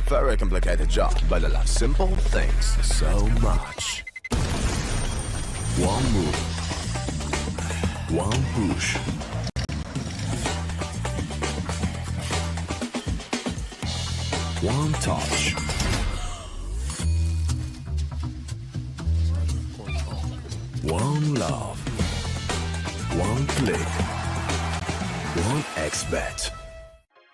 very complicated job, but I love simple things so much. One move, one push. One touch. One love. One click. One XBet.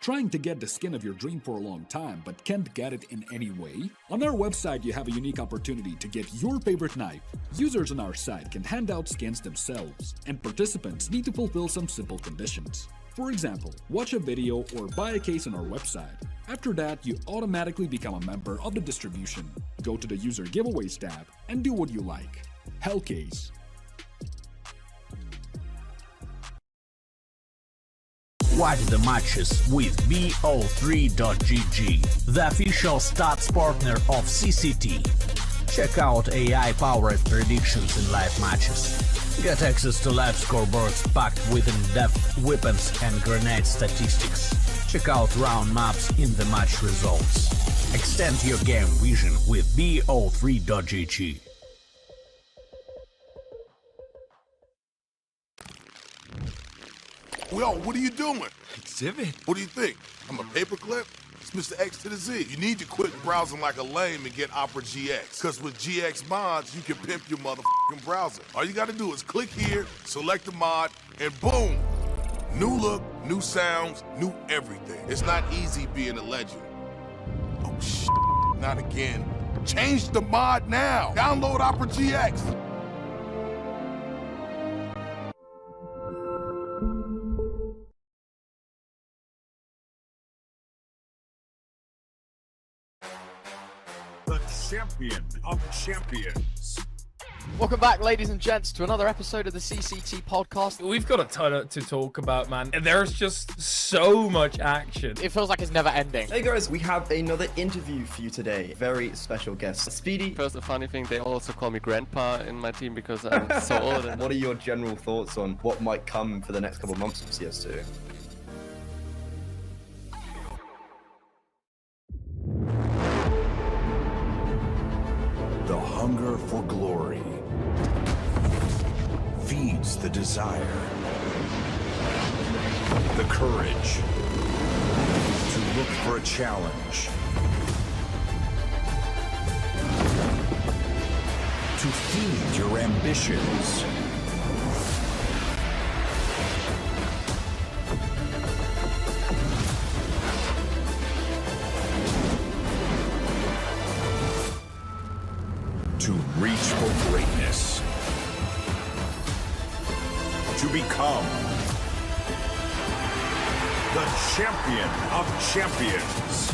Trying to get the skin of your dream for a long time but can't get it in any way? On our website you have a unique opportunity to get your favorite knife. Users on our site can hand out skins themselves, and participants need to fulfill some simple conditions. For example, watch a video or buy a case on our website. After that, you automatically become a member of the distribution. Go to the user giveaways tab and do what you like. Hellcase. Watch the matches with bo3.gg, the official stats partner of CCT. Check out AI-powered predictions in live matches. Get access to live scoreboards packed with in-depth weapons and grenade statistics. Check out round maps in the match results. Extend your game vision with bo3.gg. Yo, what are you doing? Exhibit. What do you think? I'm a paperclip? It's Mr. X to the Z. You need to quit browsing like a lame and get Opera GX. Because with GX mods, you can pimp your motherfucking browser. All you gotta do is click here, select the mod, and boom! New look, new sounds, new everything. It's not easy being a legend. Oh, shit. Not again. Change the mod now. Download Opera GX. The champion of champions. Welcome back, ladies and gents, to another episode of the CCT podcast. We've got a ton to talk about, man. There's just so much action. It feels like it's never ending. Hey guys, we have another interview for you today. Very special guest, Speedy. First, a funny thing, they also call me Grandpa in my team because I'm so old. What are your general thoughts on what might come for the next couple of months of CS2? The hunger for glory feeds the desire, the courage to look for a challenge, to feed your ambitions. To reach for greatness. To become The champion of champions.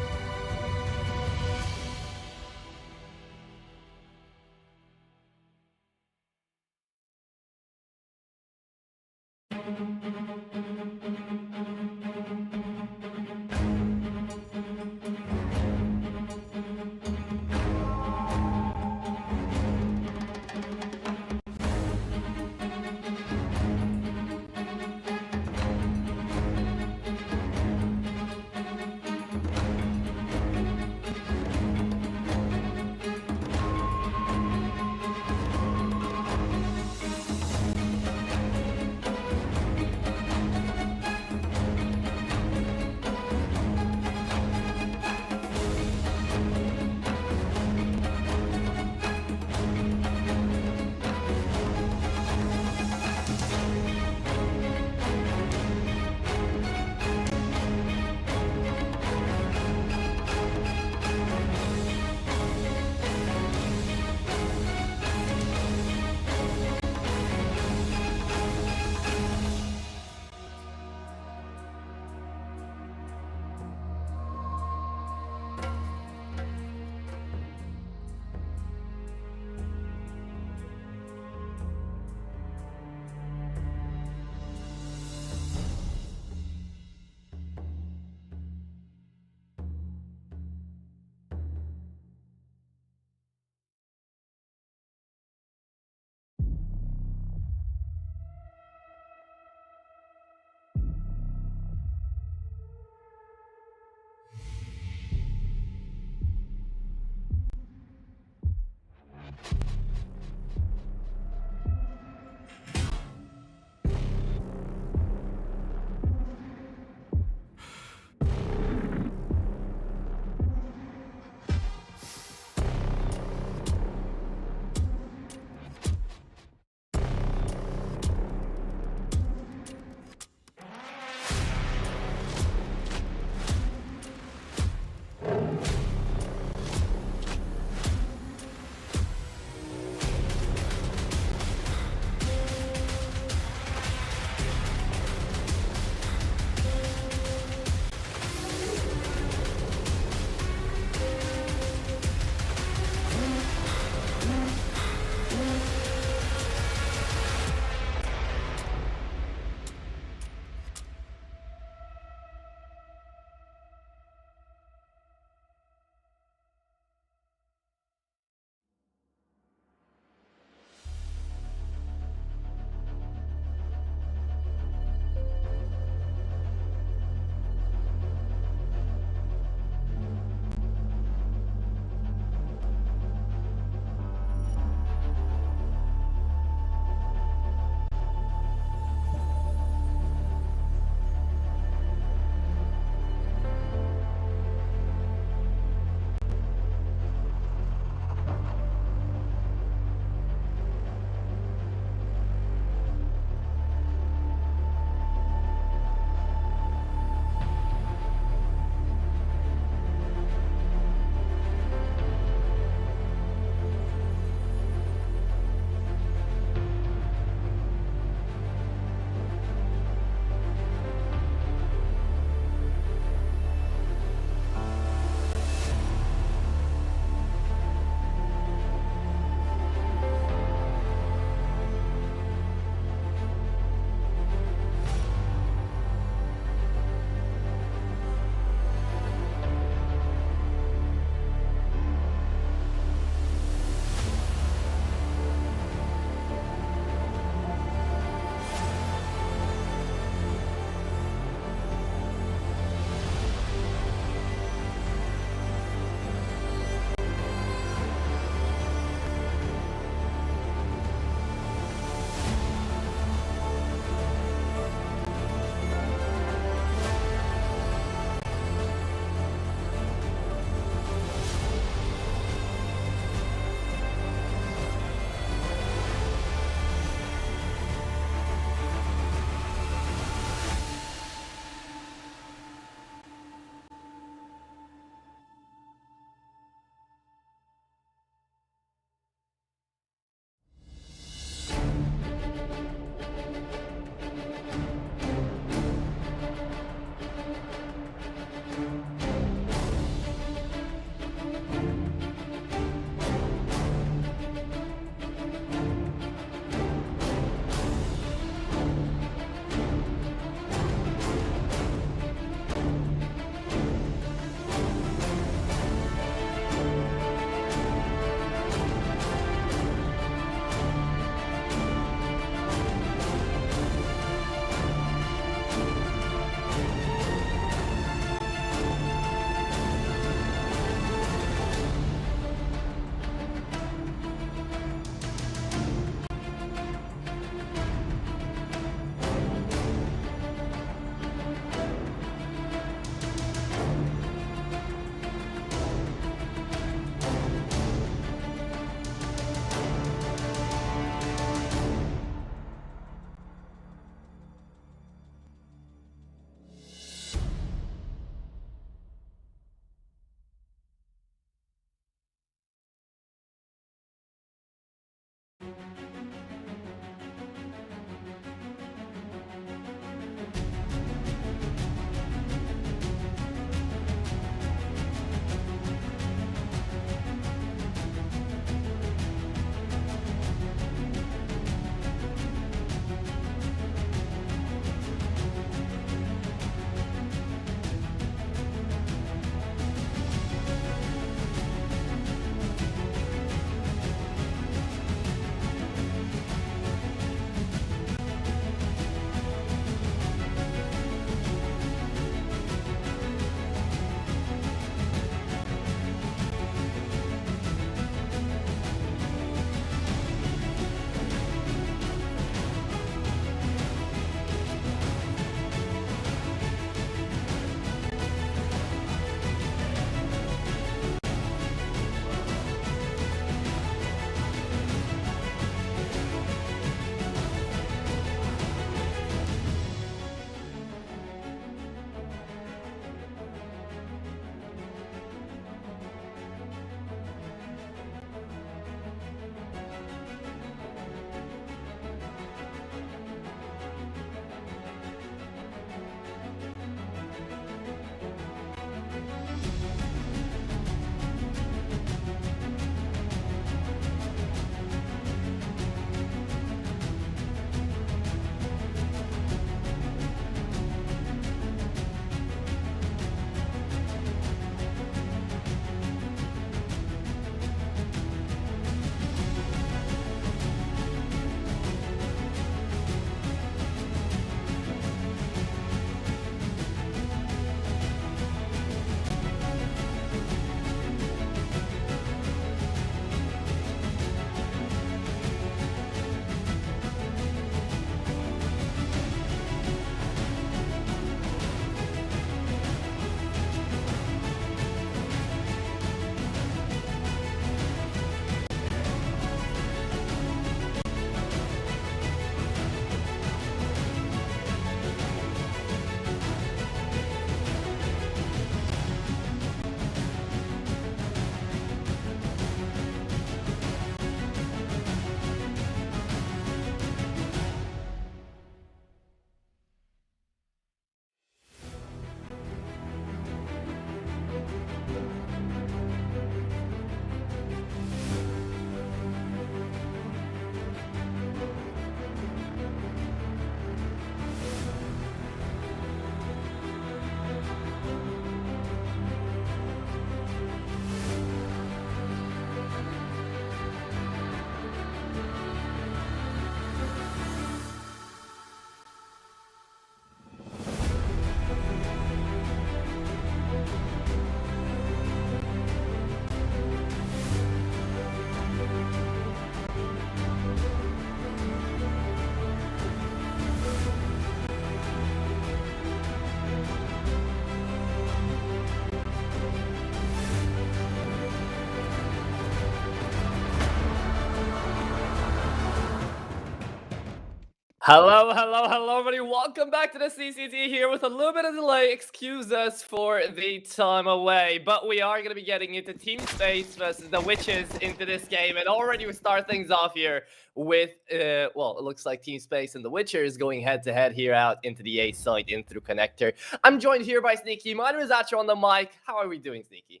Hello, everybody. Welcome back to the CCT here with a little bit of delay. Excuse us for the time away, but we are going to be getting into Team Space versus the Witches into this game. And already we start things off here with, well, it looks like Team Space and the Witchers going head-to-head here out into the A side in through connector. I'm joined here by Sneaky. My name is Atcher on the mic. How are we doing, Sneaky?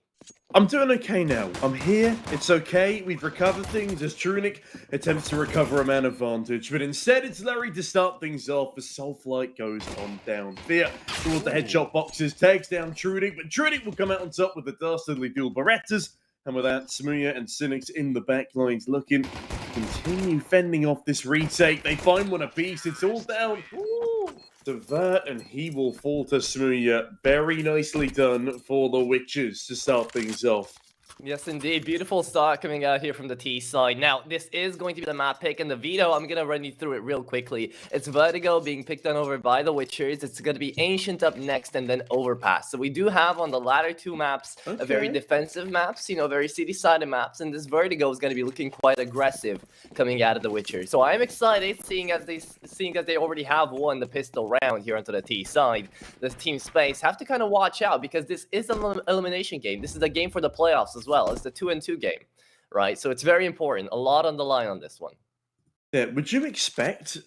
I'm doing okay now. I'm here. It's okay. We've recovered things as Trunic attempts to recover a man advantage. But instead, it's Larry to start things off as Soulflight goes on down. Fear towards the headshot boxes, tags down Trunic, but Trunic will come out on top with the dastardly dual Berettas. And with that, Smuya and Cynics in the back lines looking to continue fending off this retake. They find one apiece. It's all down. To Vert, and he will fall to Smuya. Very nicely done for the Witches to start things off. Yes, indeed. Beautiful start coming out here from the T side. Now, this is going to be the map pick, and the veto, I'm going to run you through it real quickly. It's Vertigo being picked on over by the Witchers. It's going to be Ancient up next, and then Overpass. So we do have on the latter two maps a very defensive maps, you know, very city-sided maps, and this Vertigo is going to be looking quite aggressive coming out of the Witchers. So I am excited, seeing as they already have won the pistol round here onto the T side. The Team Space have to kind of watch out, because this is an elimination game. This is a game for the playoffs as well. It's the 2-2 game, right? So it's very important. A lot on the line on this one. Yeah, would you expect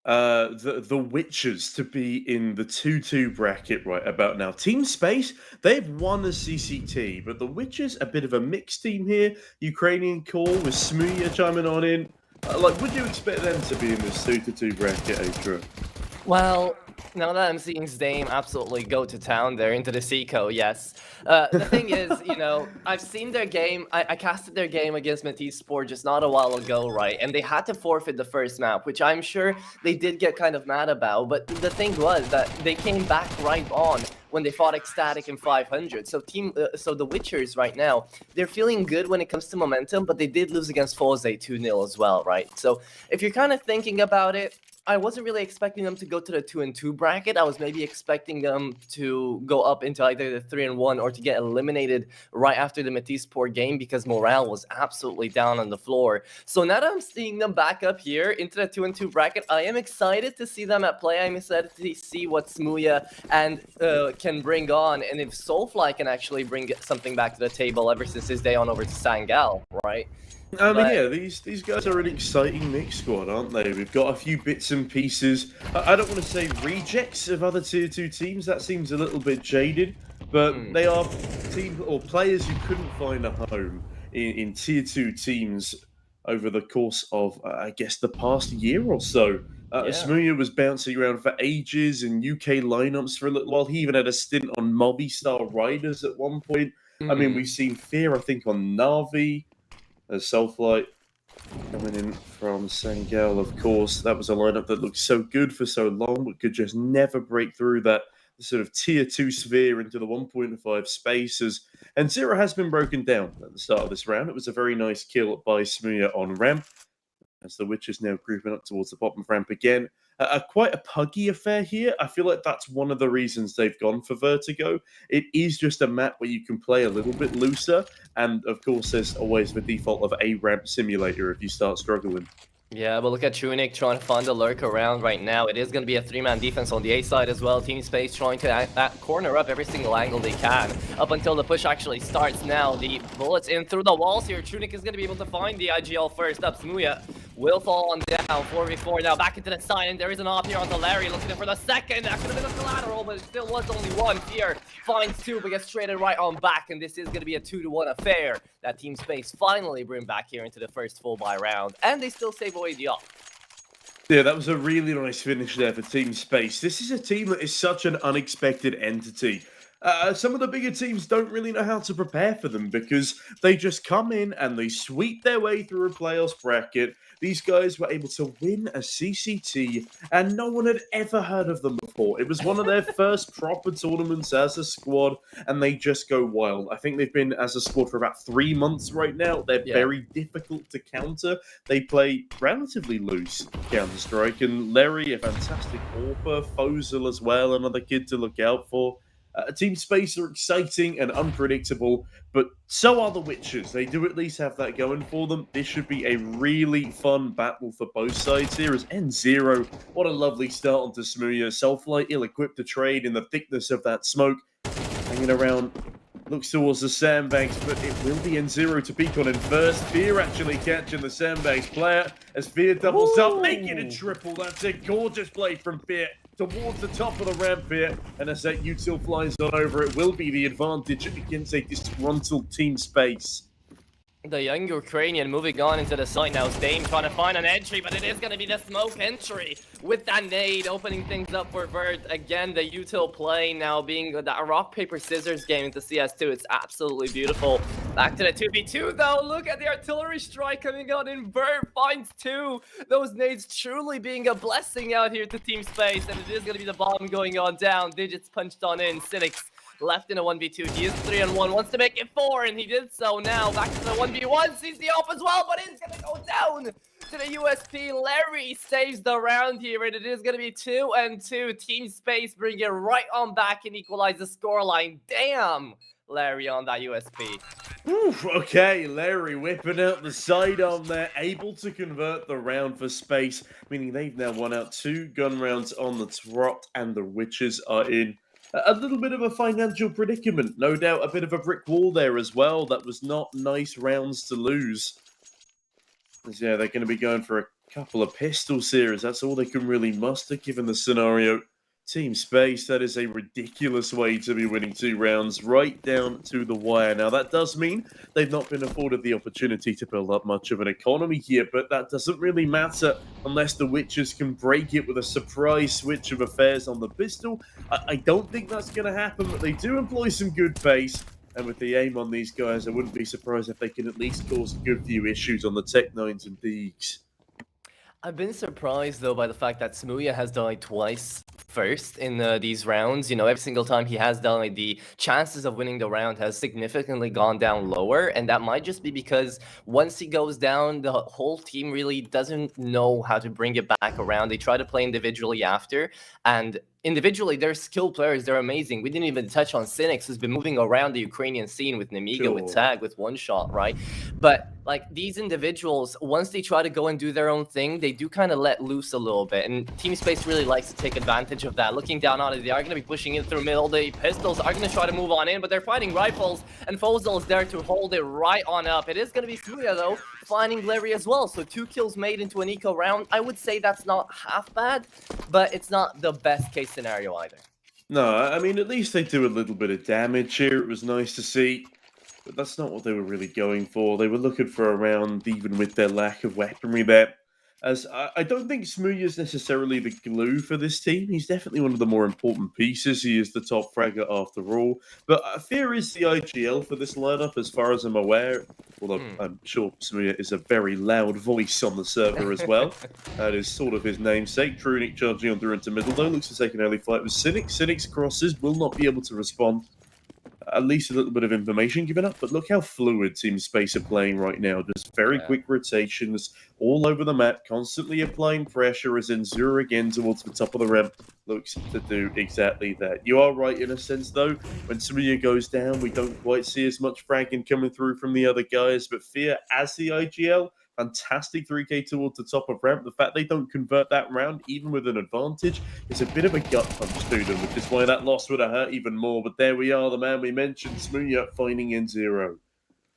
the Witchers to be in the 2-2 bracket right about now? Team Space, they've won a CCT, but the Witchers, a bit of a mixed team here. Ukrainian core with Smuya chiming on in. Would you expect them to be in this 2-2 bracket, Adra? Well, now that I'm seeing Zdame absolutely go to town there into the Seco, yes. The thing is, you know, I've seen their game. I casted their game against Matisse Sport just not a while ago, right? And they had to forfeit the first map, which I'm sure they did get kind of mad about. But the thing was that they came back right on when they fought Ecstatic in 500. So so the Witchers right now, they're feeling good when it comes to momentum, but they did lose against Forze 2-0 as well, right? So if you're kind of thinking about it, I wasn't really expecting them to go to the 2-2 bracket. I was maybe expecting them to go up into either the 3-1 or to get eliminated right after the Matisse Sport game, because morale was absolutely down on the floor. So now that I'm seeing them back up here into the 2-2 bracket, I am excited to see them at play. I'm excited to see what Smuya and can bring on, and if Soulfly can actually bring something back to the table ever since his day on over to Sangal, right? I mean, yeah, these guys are an exciting mix squad, aren't they? We've got a few bits and pieces. I don't want to say rejects of other Tier 2 teams. That seems a little bit jaded. But they are players who couldn't find a home in Tier 2 teams over the course of, I guess, the past year or so. Smuya was bouncing around for ages in UK lineups for a little while. He even had a stint on Mobby-style Riders at one point. I mean, we've seen Fear, I think, on Na'Vi. As Soulflight coming in from Sangal, of course. That was a lineup that looked so good for so long, but could just never break through that sort of Tier 2 sphere into the 1.5 spaces. And Zero has been broken down at the start of this round. It was a very nice kill by Smuya on ramp, as the Witch is now grouping up towards the bottom ramp again. Quite a puggy affair here. I feel like that's one of the reasons they've gone for Vertigo. It is just a map where you can play a little bit looser, and of course there's always the default of a ramp simulator if you start struggling. Yeah, but look at Trunic trying to find a lurk around right now. It is going to be a three-man defense on the A side as well. Team Space trying to corner up every single angle they can up until the push actually starts now. The bullets in through the walls here. Trunic is going to be able to find the IGL first up. Smuya will fall on down. 4v4 now back into the side, and there is an op here onto Larry looking for the second. That could have been a collateral, but it still was only one. Fear finds two, but gets traded right on back, and this is going to be a 2-1 affair. That Team Space finally bring back here into the first full buy round, and they still save away the op. Yeah, that was a really nice finish there for Team Space. This is a team that is such an unexpected entity. Some of the bigger teams don't really know how to prepare for them because they just come in and they sweep their way through a playoffs bracket. These guys were able to win a CCT and no one had ever heard of them before. It was one of their first proper tournaments as a squad and they just go wild. I think they've been as a squad for about 3 months right now. They're very difficult to counter. They play relatively loose Counter-Strike, and Larry, a fantastic AWPer, Fozel as well, another kid to look out for. Team Space are exciting and unpredictable, but so are the Witchers. They do at least have that going for them. This should be a really fun battle for both sides here as N0. What a lovely start onto Smooya. Soulfly ill-equipped to trade in the thickness of that smoke. Hanging around, looks towards the sandbags, but it will be N0 to peek on in first. Fear actually catching the sandbags player as Fear doubles up, making a triple. That's a gorgeous play from Fear towards the top of the ramp here. And as that util flies on over, it will be the advantage against a disgruntled Team Space. The young Ukrainian moving on into the site now. Dame trying to find an entry, but it is going to be the smoke entry with that nade opening things up for Vert. Again, the util play now being that rock, paper, scissors game into CS2. It's absolutely beautiful. Back to the 2v2 though. Look at the artillery strike coming out in Vert. Finds two. Those nades truly being a blessing out here to Team Space. And it is going to be the bomb going on down. Digits punched on in. Cynics left in a 1v2. He is 3-on-1, wants to make it 4, and he did so now. Back to the 1v1, sees the off as well, but it's gonna go down to the USP. Larry saves the round here, and it is gonna be 2-2. Team Space bring it right on back and equalize the scoreline. Damn, Larry on that USP. Oof, okay, Larry whipping out the sidearm there, able to convert the round for Space, meaning they've now won out 2 gun rounds on the trot, and the Witches are in a little bit of a financial predicament. No doubt a bit of a brick wall there as well. That was not nice rounds to lose. Yeah, they're going to be going for a couple of pistols here, as that's all they can really muster given the scenario. Team Space, that is a ridiculous way to be winning 2 rounds right down to the wire. Now, that does mean they've not been afforded the opportunity to build up much of an economy here, but that doesn't really matter unless the Witchers can break it with a surprise switch of affairs on the pistol. I don't think that's going to happen, but they do employ some good pace. And with the aim on these guys, I wouldn't be surprised if they can at least cause a good few issues on the Tech 9s and Deegs. I've been surprised, though, by the fact that Smooya has died twice first in these rounds. You know, every single time he has died, the chances of winning the round has significantly gone down lower. And that might just be because once he goes down, the whole team really doesn't know how to bring it back around. They try to play individually after. And individually, they're skilled players. They're amazing. We didn't even touch on Cynics, who's been moving around the Ukrainian scene with Nemiga, with Tag, with One Shot, right? But like these individuals, once they try to go and do their own thing, they do kind of let loose a little bit. And Team Space really likes to take advantage of that. Looking down on it, they are going to be pushing in through middle. The pistols are going to try to move on in, but they're fighting rifles, and Fozel is there to hold it right on up. It is going to be Smooya, though, finding Larry as well. So 2 kills made into an eco round. I would say that's not half bad, but it's not the best case scenario either. No, I mean, at least they do a little bit of damage here. It was nice to see. But that's not what they were really going for. They were looking for a round, even with their lack of weaponry there. As I don't think Smooya is necessarily the glue for this team. He's definitely one of the more important pieces. He is the top fragger after all. But Fear is the IGL for this lineup, as far as I'm aware. Although I'm sure Smooya is a very loud voice on the server as well. That is sort of his namesake. Trunic charging on through into middle, though. Looks to take an early fight with Cynics. Cynics crosses will not be able to respond. At least a little bit of information given up, but look how fluid Team Space are playing right now. Just very quick rotations all over the map, constantly applying pressure as N0 again towards the top of the ramp looks to do exactly that. You are right in a sense, though. When Smooya goes down, we don't quite see as much fragging coming through from the other guys, but Fear as the IGL, fantastic 3k towards the top of ramp. The fact they don't convert that round, even with an advantage, is a bit of a gut punch to them, which is why that loss would have hurt even more. But there we are, the man we mentioned, Smooya finding N0.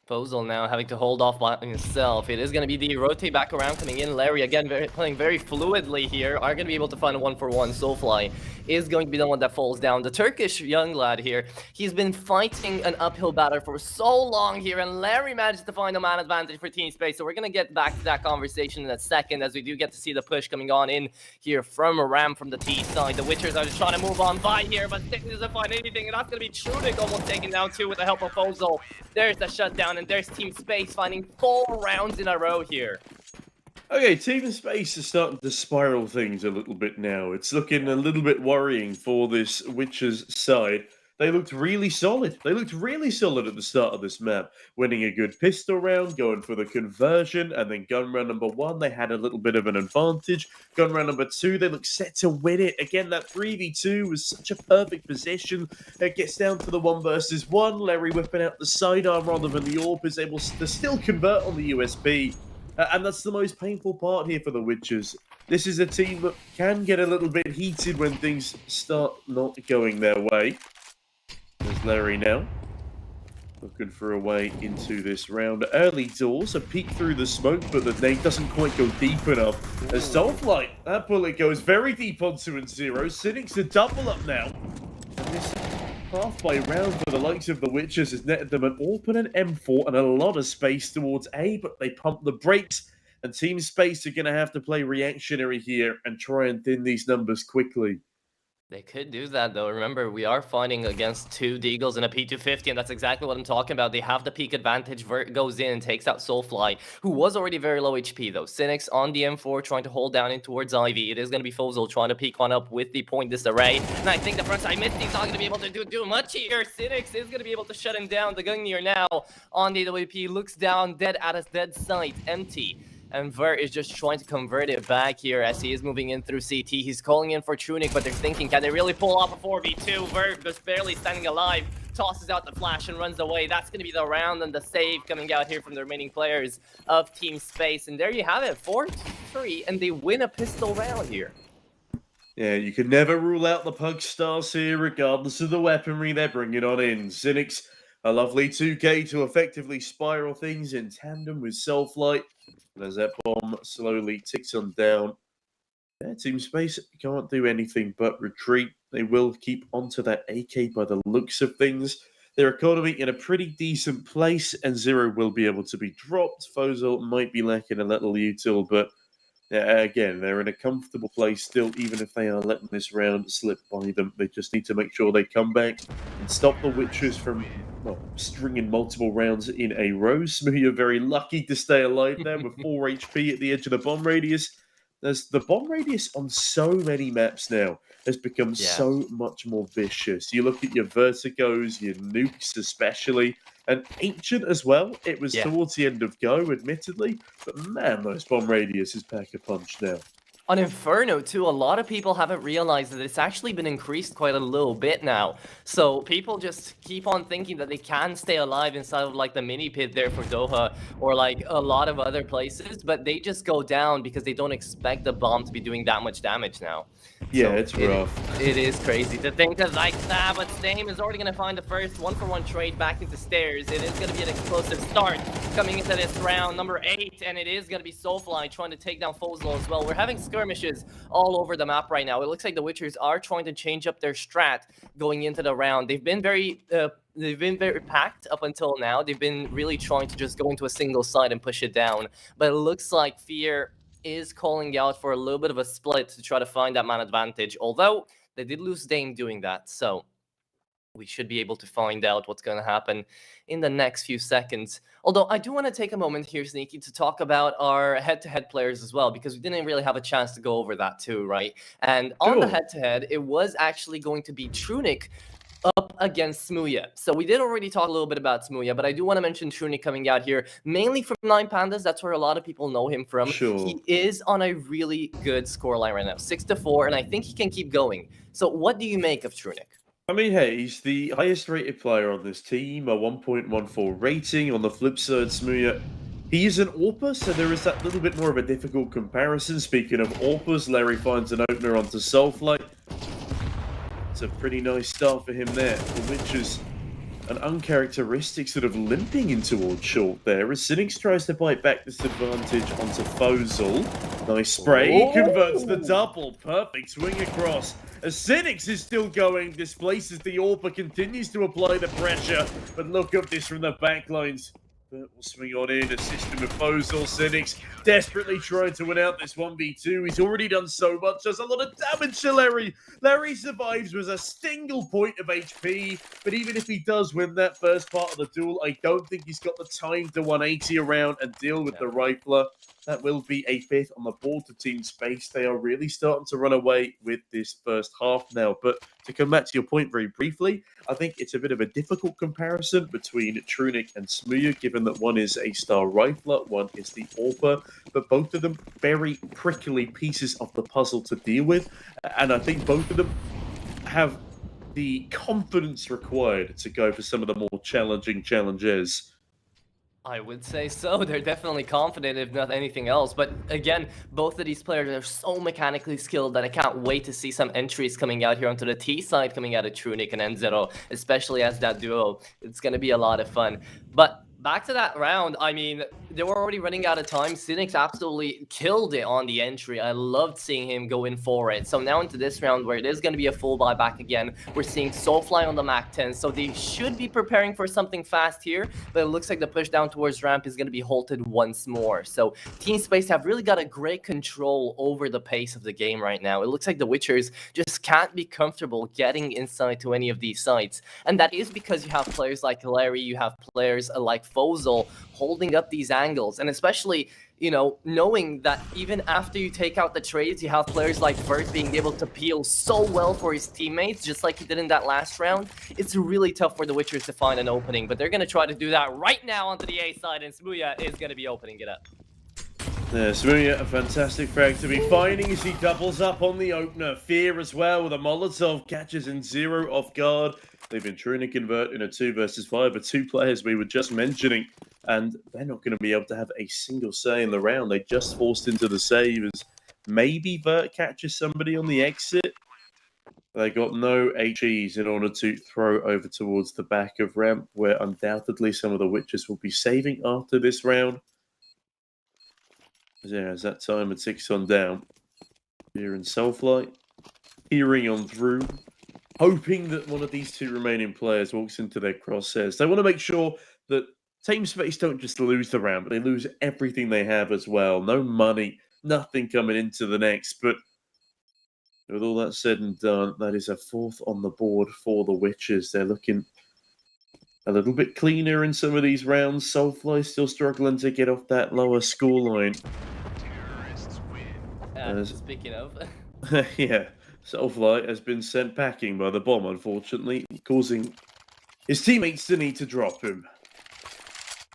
Fozel now having to hold off by himself. It is going to be the rotate back around coming in. Larry again playing very fluidly here. Are going to be able to find a 1-for-1. Soulfly is going to be the one that falls down. The Turkish young lad here, he's been fighting an uphill battle for so long here, and Larry managed to find a man advantage for Team Space. So we're going to get back to that conversation in a second, as we do get to see the push coming on in here from a ram from the T side. The Witchers are just trying to move on by here, but Stick doesn't find anything, and that's going to be Trunic almost taken down too with the help of Fozel. There's the shutdown, and there's Team Space finding 4 rounds in a row here. Okay, Team Space is starting to spiral things a little bit now. It's looking a little bit worrying for this Witcher's side. they looked really solid. They looked really solid at the start of this map, winning a good pistol round, going for the conversion, and then gun round number 1, they had a little bit of an advantage. Gun round number 2, they looked set to win it. Again, that 3v2 was such a perfect position. It gets down to the 1 versus 1. Larry whipping out the sidearm rather than the AWP is able to still convert on the USP. And that's the most painful part here for the Witchers. This is a team that can get a little bit heated when things start not going their way. There's Larry now, looking for a way into this round. Early doors, a peek through the smoke, but the nade doesn't quite go deep enough. As Soulflight, that bullet goes very deep onto and 0. Cynic's a double up now. And this halfway round for the likes of the Witchers has netted them an AWP and an M4 and a lot of space towards A, but they pump the brakes. And Team Space are going to have to play reactionary here and try and thin these numbers quickly. They could do that, though. Remember, we are fighting against 2 Deagles and a P250, and that's exactly what I'm talking about. They have the peak advantage. Vert goes in and takes out Soulfly, who was already very low HP, though. Cynics on the M4 trying to hold down in towards Ivy. It is going to be Fozol trying to peek on up with the point disarray. And I think the frontside Misty's not going to be able to do much here. Cynics is going to be able to shut him down. The Gungnir now on the AWP looks down, dead at his dead sight, empty. And Vert is just trying to convert it back here as he is moving in through CT. He's calling in for Trunic, but they're thinking, can they really pull off a 4v2? Vert just barely standing alive, tosses out the flash and runs away. That's going to be the round and the save coming out here from the remaining players of Team Space. And there you have it, 4-3, and they win a pistol round here. Yeah, you can never rule out the Pug Stars here, regardless of the weaponry they're bringing on in. Cynics, a lovely 2K to effectively spiral things in tandem with Soulflight. And as that bomb slowly ticks on down, yeah, Team Space can't do anything but retreat. They will keep onto that AK by the looks of things. Their economy in a pretty decent place, and 0 will be able to be dropped. Fozol might be lacking a little util, but again, they're in a comfortable place still, even if they are letting this round slip by them. They just need to make sure they come back and stop the Witchers from stringing multiple rounds in a row. Smoothie are very lucky to stay alive there with 4 HP at the edge of the bomb radius. There's the bomb radius on so many maps now has become so much more vicious. You look at your Vertigos, your Nukes especially, and Ancient as well. It was towards the end of Go, admittedly, but man, those bomb radiuses pack a punch now. On Inferno, too, a lot of people haven't realized that it's actually been increased quite a little bit now. So people just keep on thinking that they can stay alive inside of, like, the mini pit there for Doha or, like, a lot of other places, but they just go down because they don't expect the bomb to be doing that much damage now. Yeah, So it's rough. It is crazy to think that like that, but Stame is already going to find the first 1-for-1 trade back into Stairs. It is going to be an explosive start coming into this round, number 8, and it is going to be Soulfly trying to take down Fozol as well. We're having skirmishes all over the map right now. It looks like the Witchers are trying to change up their strat going into the round. They've been very packed up until now. They've been really trying to just go into a single side and push it down, but it looks like Fear is calling out for a little bit of a split to try to find that man advantage, although they did lose Dame doing that, so we should be able to find out what's going to happen in the next few seconds. Although I do want to take a moment here, Sneaky, to talk about our head-to-head players as well, because we didn't really have a chance to go over that too, right? And on the head-to-head, it was actually going to be Trunic up against Smooya. So we did already talk a little bit about Smooya, but I do want to mention Trunic coming out here, mainly from 9 Pandas. That's where a lot of people know him from. Sure. He is on a really good scoreline right now, 6-4, and I think he can keep going. So what do you make of Trunic? I mean, hey, he's the highest rated player on this team, a 1.14 rating. On the flip side, Smooya, he is an AWPer, so there is that little bit more of a difficult comparison. Speaking of AWPers, Larry finds an opener onto Soulflight. It's a pretty nice start for him there, which is an uncharacteristic sort of limping in towards short there, as Cynics tries to bite back this advantage onto Fozol. Nice spray, converts the double, perfect swing across. As Cynics is still going, displaces the AWPer, continues to apply the pressure, but look at this from the backlines. Bert will swing on in, assist him with Fozol. Cynics desperately trying to win out this 1v2. He's already done so much. Does a lot of damage to Larry. Larry survives with a single point of HP. But even if he does win that first part of the duel, I don't think he's got the time to 180 around and deal with the rifler. That will be a 5th on the board to Team Space. They are really starting to run away with this first half now. But to come back to your point very briefly, I think it's a bit of a difficult comparison between Trunic and Smuya, given that one is a star rifler, one is the AWPer, but both of them very prickly pieces of the puzzle to deal with, and I think both of them have the confidence required to go for some of the more challenging challenges. I would say so. They're definitely confident, if not anything else. But again, both of these players are so mechanically skilled that I can't wait to see some entries coming out here onto the T side, coming out of Trunic and N0, especially as that duo. It's going to be a lot of fun. But back to that round, I mean, they were already running out of time. Cynics absolutely killed it on the entry. I loved seeing him go in for it. So now into this round where it is going to be a full buyback again, we're seeing Soulfly on the Mac 10. So they should be preparing for something fast here, but it looks like the push down towards ramp is going to be halted once more. So Team Space have really got a great control over the pace of the game right now. It looks like the Witchers just can't be comfortable getting inside to any of these sites. And that is because you have players like Larry, you have players like Fozol holding up these angles, and especially, you know, knowing that even after you take out the trades, you have players like Vert being able to peel so well for his teammates, just like he did in that last round. It's really tough for the Witchers to find an opening, but they're going to try to do that right now onto the A side, and Smuya is going to be opening it up. Yeah, Smuya, a fantastic frag to be finding as he doubles up on the opener. Fear as well with a Molotov, catches in 0 off guard. They've been trying to convert in a 2 versus 5, but 2 players we were just mentioning, and they're not going to be able to have a single say in the round. They just forced into the save as maybe Vert catches somebody on the exit. They got no HEs in order to throw over towards the back of ramp, where undoubtedly some of the Witches will be saving after this round. Yeah, as that time had 6 on down. Here in Soulfly, peering on through, hoping that one of these 2 remaining players walks into their crosshairs. They want to make sure that Team Space don't just lose the round, but they lose everything they have as well. No money, nothing coming into the next. But with all that said and done, that is a 4th on the board for the Witches. They're looking a little bit cleaner in some of these rounds. Soulfly still struggling to get off that lower scoreline. Speaking of... Yeah, Soulfly has been sent packing by the bomb, unfortunately, causing his teammates to need to drop him.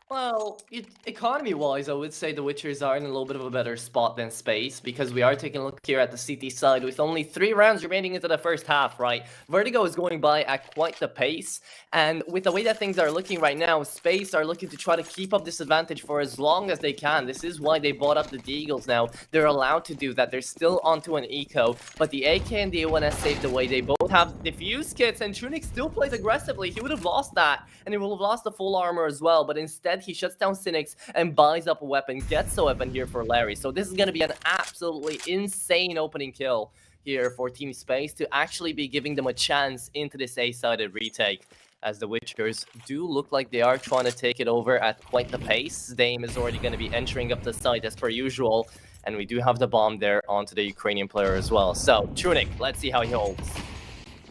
Well, economy-wise, I would say the Witchers are in a little bit of a better spot than Space, because we are taking a look here at the CT side with only 3 rounds remaining into the first half, right? Vertigo is going by at quite the pace, and with the way that things are looking right now, Space are looking to try to keep up this advantage for as long as they can. This is why they bought up the Deagles now. They're allowed to do that. They're still onto an eco, but the AK and the A1S saved the way. They both have diffuse kits, and Trunic still plays aggressively. He would have lost that, and he will have lost the full armor as well, but instead he shuts down Cynics and buys up a weapon, gets a weapon here for Larry. So this is going to be an absolutely insane opening kill here for Team Space to actually be giving them a chance into this A-sided retake, as the Witchers do look like they are trying to take it over at quite the pace. Dame is already going to be entering up the site as per usual, and we do have the bomb there onto the Ukrainian player as well. So Trunic, let's see how he holds.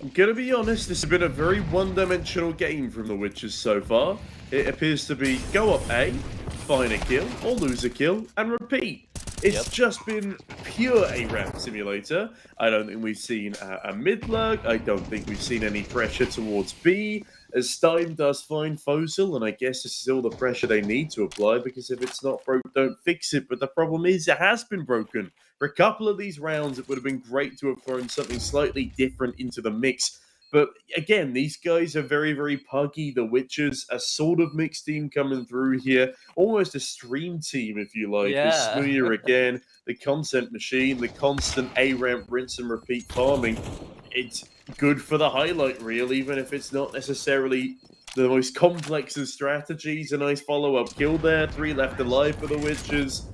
I'm gonna be honest, this has been a very one-dimensional game from the Witches so far. It appears to be go up A, find a kill, or lose a kill, and repeat. It's just been pure A-ramp simulator. I don't think we've seen a mid-lurk. I don't think we've seen any pressure towards B. As Stein does find Fossil, and I guess this is all the pressure they need to apply, because if it's not broke, don't fix it. But the problem is, it has been broken. For a couple of these rounds, it would have been great to have thrown something slightly different into the mix. But again, these guys are very, very puggy. The Witchers, a sort of mixed team coming through here. Almost a stream team, if you like. Yeah. The Smuya again, the content machine, the constant A-ramp rinse and repeat farming. It's good for the highlight reel, even if it's not necessarily the most complex of strategies. A nice follow-up kill there. 3 left alive for the Witchers.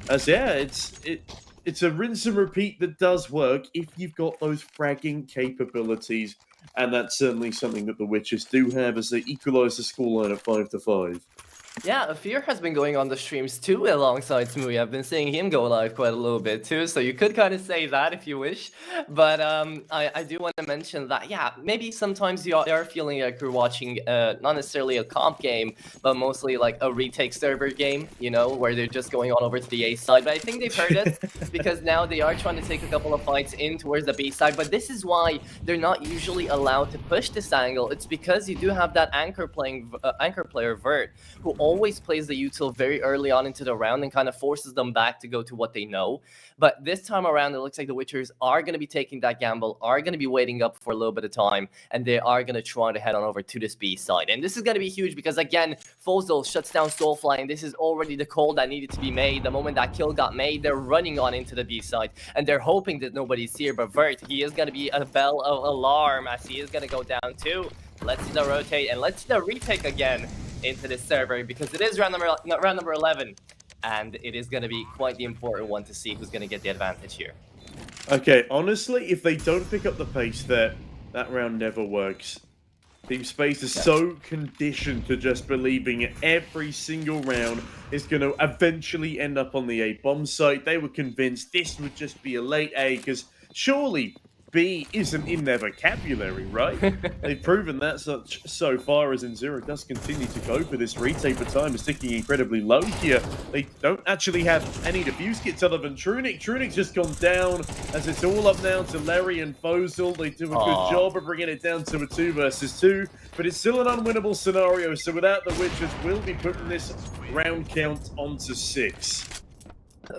As yeah, it's a rinse and repeat that does work if you've got those fragging capabilities. And that's certainly something that the Witches do have as they equalise the scoreline at 5-5. Yeah, Fear has been going on the streams too alongside Smoothie. I've been seeing him go live quite a little bit too, so you could kind of say that if you wish. But I do want to mention that, yeah, maybe sometimes you are feeling like you're watching not necessarily a comp game, but mostly like a retake server game, you know, where they're just going on over to the A side. But I think they've heard us because now they are trying to take a couple of fights in towards the B side. But this is why they're not usually allowed to push this angle. It's because you do have that anchor player Vert, who always plays the util very early on into the round and kind of forces them back to go to what they know. But this time around, it looks like the Witchers are going to be taking that gamble, are going to be waiting up for a little bit of time, and they are going to try to head on over to this B side. And this is going to be huge because, again, Fozol shuts down Soulfly, and this is already the call that needed to be made. The moment that kill got made, they're running on into the B side, and they're hoping that nobody's here. But Vert, he is going to be a bell of alarm as he is going to go down too. Let's see the rotate, and let's see the retake again into this server, because it is round number 11, and it is going to be quite the important one to see who's going to get the advantage here. Okay, honestly, if they don't pick up the pace there, that round never works. Team Space is so conditioned to just believing every single round is going to eventually end up on the A bomb site. They were convinced this would just be a late A, because surely B isn't in their vocabulary, right? They've proven that so far, as N0 does continue to go for this retake, but time is ticking incredibly low here. They don't actually have any defuse kits other than Trunic. Trunic's just gone down, as it's all up now to Larry and Fozol. They do a good job of bringing it down to a 2 versus 2, but it's still an unwinnable scenario, so without the Witchers, we'll be putting this round count onto 6.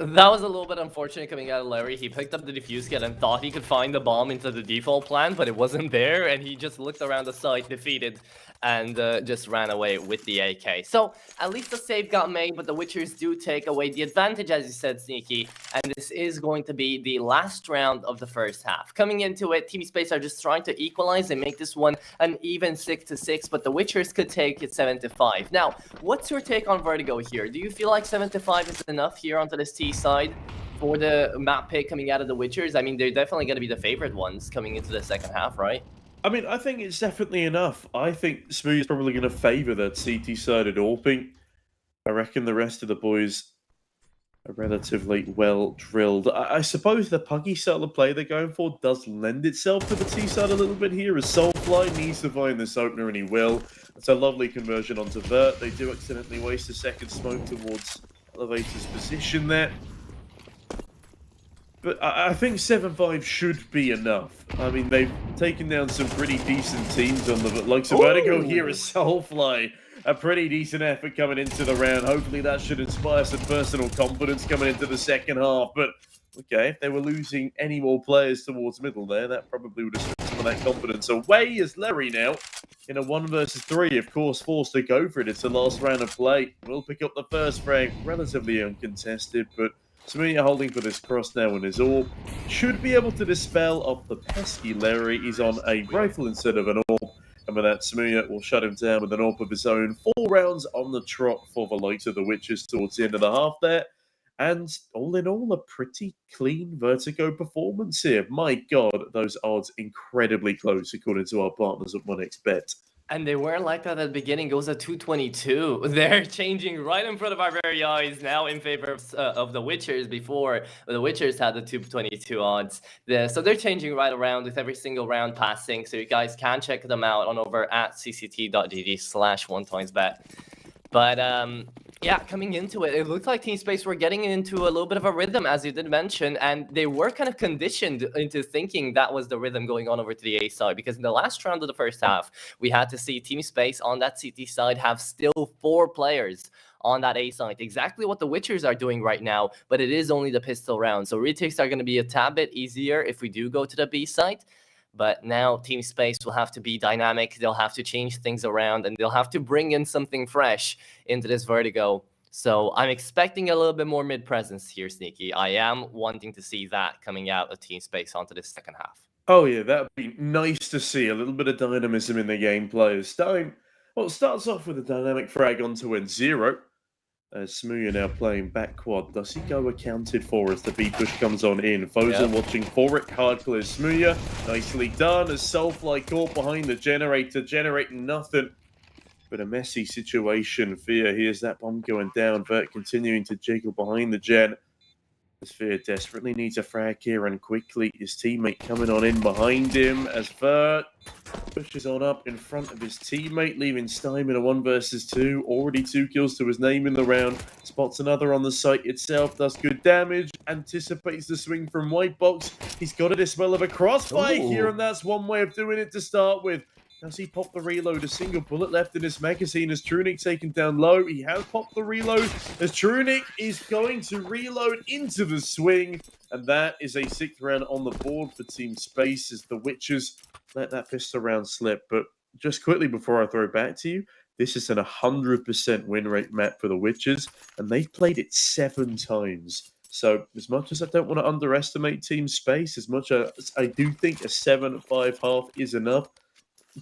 That was a little bit unfortunate coming out of Larry. He picked up the defuse kit and thought he could find the bomb into the default plan, but it wasn't there, and he just looked around the site, defeated, and just ran away with the AK. So, at least the save got made, but the Witchers do take away the advantage, as you said, Sneaky, and this is going to be the last round of the first half. Coming into it, Team Space are just trying to equalize and make this one an even 6-6, but the Witchers could take it 7-5. Now, what's your take on Vertigo here? Do you feel like 7-5 is enough here onto this T side for the map pick coming out of the Witchers? I mean, they're definitely going to be the favorite ones coming into the second half, right? I mean, I think it's definitely enough. I think Smooth is probably going to favour that CT-sided AWPing. I reckon the rest of the boys are relatively well drilled. I suppose the puggy style of play they're going for does lend itself to the T-side a little bit here, as Soulfly needs to find this opener, and he will. It's a lovely conversion onto Vert. They do accidentally waste a second smoke towards Elevator's position there. But I think 7-5 should be enough. I mean, they've taken down some pretty decent teams on the likes of Vertigo here as Soulfly. A pretty decent effort coming into the round. Hopefully that should inspire some personal confidence coming into the second half. But, okay, if they were losing any more players towards middle there, that probably would have stripped some of that confidence away, as Larry now, in a 1 versus 3, of course, forced to go for it. It's the last round of play. We'll pick up the first frag, relatively uncontested, but Smear holding for this cross now in his AWP. Should be able to dispel off the pesky Larry. He's on a rifle instead of an AWP. And with that, Smear will shut him down with an AWP of his own. 4 rounds on the trot for the likes of the Witchers towards the end of the half there. And all in all, a pretty clean Vertigo performance here. My God, those odds incredibly close according to our partners at 1xBet. And they weren't like that at the beginning. It was a 222. They're changing right in front of our very eyes now in favor of the Witchers. Before, the Witchers had the 222 odds. So they're changing right around with every single round passing. So you guys can check them out on over at cct.gg/1toinsbet. But yeah, coming into it, it looked like Team Space were getting into a little bit of a rhythm, as you did mention, and they were kind of conditioned into thinking that was the rhythm going on over to the A side, because in the last round of the first half, we had to see Team Space on that CT side have still 4 players on that A side. Exactly what the Witchers are doing right now, but it is only the pistol round. So retakes are going to be a tad bit easier if we do go to the B side. But now Team Space will have to be dynamic. They'll have to change things around, and they'll have to bring in something fresh into this Vertigo. So I'm expecting a little bit more mid-presence here, Sneaky. I am wanting to see that coming out of Team Space onto this second half. Oh yeah, that would be nice to see. A little bit of dynamism in the gameplay. It starts off with a dynamic frag onto N0. Smooya now playing back quad. Does he go accounted for as the B push comes on in? Fozol watching for it. Hard clears Smooya. Nicely done as Soulfly caught behind the generator, generating nothing. but a messy situation. Fear hears that bomb going down. Vert continuing to jiggle behind the gen. As Fear desperately needs a frag here, and quickly his teammate coming on in behind him as Vert pushes on up in front of his teammate, leaving Stein in a 1 versus 2. Already 2 kills to his name in the round. Spots another on the site itself, does good damage, anticipates the swing from White Box. He's got a dispel of a crossfire here, and that's one way of doing it to start with. Does he pop the reload? A single bullet left in his magazine as Trunic taken down low. He has popped the reload as Trunic is going to reload into the swing. And that is a 6th round on the board for Team Space as the Witchers let that pistol round slip. But just quickly before I throw it back to you, this is an 100% win rate map for the Witchers, and they've played it 7 times. So as much as I don't want to underestimate Team Space, as much as I do think a 7-5 half is enough,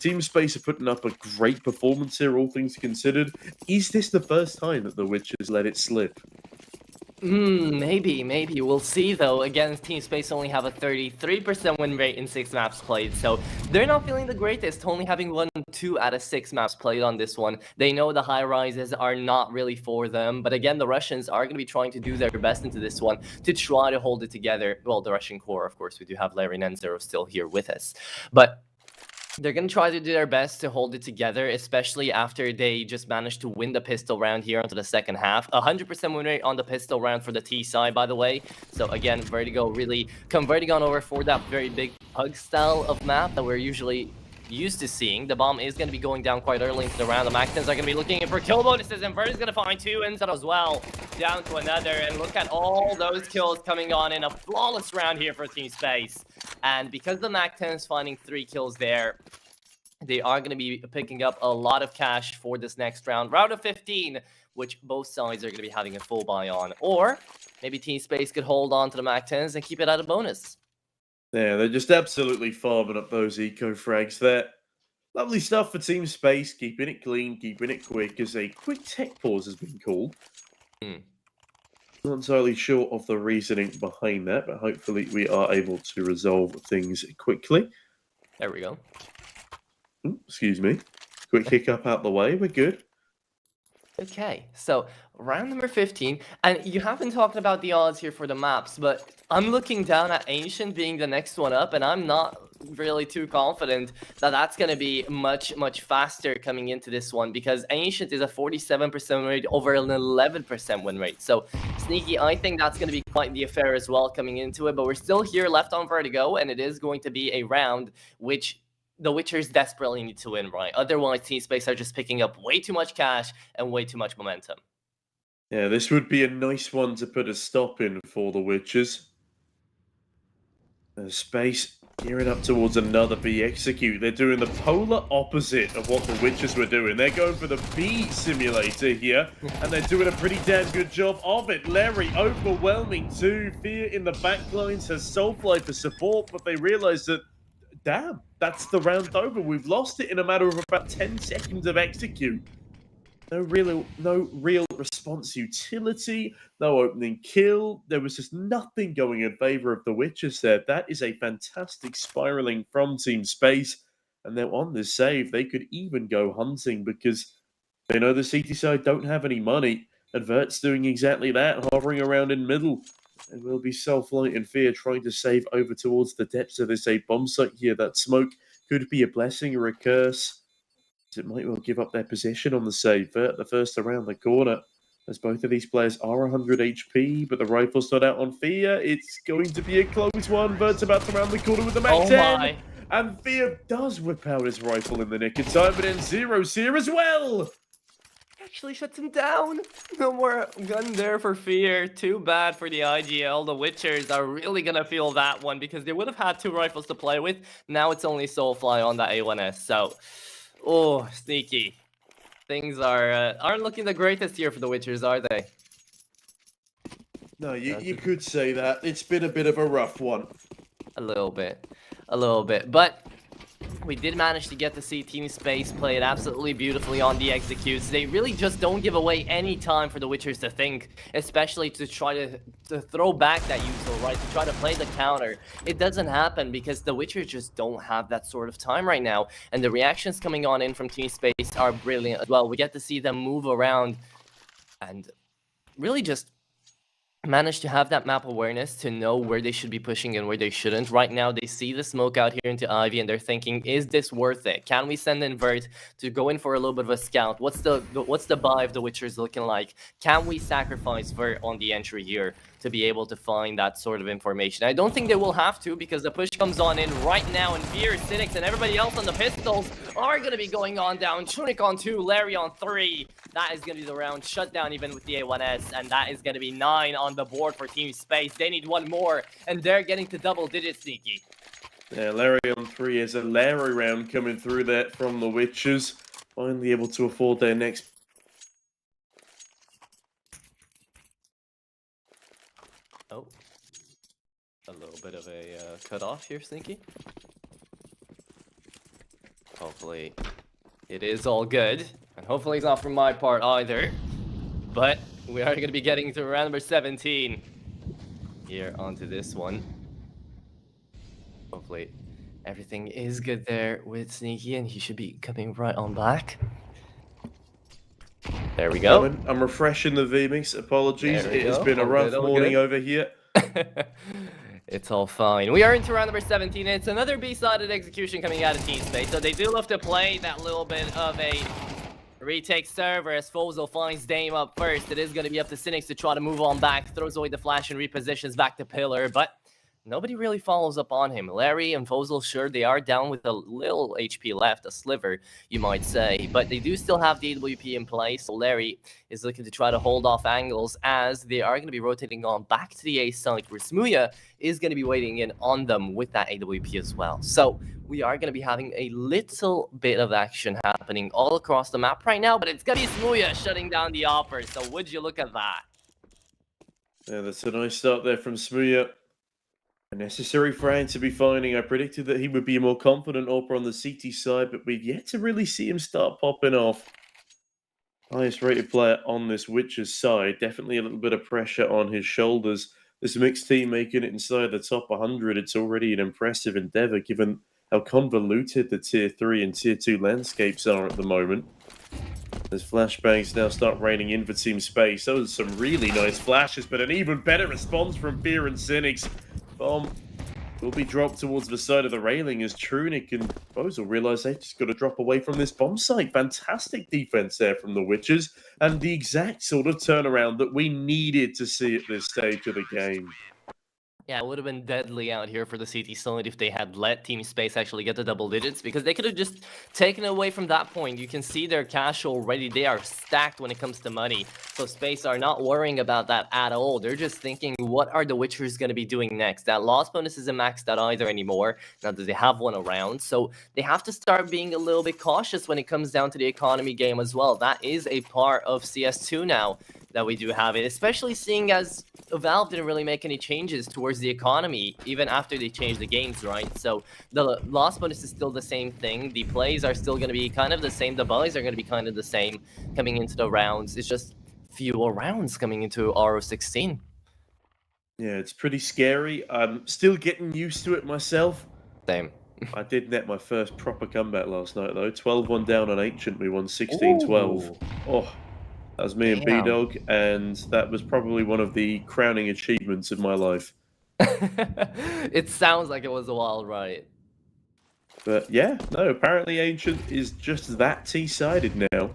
Team Space are putting up a great performance here, all things considered. Is this the first time that the Witchers let it slip? Maybe. We'll see, though. Again, Team Space only have a 33% win rate in 6 maps played, so they're not feeling the greatest, only having won 2 out of 6 maps played on this one. They know the high rises are not really for them, but again, the Russians are going to be trying to do their best into this one to try to hold it together. Well, the Russian core, of course, we do have Larry Nenzero still here with us, but they're going to try to do their best to hold it together, especially after they just managed to win the pistol round here onto the second half. 100% win rate on the pistol round for the T side, by the way. So again, Vertigo really converting on over for that very big pug style of map that we're usually used to seeing. The bomb is going to be going down quite early into the round. The Maxtons are going to be looking in for kill bonuses, and Vert is going to find 2 inside as well. Down to another, and look at all those kills coming on in a flawless round here for Team Space. And because the Maxtons finding 3 kills there, they are going to be picking up a lot of cash for this next round. Round of 15, which both sides are going to be having a full buy on. Or maybe Team Space could hold on to the Maxtons and keep it at a bonus. Yeah, they're just absolutely farming up those eco frags there. Lovely stuff for Team Space, keeping it clean, keeping it quick, as a quick tech pause has been called. Not entirely sure of the reasoning behind that, but hopefully we are able to resolve things quickly. There we go. Excuse me. Quick hiccup out the way, we're good. Okay, so round number 15, and you haven't talked about the odds here for the maps, but I'm looking down at Ancient being the next one up, and I'm not really too confident that that's going to be much faster coming into this one, because Ancient is a 47% win rate over an 11% win rate. So Sneaky, I think that's going to be quite the affair as well coming into it, but we're still here left on Vertigo, and it is going to be a round which the Witchers desperately need to win, right? Otherwise, Team Space are just picking up way too much cash and way too much momentum. Yeah, this would be a nice one to put a stop in for the Witchers. Space gearing up towards another B execute. They're doing the polar opposite of what the Witchers were doing. They're going for the B simulator here, and they're doing a pretty damn good job of it. Larry overwhelming too. Fear in the backlines has Soulfly for support, but they realize that, damn, that's the round over. We've lost it in a matter of about 10 seconds of execute. No real response utility, no opening kill. There was just nothing going in favor of the Witchers there. That is a fantastic spiraling from Team Space. And then on this save, they could even go hunting because they know the CT side don't have any money. And Vert's doing exactly that, hovering around in middle. And will be Self-Light and Fear trying to save over towards the depths of this bomb site here. That smoke could be a blessing or a curse. It might well give up their position on the save. Vert the first around the corner, as both of these players are 100 HP, but the rifle's not out on Fear. It's going to be a close one. Vert's about to round the corner with the Mac 10. And Fear does whip out his rifle in the nick of time, but then Zero's here as well. Actually shuts him down. No more gun there for Fear. Too bad for the IGL. The Witchers are really going to feel that one because they would have had 2 rifles to play with. Now it's only Soulfly on that A1S. So, oh, Sneaky. Things aren't looking the greatest here for the Witchers, are they? No, you could say that. It's been a bit of a rough one. A little bit. But we did manage to get to see Team Space play it absolutely beautifully on the executes. They really just don't give away any time for the Witchers to think, especially to try to throw back that usual, right? To try to play the counter. It doesn't happen because the Witchers just don't have that sort of time right now. And the reactions coming on in from Team Space are brilliant as well. We get to see them move around and really just manage to have that map awareness to know where they should be pushing and where they shouldn't. Right now, they see the smoke out here into Ivy and they're thinking, is this worth it? Can we send Invert to go in for a little bit of a scout? What's the buy of the Witchers looking like? Can we sacrifice Vert on the entry here to be able to find that sort of information? I don't think they will have to because the push comes on in right now and Veer, Cynics, and everybody else on the pistols are going to be going on down. Trunic on 2, Larry on 3. That is going to be the round shutdown even with the A1S, and that is going to be 9 on the board for Team Space. They need one more, and they're getting to double digits, Sneaky. Yeah, Larry on 3 is a Larry round coming through there from the Witchers. Finally able to afford their next. Oh, a little bit of a cut off here, Sneaky. Hopefully it is all good, and hopefully it's not from my part either. But we are going to be getting to round number 17 here onto this one. Hopefully everything is good there with Sneaky, and he should be coming right on back. There we go. I'm refreshing the VMix. Apologies. It has been a rough morning over here. It's all fine. We are into round number 17. It's another B-sided execution coming out of Team Space. So they do love to play that little bit of a retake server as Fozel finds Dame up first. It is going to be up to Cynics to try to move on back. Throws away the flash and repositions back to Pillar. But nobody really follows up on him. Larry and Fozel, sure, they are down with a little HP left, a sliver, you might say. But they do still have the AWP in place. So Larry is looking to try to hold off angles as they are going to be rotating on back to the A side, where Smuya is going to be waiting in on them with that AWP as well. So we are going to be having a little bit of action happening all across the map right now, but it's going to be Smuya shutting down the offer. So would you look at that? Yeah, that's a nice start there from Smuya. A necessary frag to be finding. I predicted that he would be a more confident Opera on the CT side, but we've yet to really see him start popping off. Highest rated player on this Witcher's side. Definitely a little bit of pressure on his shoulders. This mixed team making it inside the top 100. It's already an impressive endeavor given how convoluted the Tier 3 and Tier 2 landscapes are at the moment. As flashbangs now start raining in for Team Space. Those are some really nice flashes, but an even better response from Fear and Cynics. Bomb will be dropped towards the side of the railing as Trunic and Bozo realize they've just got to drop away from this bomb site. Fantastic defense there from the Witchers, and the exact sort of turnaround that we needed to see at this stage of the game. Yeah, it would have been deadly out here for the CT side if they had let Team Space actually get the double digits, because they could have just taken away from that point. You can see their cash already. They are stacked when it comes to money. So Space are not worrying about that at all. They're just thinking, what are the Witchers going to be doing next? That loss bonus isn't maxed out either anymore. Now that they have one around. So they have to start being a little bit cautious when it comes down to the economy game as well. That is a part of CS2 now that we do have it, especially seeing as Valve didn't really make any changes towards the economy even after they changed the games, right? So the loss bonus is still the same thing. The plays are still going to be kind of the same. The buys are going to be kind of the same coming into the rounds. It's just fewer rounds coming into RO16. Yeah, it's pretty scary. I'm still getting used to it myself. Same. I did net my first proper comeback last night, though. 12-1 down on Ancient. We won 16-12. Oh, that was me and B-Dog, and that was probably one of the crowning achievements of my life. It sounds like it was a wild ride. But yeah, no, apparently Ancient is just that T-sided now.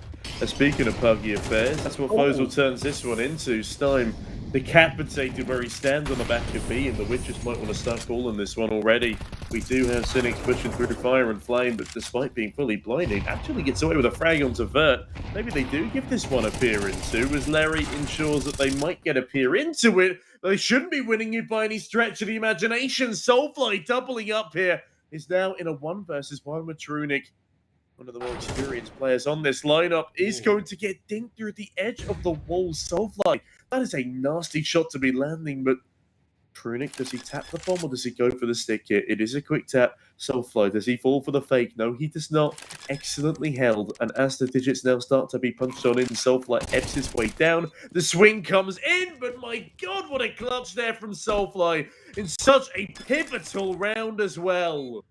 Speaking of puggy affairs, that's what Fozel turns this one into. Stein decapitated where he stands on the back of B, and the Witchers might want to start calling this one already. We do have Cynics pushing through Fire and Flame, but despite being fully blinded, actually gets away with a frag onto Vert. Maybe they do give this one a peer into, as Larry ensures that they might get a peer into it. They shouldn't be winning it by any stretch of the imagination. Soulfly doubling up here is now in a 1 versus 1 with Trunic. One of the more experienced players on this lineup is going to get dinked through the edge of the wall. Soulfly, that is a nasty shot to be landing, but Trunic, does he tap the bomb or does he go for the stick here? It is a quick tap. Soulfly, does he fall for the fake? No, he does not. Excellently held. And as the digits now start to be punched on in, Soulfly ebbs his way down. The swing comes in, but my God, what a clutch there from Soulfly in such a pivotal round as well.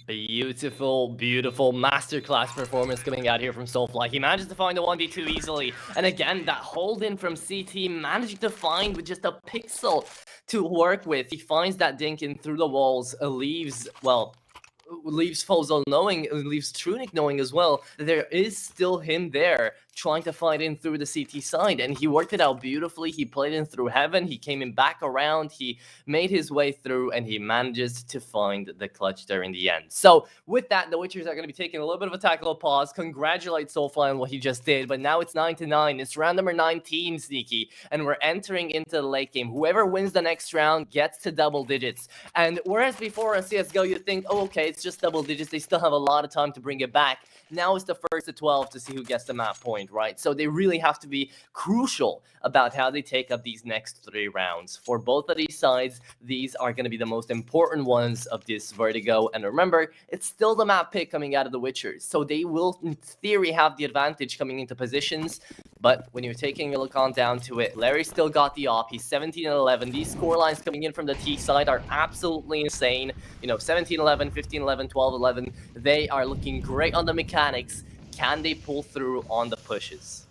Beautiful, beautiful masterclass performance coming out here from Soulfly. He manages to find the 1v2 easily. And again, that hold in from CT, managing to find with just a pixel to work with. He finds that dink in through the walls, leaves Fozol knowing, leaves Trunic knowing as well that there is still him there trying to fight in through the CT side, and he worked it out beautifully. He played in through heaven, he came in back around, he made his way through, and he manages to find the clutch there in the end. So with that, the Witchers are going to be taking a little bit of a tactical pause. Congratulate Soulfly on what he just did, but now it's 9-9. It's round number 19, Sneaky, and we're entering into the late game. Whoever wins the next round gets to double digits. And whereas before on CSGO, you'd think, oh, okay, it's just double digits, they still have a lot of time to bring it back. Now it's the first to 12 to see who gets the map point, right? So they really have to be crucial about how they take up these next 3 rounds. For both of these sides, these are going to be the most important ones of this Vertigo. And remember, it's still the map pick coming out of the Witchers. So they will, in theory, have the advantage coming into positions. But when you're taking a look on down to it, Larry still got the op. He's 17-11. These score lines coming in from the T side are absolutely insane. You know, 17-11, 15-11, 12-11. They are looking great on the mechanics. Can they pull through on the pushes?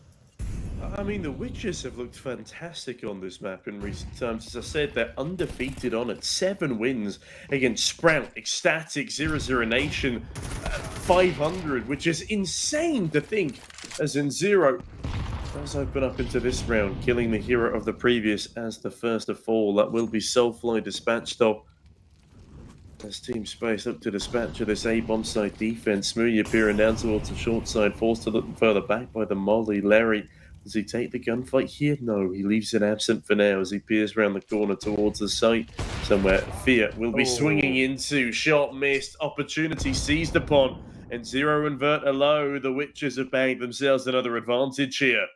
I mean, the Witchers have looked fantastic on this map in recent times. As I said, they're undefeated on it. 7 wins against Sprout, Ecstatic, 0-0 Nation, 500, which is insane to think, as in 0 does open up into this round, killing the hero of the previous as the first to fall. That will be Soulfly dispatched off. As Team Space look to dispatch of this A-bomb side defense. Smoothie appearing down towards the short side, forced to look further back by the Molly. Larry, does he take the gunfight here? No, he leaves it absent for now as he peers around the corner towards the site somewhere. Fear will be swinging into. Shot missed, opportunity seized upon, and 0 and Vert are low. The Witchers have bagged themselves another advantage here.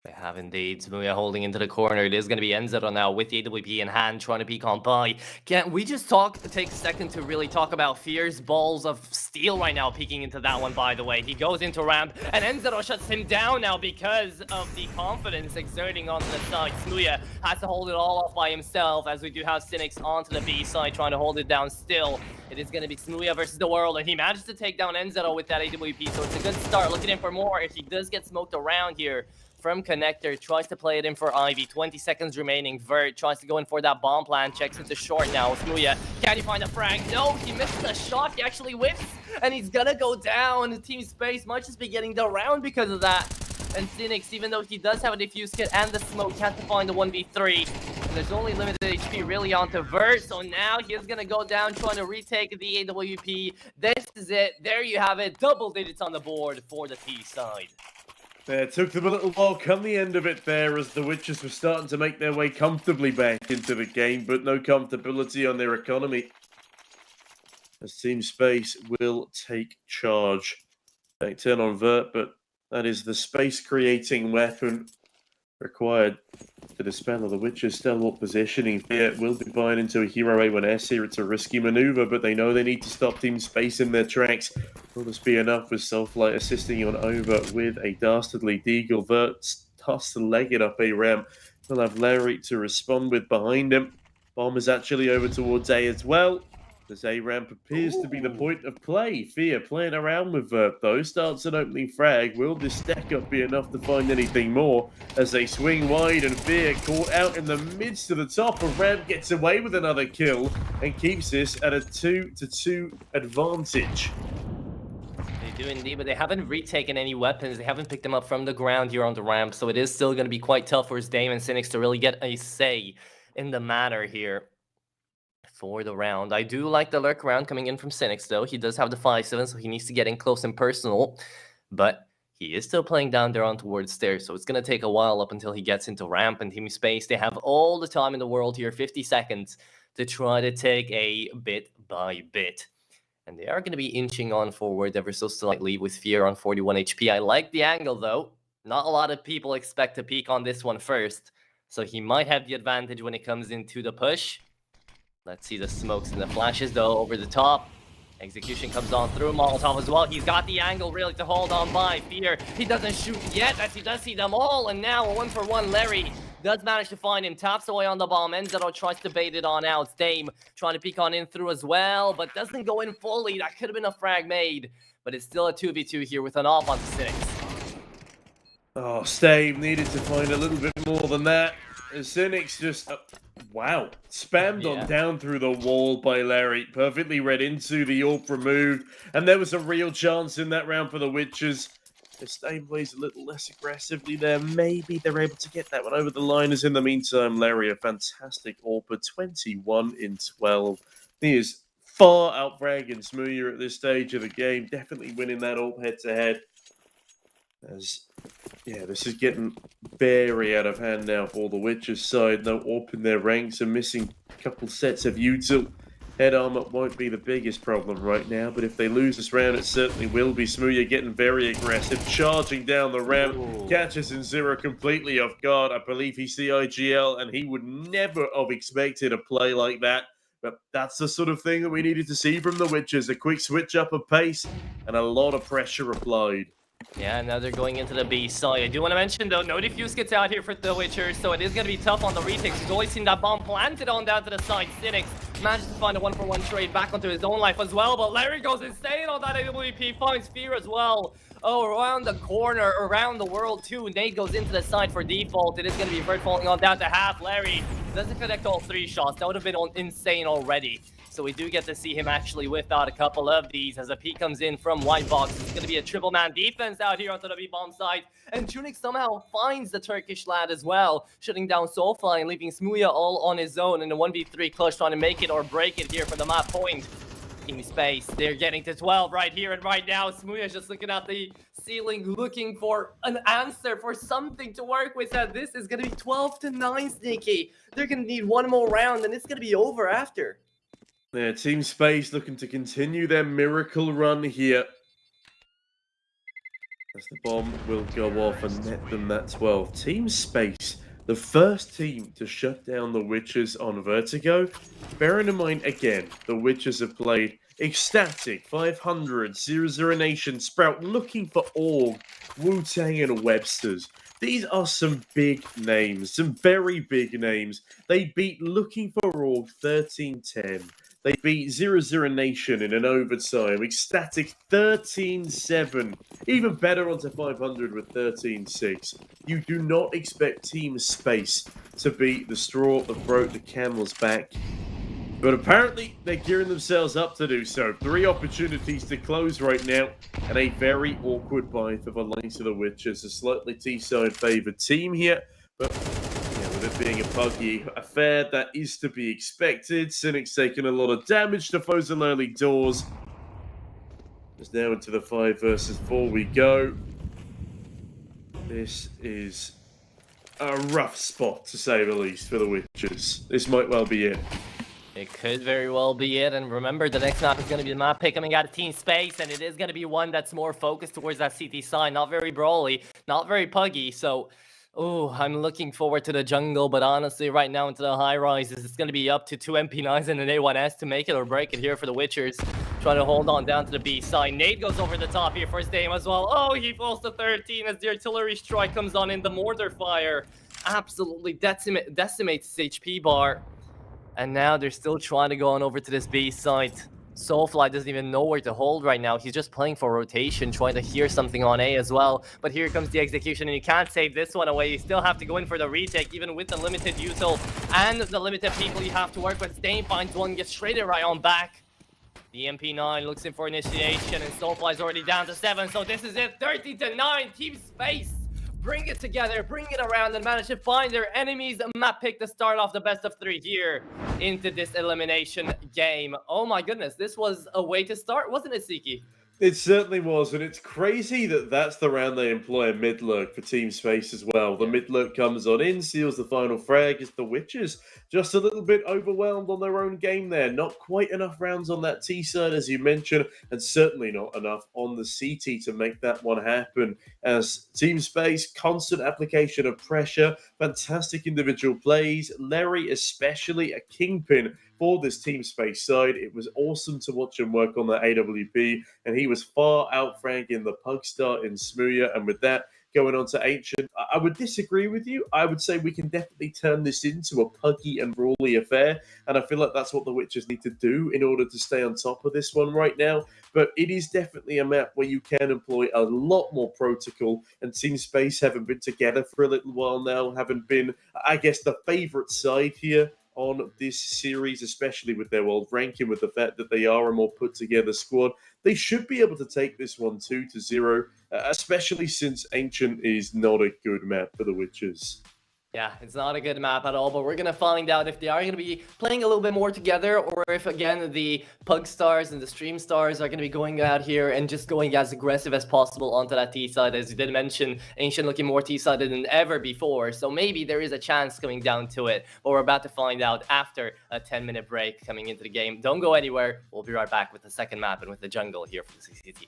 They have indeed. Smooya holding into the corner. It is going to be Enzero now with the AWP in hand, trying to peek on by. Can we just take a second to really talk about Fear's balls of steel right now, peeking into that one, by the way. He goes into ramp, and Enzero shuts him down now because of the confidence exerting onto the side. Smooya has to hold it all off by himself, as we do have Cynics onto the B side, trying to hold it down still. It is going to be Smooya versus the world, and he managed to take down Enzero with that AWP, so it's a good start. Looking in for more if he does get smoked around here. From Connector, tries to play it in for Ivy. 20 seconds remaining. Vert tries to go in for that bomb plan. Checks into short now. Smooya, can he find a frag? No, he missed the shot. He actually whiffs, and he's gonna go down. Team Space might just be getting the round because of that. And Cynics, even though he does have a defuse kit and the smoke, has to find the 1v3. And there's only limited HP really onto Vert, so now he is gonna go down trying to retake the AWP. This is it. There you have it. Double digits on the board for the T side. It took them a little while come the end of it there as the Witchers were starting to make their way comfortably back into the game, but no comfortability on their economy. As Team Space will take charge. They turn on Vert, but that is the space-creating weapon required to dispel the Witchers' stealth positioning. Fear will be buying into a Hero A1S here. It's a risky maneuver, but they know they need to stop Team Space in their tracks. Will this be enough with Soulfly assisting on over with a dastardly deagle? Vert starts to leg it up a ramp. He'll have Larry to respond with behind him. Bomb is actually over towards A as well. This A-ramp appears to be the point of play. Fear playing around with Vert, though. Starts an opening frag. Will this stack up be enough to find anything more? As they swing wide and Fear caught out in the midst of the top. A ramp gets away with another kill and keeps this at a 2-2 advantage. They do indeed, but they haven't retaken any weapons. They haven't picked them up from the ground here on the ramp, so it is still going to be quite tough for his Dame and Cynics to really get a say in the matter here for the round. I do like the lurk round coming in from Cynics, though. He does have the 5-7, so he needs to get in close and personal, but he is still playing down there on towards stairs, so it's going to take a while up until he gets into ramp and Team Space. They have all the time in the world here, 50 seconds, to try to take a bit by bit. And they are going to be inching on forward ever so slightly with Fear on 41 HP. I like the angle, though. Not a lot of people expect to peek on this one first. so he might have the advantage when it comes into the push. Let's see the smokes and the flashes, though, over the top. Execution comes on through Molotov as well. He's got the angle really to hold on by. Fear, he doesn't shoot yet as he does see them all. And now a 1-for-1 Larry does manage to find him. Taps away on the bomb. Enzero tries to bait it on out. Dame trying to peek on in through as well, but doesn't go in fully. That could have been a frag made, but it's still a 2v2 here with an off on 6. Oh, Stame needed to find a little bit more than that. Cynics just... wow. Spammed on down through the wall by Larry. Perfectly read into the AWP removed. And there was a real chance in that round for the Witchers. If Stame plays a little less aggressively there, maybe they're able to get that one over the line. As in the meantime, Larry, a fantastic AWP, 21 in 12. He is far out-fragging Smooya at this stage of the game. Definitely winning that AWP head-to-head. As... yeah, this is getting very out of hand now for the Witchers side. No AWP in their ranks and missing a couple sets of util. Head armor won't be the biggest problem right now, but if they lose this round, it certainly will be. Smooya getting very aggressive, charging down the ramp, catches Zero completely off guard. I believe he's the IGL, and he would never have expected a play like that. But that's the sort of thing that we needed to see from the Witchers. A quick switch up of pace and a lot of pressure applied. Yeah, now they're going into the B side. I do want to mention, though, no defuse gets out here for the Witchers, so it is going to be tough on the retakes. He's always seen that bomb planted on down to the side. Cynics managed to find a 1-for-1 trade back onto his own life as well, but Larry goes insane on that AWP, finds Fear as well. Oh, around the corner, around the world, too. Nate goes into the side for default. It is going to be Vert falling on down to half. Larry doesn't connect all 3 shots. That would have been insane already. So we do get to see him actually whip out a couple of these as a peek comes in from White Box. It's going to be a triple man defense out here onto the B-bomb side. And Tunic somehow finds the Turkish lad as well, shutting down Soulfly and leaving Smooya all on his own in a 1v3 clutch, trying to make it or break it here for the map point. In space, they're getting to 12 right here and right now. Smooya's just looking at the ceiling, looking for an answer, for something to work with. And this is going to be 12-9, Sneaky. They're going to need one more round, and it's going to be over after. Yeah, Team Space looking to continue their miracle run here. As the bomb will go off and net them that 12. Team Space, the first team to shut down the Witchers on Vertigo. Bearing in mind, again, the Witchers have played Ecstatic, 500, 00 Nation, Sprout, looking for Org, Wu-Tang and Websters. These are some big names, some very big names. They beat Looking for Org 13-10. They beat 00 Nation in an overtime. Ecstatic 13-7. Even better onto 500 with 13-6. You do not expect Team Space to beat the straw that broke the camel's back. But apparently, they're gearing themselves up to do so. 3 opportunities to close right now. And a very awkward buy for the likes of the Witchers. A slightly T-side favoured team here. But with it being a buggy affair, that is to be expected. Cynic's taking a lot of damage to foes in early doors. Just now into the 5 versus 4 we go. This is a rough spot, to say the least, for the Witchers. This might well be it. It could very well be it, and remember, the next map is going to be the map pick coming out of Team Space, and it is going to be one that's more focused towards that CT side, not very brawly, not very puggy, so... oh, I'm looking forward to the jungle, but honestly, right now into the high rises, it's going to be up to 2 MP9s and an A1S to make it or break it here for the Witchers. Trying to hold on down to the B side. Nate goes over the top here for his Dame as well. Oh, he falls to 13 as the artillery strike comes on in. The mortar fire absolutely decimates his HP bar. And now they're still trying to go on over to this B site. Soulfly doesn't even know where to hold right now. He's just playing for rotation, trying to hear something on A as well. But here comes the execution, and you can't save this one away. You still have to go in for the retake, even with the limited util and the limited people you have to work with. Stain finds one, gets straight right on back. The MP9 looks in for initiation, and Soulfly's already down to 7. So this is it, 30-9, Team Space. Bring it together, bring it around, and manage to find their enemies map pick to start off the best of 3 here into this elimination game. Oh my goodness, this was a way to start, wasn't it, Siki? It certainly was, and it's crazy that that's the round they employ a mid-lurk for Team Space as well. The mid-lurk comes on in, seals the final frag as the Witches just a little bit overwhelmed on their own game there. Not quite enough rounds on that T side, as you mentioned, and certainly not enough on the CT to make that one happen. As Team Space, constant application of pressure, fantastic individual plays, Larry especially a kingpin for this Team Space side. It was awesome to watch him work on the AWP, and he was far outfranking the Pugstar in Smooya. And with that, going on to Ancient, I would disagree with you. I would say we can definitely turn this into a puggy and brawly affair, and I feel like that's what the Witches need to do in order to stay on top of this one right now. But it is definitely a map where you can employ a lot more protocol, and Team Space haven't been together for a little while now, haven't been, I guess, the favourite side here on this series, especially with their world ranking, with the fact that they are a more put together squad. They should be able to take this one 2-0, especially since Ancient is not a good map for the Witches. Yeah, it's not a good map at all, but we're going to find out if they are going to be playing a little bit more together, or if, again, the Pug Stars and the Stream Stars are going to be going out here and just going as aggressive as possible onto that T-side. As you did mention, Ancient looking more T-sided than ever before, so maybe there is a chance coming down to it, but we're about to find out after a 10-minute break coming into the game. Don't go anywhere. We'll be right back with the second map and with the jungle here for the CCT.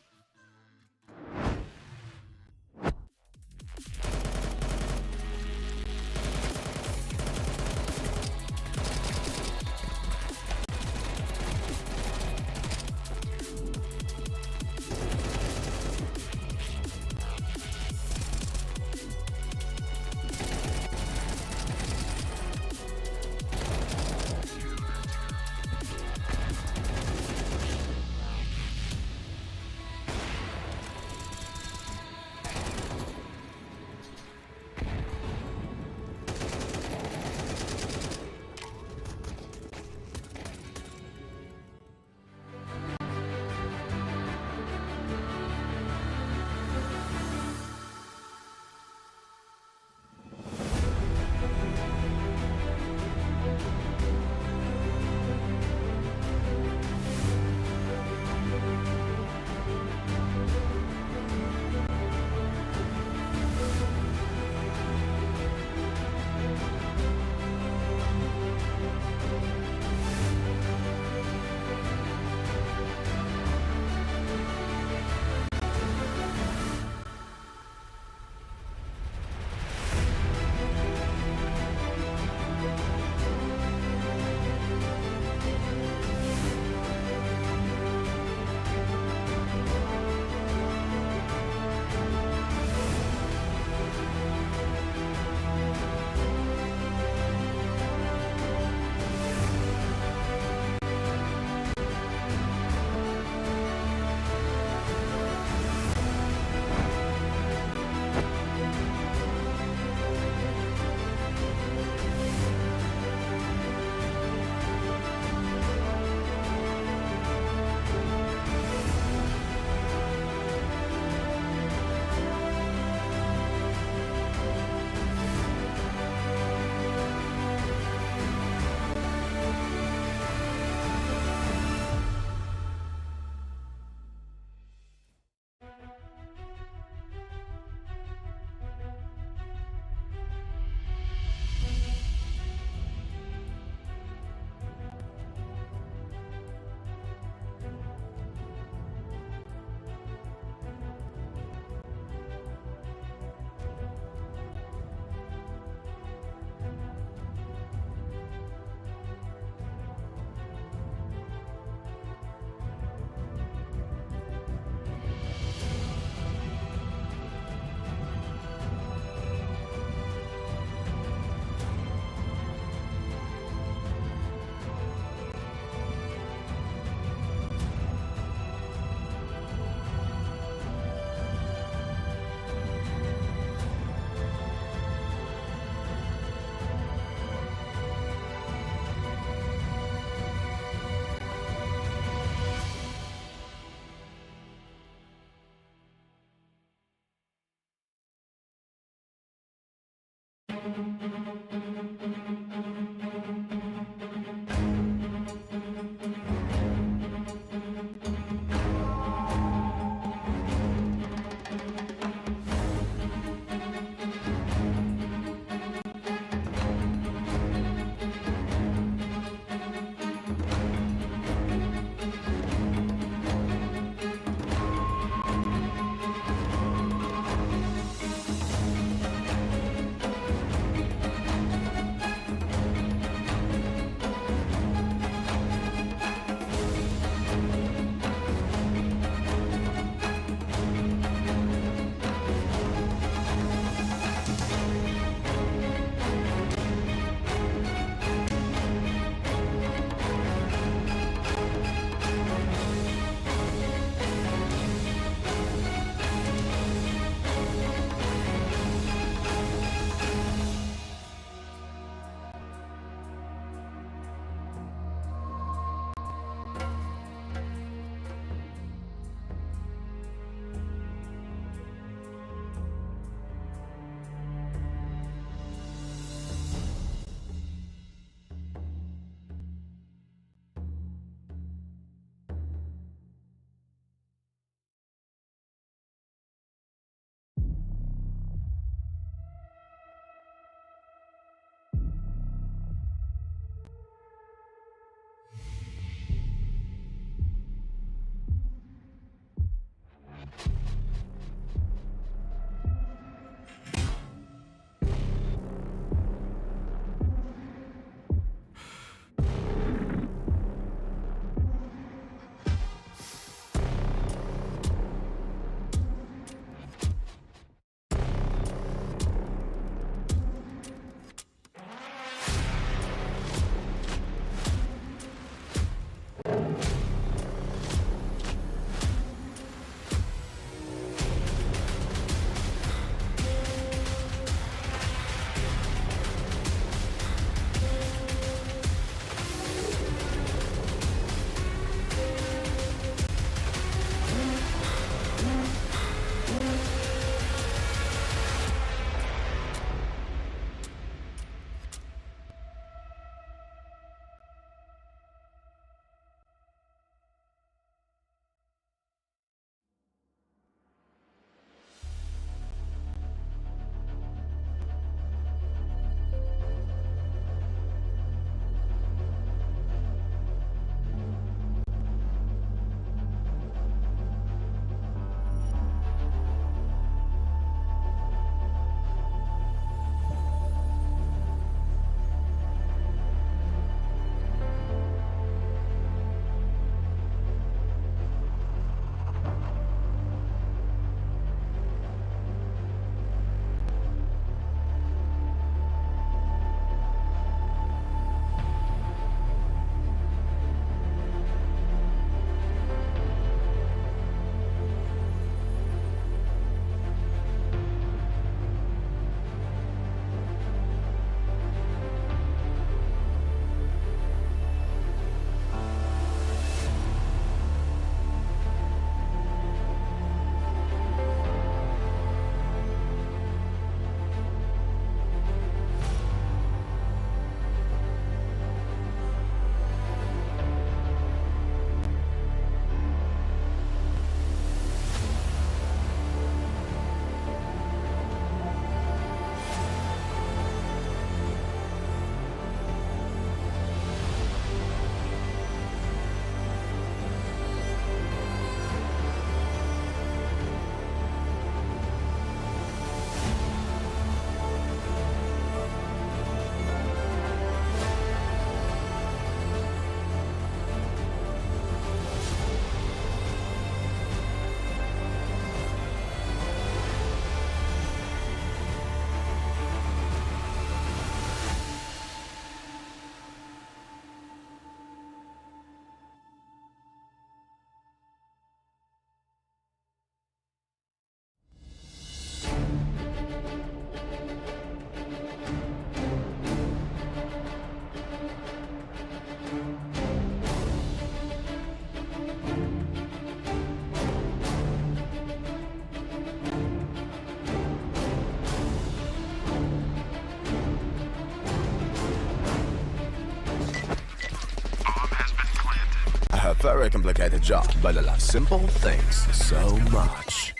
very complicated job, but I love simple things so much.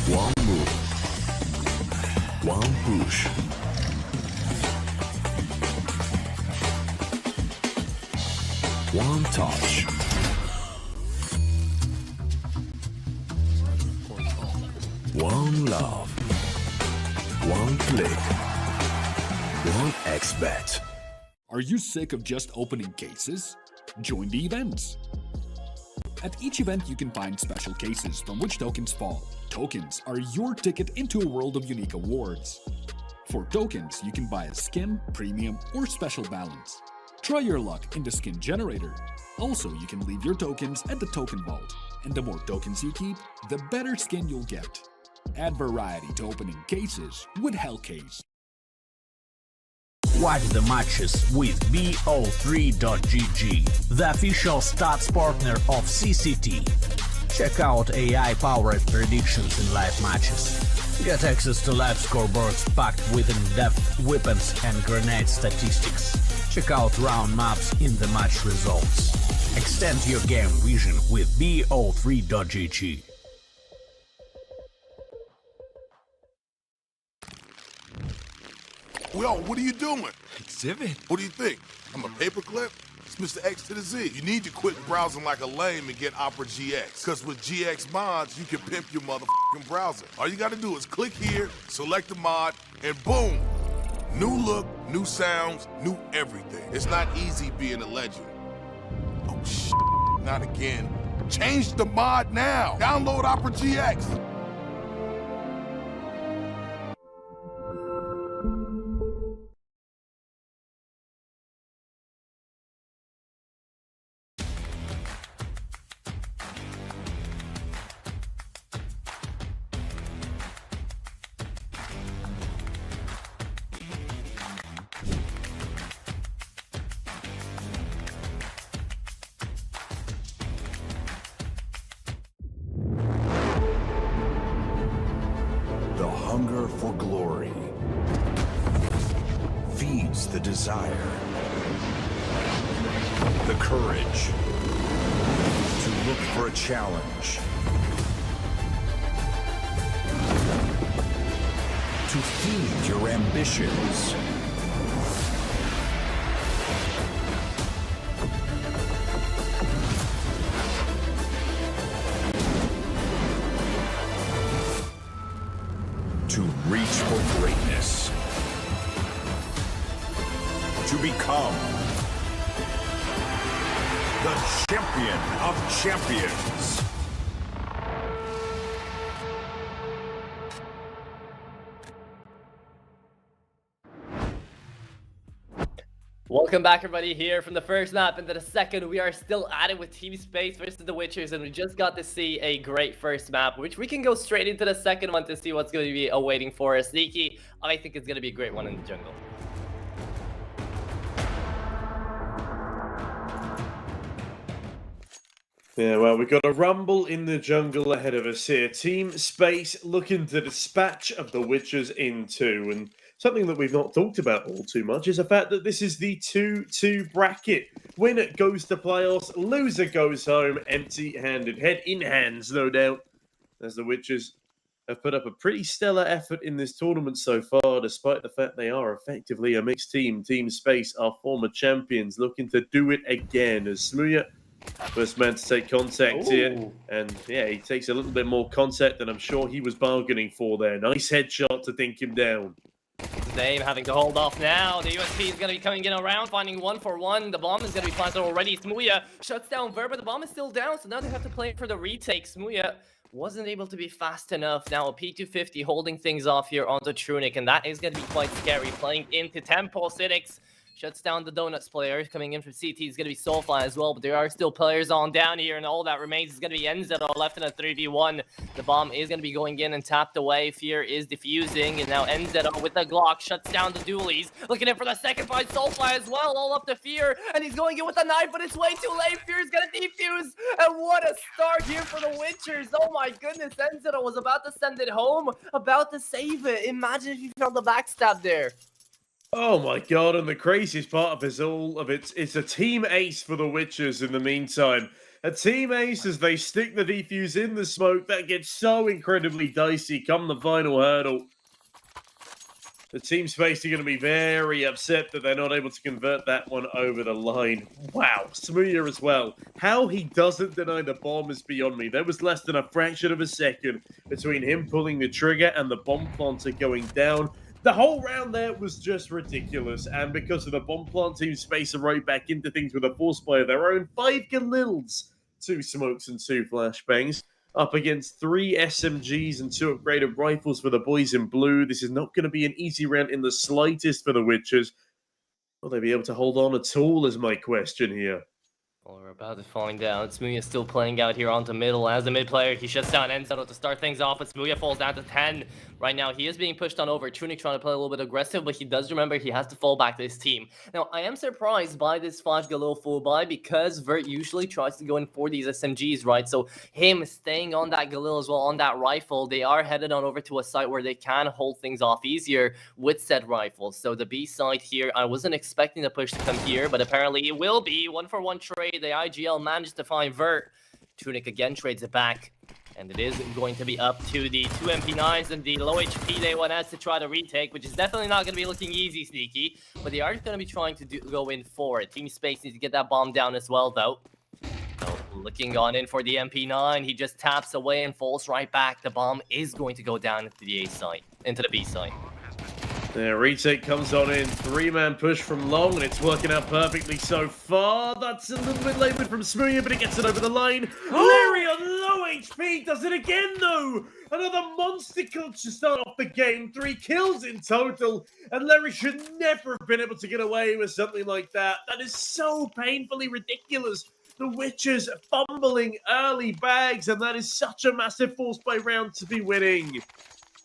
One move. One push. One touch. One love. One click. One XBet. Are you sick of just opening cases? Join the events. At each event, you can find special cases from which tokens fall. Tokens are your ticket into a world of unique awards. For tokens, you can buy a skin, premium, or special balance. Try your luck in the skin generator. Also, you can leave your tokens at the token vault. And the more tokens you keep, the better skin you'll get. Add variety to opening cases with Hellcase. Watch the matches with bo3.gg, the official stats partner of CCT. Check out AI-powered predictions in live matches. Get access to live scoreboards packed with in-depth weapons and grenade statistics. Check out round maps in the match results. Extend your game vision with bo3.gg. Yo, what are you doing? Exhibit. What do you think? I'm a paperclip? It's Mr. X to the Z. You need to quit browsing like a lame and get Opera GX. Because with GX mods, you can pimp your motherfucking browser. All you got to do is click here, select the mod, and boom! New look, new sounds, new everything. It's not easy being a legend. Oh, shit. Not again. Change the mod now. Download Opera GX. The hunger for glory feeds the desire, the courage to look for a challenge, to feed your ambitions. To reach for greatness. To become The champion of champions. Welcome back, everybody, here from the first map into the second. We are still at it with Team Space versus the Witchers, and we just got to see a great first map, which we can go straight into the second one to see what's going to be awaiting for us. Sneaky, I think it's going to be a great one in the jungle. Yeah, well, we've got a rumble in the jungle ahead of us here. Team Space looking to dispatch of the Witchers in 2. And something that we've not talked about all too much is the fact that this is the 2-2 bracket. Winner goes to playoffs, loser goes home empty-handed. Head in hands, no doubt, as the Witchers have put up a pretty stellar effort in this tournament so far, despite the fact they are effectively a mixed team. Team Space are former champions, looking to do it again as Smooya, first man to take contact here, and yeah, he takes a little bit more contact than I'm sure he was bargaining for there. Nice headshot to think him down. Dame having to hold off now. The USP is going to be coming in around, finding 1-for-1. The bomb is going to be planted already. Smooya shuts down Verba. The bomb is still down, so now they have to play for the retake. Smooya wasn't able to be fast enough. Now a P250 holding things off here onto Trunic, and that is going to be quite scary. Playing into tempo. Cynics shuts down the Donuts player. Coming in from CT is going to be Soulfly as well, but there are still players on down here, and all that remains is going to be NZO left in a 3v1. The bomb is going to be going in and tapped away. Fear is defusing, and now NZO with the Glock shuts down the dualies. Looking in for the second fight. Soulfly as well, all up to Fear, and he's going in with a knife, but it's way too late. Fear is going to defuse, and what a start here for the Witchers. Oh my goodness, NZO was about to send it home, about to save it. Imagine if you felt the backstab there. Oh my god, and the craziest part of this all of it's a team ace for the Witchers in the meantime. A team ace as they stick the defuse in the smoke. That gets so incredibly dicey come the final hurdle. The team space are going to be very upset that they're not able to convert that one over the line. Wow, Smooya as well. How he doesn't deny the bomb is beyond me. There was less than a fraction of a second between him pulling the trigger and the bomb planter going down. The whole round there was just ridiculous, and because of the bomb plant, team space are right back into things with a force play of their own. 5 Galils, 2 smokes and 2 flashbangs. Up against 3 SMGs and 2 upgraded rifles for the boys in blue. This is not going to be an easy round in the slightest for the Witchers. Will they be able to hold on at all is my question here. Well, we're about to falling down. Smooya still playing out here onto middle as the mid player. He shuts down Enzo to start things off, but Smooya falls down to 10. Right now, he is being pushed on over. Tunic trying to play a little bit aggressive, but he does remember he has to fall back to his team. Now, I am surprised by this 5 Galil full buy because Vert usually tries to go in for these SMGs, right? So him staying on that Galil as well, on that rifle, they are headed on over to a site where they can hold things off easier with said rifles. So the B side here, I wasn't expecting the push to come here, but apparently it will be. 1-for-1 trade. The IGL managed to find Vert. Tunic again trades it back. And it is going to be up to the 2 MP9s and the low HP they want us to try to retake, which is definitely not going to be looking easy, Sneaky. But they are going to be trying to go in for it. Team Space needs to get that bomb down as well, though. So looking on in for the MP9. He just taps away and falls right back. The bomb is going to go down into the A site, into the B site. There, retake comes on in. 3-man push from long, and it's working out perfectly so far. That's a little bit laboured from Smooya, but he gets it over the line. Larry on low HP does it again, though. Another monster kill to start off the game. 3 kills in total, and Larry should never have been able to get away with something like that. That is so painfully ridiculous. The Witchers fumbling early bags, and that is such a massive force play round to be winning.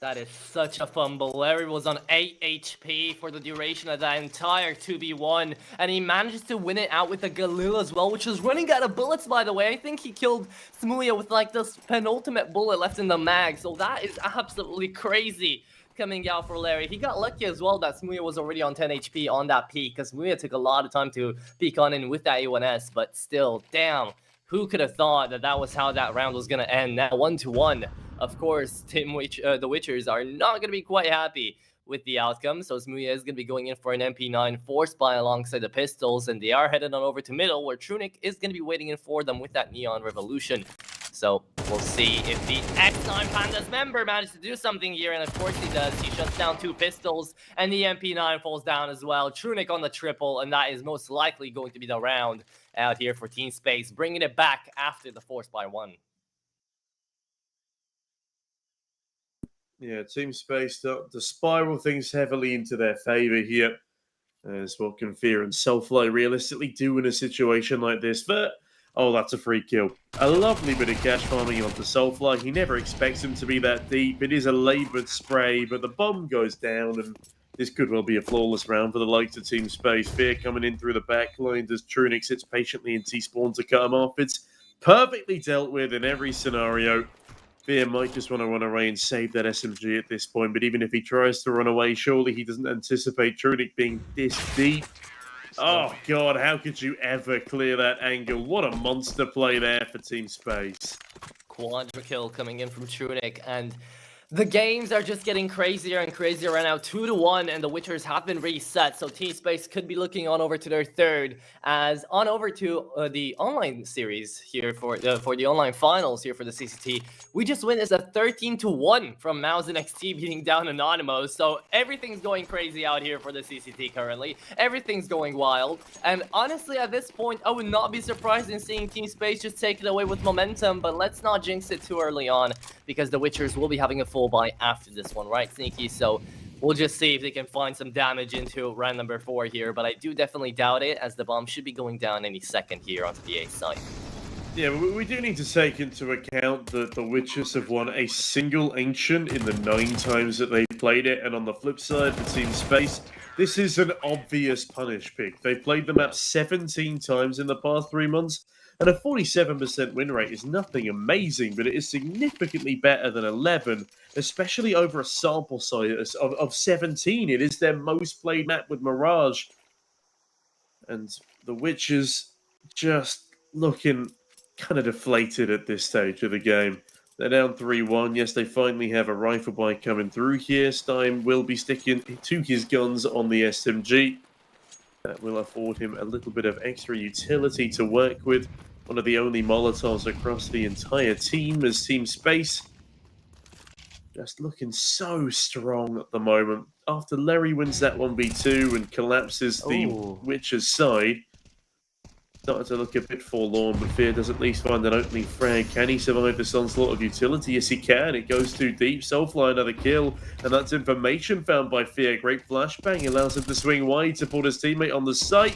That is such a fumble. Larry was on 8 HP for the duration of that entire 2v1, and he managed to win it out with a Galil as well, which was running out of bullets, by the way. I think he killed Smooya with like this penultimate bullet left in the mag, so that is absolutely crazy coming out for Larry. He got lucky as well that Smooya was already on 10 HP on that peak, because Smooya took a lot of time to peek on in with that A1S, but still, damn. Who could have thought that that was how that round was going to end? Now 1-1. Of course, the Witchers are not going to be quite happy with the outcome. So Smooya is going to be going in for an MP9 force buy alongside the pistols. And they are headed on over to middle, where Tunic is going to be waiting in for them with that Neon Revolution. So we'll see if the X-Time Pandas member manages to do something here. And of course he does. He shuts down 2 pistols. And the MP9 falls down as well. Tunic on the triple. And that is most likely going to be the round out here for Team Space, bringing it back after the force buy 1. Yeah, Team Space start to spiral things heavily into their favour here. As what can Fear and Selflight realistically do in a situation like this. But, oh, that's a free kill. A lovely bit of cash farming onto Selflight. He never expects him to be that deep. It is a laboured spray, but the bomb goes down, and this could well be a flawless round for the likes of Team Space. Fear coming in through the back line as Trunic sits patiently in T-spawn to cut him off. It's perfectly dealt with in every scenario. Fear might just want to run away and save that SMG at this point, but even if he tries to run away, surely he doesn't anticipate Trunic being this deep. Oh, God, how could you ever clear that angle? What a monster play there for Team Space. Quadra kill coming in from Trunic, and the games are just getting crazier and crazier right now. 2-1, and the Witchers have been reset, so Team Space could be looking on over to their third, as on over to the online series here for the online finals here for the CCT. We just witnessed a 13-1 from Mouse and XT beating down Anonymous, so everything's going crazy out here for the CCT currently. Everything's going wild, and honestly at this point I would not be surprised in seeing Team Space just take it away with momentum, but let's not jinx it too early on, because the Witchers will be having a full buy after this one, right, Sneaky? So we'll just see if they can find some damage into round number 4 here, but I do definitely doubt it, as the bomb should be going down any second here onto the A side. Yeah, we do need to take into account that the Witchers have won a single Ancient in the 9 times that they played it, and on the flip side for Team Space, this is an obvious punish pick. They've played the map 17 times in the past 3 months. And a 47% win rate is nothing amazing, but it is significantly better than 11, especially over a sample size of 17. It is their most played map with Mirage. And the Witchers just looking kind of deflated at this stage of the game. They're down 3-1. Yes, they finally have a rifle buy coming through here. Stein will be sticking to his guns on the SMG. That will afford him a little bit of extra utility to work with. One of the only Molotovs across the entire team as Team Space. Just looking so strong at the moment. After Larry wins that 1v2 and collapses the Witcher's side, started to look a bit forlorn, but Fear does at least find an opening frag. Can he survive this onslaught of utility? Yes, he can. It goes too deep. Soulfly another kill, and that's information found by Fear. Great flashbang allows him to swing wide to put his teammate on the site.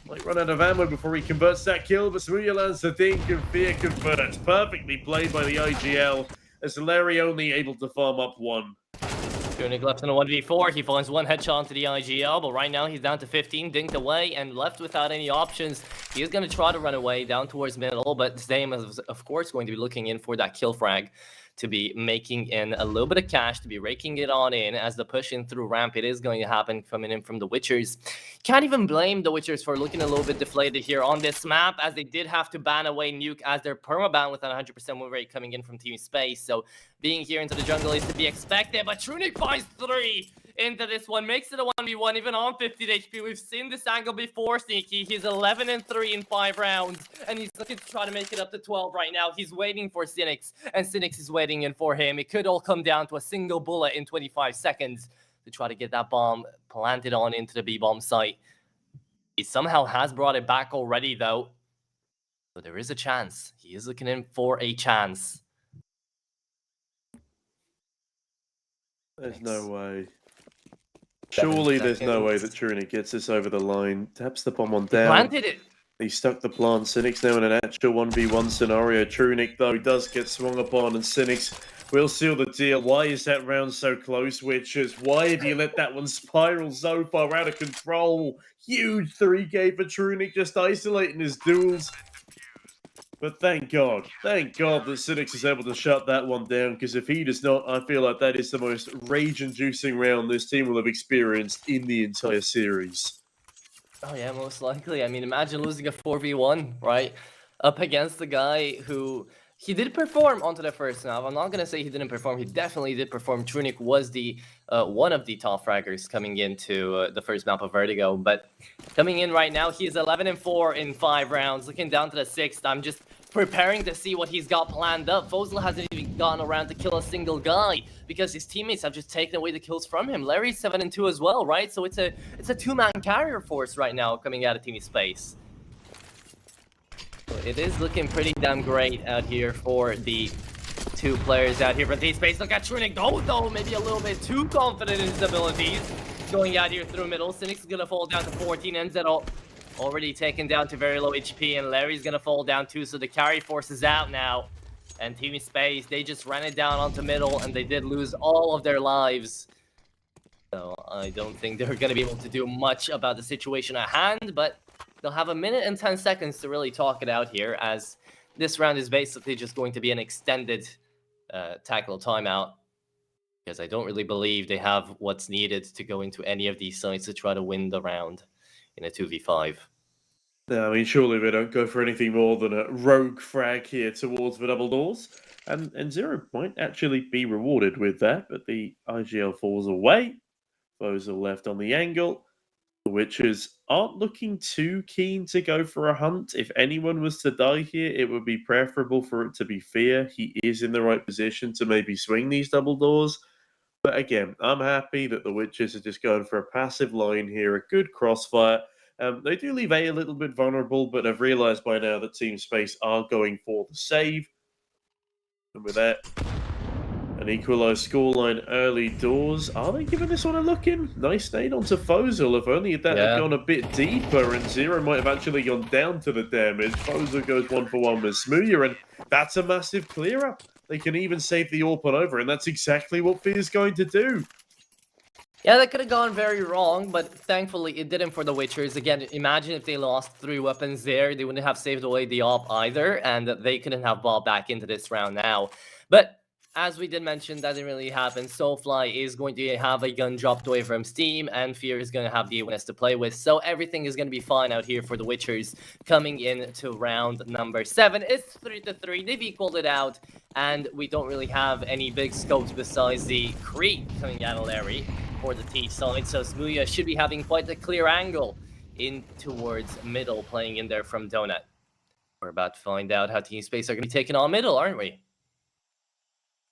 Might run out of ammo before he converts that kill, but Smooya lands the dink and Fear converts. Perfectly played by the IGL, as Larry only able to farm up one. Trunic left in a 1v4. He finds one headshot to the IGL, but right now he's down to 15, dinked away, and left without any options. He is going to try to run away down towards middle, but Zdame is, of course, going to be looking in for that kill frag to be making in a little bit of cash, to be raking it on in as the push in through ramp. It is going to happen coming in from the Witchers. Can't even blame the Witchers for looking a little bit deflated here on this map, as they did have to ban away Nuke as their permaban with an 100% win rate coming in from Team Space. So being here into the jungle is to be expected, but Trunic finds 3 into this one, makes it a 1v1 even on 50 HP. We've seen this angle before, Sneaky. He's 11-3 in 5 rounds, and he's looking to try to make it up to 12 right now. He's waiting for Cynics, and Cynics is waiting in for him. It could all come down to a single bullet in 25 seconds to try to get that bomb planted on into the B-bomb site. He somehow has brought it back already, though. So there is a chance. He is looking in for a chance. There's no way. Surely there's no way that Trunic gets this over the line. Taps the bomb on down. Planted it. He stuck the plant. Cynics now in an actual 1v1 scenario. Trunic, though, does get swung upon, and Cynics will seal the deal. Why is that round so close, Witchers? Why did you let that one spiral so far out of control? Huge 3K for Trunic, just isolating his duels. But thank God that Cynics is able to shut that one down, because if he does not, I feel like that is the most rage-inducing round this team will have experienced in the entire series. Oh yeah, most likely. I mean, imagine losing a 4v1, right? Up against the guy who... He did perform onto the first map. I'm not going to say he didn't perform. He definitely did perform. Trunic was the one of the top fraggers coming into the first map of Vertigo. But coming in right now, he is 11-4 in 5 rounds. Looking down to the 6th, I'm just preparing to see what he's got planned up. Fozl hasn't even gotten around to kill a single guy because his teammates have just taken away the kills from him. Larry's 7-2 as well, right? So it's a 2-man carrier force right now coming out of Team Space. It is looking pretty damn great out here for the 2 players out here for Team Space. Look at Trunic go, though, maybe a little bit too confident in his abilities. Going out here through middle. Cynic's going to fall down to 14. Enzetto already taken down to very low HP, and Larry's going to fall down too, so the carry force is out now. And Team Space, they just ran it down onto middle, and they did lose all of their lives. So I don't think they're going to be able to do much about the situation at hand, but they'll have 1 minute and 10 seconds to really talk it out here, as this round is basically just going to be an extended tackle timeout, because I don't really believe they have what's needed to go into any of these sites to try to win the round in a 2v5. No, I mean, surely they don't go for anything more than a rogue frag here towards the double doors. And Zero might actually be rewarded with that, but the IGL falls away. Those are left on the angle. The Witchers aren't looking too keen to go for a hunt. If anyone was to die here, it would be preferable for it to be Fear. He is in the right position to maybe swing these double doors. But again, I'm happy that the Witchers are just going for a passive line here, a good crossfire. They do leave A little bit vulnerable, but I've realised by now that Team Space are going for the save. And with that, an equalised scoreline early doors. Are they giving this one a look in? Nice nade onto Fozl. If only that had gone a bit deeper, and Zero might have actually gone down to the damage. Fozl goes 1-for-1 with Smooya, and that's a massive clear up. They can even save the AWP on over, and that's exactly what Fear's going to do. Yeah, that could have gone very wrong, but thankfully it didn't for the Witchers. Again, imagine if they lost 3 weapons there, they wouldn't have saved away the AWP either, and they couldn't have ball back into this round now. But as we did mention, that didn't really happen. Soulfly is going to have a gun dropped away from Steam, and Fear is going to have the awareness to play with. So everything is going to be fine out here for the Witchers coming into round number 7. It's 3-3. They've equaled it out, and we don't really have any big scopes besides the creep coming out of Larry for the T side. So Smooya should be having quite a clear angle in towards middle, playing in there from Donut. We're about to find out how Team Space are going to be taking on middle, aren't we?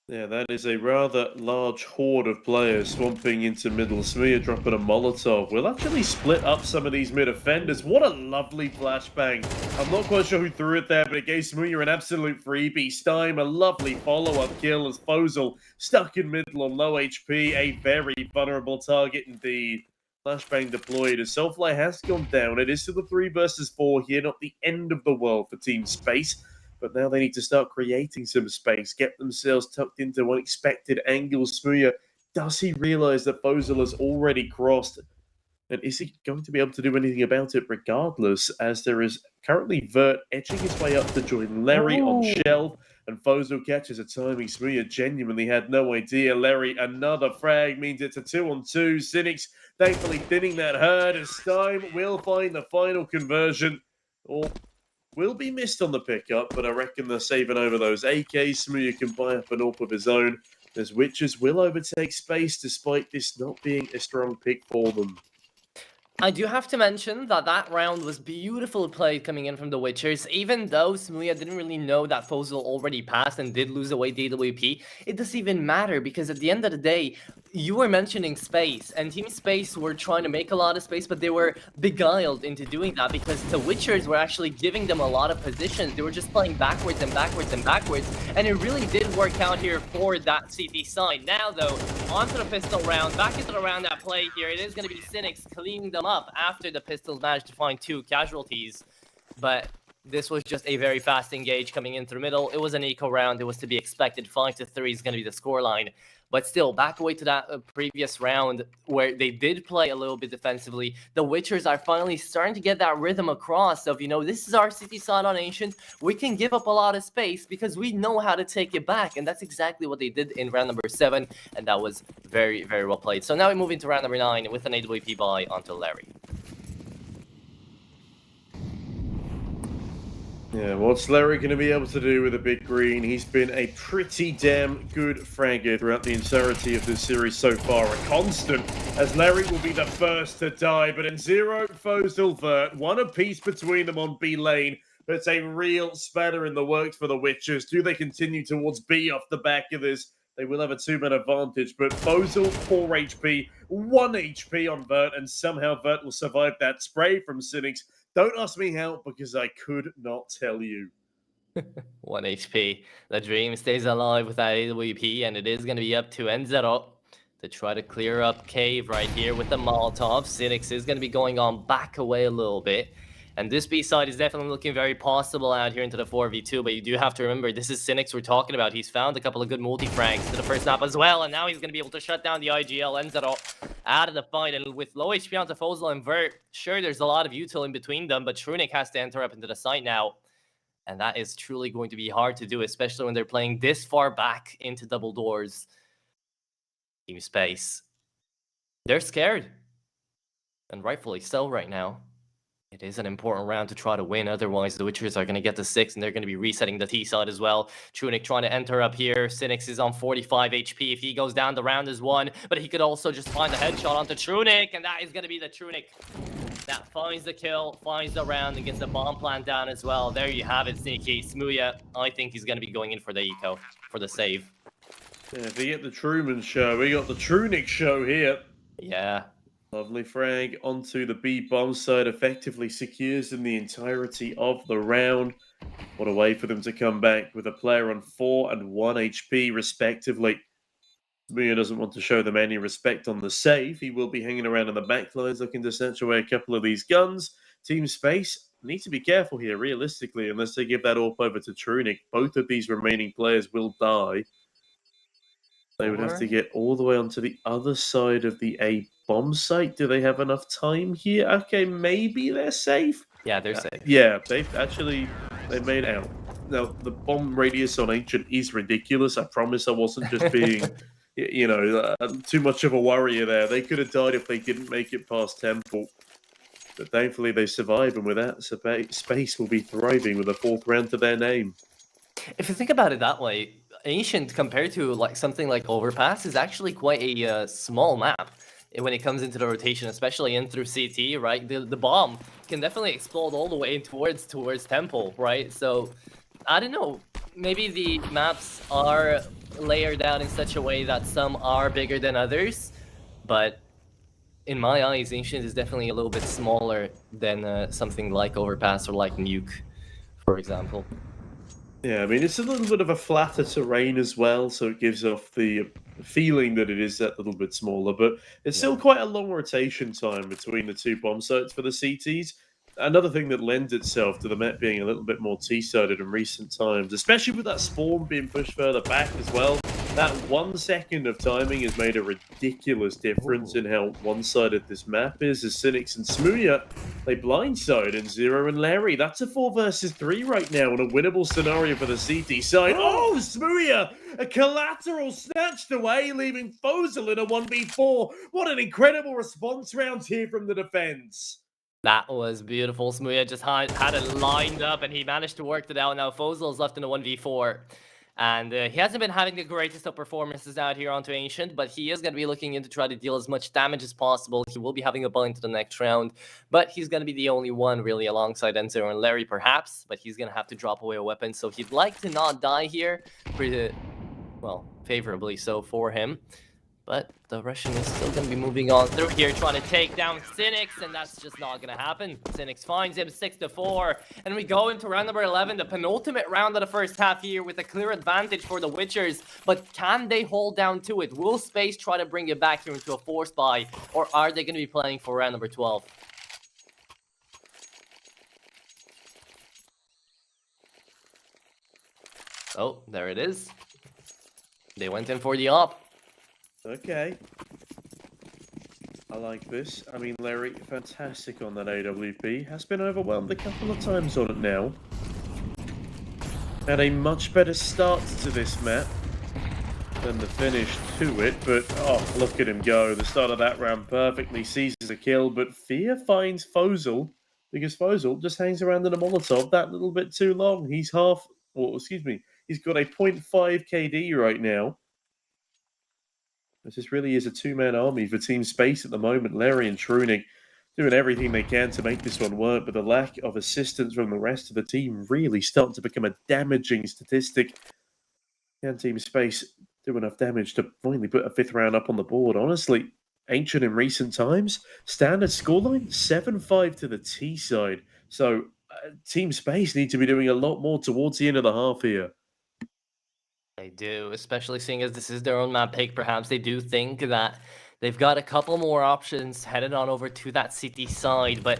Yeah, that is a rather large horde of players swamping into middle. Smooya dropping a Molotov. We'll actually split up some of these mid offenders. What a lovely flashbang. I'm not quite sure who threw it there, but it gave Smooya an absolute freebie. Stein, a lovely follow-up kill as Fozil stuck in middle on low HP. A very vulnerable target indeed. Flashbang deployed as Soulfly has gone down. It is still the 3 versus 4 here, not the end of the world for Team Space. But now they need to start creating some space, get themselves tucked into unexpected angles. Smooya, does he realize that Fozil has already crossed? And is he going to be able to do anything about it regardless, as there is currently Vert edging his way up to join Larry on Shelf, and Fozil catches a timing. Smooya genuinely had no idea. Larry, another frag, means it's a 2-on-2. Cynics thankfully thinning that herd, as Stein will find the final conversion. Or will be missed on the pickup, but I reckon they're saving over those AKs. Smooya can buy up an AWP of his own, as Witchers will overtake space despite this not being a strong pick for them. I do have to mention that that round was beautifully played coming in from the Witchers. Even though Smooya didn't really know that Fozil already passed and did lose away DWP, it doesn't even matter, because at the end of the day, you were mentioning space, and Team Space were trying to make a lot of space, but they were beguiled into doing that because the Witchers were actually giving them a lot of positions. They were just playing backwards and backwards and backwards, and it really did work out here for that CT side. Now, though, onto the pistol round, back into the round that play here. It is going to be Cynics cleaning them up after the Pistols managed to find 2 casualties, but this was just a very fast engage coming in through middle. It was an eco round. It was to be expected. 5-3 is going to be the scoreline. But still, back away to that previous round where they did play a little bit defensively. The Witchers are finally starting to get that rhythm across of, you know, this is our city side on Ancient. We can give up a lot of space because we know how to take it back. And that's exactly what they did in round number 7. And that was very, very well played. So now we move into round number 9 with an AWP buy onto Larry. Yeah, what's Larry going to be able to do with a big green? He's been a pretty damn good fragger throughout the entirety of this series so far. A constant, as Larry will be the first to die. But in Zero, Fozil, Vert, one apiece between them on B lane. But it's a real spanner in the works for the Witchers. Do they continue towards B off the back of this? They will have a 2-man advantage, but Fozil, 4 HP, 1 HP on Vert, and somehow Vert will survive that spray from Cynics. Don't ask me how, because I could not tell you. 1 HP. The dream stays alive with that AWP, and it is going to be up to N0 to try to clear up Cave right here with the Molotov. Cynics is going to be going on back away a little bit. And this B side is definitely looking very possible out here into the 4v2, but you do have to remember, this is Cynics we're talking about. He's found a couple of good multi-frags to the first map as well, and now he's going to be able to shut down the IGL N0 out of the fight. And with low HP onto Fozil and Vert, sure, there's a lot of util in between them, but Trunic has to enter up into the site now. And that is truly going to be hard to do, especially when they're playing this far back into double doors. Team Space. They're scared. And rightfully so right now. It is an important round to try to win, otherwise the Witchers are going to get to 6 and they're going to be resetting the T side as well. Trunic trying to enter up here. Cynics is on 45 HP. If he goes down, the round is won, but he could also just find the headshot onto Trunic, and that is going to be the Trunic that finds the kill, finds the round, and gets the bomb plant down as well. There you have it, Sneaky. Smooya, I think he's going to be going in for the eco, for the save. Yeah, if they get the Truman show, we got the Trunic show here. Yeah. Lovely frag onto the B bomb side, effectively secures them the entirety of the round. What a way for them to come back with a player on 4 and 1 HP respectively. Smooya doesn't want to show them any respect on the save. He will be hanging around in the backlines looking to snatch away a couple of these guns. Team Space need to be careful here, realistically, unless they give that AWP over to Trunic. Both of these remaining players will die. They would have to get all the way onto the other side of the A bomb site. Do they have enough time here? Okay, maybe they're safe. Yeah, they're safe. Yeah, they made it out. Now, the bomb radius on Ancient is ridiculous. I promise I wasn't just being, too much of a warrior there. They could have died if they didn't make it past Temple. But thankfully they survived, and with that, Space will be thriving with a 4th round to their name. If you think about it that way, Ancient compared to like something like Overpass is actually quite a small map when it comes into the rotation, especially in through CT, right? The bomb can definitely explode all the way towards Temple, right? So I don't know, maybe the maps are layered out in such a way that some are bigger than others, but in my eyes, Ancient is definitely a little bit smaller than something like Overpass or like Nuke, for example. Yeah, I mean, it's a little bit of a flatter terrain as well, so it gives off the feeling that it is that little bit smaller, but it's still quite a long rotation time between the 2 bomb sites for the CTs. Another thing that lends itself to the map being a little bit more T-sided in recent times, especially with that spawn being pushed further back as well. That 1 second of timing has made a ridiculous difference in how one-sided this map is. As Cynics and Smooya, they blindside in Zero and Larry. That's a 4 versus 3 right now in a winnable scenario for the CT side. Oh, Smooya! A collateral snatched away, leaving Fozil in a 1v4. What an incredible response round here from the defense. That was beautiful. Smooya just had it lined up, and he managed to work it out. Now Fozil is left in a 1v4. And he hasn't been having the greatest of performances out here onto Ancient, but he is going to be looking in to try to deal as much damage as possible. He will be having a buy into the next round, but he's going to be the only one really alongside Enzo and Larry perhaps, but he's going to have to drop away a weapon. So he'd like to not die here, pretty, well, favorably so for him. But the Russian is still going to be moving on through here, trying to take down Cynics, and that's just not going to happen. Cynics finds him 6-4, and we go into round number 11, the penultimate round of the first half here with a clear advantage for the Witchers. But can they hold down to it? Will Space try to bring it back here into a force buy, or are they going to be playing for round number 12? Oh, there it is. They went in for the op. Okay. I like this. I mean, Larry, fantastic on that AWP. Has been overwhelmed a couple of times on it now. Had a much better start to this map than the finish to it, but oh, look at him go. The start of that round perfectly seizes a kill, but Fear finds Fozil, because Fozil just hangs around in a Molotov that little bit too long. He's he's got a 0.5 KD right now. This really is a 2-man army for Team Space at the moment. Larry and Truenig doing everything they can to make this one work, but the lack of assistance from the rest of the team really starting to become a damaging statistic. Can Team Space do enough damage to finally put a 5th round up on the board? Honestly, Ancient in recent times, standard scoreline 7-5 to the T side. So Team Space need to be doing a lot more towards the end of the half here. They do, especially seeing as this is their own map pick. Perhaps they do think that they've got a couple more options headed on over to that city side, but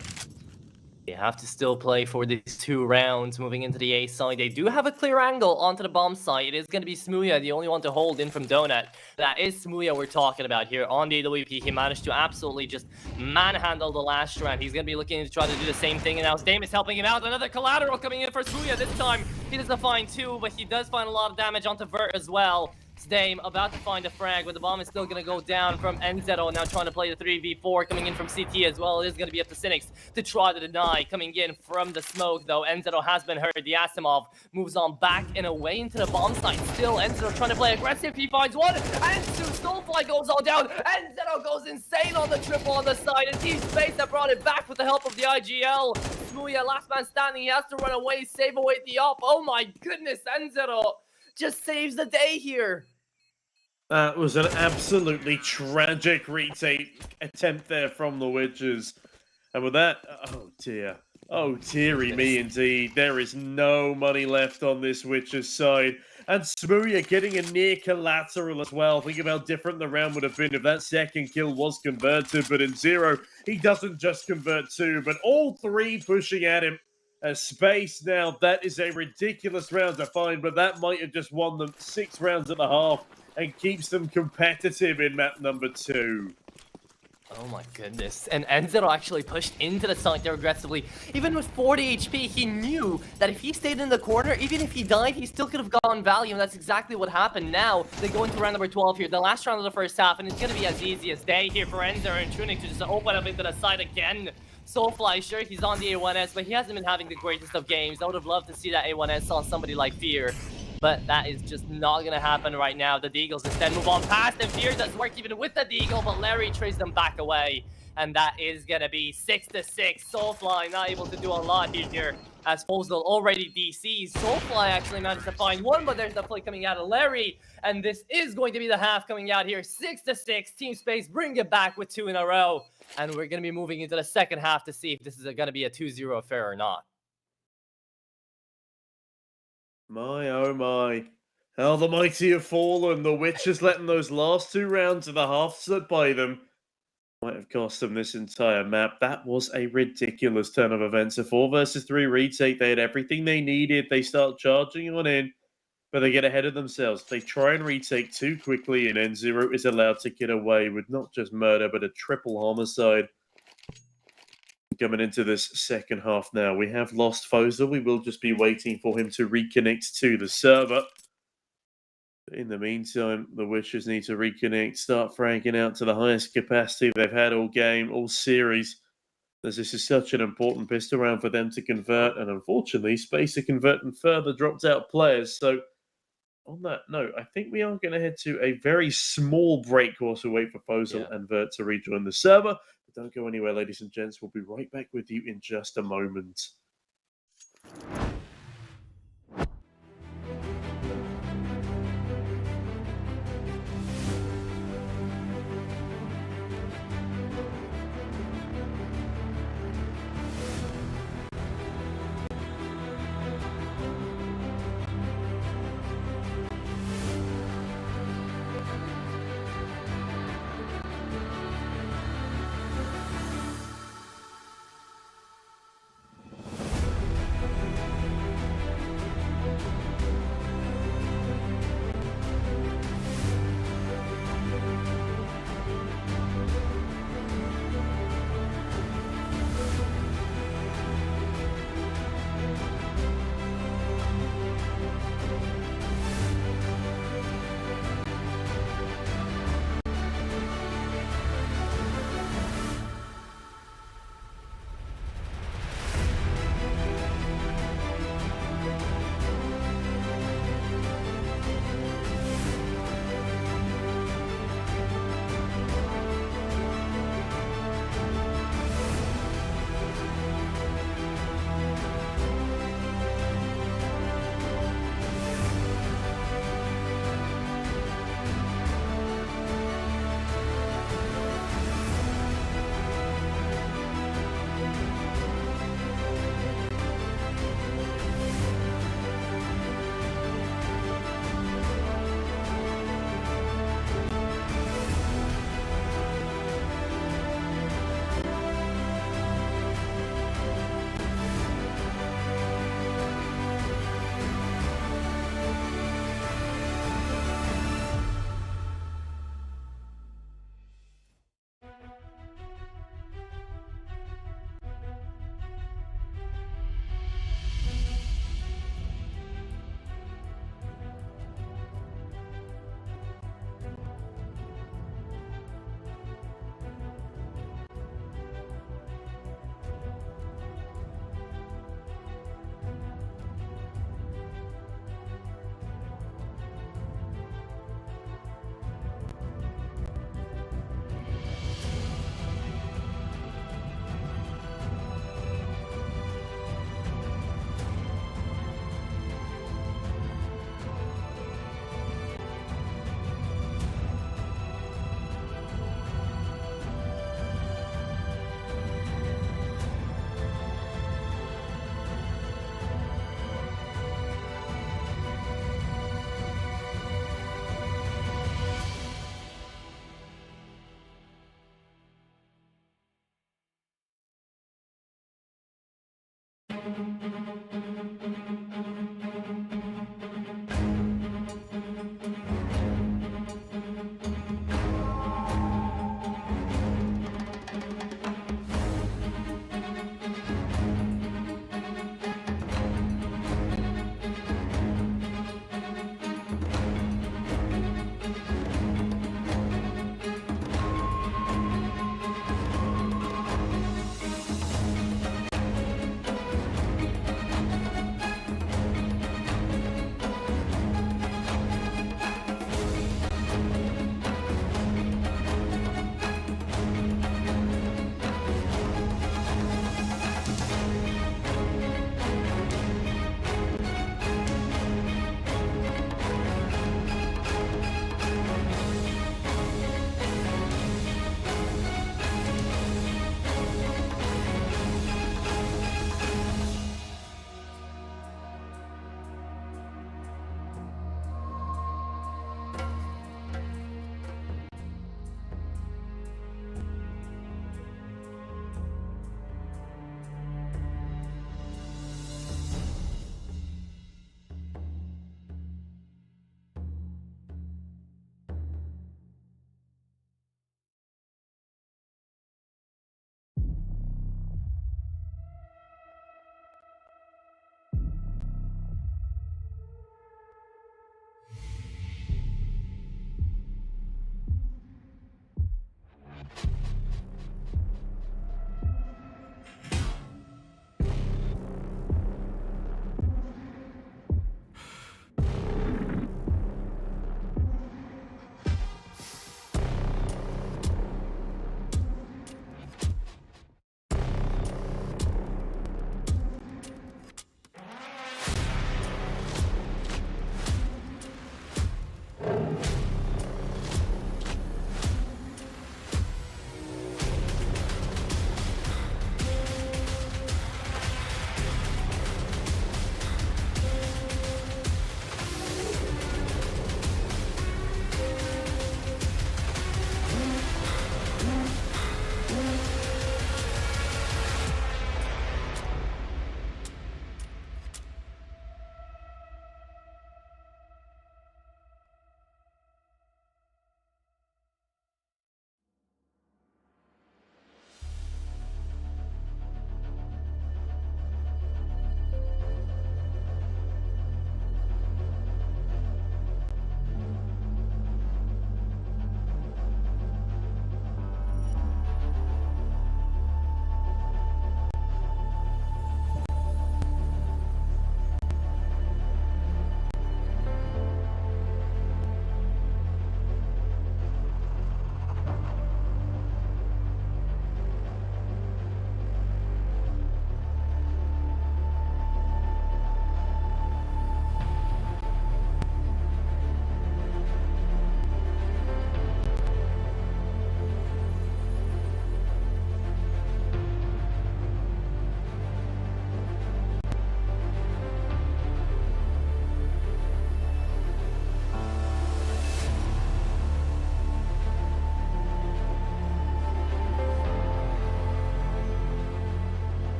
they have to still play for these 2 rounds moving into the A side. They do have a clear angle onto the bomb site. It is going to be Smooya, the only one to hold in from Donut. That is Smooya we're talking about here on the AWP. He managed to absolutely just manhandle the last round. He's going to be looking to try to do the same thing, and now Dame is helping him out. Another collateral coming in for Smooya this time. He doesn't find 2, but he does find a lot of damage onto Vert as well. Dame about to find a frag, but the bomb is still going to go down from NZO, now trying to play the 3v4 coming in from CT as well. It is going to be up to Cynics to try to deny. Coming in from the smoke, though, NZO has been hurt. The Asimov moves on back and away into the bomb site. Still, NZO trying to play aggressive. He finds 1, and 2. Soulfly goes all down. NZO goes insane on the triple on the side, and Team Space have brought it back with the help of the IGL. Smooya, last man standing. He has to run away, save away the op. Oh my goodness, NZO just saves the day here. That was an absolutely tragic retake attempt there from the Witches. And with that, oh dear. Oh dearie me indeed. There is no money left on this Witches side. And Smooya getting a near collateral as well. Think of how different the round would have been if that second kill was converted. But in Zero, he doesn't just convert 2, but all 3 pushing at him. As Space now, that is a ridiculous round to find, but that might have just won them 6 rounds at the half. and keeps them competitive in map number 2. Oh my goodness. And N0 actually pushed into the site there aggressively. Even with 40 HP, he knew that if he stayed in the corner, even if he died, he still could have gotten value, and that's exactly what happened. Now, they go into round number 12 here, the last round of the first half, and it's going to be as easy as day here for N0 and Tunic to just open up into the side again. Soulfly, sure, he's on the A1S, but he hasn't been having the greatest of games. I would have loved to see that A1S on somebody like Fear. But that is just not going to happen right now. The Deagles instead move on past, and Fear does work even with the Deagle, but Larry trades them back away. And that is going to be 6-6. Soulfly not able to do a lot here, as Fosdal already DCs. Soulfly actually managed to find one, but there's the play coming out of Larry. And this is going to be the half coming out here. 6-6. Team Space bring it back with 2 in a row. And we're going to be moving into the second half to see if this is going to be a 2-0 affair or not. My, oh my. How the mighty have fallen. The Witchers letting those last 2 rounds of the half slip by them. Might have cost them this entire map. That was a ridiculous turn of events. A 4 versus 3 retake. They had everything they needed. They start charging on in, but they get ahead of themselves. They try and retake too quickly, and N0 is allowed to get away with not just murder, but a triple homicide. Coming into this second half now, we have lost Fozer. We will just be waiting for him to reconnect to the server. In the meantime, the Witchers need to reconnect, start fragging out to the highest capacity they've had all game, all series, as this is such an important pistol round for them to convert, and unfortunately, space to convert and further dropped out players. So, on that note, I think we are going to head to a very small break whilst we wait for Fozel and Vert to rejoin the server. But don't go anywhere, ladies and gents. We'll be right back with you in just a moment.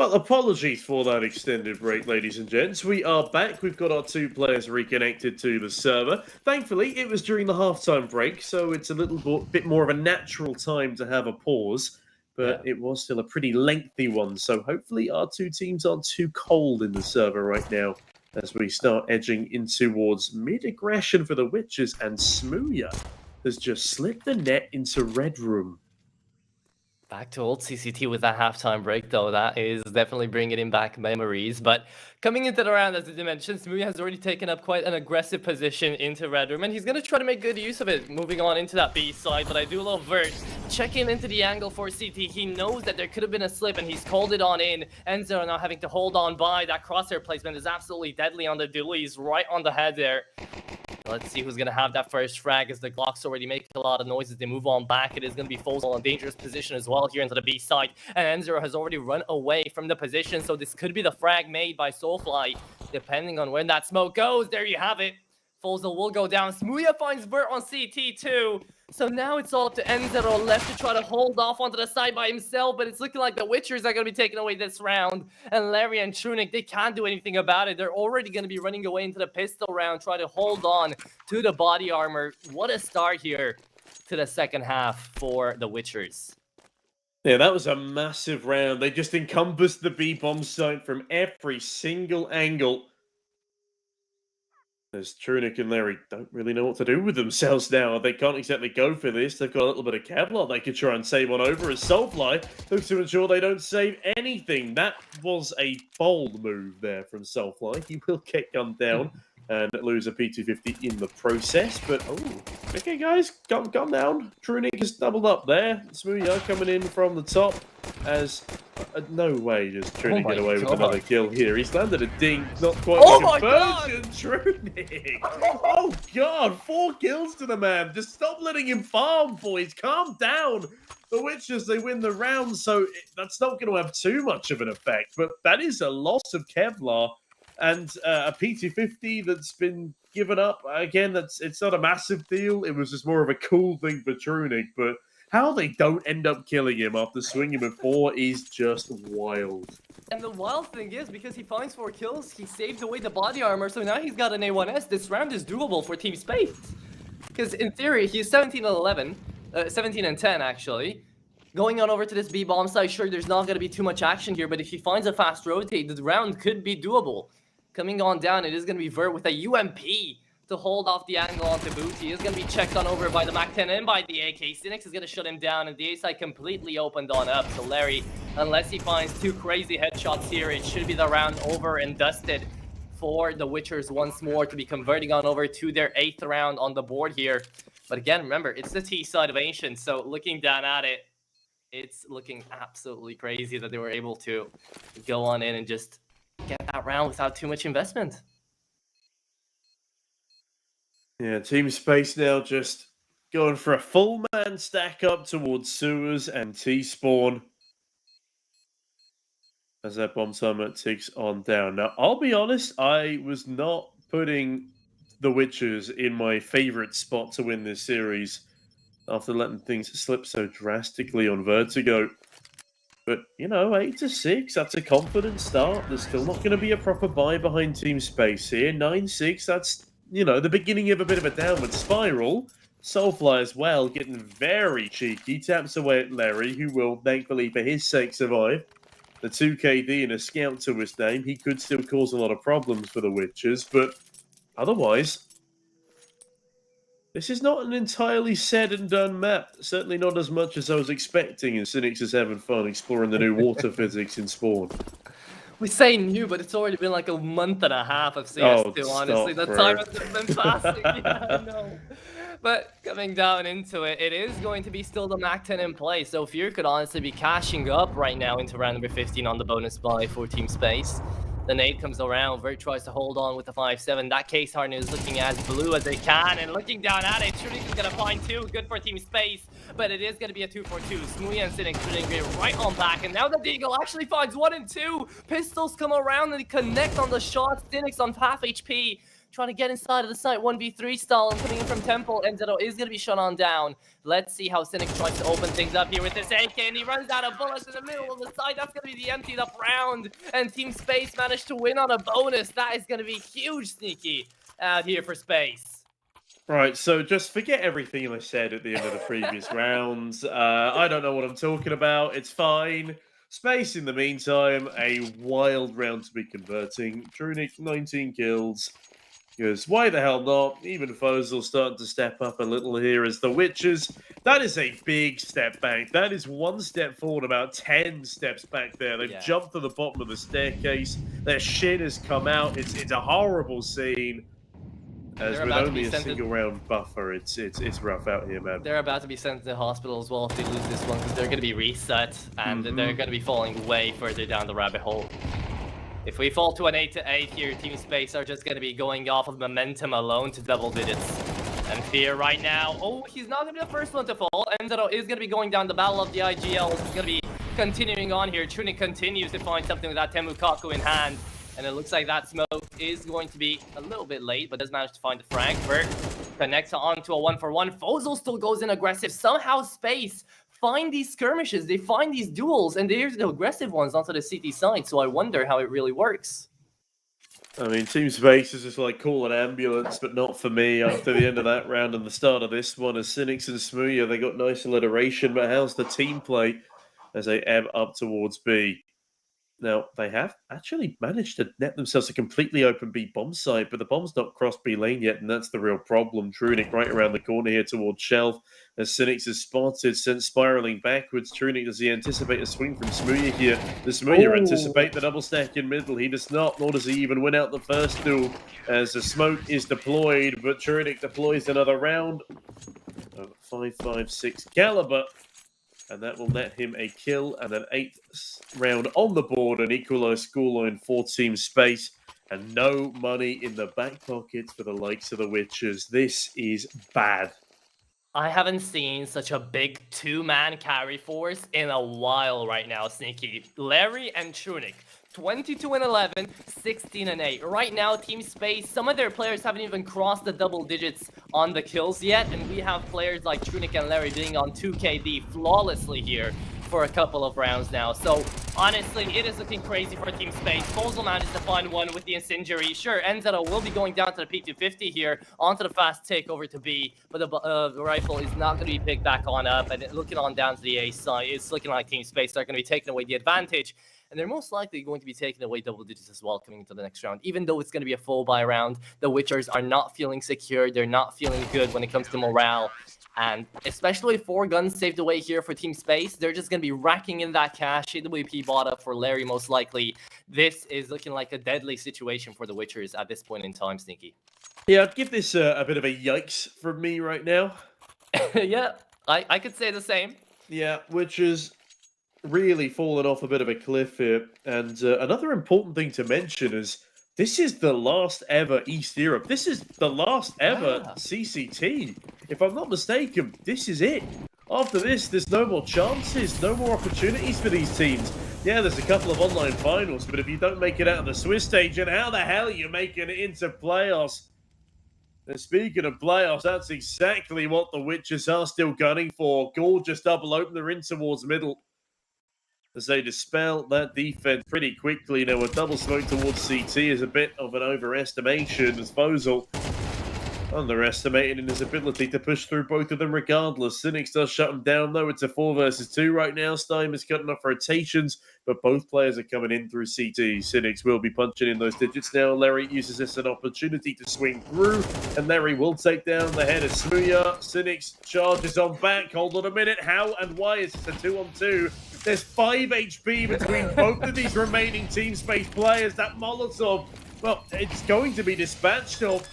Well, apologies for that extended break, ladies and gents. We are back. We've got our 2 players reconnected to the server. Thankfully, it was during the halftime break, so it's a little bit more of a natural time to have a pause. But it was still a pretty lengthy one, so hopefully our 2 teams aren't too cold in the server right now as we start edging in towards mid-aggression for the Witches, and Smooya has just slipped the net into Red Room. Back to old CCT with that halftime break, though. That is definitely bringing in back memories. But coming into the round, as I mentioned, Smooya has already taken up quite an aggressive position into Red Room, and he's going to try to make good use of it, moving on into that B side. But I do love Vert checking into the angle for CT. He knows that there could have been a slip, and he's called it on in. Enzo now having to hold on by. That crosshair placement is absolutely deadly on the dualies, right on the head there. Let's see who's going to have that first frag, as the Glocks already make a lot of noise as they move on back. It is going to be Fozel in a dangerous position as well here into the B side. And N0 has already run away from the position, so this could be the frag made by Soulfly, depending on when that smoke goes. There you have it. Fozel will go down. Smooya finds Vert on CT too. So now it's all up to N0 left to try to hold off onto the side by himself, but it's looking like the Witchers are going to be taking away this round. And Larry and Trunic, they can't do anything about it. They're already going to be running away into the pistol round, trying to hold on to the body armor. What a start here to the second half for the Witchers. Yeah, that was a massive round. They just encompassed the B-bomb site from every single angle. As Trunic and Larry don't really know what to do with themselves now. They can't exactly go for this. They've got a little bit of Kevlar they could try and save one over, as Soulfly looks to ensure they don't save anything. That was a bold move there from Soulfly. He will get gunned down and lose a P250 in the process. But, okay, guys, calm down. Trunic has doubled up there. Smooya coming in from the top as... no way does Trunic get away with another kill here. He's landed a ding, not quite a conversion. Trunic! Oh, God, 4 kills to the man. Just stop letting him farm, boys. Calm down. The Witchers, they win the round, so that's not going to have too much of an effect. But that is a loss of Kevlar. And a P250 that's been given up. Again, it's not a massive deal. It was just more of a cool thing for Trunic. But how they don't end up killing him after swinging before is just wild. And the wild thing is, because he finds 4 kills, he saved away the body armor, so now he's got an A1S. This round is doable for Team Space. Because in theory, he's 17 and 11. 17 and 10, actually. Going on over to this B-bomb side, sure, there's not going to be too much action here, but if he finds a fast rotate, the round could be doable. Coming on down, it is going to be Vert with a UMP to hold off the angle onto Boot. He is going to be checked on over by the MAC-10 and by the AK. Cynics is going to shut him down, and the A side completely opened on up. So Larry, unless he finds 2 crazy headshots here, it should be the round over and dusted for the Witchers once more to be converting on over to their 8th round on the board here. But again, remember, it's the T side of Ancient, so looking down at it, it's looking absolutely crazy that they were able to go on in and just get that round without too much investment. Yeah, Team Space now just going for a full man stack up towards Sewers and T-Spawn as that bomb timer ticks on down. Now, I'll be honest, I was not putting the Witchers in my favorite spot to win this series after letting things slip so drastically on Vertigo. But, you know, 8-6, that's a confident start. There's still not going to be a proper buy behind Team Space here. 9-6, that's, you know, the beginning of a bit of a downward spiral. Soulfly as well, getting very cheeky. Taps away at Larry, who will, thankfully for his sake, survive. The 2KD and a scout to his name. He could still cause a lot of problems for the Witchers, but otherwise, this is not an entirely said and done map. Certainly not as much as I was expecting, and Cynics is having fun exploring the new water physics in Spawn. We say new, but it's already been like a month and a half of CS2, honestly. The time has been passing. Yeah, I know. But coming down into it, it is going to be still the MAC-10 in play. So Fear could honestly be cashing up right now into round number 15 on the bonus buy for Team Space. The nade comes around, Vert tries to hold on with the 5-7. That case harden is looking as blue as they can, and looking down at it, Trunic is going to find 2. Good for Team Space, but it is going to be a 2-for-2. Smooya and Cynic shooting right on back, and now the Deagle actually finds 1 and 2. Pistols come around and they connect on the shots. Cynic's on half HP. trying to get inside of the site 1v3 stall and coming in from Temple. Enzeto is going to be shut on down. Let's see how Cynic tries to open things up here with this AK, and he runs out of bullets in the middle of the site. That's going to be the emptied up round, and Team Space managed to win on a bonus. That is going to be huge, Sneaky, out here for Space. Right, so just forget everything I said at the end of the previous rounds. I don't know what I'm talking about. It's fine. Space, in the meantime, a wild round to be converting. Trunic, 19 kills. Because why the hell not? Even Fozil starting to step up a little here as the Witchers. That is a big step back. That is one step forward, about 10 steps back there. They've jumped to the bottom of the staircase. Their shin has come out. It's a horrible scene. As with only a single round buffer, it's rough out here, man. They're about to be sent to the hospital as well if they lose this one, because they're going to be reset, and they're going to be falling way further down the rabbit hole. If we fall to an 8-8 here, Team Space are just going to be going off of momentum alone to double digits. And Fear right now, oh, he's not going to be the first one to fall. Enzeto is going to be going down the battle of the IGL. He's going to be continuing on here. Trunic continues to find something with that Temukaku in hand. And it looks like that smoke is going to be a little bit late, but does manage to find the frag. Burke connects onto a 1-for-1. Fozil still goes in aggressive. Somehow Space find these skirmishes, they find these duels, and there's the aggressive ones onto the CT side, so I wonder how it really works. I mean, Team Space is just like, call an ambulance, but not for me after the end of that round and the start of this one. As Cynics and Smooya, they got nice alliteration, but how's the team play as they ebb up towards B? Now, they have actually managed to net themselves a completely open B bomb site, but the bomb's not crossed B lane yet, and that's the real problem. Trunic right around the corner here towards Shelf, as Cynics is spotted, sent spiraling backwards. Trunic, does he anticipate a swing from Smooya here? Does Smooya anticipate the double stack in middle? He does not, nor does he even win out the first duel, as the smoke is deployed, but Trunic deploys another round of 5.56 caliber. And that will net him a kill and an 8th round on the board, an equalised scoreline for Team Space, and no money in the back pockets for the likes of the Witchers. This is bad. I haven't seen such a big two-man carry force in a while right now, Sneaky. Larry and Trunic. 22-11, 16-8. Right now, Team Space, some of their players haven't even crossed the double digits on the kills yet, and we have players like Trunic and Larry being on 2KD flawlessly here for a couple of rounds now. So, honestly, it is looking crazy for Team Space. Fozil managed to find one with the incendiary. Sure, Enzeto will be going down to the P250 here, onto the fast takeover to B, but the rifle is not going to be picked back on up, and looking on down to the A side, it's looking like Team Space are going to be taking away the advantage. And they're most likely going to be taking away double digits as well coming into the next round. Even though it's going to be a full buy round, the Witchers are not feeling secure. They're not feeling good when it comes to morale. And especially 4 guns saved away here for Team Space, they're just going to be racking in that cash. AWP bought up for Larry most likely. This is looking like a deadly situation for the Witchers at this point in time, Sneaky. Yeah, I'd give this a bit of a yikes from me right now. Yeah, I could say the same. Yeah, Witchers really fallen off a bit of a cliff here. And another important thing to mention is this is the last ever East Europe. This is the last ever CCT. If I'm not mistaken, this is it. After this, there's no more chances, no more opportunities for these teams. Yeah, there's a couple of online finals, but if you don't make it out of the Swiss stage, and how the hell are you making it into playoffs? And speaking of playoffs, that's exactly what the Witchers are still gunning for. Gorgeous double opener in towards middle, as they dispel that defense pretty quickly. Now, a double smoke towards CT is a bit of an overestimation, as Fozil underestimated in his ability to push through both of them regardless. Cynics does shut him down, though. It's a 4 versus 2 right now. Stein is cutting off rotations, but both players are coming in through CT. Cynics will be punching in those digits now. Larry uses this as an opportunity to swing through, and Larry will take down the head of Smooya. Cynics charges on back. Hold on a minute. How and why is this a 2-on-2? There's 5 HP between both of these remaining Team Space players. That Molotov, well, it's going to be dispatched of.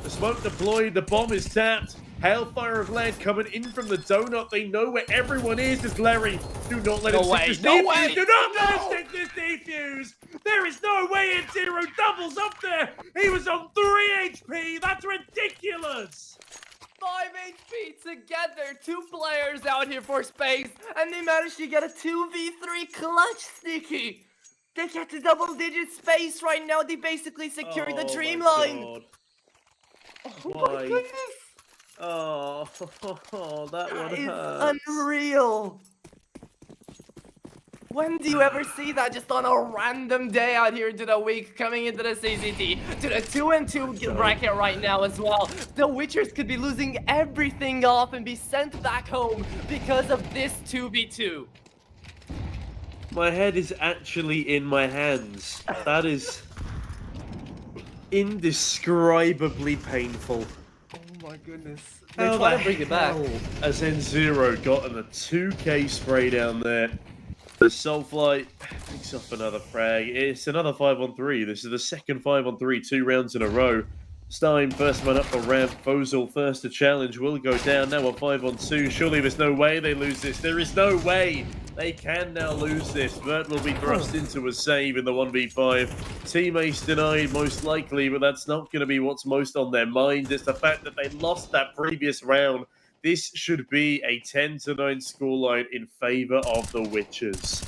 The smoke deployed, the bomb is tapped. Hailfire of lead coming in from the donut. They know where everyone is. As Larry, do not let him stick this defuse. Do not let him stick this defuse. There is no way in 0 doubles up there. He was on 3 HP. That's ridiculous. 5 HP together, 2 players out here for Space, and they managed to get a 2v3 clutch, Sneaky. They get to double-digit Space right now. They basically secured the dream line. Oh my Why? goodness! Oh, that one That is hurts. unreal! When do you ever see that just on a random day out here into the week coming into the CCT to the 2-2 bracket right now as well? The Witchers could be losing everything off and be sent back home because of this 2v2. My head is actually in my hands. That is indescribably painful. Oh my goodness. They're How trying the to bring it back. hell has N0 gotten a 2k spray down there? The Soulflight picks up another frag. It's another 5-on-3. This is the second 5-on-3, 2 rounds in a row. Stein, first man up for ramp. Fozel, first to challenge, will go down. Now a 5-on-2. Surely there's no way they lose this. There is no way they can now lose this. Vert will be thrust into a save in the 1v5. Team Ace denied, most likely, but that's not going to be what's most on their mind. It's the fact that they lost that previous round. This should be a 10-9 scoreline in favor of the Witchers.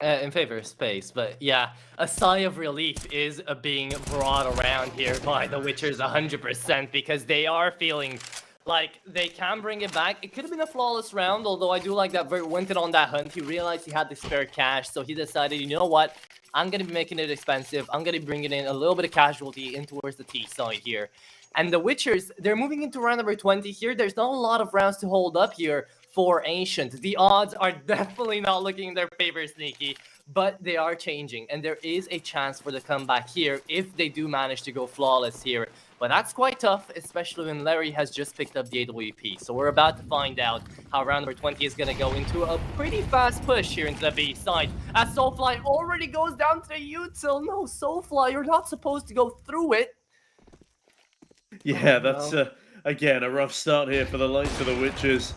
In favor of space, but yeah, a sigh of relief is being brought around here by the Witchers 100% because they are feeling like they can bring it back. It could have been a flawless round, although I do like that Vert went in on that hunt. He realized he had the spare cash, so he decided, you know what? I'm going to be making it expensive. I'm going to be bringing in a little bit of casualty in towards the T side here. And the Witchers, they're moving into round number 20 here. There's not a lot of rounds to hold up here for Ancient. The odds are definitely not looking in their favor, Sneaky, but they are changing. And there is a chance for the comeback here if they do manage to go flawless here. But that's quite tough, especially when Larry has just picked up the AWP. So we're about to find out how round number 20 is going to go into a pretty fast push here into the B side. As Soulfly already goes down to the util. No, Soulfly, you're not supposed to go through it. Yeah, that's, again, a rough start here for the likes of the Witchers.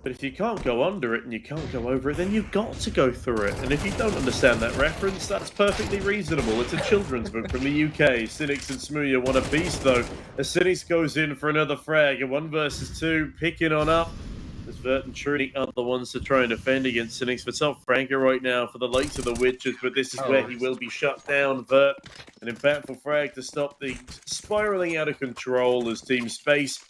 But if you can't go under it and you can't go over it, then you've got to go through it. And if you don't understand that reference, that's perfectly reasonable. It's a children's book from the UK. Cynics and Smooya want a beast, though. As Cynics goes in for another frag, a 1 versus 2, picking on up. As Vert and Trudy are the ones to try and defend against Cynics. For top Franker right now for the likes of the Witchers, but this is where he will be shut down. Vert, an impactful frag to stop the spiraling out of control as Team Space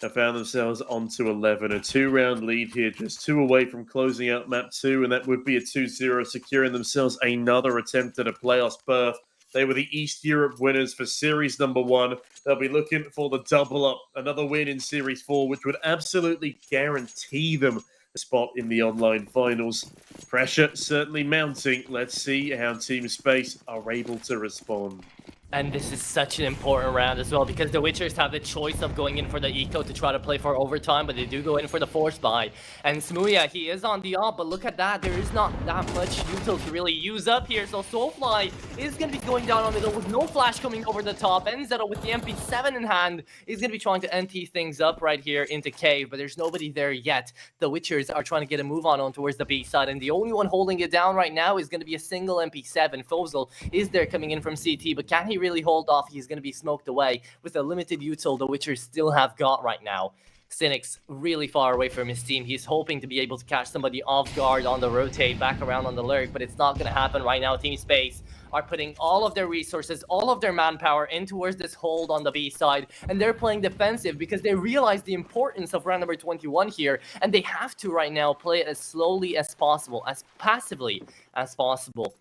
have found themselves onto 11. A 2-round lead here, just 2 away from closing out map 2, and that would be a 2-0, securing themselves another attempt at a playoffs berth. They were the East Europe winners for Series number 1. They'll be looking for the double up, another win in Series 4, which would absolutely guarantee them a spot in the online finals. Pressure certainly mounting. Let's see how Team Space are able to respond. And this is such an important round as well because the Witchers have the choice of going in for the eco to try to play for overtime, but they do go in for the force buy. And Smooya, he is on the op, but look at that. There is not that much util to really use up here. So Soulfly is going to be going down on middle with no flash coming over the top. Enzetto with the MP7 in hand is going to be trying to NT things up right here into Cave, but there's nobody there yet. The Witchers are trying to get a move on towards the B side, and the only one holding it down right now is going to be a single MP7. Fozel is there coming in from CT, but can he really hold off? He's going to be smoked away with a limited util the Witchers still have got right now. Cynic's really far away from his team. He's hoping to be able to catch somebody off guard on the rotate back around on the lurk, but it's not going to happen right now. Team Space are putting all of their resources, all of their manpower in towards this hold on the B side, and they're playing defensive because they realize the importance of round number 21 here, and they have to right now play it as slowly as possible, as passively as possible.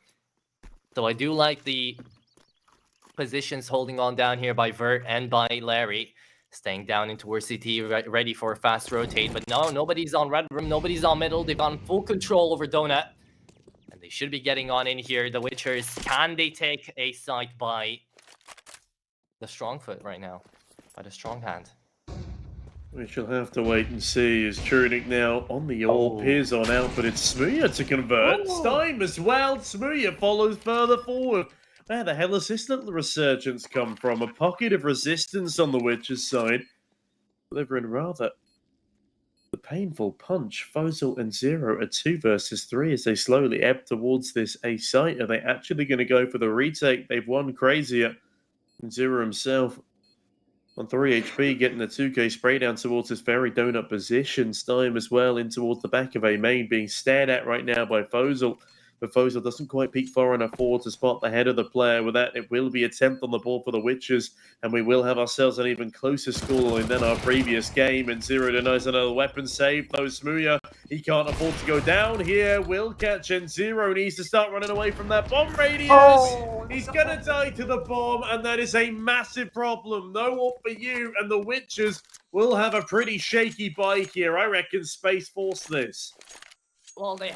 So I do like the positions holding on down here by Vert and by Larry. Staying down into towards CT, ready for a fast rotate. But no, nobody's on red room, nobody's on middle. They've got full control over Donut. And they should be getting on in here. The Witchers, can they take a site by the strong foot right now? By the strong hand? We shall have to wait and see as Trunic now on the AWP. Here's on out, but it's Smooya to convert. Stein as well. Smooya follows further forward. Where the hell has this little resurgence come from? A pocket of resistance on the Witcher's side. Delivering rather the painful punch. Fozel and Zero are 2 versus 3 as they slowly ebb towards this A site. Are they actually going to go for the retake? They've won crazier. And Zero himself on 3 HP, getting a 2k spray down towards his very donut position. Stein as well in towards the back of A main, being stared at right now by Fozel. but Fozil doesn't quite peek far enough forward to spot the head of the player. With that, it will be a 10th on the board for the Witchers, and we will have ourselves an even closer scoreline than our previous game. And Zero denies another weapon save, though Smooya, he can't afford to go down here. Will catch, and Zero needs to start running away from that bomb radius. He's gonna die to the bomb, and that is a massive problem. No one for you, and the Witchers will have a pretty shaky bike here. I reckon Space Force this. Well, they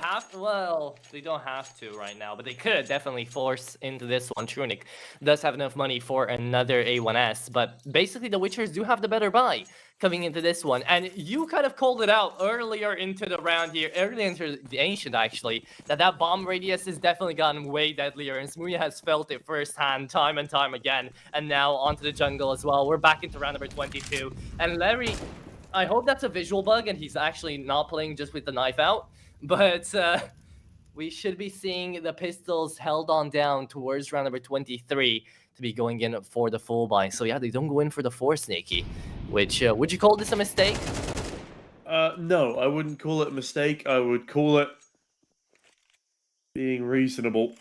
don't have to right now, but they could definitely force into this one. Trunic does have enough money for another A1S, but basically the Witchers do have the better buy coming into this one. And you kind of called it out earlier into the round here, earlier into the Ancient actually, that bomb radius has definitely gotten way deadlier, and Smooya has felt it firsthand time and time again. And now onto the jungle as well. We're back into round number 22. And Larry, I hope that's a visual bug and he's actually not playing just with the knife out. But we should be seeing the pistols held on down towards round number 23 to be going in for the full buy. So yeah, they don't go in for the 4 Snaky, which would you call this a mistake? No, I wouldn't call it a mistake. I would call it being reasonable,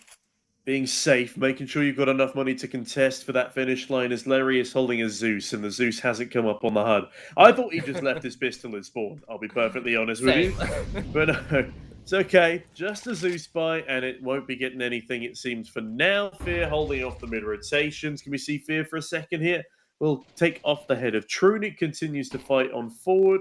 being safe, making sure you've got enough money to contest for that finish line, as Larry is holding a Zeus, and the Zeus hasn't come up on the HUD. I thought he just left his pistol in spawn, I'll be perfectly honest with you. But no, it's okay. Just a Zeus buy, and it won't be getting anything, it seems, for now. Fear holding off the mid-rotations. Can we see Fear for a second here? We'll take off the head of Trunic, continues to fight on forward.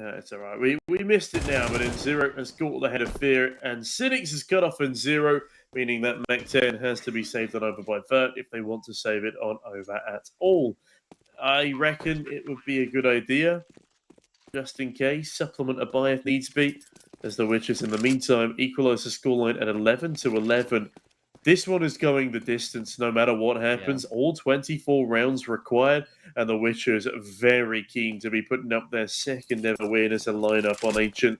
It's all right. We missed it now, but then Zero has got the head of Fear, and Cynics is cut off in Zero, meaning that Mach 10 has to be saved on over by Vert if they want to save it on over at all. I reckon it would be a good idea, just in case, supplement a buy if needs be, as the Witchers in the meantime equalise the scoreline at 11-11. This one is going the distance no matter what happens. Yeah. All 24 rounds required, and the Witchers are very keen to be putting up their second ever win as a lineup on Ancient,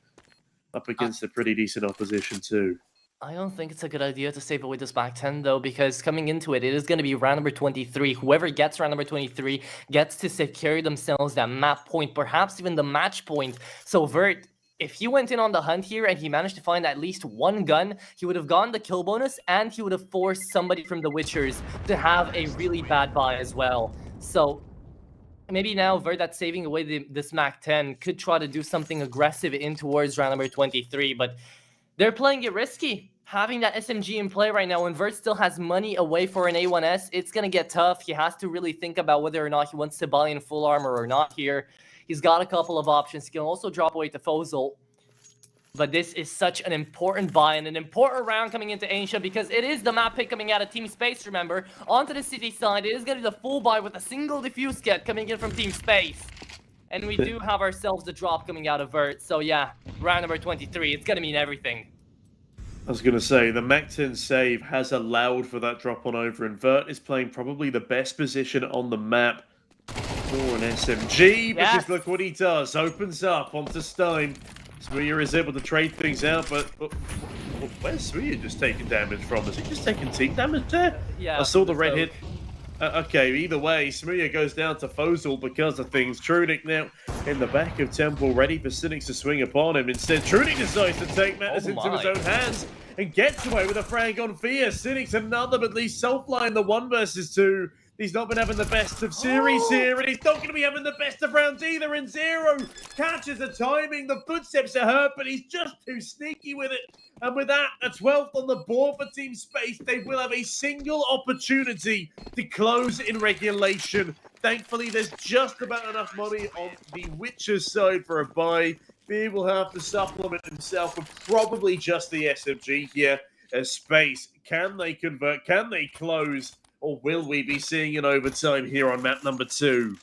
up against a pretty decent opposition too. I don't think it's a good idea to save away this Mach 10 though, because coming into it, it is going to be round number 23. Whoever gets round number 23 gets to secure themselves that map point, perhaps even the match point. So Vert, if he went in on the hunt here and he managed to find at least one gun, he would have gotten the kill bonus, and he would have forced somebody from the Witchers to have a really bad buy as well. So maybe now Vert, that's saving away this Mach 10, could try to do something aggressive in towards round number 23, but they're playing it risky. Having that SMG in play right now, when Vert still has money away for an A1S, it's going to get tough. He has to really think about whether or not he wants to buy in full armor or not here. He's got a couple of options. He can also drop away to Fozil. But this is such an important buy and an important round coming into Ancient, because it is the map pick coming out of Team Space, remember. Onto the city side, it is going to be the full buy with a single diffuse kit coming in from Team Space. And we do have ourselves the drop coming out of Vert. So yeah, round number 23, it's going to mean everything. I was going to say, the Mach 10 save has allowed for that drop on over, and Vert is playing probably the best position on the map for an SMG, because look what he does. Opens up onto Stein. Smooya is able to trade things out, but where's Smooya just taking damage from? Is he just taking team damage there? Yeah. I saw the red hit. Okay, either way, Smooya goes down to Fozil because of things. Trunic now in the back of Temple, ready for Cynics to swing upon him. Instead, Trunic decides to take matters into his own hands and gets away with a frag on Fear. Cynics another, but Lee self-line the 1 versus 2. He's not been having the best of series here, and he's not going to be having the best of rounds either. And Zero catches the timing. The footsteps are hurt, but he's just too sneaky with it. And with that, a 12th on the board for Team Space. They will have a single opportunity to close in regulation. Thankfully, there's just about enough money on the Witcher's side for a buy. Fear will have to supplement himself with probably just the SMG here as Space. Can they convert? Can they close? Or will we be seeing an overtime here on map number 2?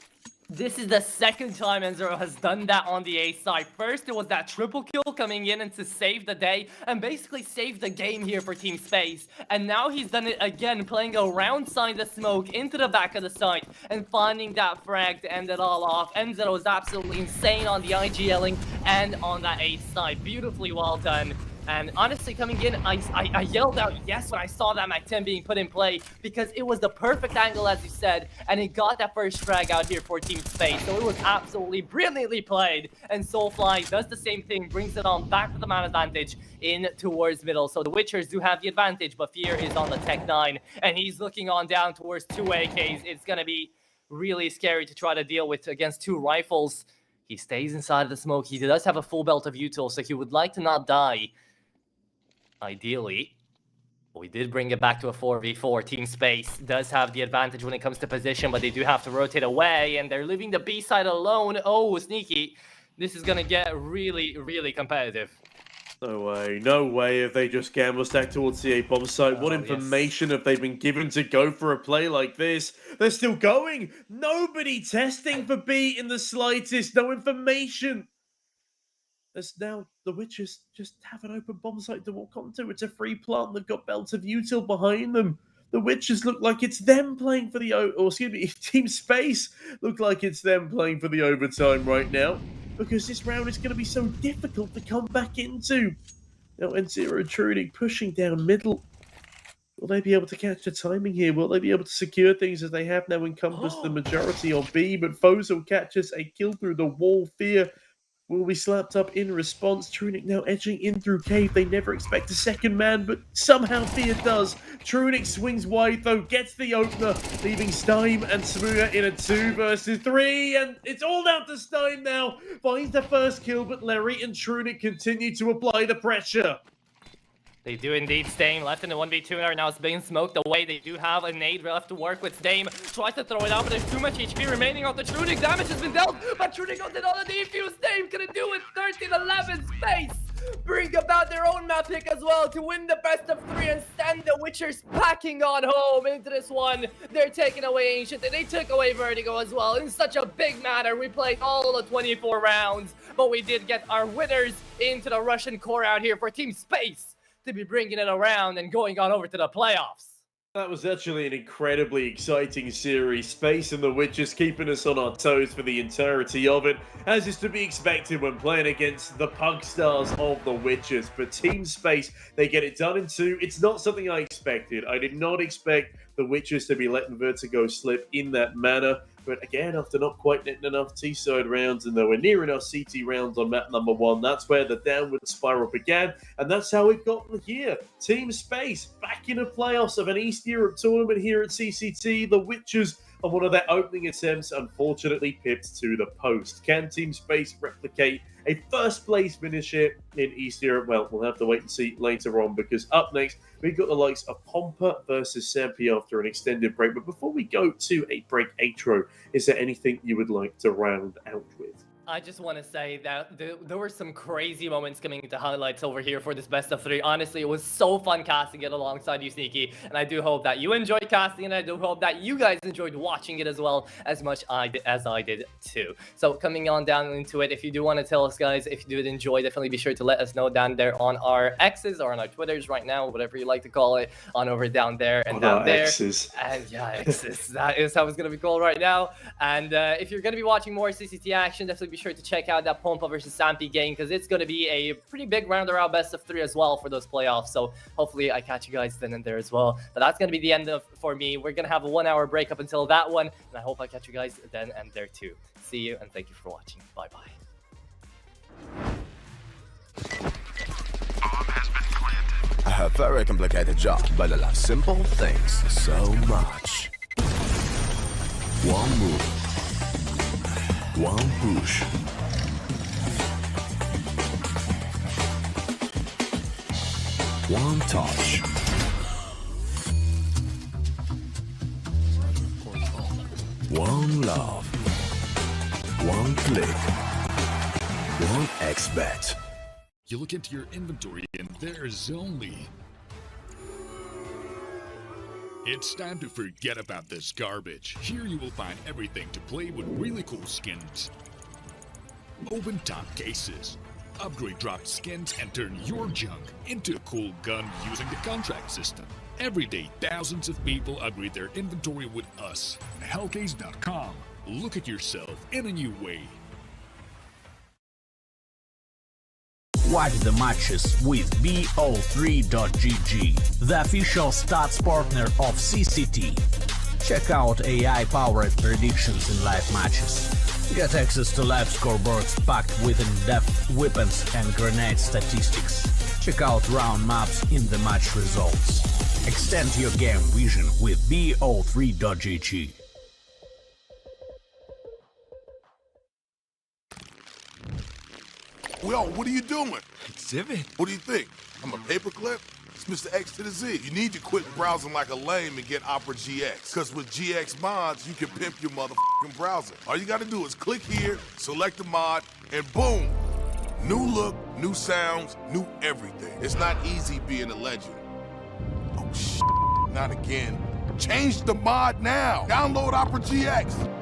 This is the second time Enzero has done that on the A side. First, it was that triple kill coming in and to save the day and basically save the game here for Team Space. And now he's done it again, playing around side the smoke into the back of the site and finding that frag to end it all off. Enzero is absolutely insane on the IGLing and on that A side. Beautifully well done. And honestly, coming in, I yelled out yes when I saw that Mac 10 being put in play because it was the perfect angle, as you said, and it got that first frag out here for Team Space. So it was absolutely brilliantly played. And Soulfly does the same thing, brings it on back to the man advantage in towards middle. So the Witchers do have the advantage, but Fear is on the Tech 9, and he's looking on down towards 2 AKs. It's going to be really scary to try to deal with against 2 rifles. He stays inside of the smoke. He does have a full belt of util, so he would like to not die. Ideally, we did bring it back to a 4v4. Team Space does have the advantage when it comes to position, but they do have to rotate away, and they're leaving the B side alone. Oh, sneaky. This is going to get really, really competitive. No way have they just gamble stacked towards the A bomb site. What information have they been given to go for a play like this? They're still going. Nobody testing for B in the slightest. No information. As now the Witchers just have an open bomb site to walk onto. It's a free plant. They've got belts of util behind them. The Witchers look like it's them playing for the Team Space look like it's them playing for the overtime right now, because this round is going to be so difficult to come back into. Now N0 and Trunic pushing down middle. Will they be able to catch the timing here? Will they be able to secure things as they have now encompassed the majority on B? But Fozo catches a kill through the wall. Fear will be slapped up in response. Trunic now edging in through cave. They never expect a second man, but somehow Fear does. Trunic swings wide though, gets the opener, leaving Stein and Smuga in a 2 versus 3, and it's all down to Stein now. Finds the first kill, but Larry and Trunic continue to apply the pressure. They do indeed. Stame left in the 1v2 and are now being smoked away. They do have a nade left to work with. Stame tries to throw it out, but there's too much HP remaining on the Trunic. Damage has been dealt, but Trunic did all the defuse. Stame gonna do it. 13-11 Space bring about their own map pick as well to win the best of 3 and send the Witchers packing on home into this one. They're taking away Ancient, and they took away Vertigo as well in such a big manner. We played all the 24 rounds, but we did get our winners into the Russian core out here for Team Space to be bringing it around and going on over to the playoffs. That was actually an incredibly exciting series. Space and the Witchers keeping us on our toes for the entirety of it, as is to be expected when playing against the pug stars of the Witchers. But Team Space, they get it done in 2. It's not something I expected. I did not expect the Witchers to be letting Vertigo slip in that manner. But again, after not quite netting enough T-side rounds and nowhere near enough CT rounds on map number 1, that's where the downward spiral began. And that's how we've gotten here. Team Space back in the playoffs of an East Europe tournament here at CCT. The Witchers, on one of their opening attempts, unfortunately pipped to the post. Can Team Space replicate a first place finish here in East Europe? Well, we'll have to wait and see later on, because up next, we've got the likes of Pomper versus Sampi after an extended break. But before we go to a break outro, is there anything you would like to round out with? I just want to say that there were some crazy moments coming into highlights over here for this best of 3. Honestly, it was so fun casting it alongside you, Sneaky. And I do hope that you enjoyed casting it. I do hope that you guys enjoyed watching it as well as much as I did too. So coming on down into it, if you do want to tell us, guys, if you did enjoy, definitely be sure to let us know down there on our X's or on our Twitters right now, whatever you like to call it, on over down there and down there. X's. And yeah, X's. That is how it's going to be called right now. And if you're going to be watching more CCT action, definitely be sure to check out that Pomper versus Sampi game, because it's going to be a pretty big round around best of 3 as well for those playoffs. So hopefully I catch you guys then and there as well. But that's going to be the end for me. We're going to have a 1 hour break up until that one, and I hope I catch you guys then and there too. See you, and thank you for watching. Bye bye. A very complicated job, but I love simple things so much. One move, one push. One touch. One love. One click. One X-bet. You look into your inventory and there's only... It's time to forget about this garbage. Here you will find everything to play with really cool skins. Open top cases. Upgrade dropped skins and turn your junk into a cool gun using the contract system. Every day, thousands of people upgrade their inventory with us. Hellcase.com. Look at yourself in a new way. watch the matches with bo3.gg, the official stats partner of CCT. Check out AI-powered predictions in live matches. Get access to live scoreboards packed with in-depth weapons and grenade statistics. Check out round maps in the match results. Extend your game vision with bo3.gg. Yo, what are you doing? Exhibit. What do you think? I'm a paperclip? It's Mr. X to the Z. You need to quit browsing like a lame and get Opera GX. Because with GX mods, you can pimp your motherfucking browser. All you gotta do is click here, select the mod, and boom! New look, new sounds, new everything. It's not easy being a legend. Oh, shit. Not again. Change the mod now. Download Opera GX.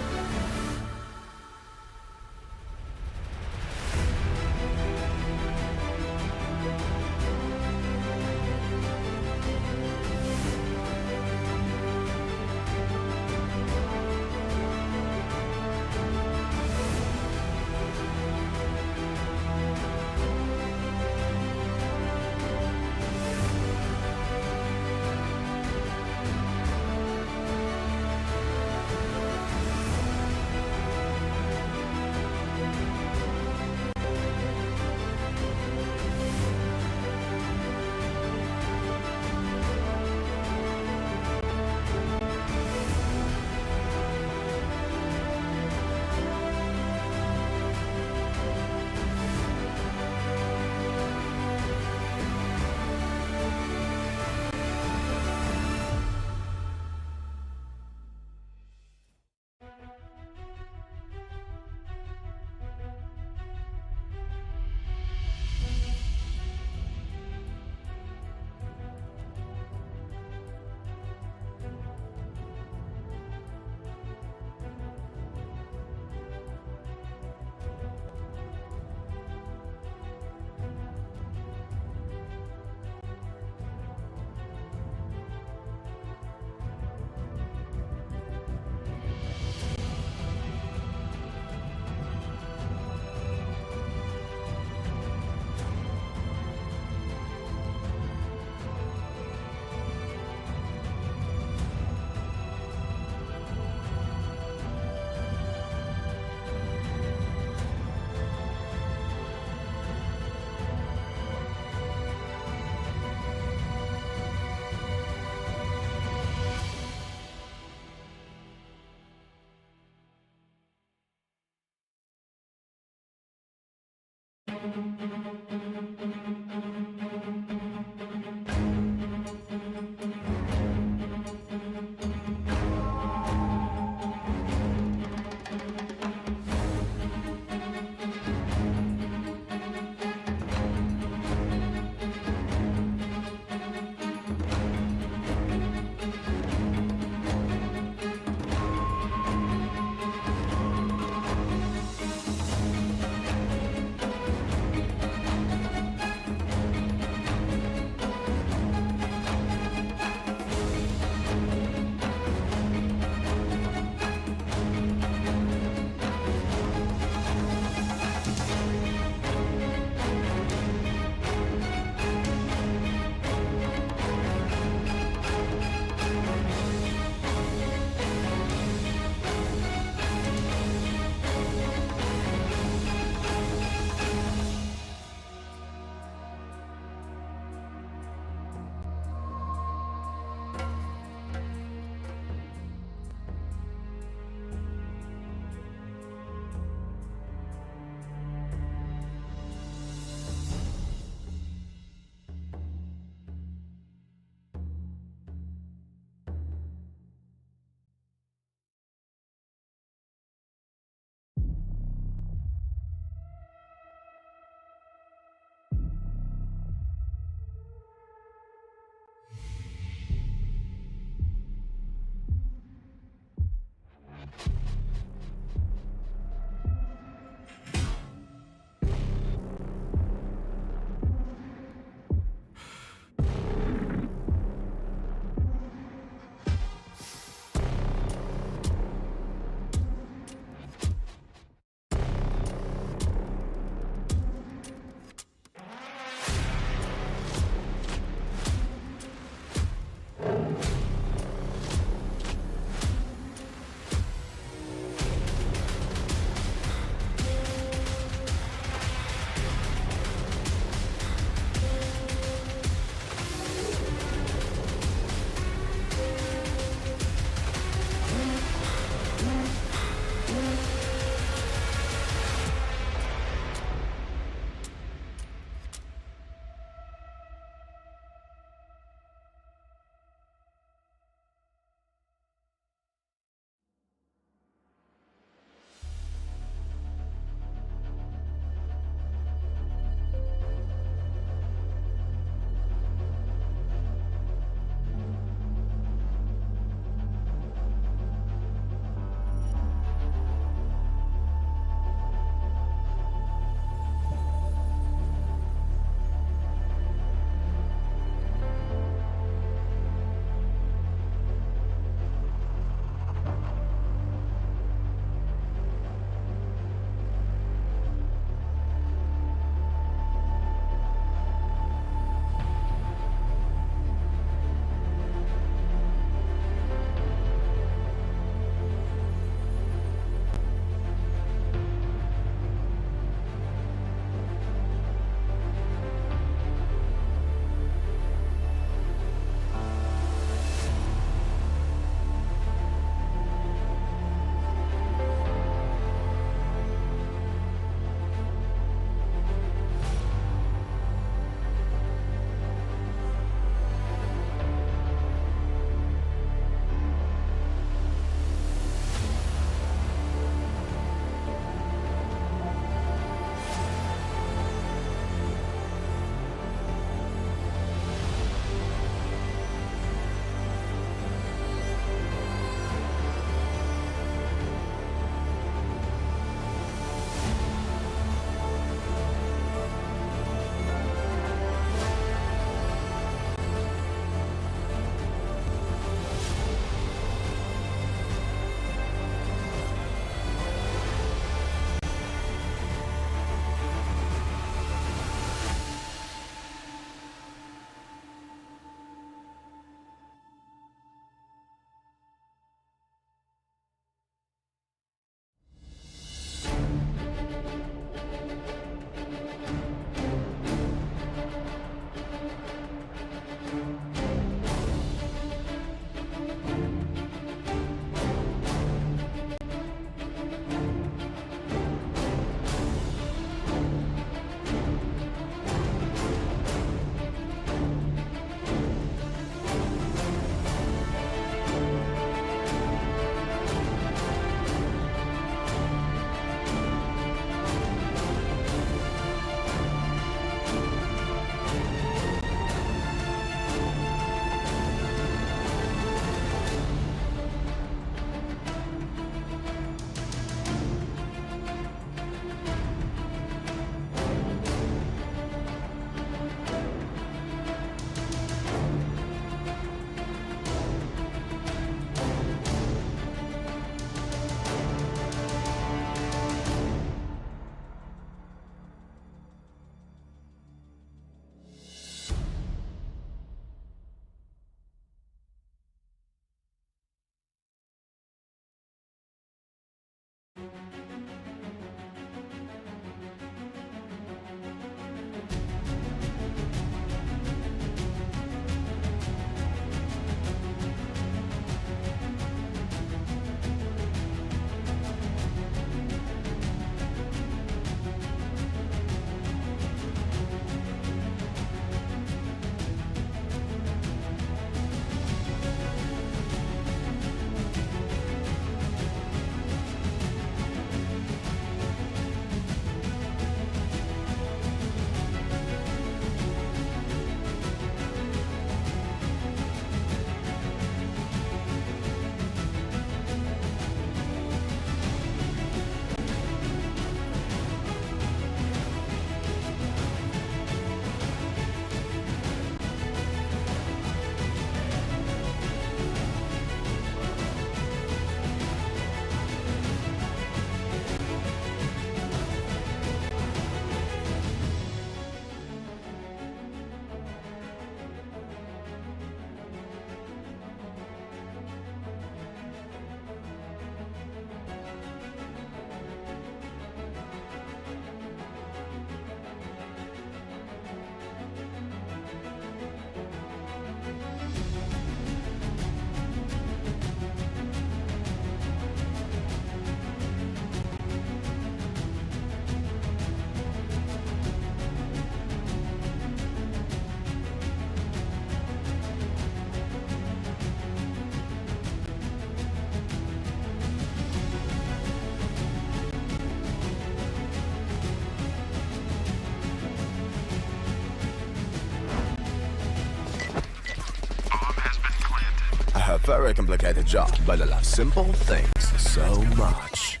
Very complicated job, but I love simple things so much.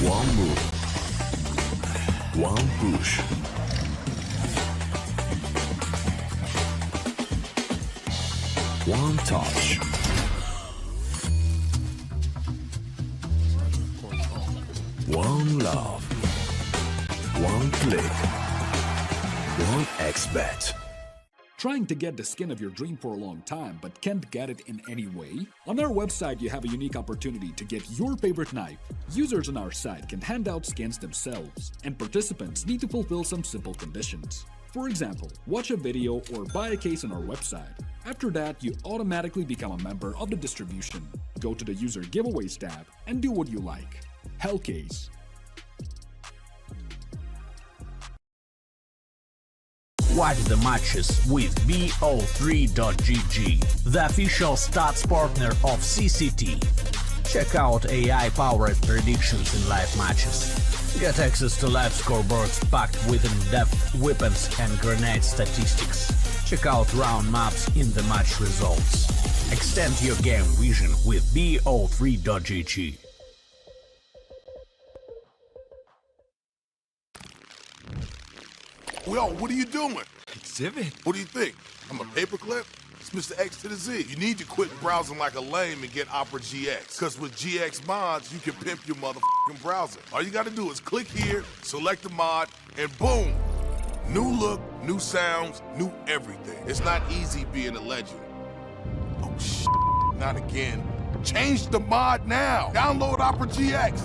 One move. One push. One touch. One love. One click. One XBet. Trying to get the skin of your dream for a long time but can't get it in any way? On our website, you have a unique opportunity to get your favorite knife. Users on our site can hand out skins themselves, and participants need to fulfill some simple conditions. For example, watch a video or buy a case on our website. After that, you automatically become a member of the distribution. Go to the user giveaways tab and do what you like. Hellcase. Watch the matches with bo3.gg, the official stats partner of CCT. Check out AI-powered predictions in live matches. Get access to live scoreboards packed with in-depth weapons and grenade statistics. Check out round maps in the match results. Extend your game vision with bo3.gg. Yo, what are you doing? Exhibit. What do you think? I'm a paperclip? It's Mr. X to the Z. You need to quit browsing like a lame and get Opera GX. Because with GX mods, you can pimp your motherfucking browser. All you gotta do is click here, select the mod, and boom! New look, new sounds, new everything. It's not easy being a legend. Oh, shit. Not again. Change the mod now. Download Opera GX.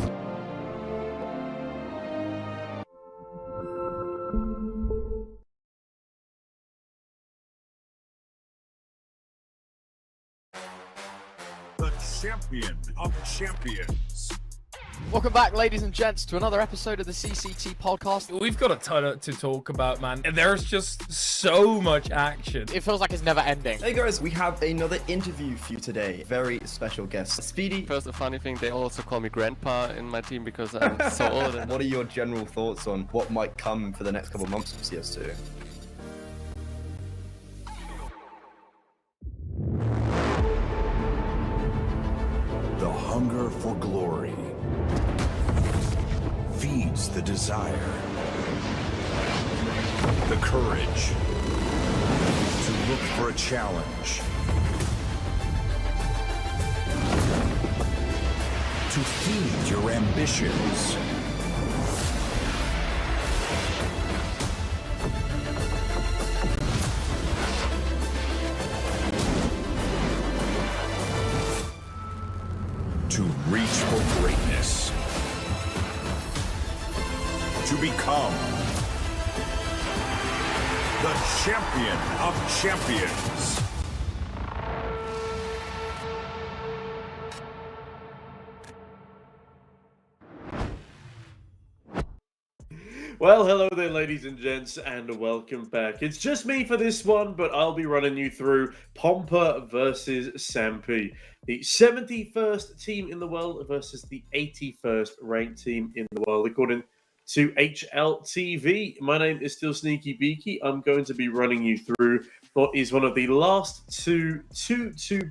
The champion of champions. Welcome back, ladies and gents, to another episode of the CCT podcast. We've got a ton to talk about, man. There's just so much action. It feels like it's never ending. Hey guys, we have another interview for you today. Very special guest, Speedy. First, a funny thing, they also call me Grandpa in my team because I'm so old. What are your general thoughts on what might come for the next couple of months of CS2? The hunger for glory feeds the desire. The courage to look for a challenge. To feed your ambitions. To reach for greatness. To become the champion of champions. Well, hello there, ladies and gents, and welcome back. It's just me for this one, but I'll be running you through Pomper versus Sampi, the 71st team in the world versus the 81st ranked team in the world, according to HLTV. My name is still Sneaky Beaky. I'm going to be running you through what is one of the last two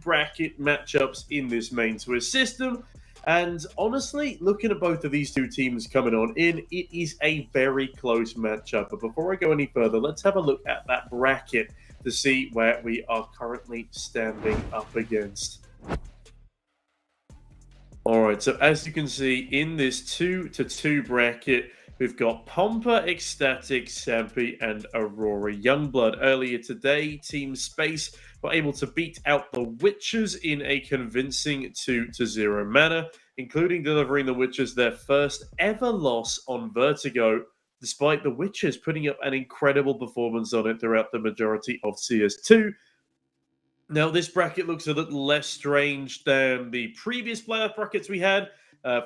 bracket matchups in this main Swiss system. And honestly, looking at both of these two teams coming on in, it is a very close matchup. But before I go any further, let's have a look at that bracket to see where we are currently standing up against. All right, so as you can see in this 2-2 bracket, we've got Pomper, Ecstatic, Sampi, and Aurora Youngblood. Earlier today, Team Space were able to beat out the Witches in a convincing 2-0 manner, including delivering the Witches their first ever loss on Vertigo, despite the Witches putting up an incredible performance on it throughout the majority of CS2. Now, this bracket looks a little less strange than the previous playoff brackets we had.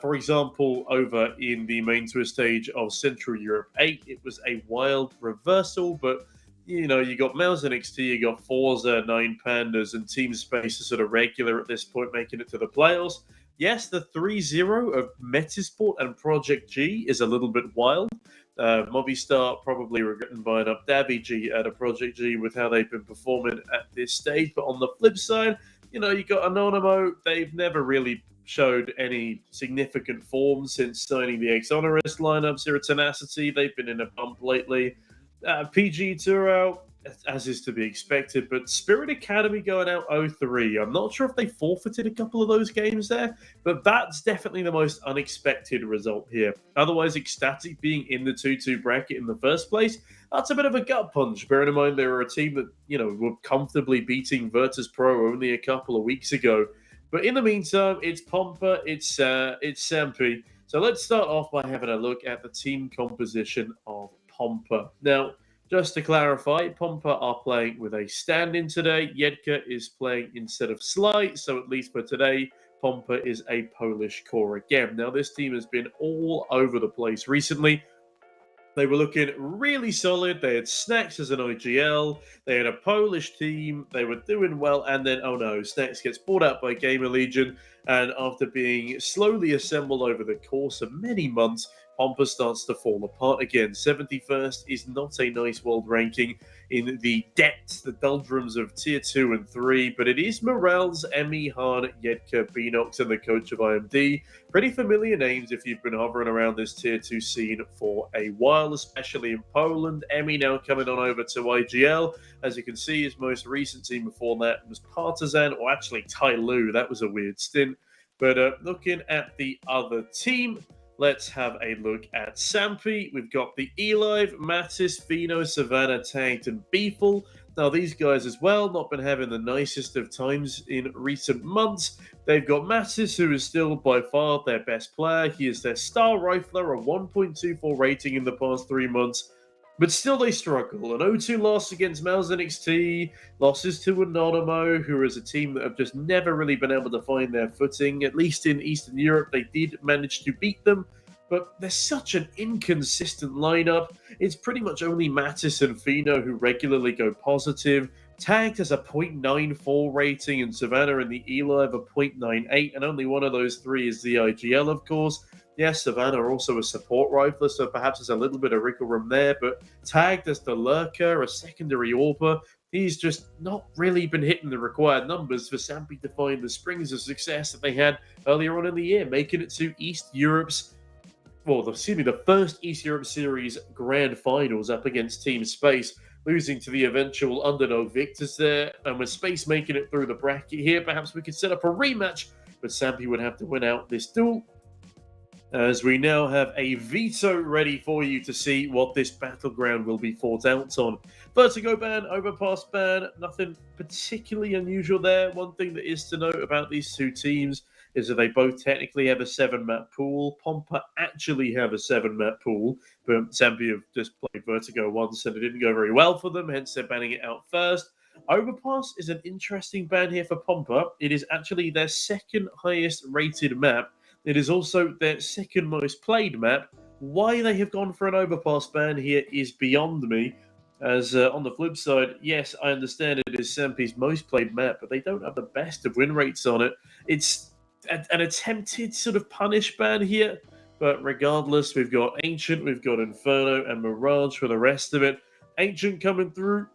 For example, over in the main Swiss stage of Central Europe 8, it was a wild reversal, but you know, you got Mouse NXT, you got Forza, 9 Pandas, and Team Space are sort of regular at this point, making it to the playoffs. Yes, the 3-0 of Metisport and Project G is a little bit wild. Movistar probably regretting buying up Davy G at a Project G with how they've been performing at this stage. But on the flip side, you know, you got Anonymous. They've never really showed any significant form since signing the Exonerist lineup. Zero Tenacity, they've been in a bump lately. PG Tour out, as is to be expected, but Spirit Academy going out 0-3. I'm not sure if they forfeited a couple of those games there, but that's definitely the most unexpected result here. Otherwise, Ecstatic being in the 2-2 bracket in the first place, that's a bit of a gut punch. Bearing in mind they were a team that, you know, were comfortably beating Virtus Pro only a couple of weeks ago. But in the meantime, it's Pomper, it's Sampi. So let's start off by having a look at the team composition of Pomper. Now, just to clarify, Pomper are playing with a stand-in today. Jedka is playing instead of Sly, so at least for today, Pomper is a Polish core again. Now, this team has been all over the place recently. They were looking really solid. They had Snacks as an IGL. They had a Polish team. They were doing well. And then, oh no, Snacks gets bought out by Gamer Legion. And after being slowly assembled over the course of many months, Pomper starts to fall apart again. 71st is not a nice world ranking in the depths, the doldrums of Tier 2 and 3, but it is Morels, Emmy, Han, Jedka, Beanox, and the coach of IMD. Pretty familiar names if you've been hovering around this Tier 2 scene for a while, especially in Poland. Emmy now coming on over to IGL. As you can see, his most recent team before that was Partizan, or actually Tyloo. That was a weird stint. But looking at the other team, let's have a look at Sampi. We've got the Elive, Mattis, Fino, Savannah, Tanked, and Beefle. Now, these guys as well, not been having the nicest of times in recent months. They've got Mattis, who is still by far their best player. He is their star rifler, a 1.24 rating in the past 3 months. But still they struggle. An 0-2 loss against Malzen XT, losses to Anonymo, who is a team that have just never really been able to find their footing. At least in Eastern Europe, they did manage to beat them. But they're such an inconsistent lineup. It's pretty much only Mattis and Fino who regularly go positive. Tagged has a 0.94 rating, and Savannah and the Eli have a 0.98, and only one of those three is the IGL, of course. Yes, Savannah are also a support rifler, so perhaps there's a little bit of wriggle room there, but tagged as the lurker, a secondary AWPer, he's just not really been hitting the required numbers for Sampi to find the springs of success that they had earlier on in the year, making it to the first East Europe Series Grand Finals up against Team Space, losing to the eventual underdog victors there, and with Space making it through the bracket here, perhaps we could set up a rematch, but Sampi would have to win out this duel, as we now have a veto ready for you to see what this battleground will be fought out on. Vertigo ban, overpass ban, nothing particularly unusual there. One thing that is to note about these two teams is that they both technically have a 7-map pool. Pomper actually have a 7-map pool, but Sampi have just played Vertigo once and it didn't go very well for them, hence they're banning it out first. Overpass is an interesting ban here for Pomper. It is actually their second highest rated map. It is also their second most played map. Why they have gone for an overpass ban here is beyond me. As on the flip side, yes, I understand it is Sampi's most played map, but they don't have the best of win rates on it. It's an attempted sort of punish ban here, but regardless, we've got Ancient, we've got Inferno, and Mirage for the rest of it. Ancient coming through.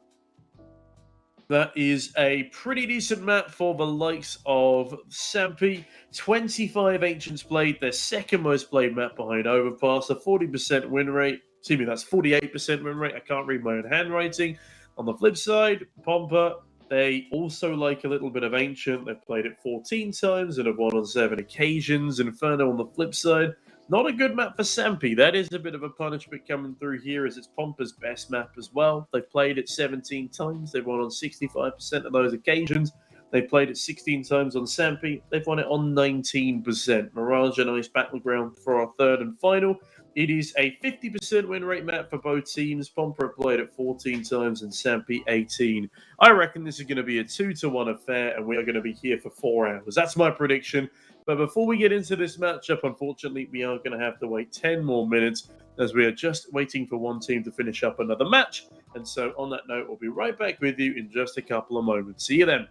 That is a pretty decent map for the likes of Sampi. 25 Ancients played, their second most played map behind Overpass, a 40% win rate. Excuse me, that's 48% win rate. I can't read my own handwriting. On the flip side, Pomper, they also like a little bit of Ancient. They've played it 14 times and have won on 7 occasions. Inferno on the flip side, not a good map for Sampi. That is a bit of a punishment coming through here, as it's Pomper's best map as well. They've played it 17 times. They've won on 65% of those occasions. They've played it 16 times on Sampi. They've won it on 19%. Mirage, a nice battleground for our third and final. It is a 50% win rate map for both teams. Pomper have played it 14 times and Sampi 18. I reckon this is going to be a 2-1 affair, and we are going to be here for 4 hours. That's my prediction. But before we get into this matchup, unfortunately, we are going to have to wait 10 more minutes, as we are just waiting for one team to finish up another match. And so on that note, we'll be right back with you in just a couple of moments. See you then.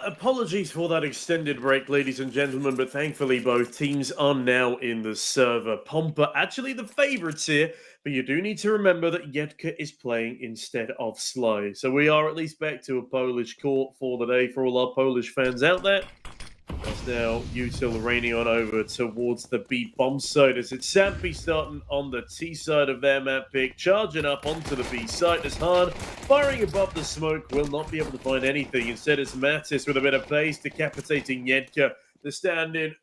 apologies for that extended break, ladies and gentlemen, but thankfully both teams are now in the server. Pomper actually the favourites here, but you do need to remember that Jedka is playing instead of Sly. So we are at least back to a Polish court for the day for all our Polish fans out there. That's now Util raining on over towards the B bomb side as it's Sampi starting on the T side of their map pick, charging up onto the B side as Hahn, firing above the smoke, will not be able to find anything. Instead it's Mattis with a bit of pace, decapitating Jedka. The stand-in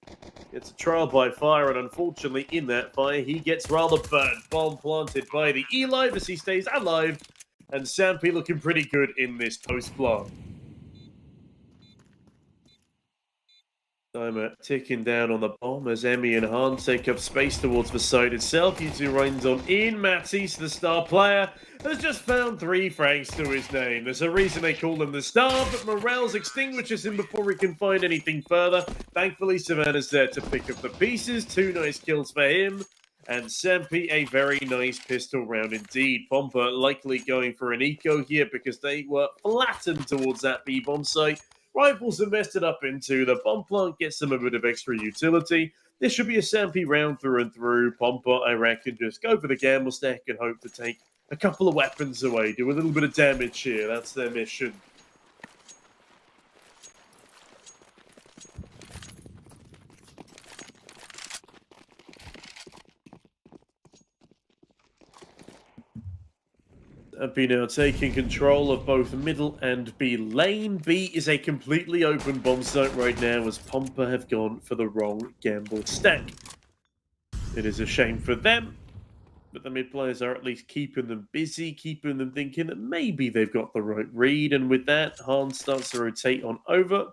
gets a trial by fire, and unfortunately in that fire he gets rather burned. Bomb planted by the Eli as he stays alive, and Sampi looking pretty good in this post-plant. Timer ticking down on the bomb as Emmy and Hahn take up space towards the side itself. U2 runs on in. Matisse, the star player, has just found 3 francs to his name. There's a reason they call him the star, but Morales extinguishes him before he can find anything further. Thankfully, Savannah's there to pick up the pieces. 2 nice kills for him. And Sampi, a very nice pistol round indeed. Pomper likely going for an eco here because they were flattened towards that B-bomb site. Rifles invested up into the bomb plant, gets them a bit of extra utility. This should be a Sampi round through and through. Pomper, I reckon, just go for the gamble stack and hope to take a couple of weapons away. Do a little bit of damage here. That's their mission. Sampi now taking control of both middle and B lane. B is a completely open bomb site right now as Pomper have gone for the wrong gamble stack. It is a shame for them, but the mid players are at least keeping them busy, keeping them thinking that maybe they've got the right read, and with that, Hahn starts to rotate on over.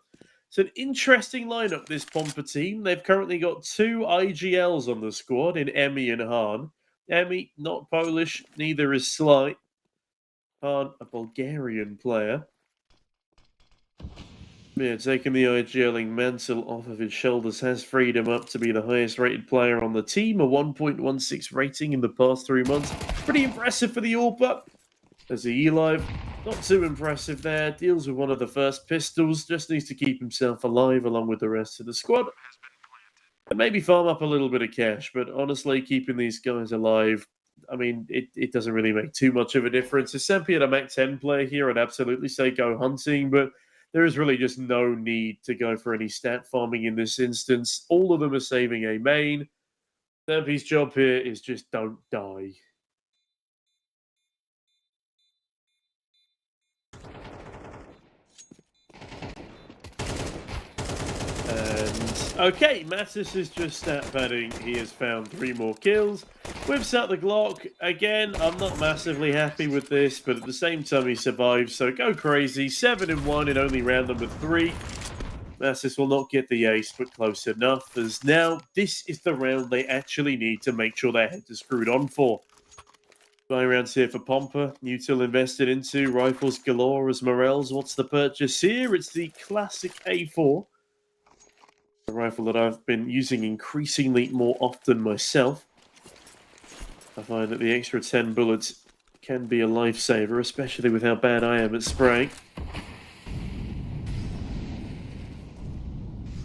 It's an interesting lineup, this Pomper team. They've currently got 2 IGLs on the squad in Emmy and Hahn. Emmy, not Polish, neither is Sly. Hahn, a Bulgarian player. Yeah, taking the IGLing mantle off of his shoulders has freed him up to be the highest rated player on the team, a 1.16 rating in the past 3 months. Pretty impressive for the AWPer. As the E-Live, not too impressive there. Deals with one of the first pistols, just needs to keep himself alive along with the rest of the squad. And maybe farm up a little bit of cash, but honestly, keeping these guys alive, I mean, it doesn't really make too much of a difference. If Sampi had a Mac 10 player here, I'd absolutely say go hunting, but there is really just no need to go for any stat farming in this instance. All of them are saving a main. Sampi's job here is just don't die. Okay, Mattis is just stat padding. He has found 3 more kills. Whips out the Glock. Again, I'm not massively happy with this, but at the same time he survives, so go crazy. 7-1 in only round number 3. Mattis will not get the ace, but close enough, as now this is the round they actually need to make sure their heads are screwed on for. Buy rounds here for Pomper. Util invested into. Rifles galore as Morels. What's the purchase here? It's the classic A4. A rifle that I've been using increasingly more often myself. I find that the extra 10 bullets can be a lifesaver, especially with how bad I am at spraying.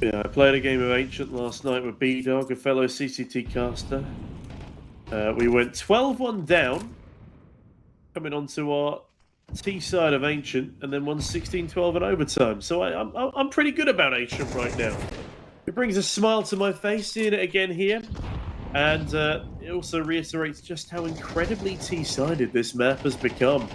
Yeah, I played a game of Ancient last night with B-Dog, a fellow CCT caster. We went 12-1 down, coming onto our T side of Ancient, and then won 16-12 in overtime. So I'm pretty good about Ancient right now. It brings a smile to my face seeing it again here, and it also reiterates just how incredibly T-sided this map has become.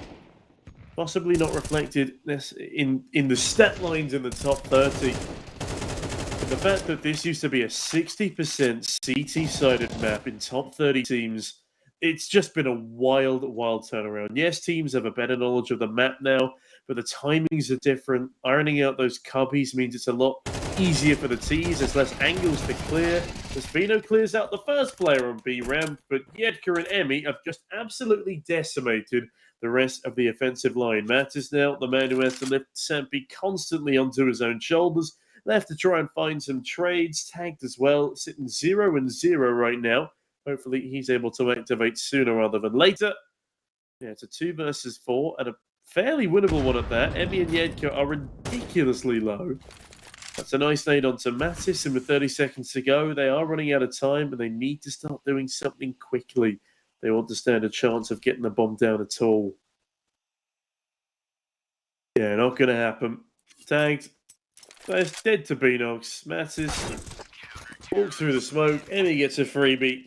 Possibly not reflected in the stat lines in the top 30. But the fact that this used to be a 60% CT-sided map in top 30 teams, it's just been a wild, wild turnaround. Yes, teams have a better knowledge of the map now, but the timings are different. Ironing out those cubbies means it's a lot easier for the T's. There's less angles to clear. Vino clears out the first player on B ramp, but Jedka and Emmy have just absolutely decimated the rest of the offensive line. Matt is now the man who has to lift Sampi constantly onto his own shoulders. Left to try and find some trades, tagged as well, sitting 0-0 right now. Hopefully he's able to activate sooner rather than later. Yeah, it's a 2 versus 4 and a fairly winnable one at that. Emmy and Yedka are ridiculously low. That's a nice nade onto Mattis, and with 30 seconds to go, they are running out of time, and they need to start doing something quickly. They want to stand a chance of getting the bomb down at all. Yeah, not going to happen. Tagged. That's dead to Beanox. Mattis walks through the smoke, and he gets a freebie.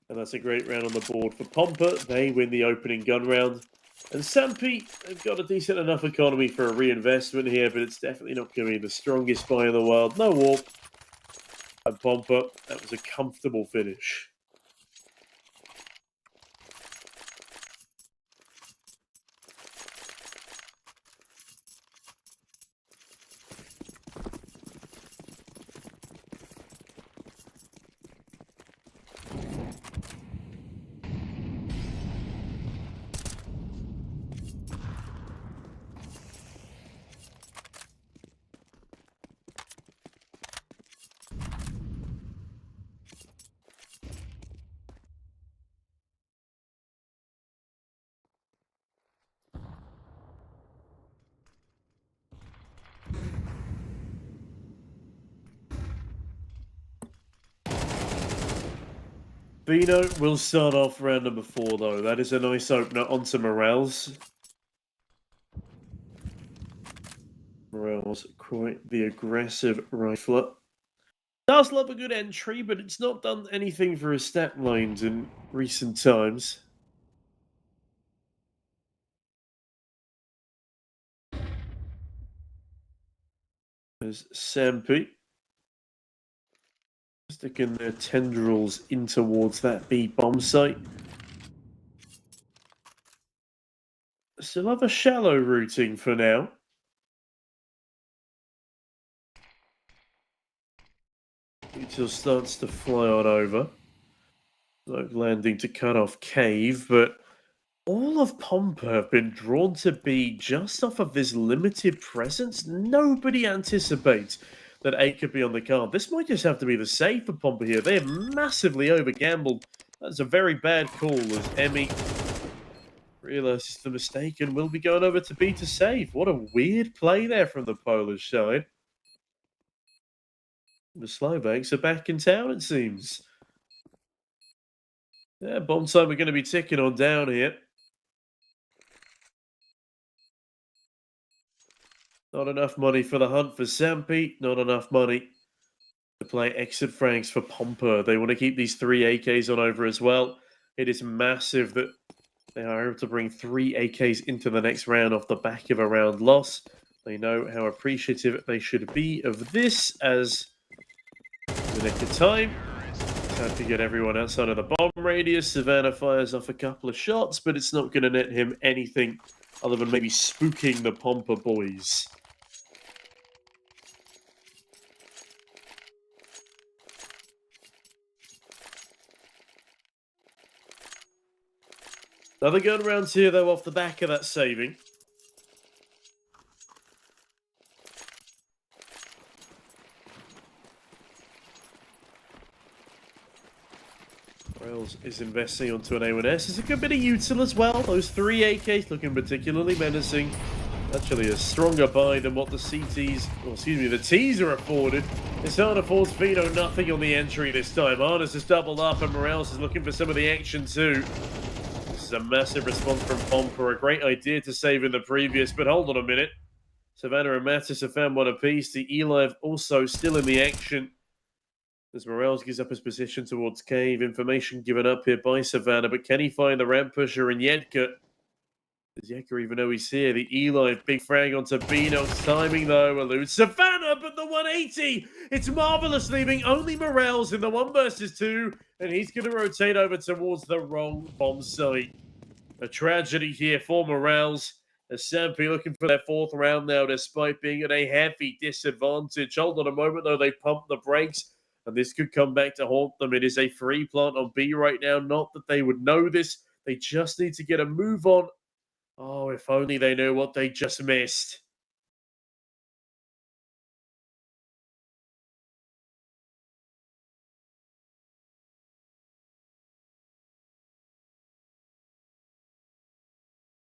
And that's a great round on the board for Pomper. They win the opening gun round. And Sampi, they've got a decent enough economy for a reinvestment here, but it's definitely not going to be the strongest buy in the world. No warp. And Pomper, that was a comfortable finish. Bino will start off round number 4, though. That is a nice opener onto Morales. Morales, quite the aggressive rifler. Does love a good entry, but it's not done anything for his stat lines in recent times. There's Sampi. Sticking their tendrils in towards that B bomb site. Still have a shallow routing for now. Until starts to fly on over. Like landing to cut off Cave, but all of Pomper have been drawn to B just off of this limited presence. Nobody anticipates that A could be on the card. This might just have to be the save for Pomper here. They have massively over-gambled. That's a very bad call as Emmy realizes the mistake and will be going over to B to save. What a weird play there from the Polish side. The Slovaks are back in town, it seems. Yeah, bomb time are going to be ticking on down here. Not enough money for the hunt for Sampi. Not enough money to play exit franks for Pomper. They want to keep these 3 AKs on over as well. It is massive that they are able to bring 3 AKs into the next round off the back of a round loss. They know how appreciative they should be of this as the nick of time. Time to get everyone outside of the bomb radius. Savannah fires off a couple of shots, but it's not going to net him anything other than maybe spooking the Pomper boys. Another gun rounds here, though, off the back of that saving. Rails is investing onto an A1S. There's a good bit of util as well. Those 3 AKs looking particularly menacing. Actually, a stronger buy than what the CTs, or excuse me, the Ts are afforded. It's hard to force Vito nothing on the entry this time. Arnis has doubled up, and Morales is looking for some of the action too. This is a massive response from Pomper. A great idea to save in the previous, but hold on a minute. Savannah and Mattis have found one apiece. The Eli also still in the action. As Morales gives up his position towards Cave. Information given up here by Savannah, but can he find the ramp pusher in Yedka? Does Yedka even know he's here? The Eli, big frag onto Beanox. Timing, though, eludes Savannah, but the 180! It's marvelous, leaving only Morales in the 1 versus 2, and he's going to rotate over towards the wrong bomb site. A tragedy here for Morales. As Sampi looking for their 4th round now, despite being at a heavy disadvantage. Hold on a moment, though, they pump the brakes. And this could come back to haunt them. It is a free plant on B right now. Not that they would know this. They just need to get a move on. Oh, if only they knew what they just missed.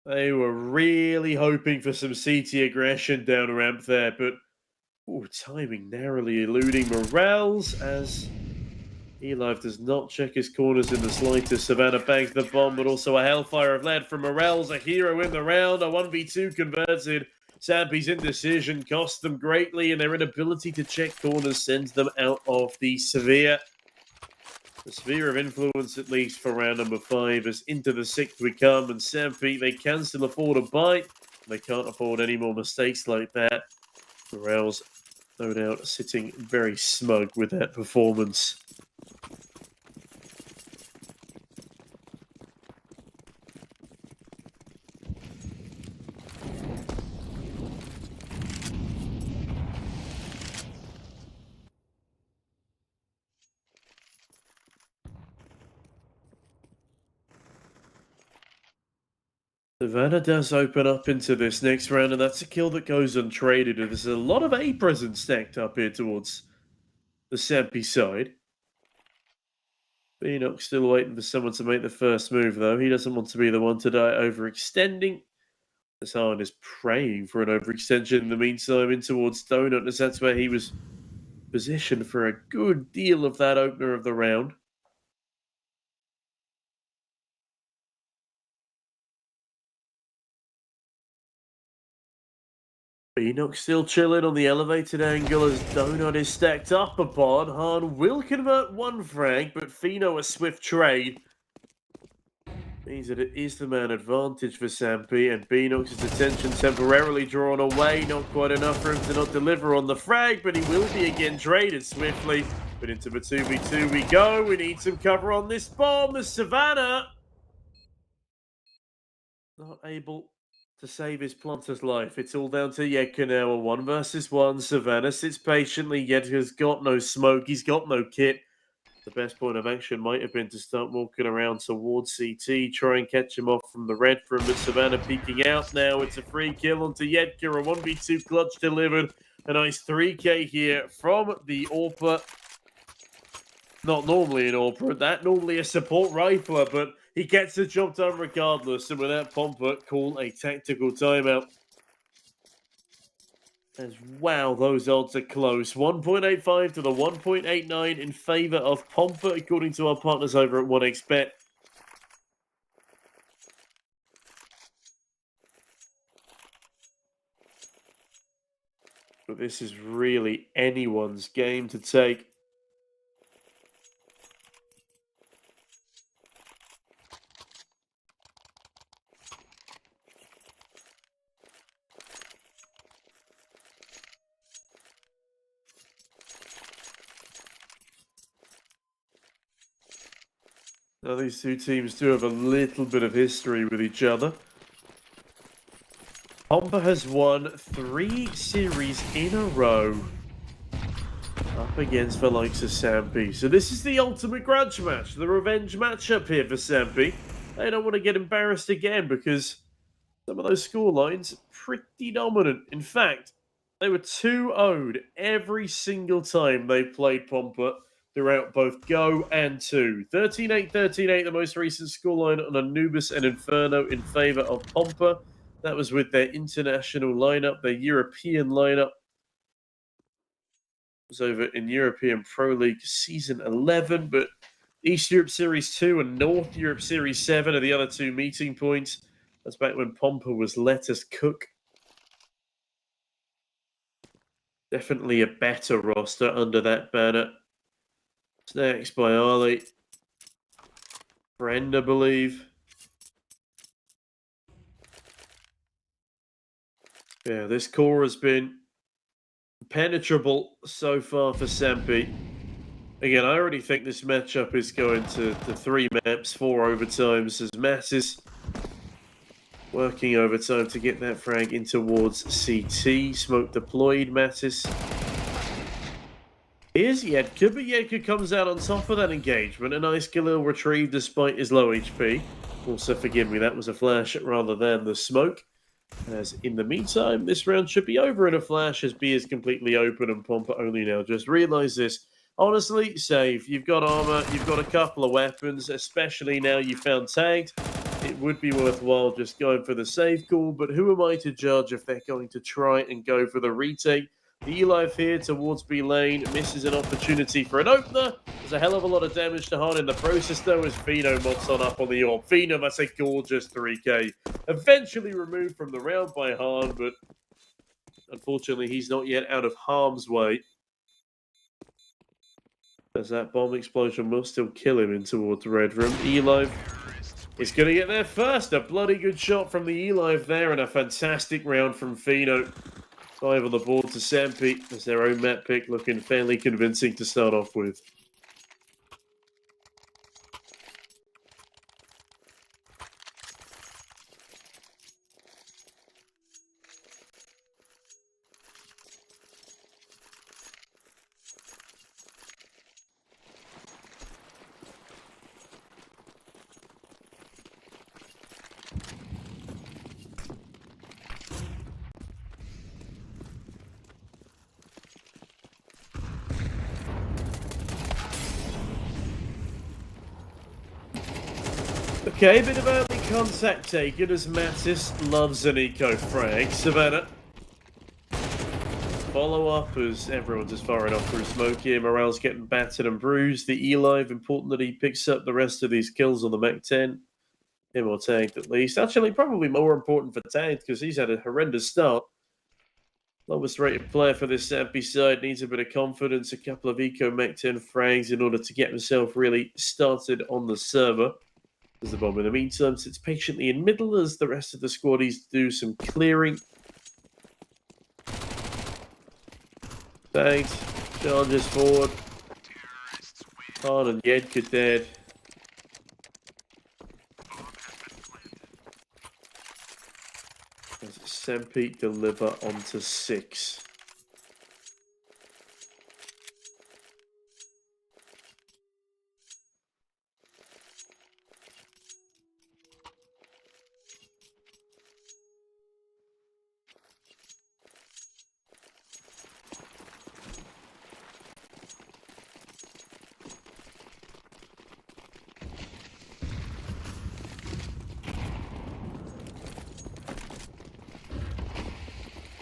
They were really hoping for some CT aggression down ramp there, but timing narrowly eluding Morales as Elive does not check his corners in the slightest. Savannah bags the bomb, but also a hellfire of lead from Morales, a hero in the round, a 1v2 converted. Sampi's indecision cost them greatly, and their inability to check corners sends them out of the sphere. The sphere of influence, at least for round number 5, as into the 6th we come, and Sampi, they can still afford a bite. They can't afford any more mistakes like that. Morales, no doubt, sitting very smug with that performance. Savannah does open up into this next round, and that's a kill that goes untraded. And there's a lot of A presents stacked up here towards the Sampi side. Beanox still waiting for someone to make the first move, though. He doesn't want to be the one to die overextending. Hassan is praying for an overextension in the meantime in towards Donut, as that's where he was positioned for a good deal of that opener of the round. Beanox still chilling on the elevated angle as Donut is stacked up upon. Han will convert one frag, but Fino a swift trade means that it is the man advantage for Sampi, and Beanox's attention temporarily drawn away. Not quite enough for him to not deliver on the frag, but he will be again traded swiftly. But into the 2v2 we go. We need some cover on this bomb as Savannah not able to save his planter's life. It's all down to Yedka now. A 1 versus 1. Savannah sits patiently. Yedka's got no smoke. He's got no kit. The best point of action might have been to start walking around towards CT, try and catch him off from the red room, but Savannah peeking out now. It's a free kill onto Yedka. A 1v2 clutch delivered. A nice 3k here from the AWPer. Not normally an AWPer. That normally a support rifler, but he gets the job done regardless, and with that, Pomper call a tactical timeout. As wow, those odds are close. 1.85 to the 1.89 in favour of Pomper, according to our partners over at 1xBet. But this is really anyone's game to take. Now, these two teams do have a little bit of history with each other. Pomper has won 3 series in a row up against the likes of Sampi. So this is the ultimate grudge match, the revenge matchup here for Sampi. They don't want to get embarrassed again because some of those score lines pretty dominant. In fact, they were 2-0'd every single time they played Pomper throughout both Go and 2. 13-8, 13-8, the most recent scoreline on Anubis and Inferno in favour of Pomper. That was with their international lineup, their European lineup. It was over in European Pro League Season 11, but East Europe Series 2 and North Europe Series 7 are the other two meeting points. That's back when Pomper was Let Us Cook. Definitely a better roster under that banner. Snacks by Ali. Friend, I believe. Yeah, this core has been penetrable so far for Sampi. Again, I already think this matchup is going to 3 maps, 4 overtimes, as Mattis working overtime to get that frag in towards CT. Smoke deployed, Mattis. Here's Yedka, but Yedka comes out on top of that engagement. A nice Galil retrieved despite his low HP. Also, forgive me, that was a flash rather than the smoke. As in the meantime, this round should be over in a flash as B is completely open and Pomper only now just realised this. Honestly, save. You've got armour, you've got a couple of weapons, especially now you found tagged. it would be worthwhile just going for the save call, but who am I to judge if they're going to try and go for the retake? The E-Live here towards B lane misses an opportunity for an opener. There's a hell of a lot of damage to Han in the process, though, as Fino mobs on up on the orb. Fino, that's a gorgeous 3k. Eventually removed from the round by Han, but unfortunately he's not yet out of harm's way. As that bomb explosion will still kill him in towards the red room. E-Live is going to get there first. A bloody good shot from the E-Live there, and a fantastic round from Fino. 5 on the board to Sampi as their own map pick, looking fairly convincing to start off with. Okay, bit of early contact taken as Mattis loves an eco-frag. Savannah. Follow up as everyone's just firing off through smoke here. Morale's getting battered and bruised. The E-Live, important that he picks up the rest of these kills on the Mech 10. Him or Tagged at least. Actually, probably more important for Tagged because he's had a horrendous start. Lowest rated player for this Sampi side needs a bit of confidence. A couple of eco Mech 10 frags in order to get himself really started on the server. As the bomb in the meantime sits patiently in middle as the rest of the squaddies do some clearing. Thanks. Charges forward. Han and Yedka dead. As Sampi deliver onto 6.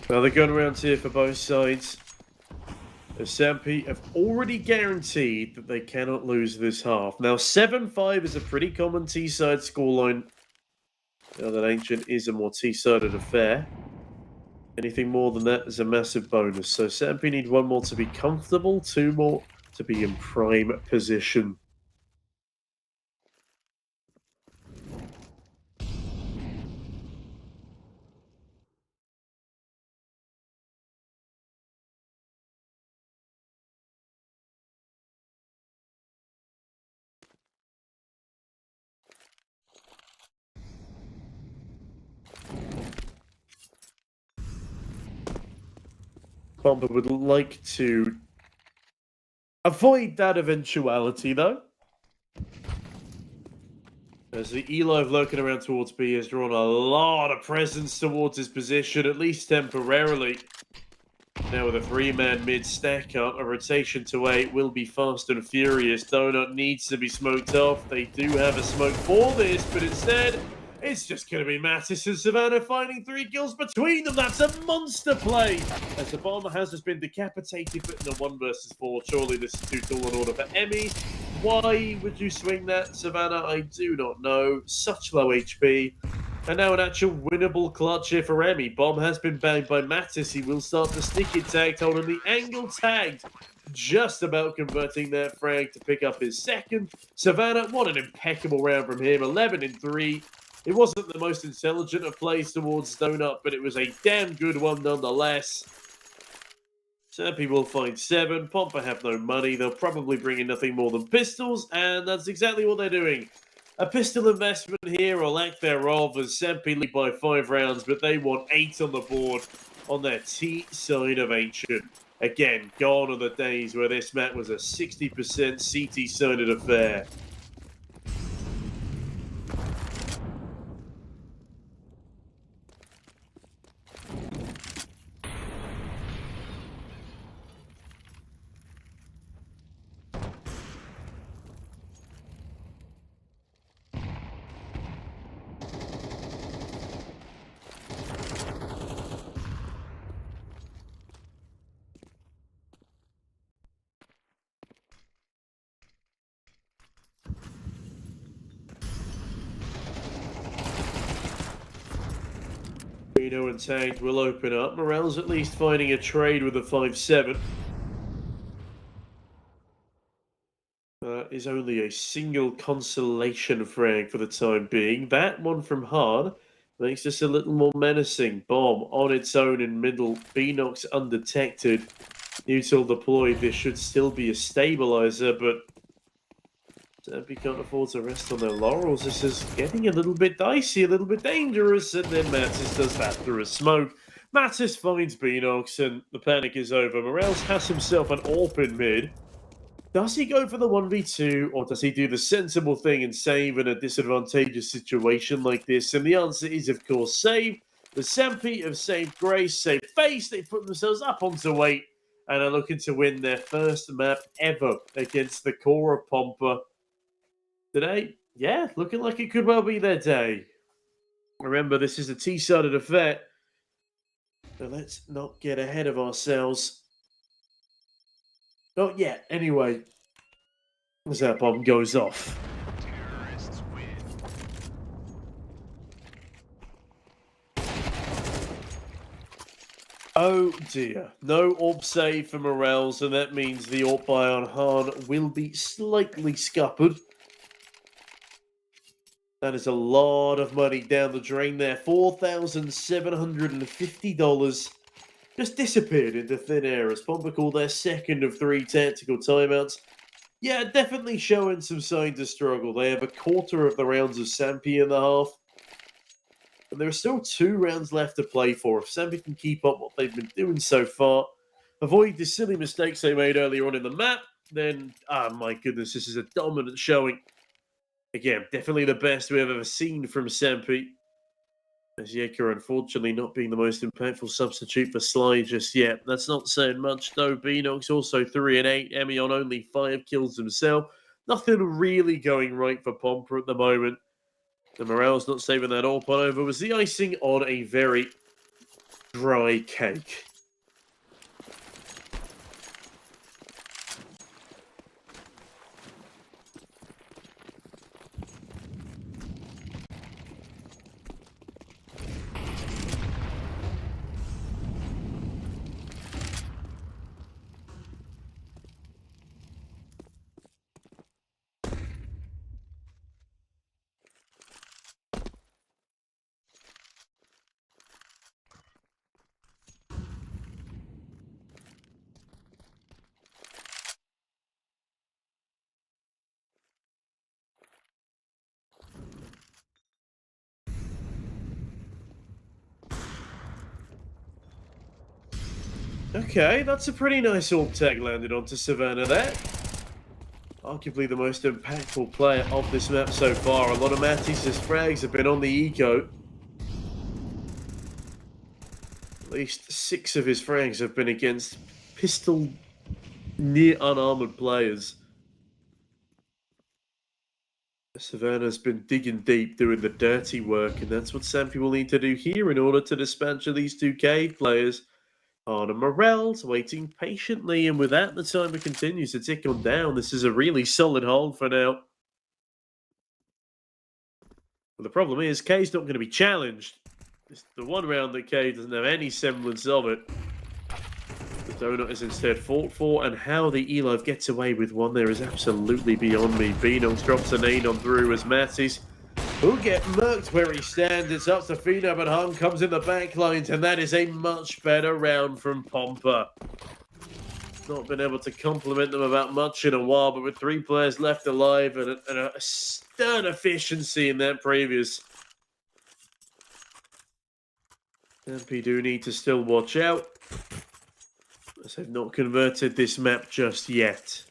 Now they're going around here for both sides. The Sampi have already guaranteed that they cannot lose this half. Now 7-5 is a pretty common T-side scoreline. Now that Ancient is a more T-sided affair. Anything more than that is a massive bonus. So Sampi need 1 more to be comfortable, 2 more to be in prime position. Pomper would like to avoid that eventuality, though. As the E-Live lurking around towards B has drawn a lot of presence towards his position, at least temporarily. Now with a 3-man mid stack up, a rotation to 8 will be fast and furious. Donut needs to be smoked off. They do have a smoke for this, but instead, it's just going to be Mattis and Savannah finding 3 kills between them. That's a monster play. As the bomber has just been decapitated, but in a 1 versus 4, surely this is too tall an order for Emmy. Why would you swing that, Savannah? I do not know. Such low HP. And now an actual winnable clutch here for Emmy. Bomb has been bagged by Mattis. He will start to stick it tagged, holding the angle tagged. Just about converting that frag to pick up his second. Savannah, what an impeccable round from him. 11-3. It wasn't the most intelligent of plays towards Donut, but it was a damn good one nonetheless. Sampi will find 7. Pomper have no money. They'll probably bring in nothing more than pistols, and that's exactly what they're doing. A pistol investment here, or lack thereof, as Sampi lead by 5 rounds, but they want 8 on the board on their T side of Ancient. Again, gone are the days where this map was a 60% CT-sided affair. Fino and Tagged will open up. Morel's at least finding a trade with a 5-7. Is only a single consolation frag for the time being. That one from Hard makes this a little more menacing. Bomb on its own in middle. Beanox undetected. Neutral deployed. This should still be a stabilizer, but Sampi can't afford to rest on their laurels. This is getting a little bit dicey, a little bit dangerous, and then Mattis does that through a smoke. Mattis finds Beanox, and the panic is over. Morels has himself an AWP in mid. Does he go for the 1v2, or does he do the sensible thing and save in a disadvantageous situation like this? And the answer is, of course, save. The Sampi have saved Grace, saved Face. They put themselves up onto 8 and are looking to win their first map ever against the core of Pomper. Today, yeah, looking like it could well be their day. Remember, this is a T-sided affair, so let's not get ahead of ourselves. Not yet, anyway, as that bomb goes off. Oh dear, no AWP save for Morels, and that means the AWP buy on Hard will be slightly scuppered. That is a lot of money down the drain there. $4,750 just disappeared into thin air as Pomper called their second of 3 tactical timeouts. Yeah, definitely showing some signs of struggle. They have a quarter of the rounds of Sampi in the half. And there are still 2 rounds left to play for. If Sampi can keep up what they've been doing so far, avoid the silly mistakes they made earlier on in the map, then, my goodness, this is a dominant showing. Again, definitely the best we have ever seen from Sampi. As Yeka, unfortunately, not being the most impactful substitute for Sly just yet. That's not saying much, though. Beanox also 3 and 8. Emmy on only 5 kills himself. Nothing really going right for Pomper at the moment. The Morel's not saving that AWP over. Was the icing on a very dry cake. Okay, that's a pretty nice AWP tag landed onto Savannah there. Arguably the most impactful player of this map so far. A lot of Mattis' frags have been on the eco. At least 6 of his frags have been against pistol near unarmored players. Savannah's been digging deep, doing the dirty work, and that's what Sampi will need to do here in order to dispatch of these 2 cave players. On and Morel's waiting patiently, and with that, the timer continues to tick on down. This is a really solid hold for now. But the problem is, K's not going to be challenged. It's the one round that K doesn't have any semblance of it. The Donut is instead fought for, and how the Elive gets away with one there is absolutely beyond me. Beanox drops a nade on through as Mattis will get murked where he stands. It's up to Fino, but Hung comes in the back lines, and that is a much better round from Pomper. Not been able to compliment them about much in a while, but with 3 players left alive and a stern efficiency in that previous. MP do need to still watch out, as they've not converted this map just yet.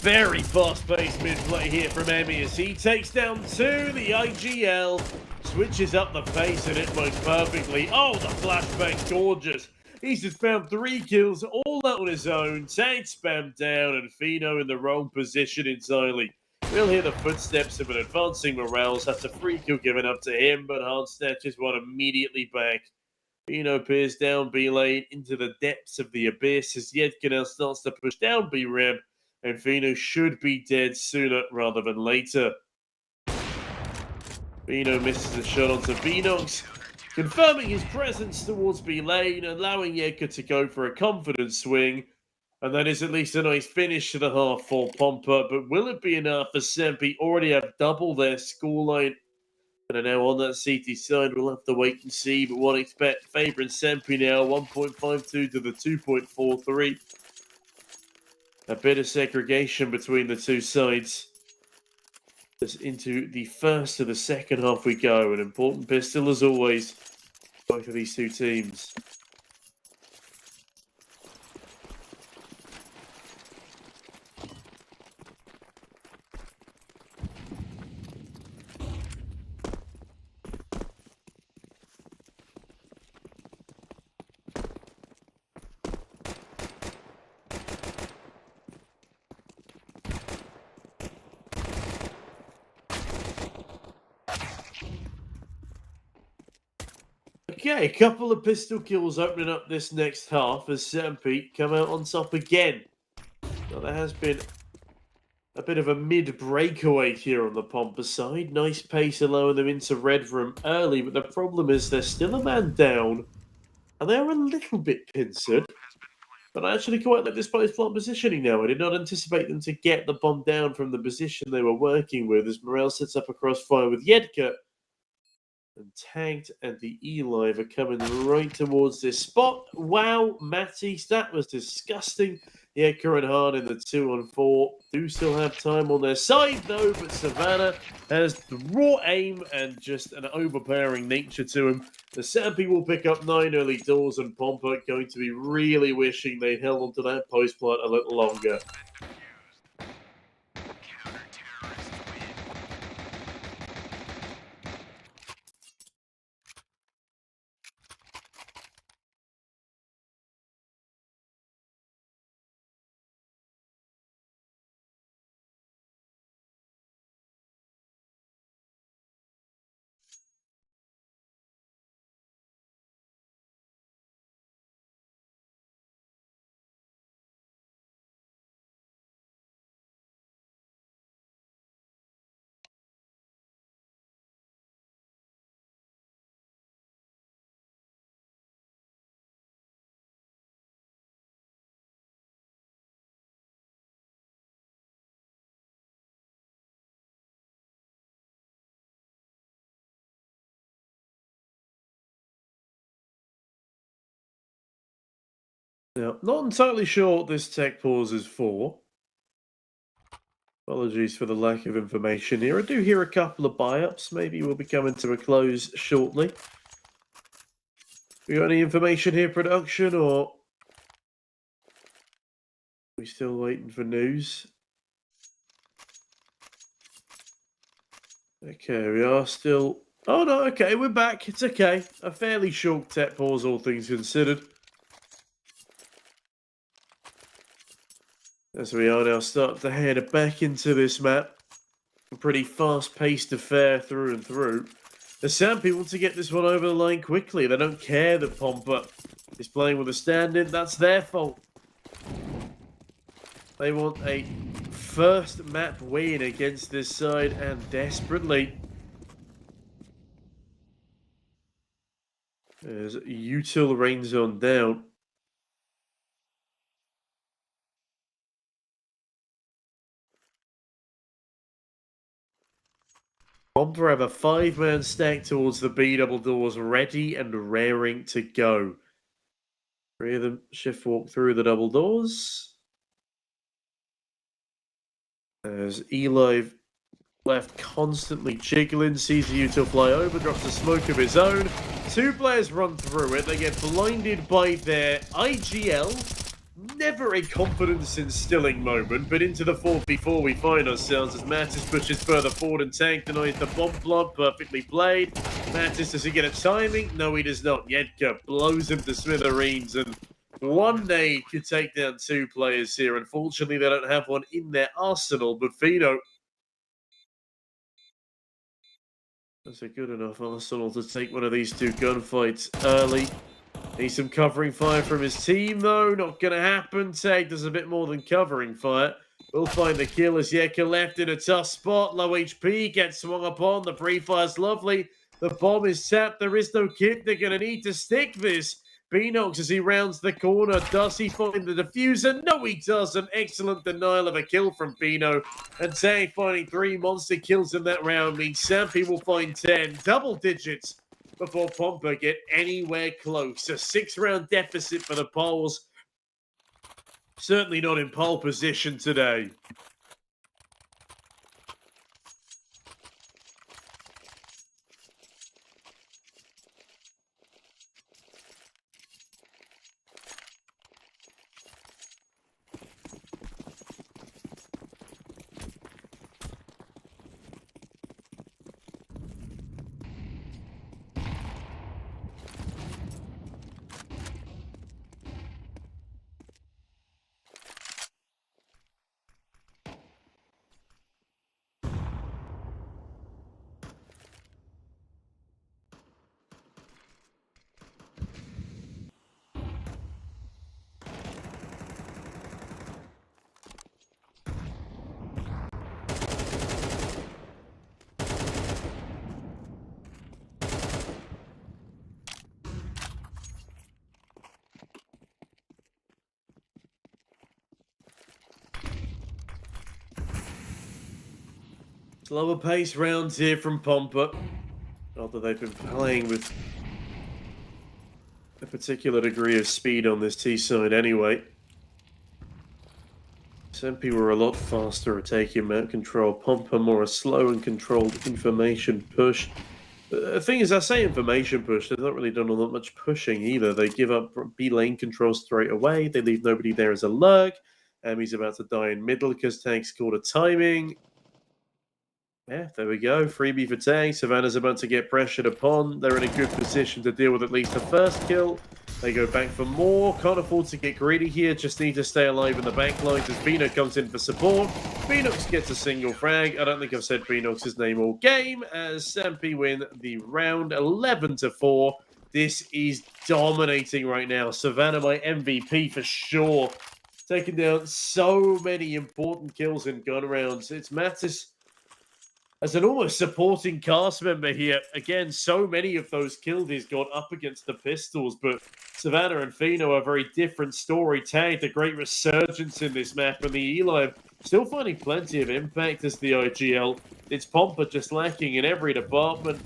Very fast-paced mid-play here from Emmy as he takes down 2. The IGL switches up the pace and it works perfectly. Oh, the flashbang's gorgeous. He's just found 3 kills, all out on his own. Tag spam down and Fino in the wrong position entirely. We'll hear the footsteps of an advancing Morales. That's a free kill given up to him, but Hard snatches one immediately back. Fino peers down B lane into the depths of the abyss as Yedka now starts to push down B ramp, and Fino should be dead sooner rather than later. Fino misses a shot onto Vinox, confirming his presence towards B lane, allowing Yedka to go for a confident swing. And that is at least a nice finish to the half for Pomper, but will it be enough as Sampi already have double their scoreline? And now on that CT side, we'll have to wait and see, but one expect favouring Sampi now, 1.52 to the 2.43. A bit of segregation between the two sides. As into the first of the second half we go, an important pistol as always, both of these two teams. Okay, a couple of pistol kills opening up this next half as Sampi come out on top again. Now, there has been a bit of a mid-breakaway here on the Pomper side. Nice pace allowing them into red room early, but the problem is they're still a man down, and they're a little bit pincered. But I actually quite like this player's plot positioning now. I did not anticipate them to get the bomb down from the position they were working with as Morel sets up a crossfire with Yedka. And Tagged and the E-Live are coming right towards this spot. Wow, Matisse, that was disgusting. Yeah, Curran Hard in the 2-on-4 do still have time on their side, though, but Savannah has the raw aim and just an overpowering nature to him. The Sampi will pick up 9 early doors, and Pomper going to be really wishing they'd held onto that post plant a little longer. Now, not entirely sure what this tech pause is for. Apologies for the lack of information here. I do hear a couple of buy-ups. Maybe we'll be coming to a close shortly. We got any information here, production, or are we still waiting for news? Okay, we are still... Oh, no, okay, we're back. It's okay. A fairly short tech pause, all things considered. As we are now starting to head back into this map. A pretty fast-paced affair through and through. The Sampi want to get this one over the line quickly. They don't care that Pomper is playing with a stand-in. That's their fault. They want a first map win against this side, and desperately. As Util rains on down. Pomper have a 5-man stack towards the B double doors, ready and raring to go. 3 of them shift walk through the double doors. As E-Live left constantly jiggling, sees the Util fly over, drops a smoke of his own. 2 players run through it. They get blinded by their IGL. Never a confidence-instilling moment, but into the 4v4 we find ourselves as Mattis pushes further forward and Tank denies the bomb plot, perfectly played. Mattis, does he get a timing? No, he does not. Yedka blows him to smithereens, and one nade could take down 2 players here. Unfortunately, they don't have one in their arsenal, but Fino That's a good enough arsenal to take one of these two gunfights early. Needs some covering fire from his team, though. Not going to happen. Tag does a bit more than covering fire. We'll find the kill as Yeka left in a tough spot. Low HP, gets swung upon. The pre-fire's lovely. The bomb is tapped. There is no kit. They're going to need to stick this. Beanox, as he rounds the corner, does he find the diffuser? No, he doesn't. Excellent denial of a kill from Bino. And Tang finding 3 monster kills in that round means Sampi will find 10. Double digits before Pomper get anywhere close. A 6-round deficit for the Poles. Certainly not in pole position today. Slower pace rounds here from Pomper. Not that they've been playing with a particular degree of speed on this T side anyway. Sampi were a lot faster at taking map control. Pomper more a slow and controlled information push. The thing is, I say information push, they've not really done all that much pushing either. They give up B lane control straight away. They leave nobody there as a lurk. He's about to die in middle because Tank's called a timing. Yeah, there we go. Freebie for Tang. Savannah's about to get pressured upon. They're in a good position to deal with at least the first kill. They go back for more. Can't afford to get greedy here. Just need to stay alive in the back lines as Bino comes in for support. Beanox gets a single frag. I don't think I've said Beanox's name all game as Sampi win the round 11-4. This is dominating right now. Savannah, my MVP for sure. Taking down so many important kills in gun rounds. It's Mattis as an almost supporting cast member here. Again, so many of those kills he's got up against the pistols, but Savannah and Fino are a very different story. Tagged a great resurgence in this map, and the Eli still finding plenty of impact as the IGL. It's Pomper just lacking in every department.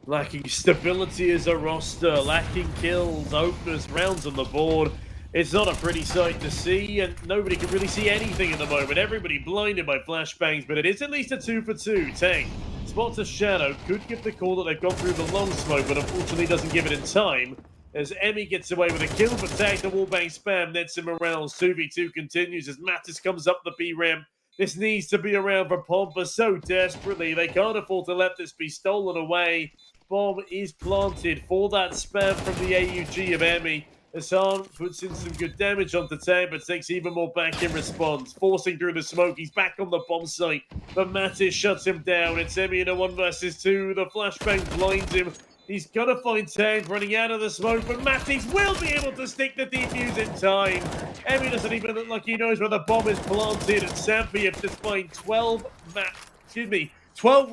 Lacking stability as a roster, lacking kills, openers, rounds on the board. It's not a pretty sight to see, and nobody can really see anything at the moment. Everybody blinded by flashbangs, but it is at least a 2-for-2. Tang spots a shadow, could give the call that they've gone through the long smoke, but unfortunately doesn't give it in time. As Emmy gets away with a kill, but Tag the wallbang spam nets him around. 2v2 continues as Mattis comes up the B ramp. This needs to be around for Pomper so desperately. They can't afford to let this be stolen away. Bomb is planted for that spam from the AUG of Emmy. Hassan puts in some good damage onto Tang, but takes even more back in response. Forcing through the smoke, he's back on the bomb site, but Mattis shuts him down. It's Emmy in a 1 versus 2. The flashbang blinds him. He's got to find Tang running out of the smoke, but Mattis will be able to stick the defuse in time. Emmy doesn't even look like he knows where the bomb is planted, and Sampi have just find 12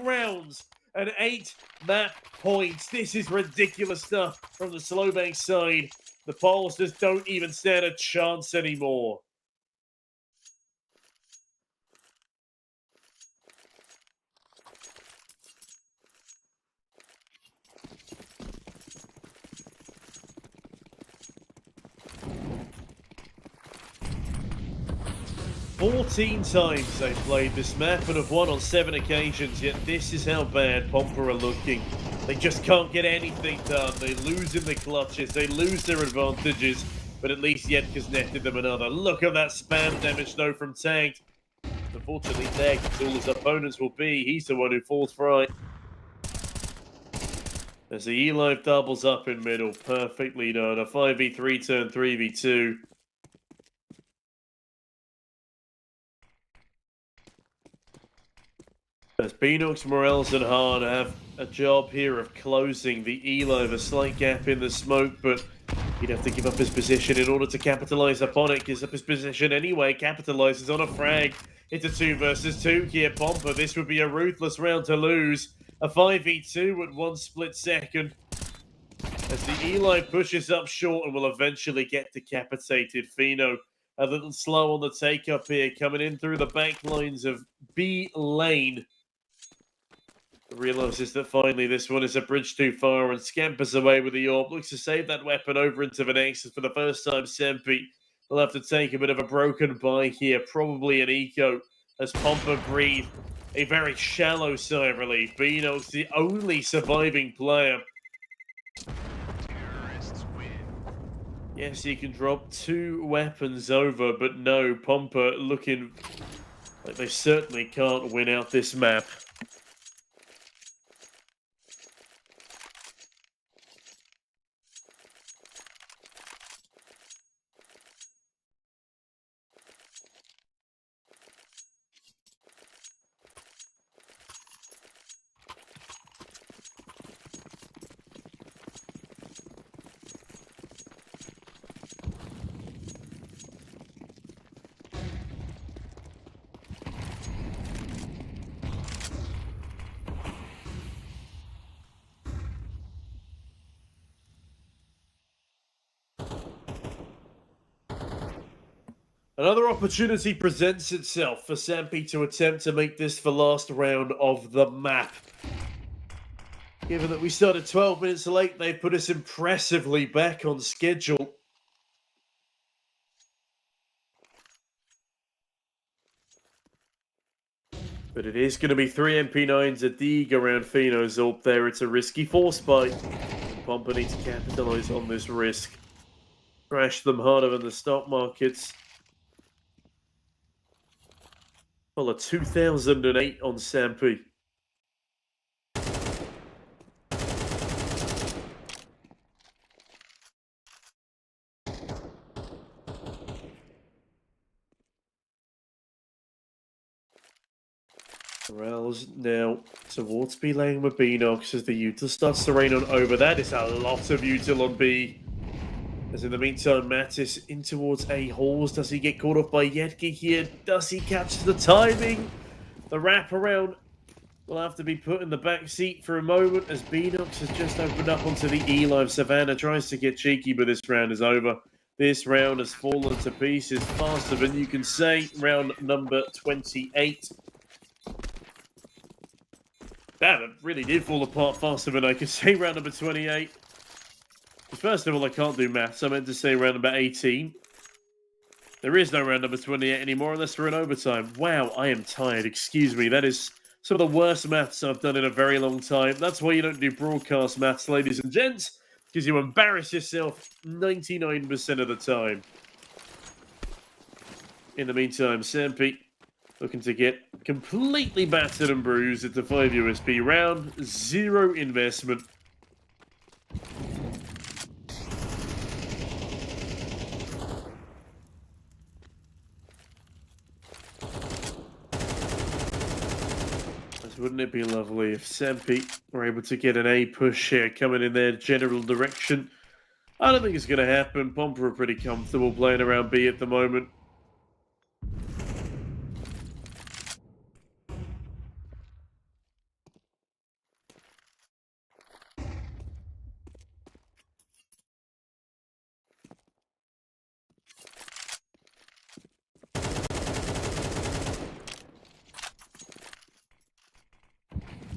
rounds and 8 map points. This is ridiculous stuff from the Slowbank side. The Poles just don't even stand a chance anymore. "14 times they've played this map and have won on 7 occasions, yet this is how bad Pomper are looking. They just can't get anything done. They lose in the clutches. They lose their advantages. But at least Yetka's netted them another. Look at that spam damage, though, from Tagged. Unfortunately, Tagged, all his opponents will be. He's the one who falls for it. As the E-Live doubles up in middle. Perfectly done. A 5v3 turn 3v2. As Beanox, Morels, and Hahn have a job here of closing the Eli, a slight gap in the smoke, but he'd have to give up his position in order to capitalize upon it. Gives up his position anyway, capitalizes on a frag. It's a 2 versus 2 here, Pomper. This would be a ruthless round to lose. A 5v2 at 1 split second. As the Eli pushes up short and will eventually get decapitated. Fino a little slow on the take-up here, coming in through the back lines of B lane. Realizes that finally this one is a bridge too far and scampers away with the orb. Looks to save that weapon over into the Nexus for the first time. Sampi will have to take a bit of a broken buy here, probably an eco, as Pomper breathe a very shallow sigh of relief. Beanox, the only surviving player. Yes, he can drop 2 weapons over, but no, Pomper looking like they certainly can't win out this map. Another opportunity presents itself for Sampi to attempt to make this the last round of the map. Given that we started 12 minutes late, they've put us impressively back on schedule. But it is going to be 3 MP9s a dig around Fino's AWP there. It's a risky force bite. And Pomper needs to capitalise on this risk. Crash them harder than the stock markets. Well, a 2008 on Sampi. Morels now towards B lane with Beanox as the util starts to rain on over. That is a lot of util on B. As in the meantime, Mattis in towards A Halls. Does he get caught off by Yetke here? Does he catch the timing? The wraparound will have to be put in the back seat for a moment as Beanox has just opened up onto the E-Live. Savannah tries to get cheeky, but this round is over. This round has fallen to pieces faster than you can say. Round number 28. That really did fall apart faster than I could say. Round number 28. First of all, I can't do maths. I meant to say round number 18. There is no round number 28 anymore unless we're in overtime. Wow, I am tired. Excuse me. That is some of the worst maths I've done in a very long time. That's why you don't do broadcast maths, ladies and gents, because you embarrass yourself 99% of the time. In the meantime, Sampi looking to get completely battered and bruised at the 5 USP round. 0 investment. Wouldn't it be lovely if Sampi were able to get an A push here coming in their general direction? I don't think it's going to happen. Pomper are pretty comfortable playing around B at the moment.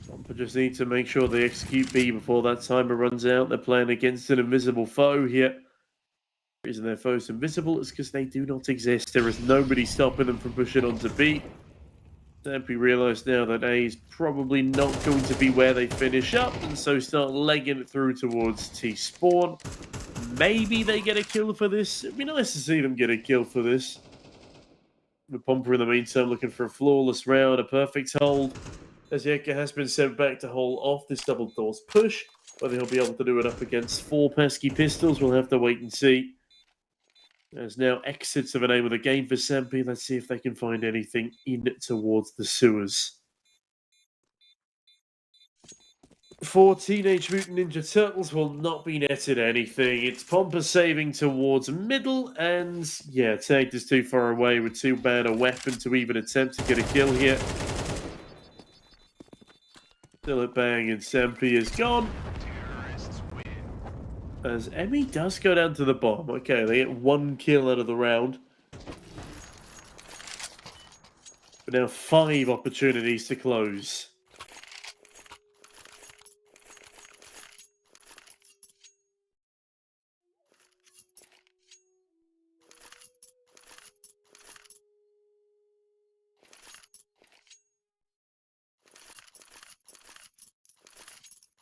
Pomper just need to make sure they execute B before that timer runs out. They're playing against an invisible foe here. The reason their foe's invisible is because they do not exist. There is nobody stopping them from pushing onto B. Sampi realise now that A is probably not going to be where they finish up, and so start legging it through towards T-Spawn. Maybe they get a kill for this. It'd be nice to see them get a kill for this. The Pomper in the meantime looking for a flawless round, a perfect hold. As Yeka has been sent back to hold off this double doors push. Whether he'll be able to do it up against 4 pesky pistols, we'll have to wait and see. There's now exits of an aim of the game for Sampi. Let's see if they can find anything in towards the sewers. for Teenage Mutant Ninja Turtles will not be netted anything. It's Pomper saving towards middle, and yeah, tagged is too far away with too bad a weapon to even attempt to get a kill here. Still at bang, and Sampi is gone. As Emmy does go down to the bomb. Okay, they get 1 kill out of the round. But now 5 opportunities to close.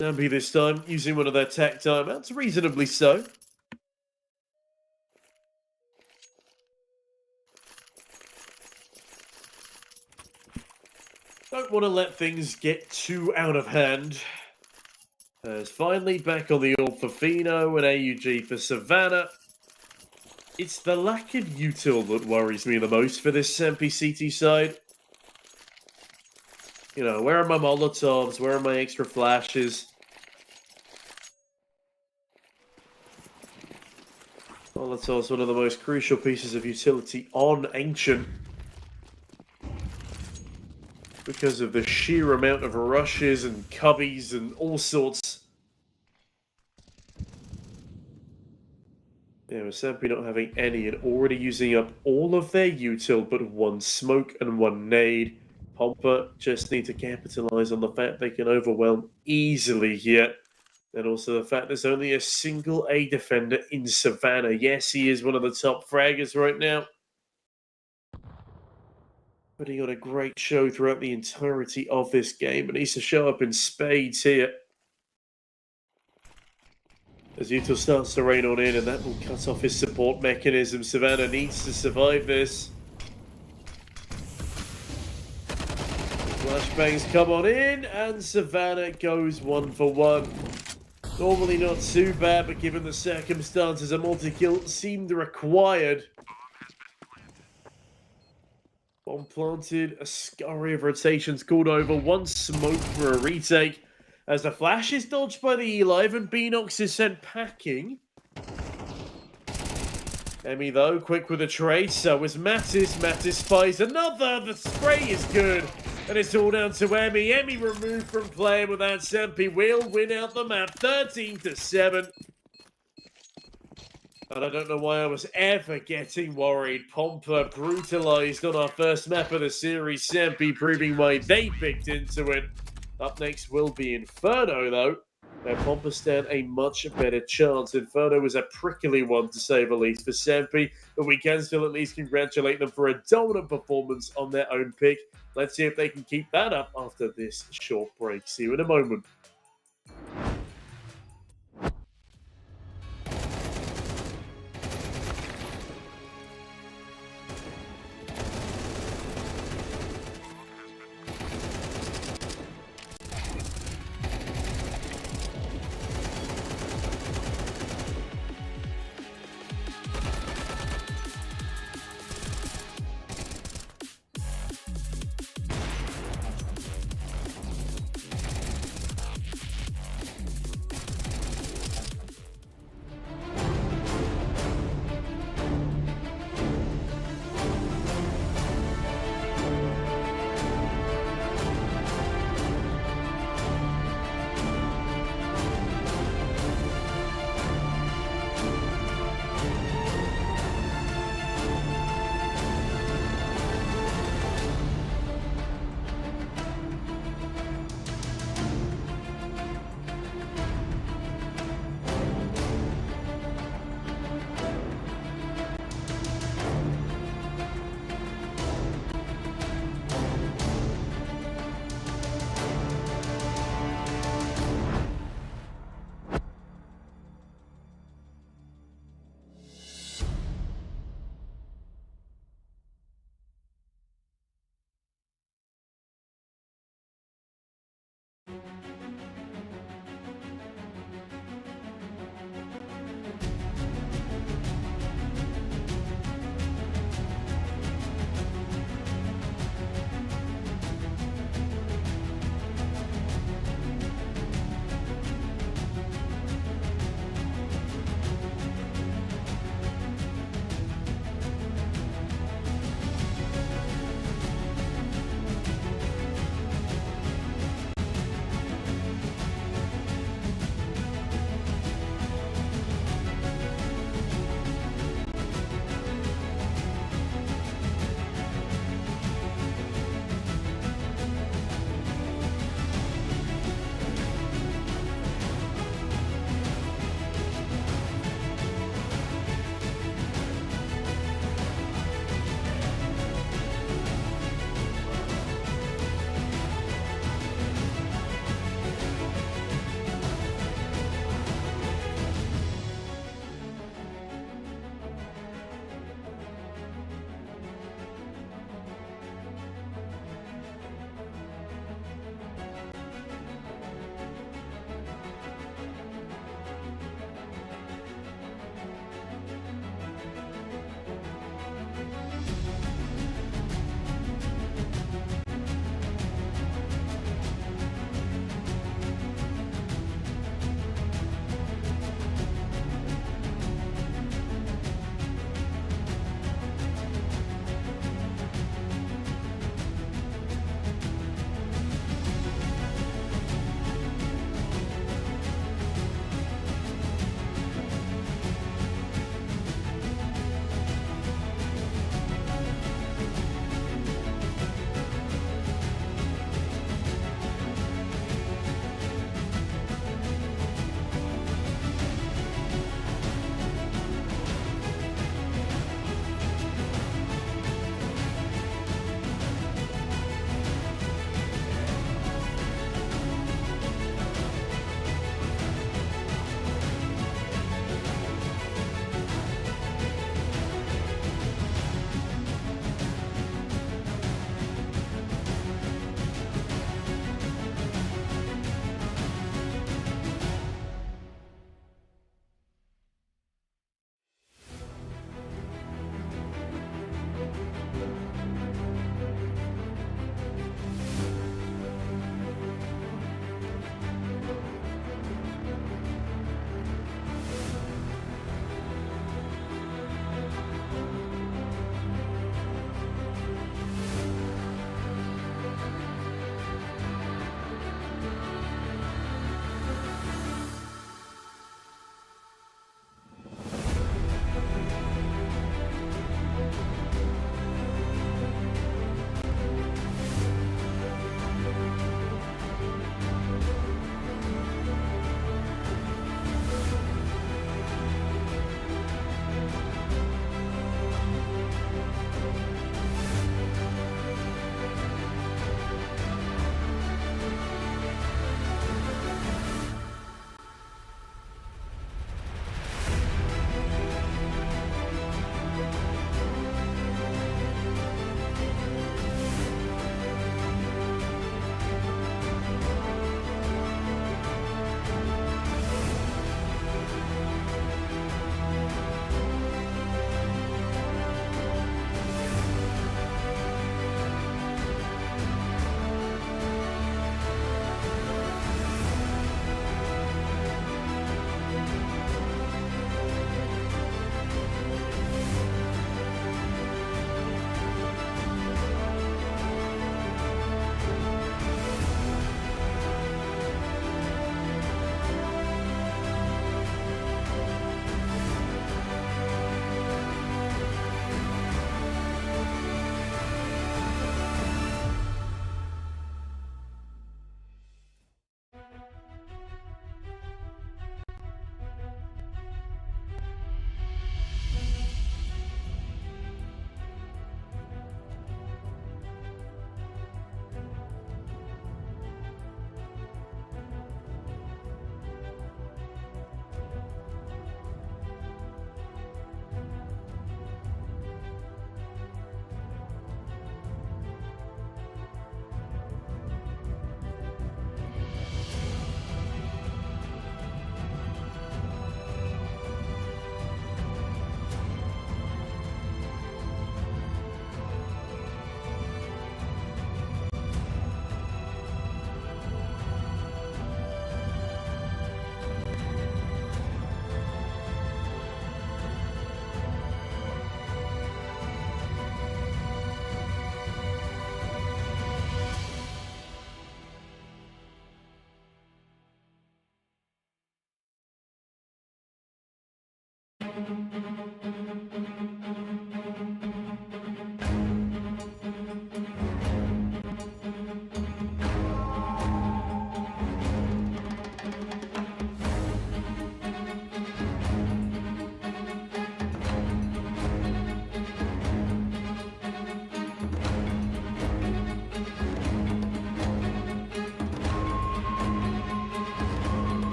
Sampi this time, using one of their tech timeouts, reasonably so. Don't want to let things get too out of hand. As finally back on the orb for Fino and AUG for Savannah. It's the lack of util that worries me the most for this Sampi CT side. You know, where are my Molotovs? Where are my extra flashes? Molotov's one of the most crucial pieces of utility on Ancient. Because of the sheer amount of rushes and cubbies and all sorts. Yeah, with Sampi not having any and already using up all of their util but 1 smoke and 1 nade. Pomper just need to capitalize on the fact they can overwhelm easily here. And also the fact there's only a single A defender in Savannah. Yes, he is one of the top fraggers right now. Putting on a great show throughout the entirety of this game. But needs to show up in spades here. As util starts to rain on in, and that will cut off his support mechanism. Savannah needs to survive this. Flashbangs come on in, and Savannah goes 1 for 1. Normally not too bad, but given the circumstances, a multi-kill seemed required. Bomb planted, a scurry of rotations called over, 1 smoke for a retake. As the flash is dodged by the Elive and Beanox is sent packing. Emmy, though, quick with a trade. So is Mattis. Mattis spies another. The spray is good. And it's all down to Emmy. Emmy removed from playing without Sampi will win out the map 13-7. And I don't know why I was ever getting worried. Pomper brutalized on our first map of the series. Sampi proving why they picked into it. Up next will be Inferno, though. Where Pomper stand a much better chance. Inferno was a prickly one, to say the least, for Sampi, but we can still at least congratulate them for a dominant performance on their own pick. Let's see if they can keep that up after this short break. See you in a moment.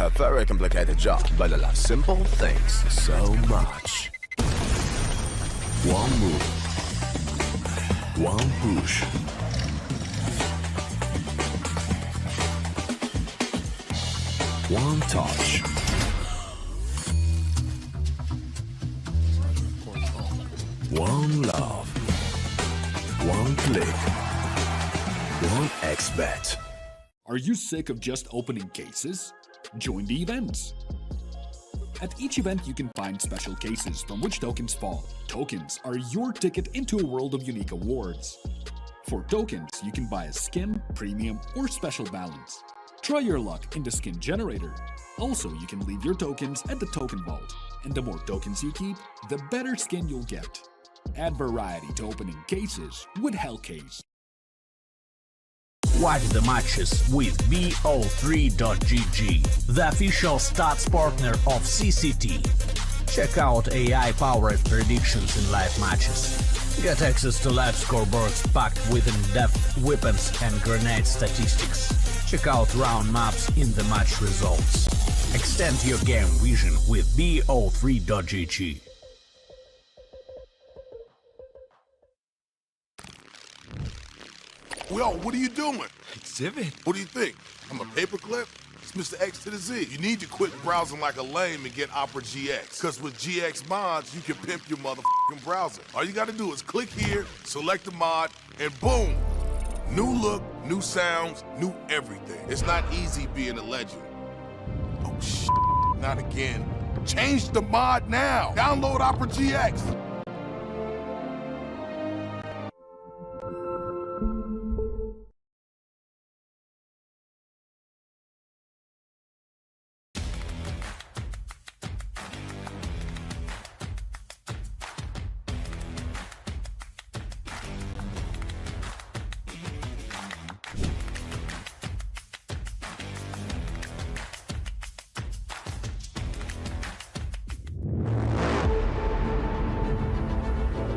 A very complicated job, but I love simple things so much. One move, one push. One touch. One love. One click. One XBet. Are you sick of just opening cases? Join the events. At each event, you can find special cases from which tokens fall. Tokens are your ticket into a world of unique awards. For tokens, you can buy a skin, premium, or special balance. Try your luck in the skin generator. Also, you can leave your tokens at the token vault. And the more tokens you keep, the better skin you'll get. Add variety to opening cases with Hellcase. Watch the matches with bo3.gg, the official stats partner of CCT. Check out AI-powered predictions in live matches. Get access to live scoreboards packed with in-depth weapons and grenade statistics. Check out round maps in the match results. Extend your game vision with bo3.gg. Yo, what are you doing? Exhibit. What do you think? I'm a paperclip? It's Mr. X to the Z. You need to quit browsing like a lame and get Opera GX. Because with GX mods, you can pimp your motherfucking browser. All you gotta do is click here, select the mod, and boom! New look, new sounds, new everything. It's not easy being a legend. Oh, shit. Not again. Change the mod now. Download Opera GX.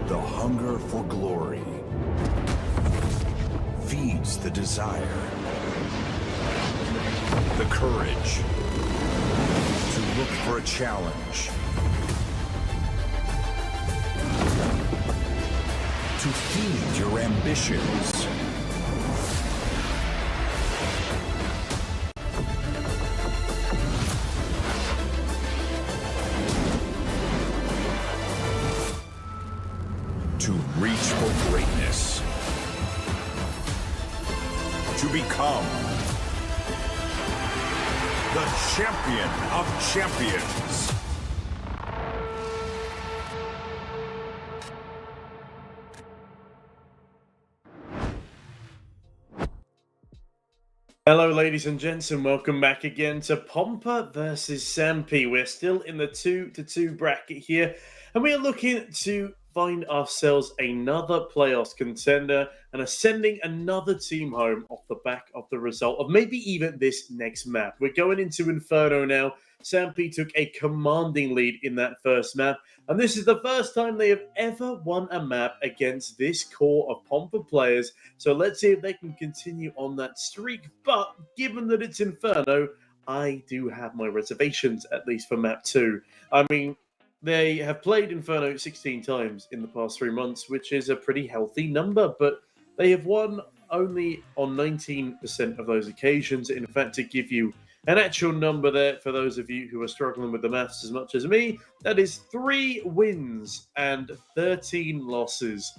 The hunger for glory feeds the desire, the courage to look for a challenge, to feed your ambitions. reach for greatness. To become the champion of champions. Hello, ladies and gents, and welcome back again to Pomper versus Sampi. We're still in the 2-2 bracket here, and we are looking to find ourselves another playoffs contender and are sending another team home off the back of the result of maybe even this next map. We're going into Inferno now. Sampi took a commanding lead in that first map, and this is the first time they have ever won a map against this core of Pomper players. So let's see if they can continue on that streak. But given that it's Inferno, I do have my reservations, at least for map 2. I mean, they have played Inferno 16 times in the past 3 months, which is a pretty healthy number, but they have won only on 19% of those occasions. In fact, to give you an actual number there for those of you who are struggling with the maths as much as me, that is 3 wins and 13 losses.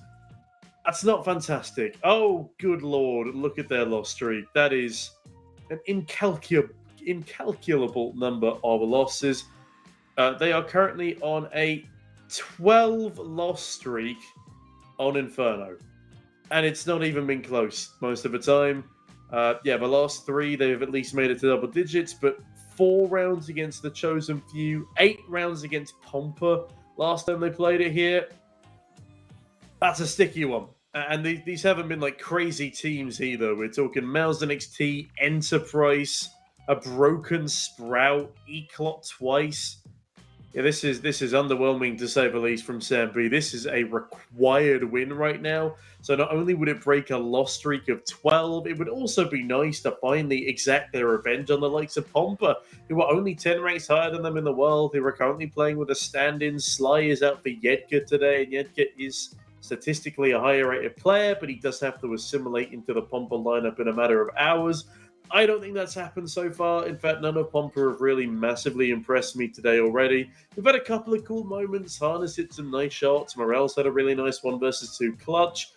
That's not fantastic. Oh, good lord, look at their loss streak. That is an incalculable number of losses. They are currently on a 12-loss streak on Inferno. And it's not even been close most of the time. The last 3, they've at least made it to double digits, but 4 rounds against the Chosen Few, 8 rounds against Pomper last time they played it here. That's a sticky one. And these haven't been like crazy teams either. We're talking Mouse NXT, Enterprise, a broken Sprout, Eclot twice. Yeah, this is underwhelming to say the least from Sampi. This is a required win right now. So not only would it break a loss streak of 12, it would also be nice to finally exact their revenge on the likes of Pomper, who are only 10 ranks higher than them in the world, who are currently playing with a stand-in. Sly is out for Yedka today, and Yedka is statistically a higher rated player, but he does have to assimilate into the Pomper lineup in a matter of hours. I don't think that's happened so far. In fact, none of Pomper have really massively impressed me today already. We've had a couple of cool moments. Harness hit some nice shots. Morel's had a really nice 1 versus 2 clutch.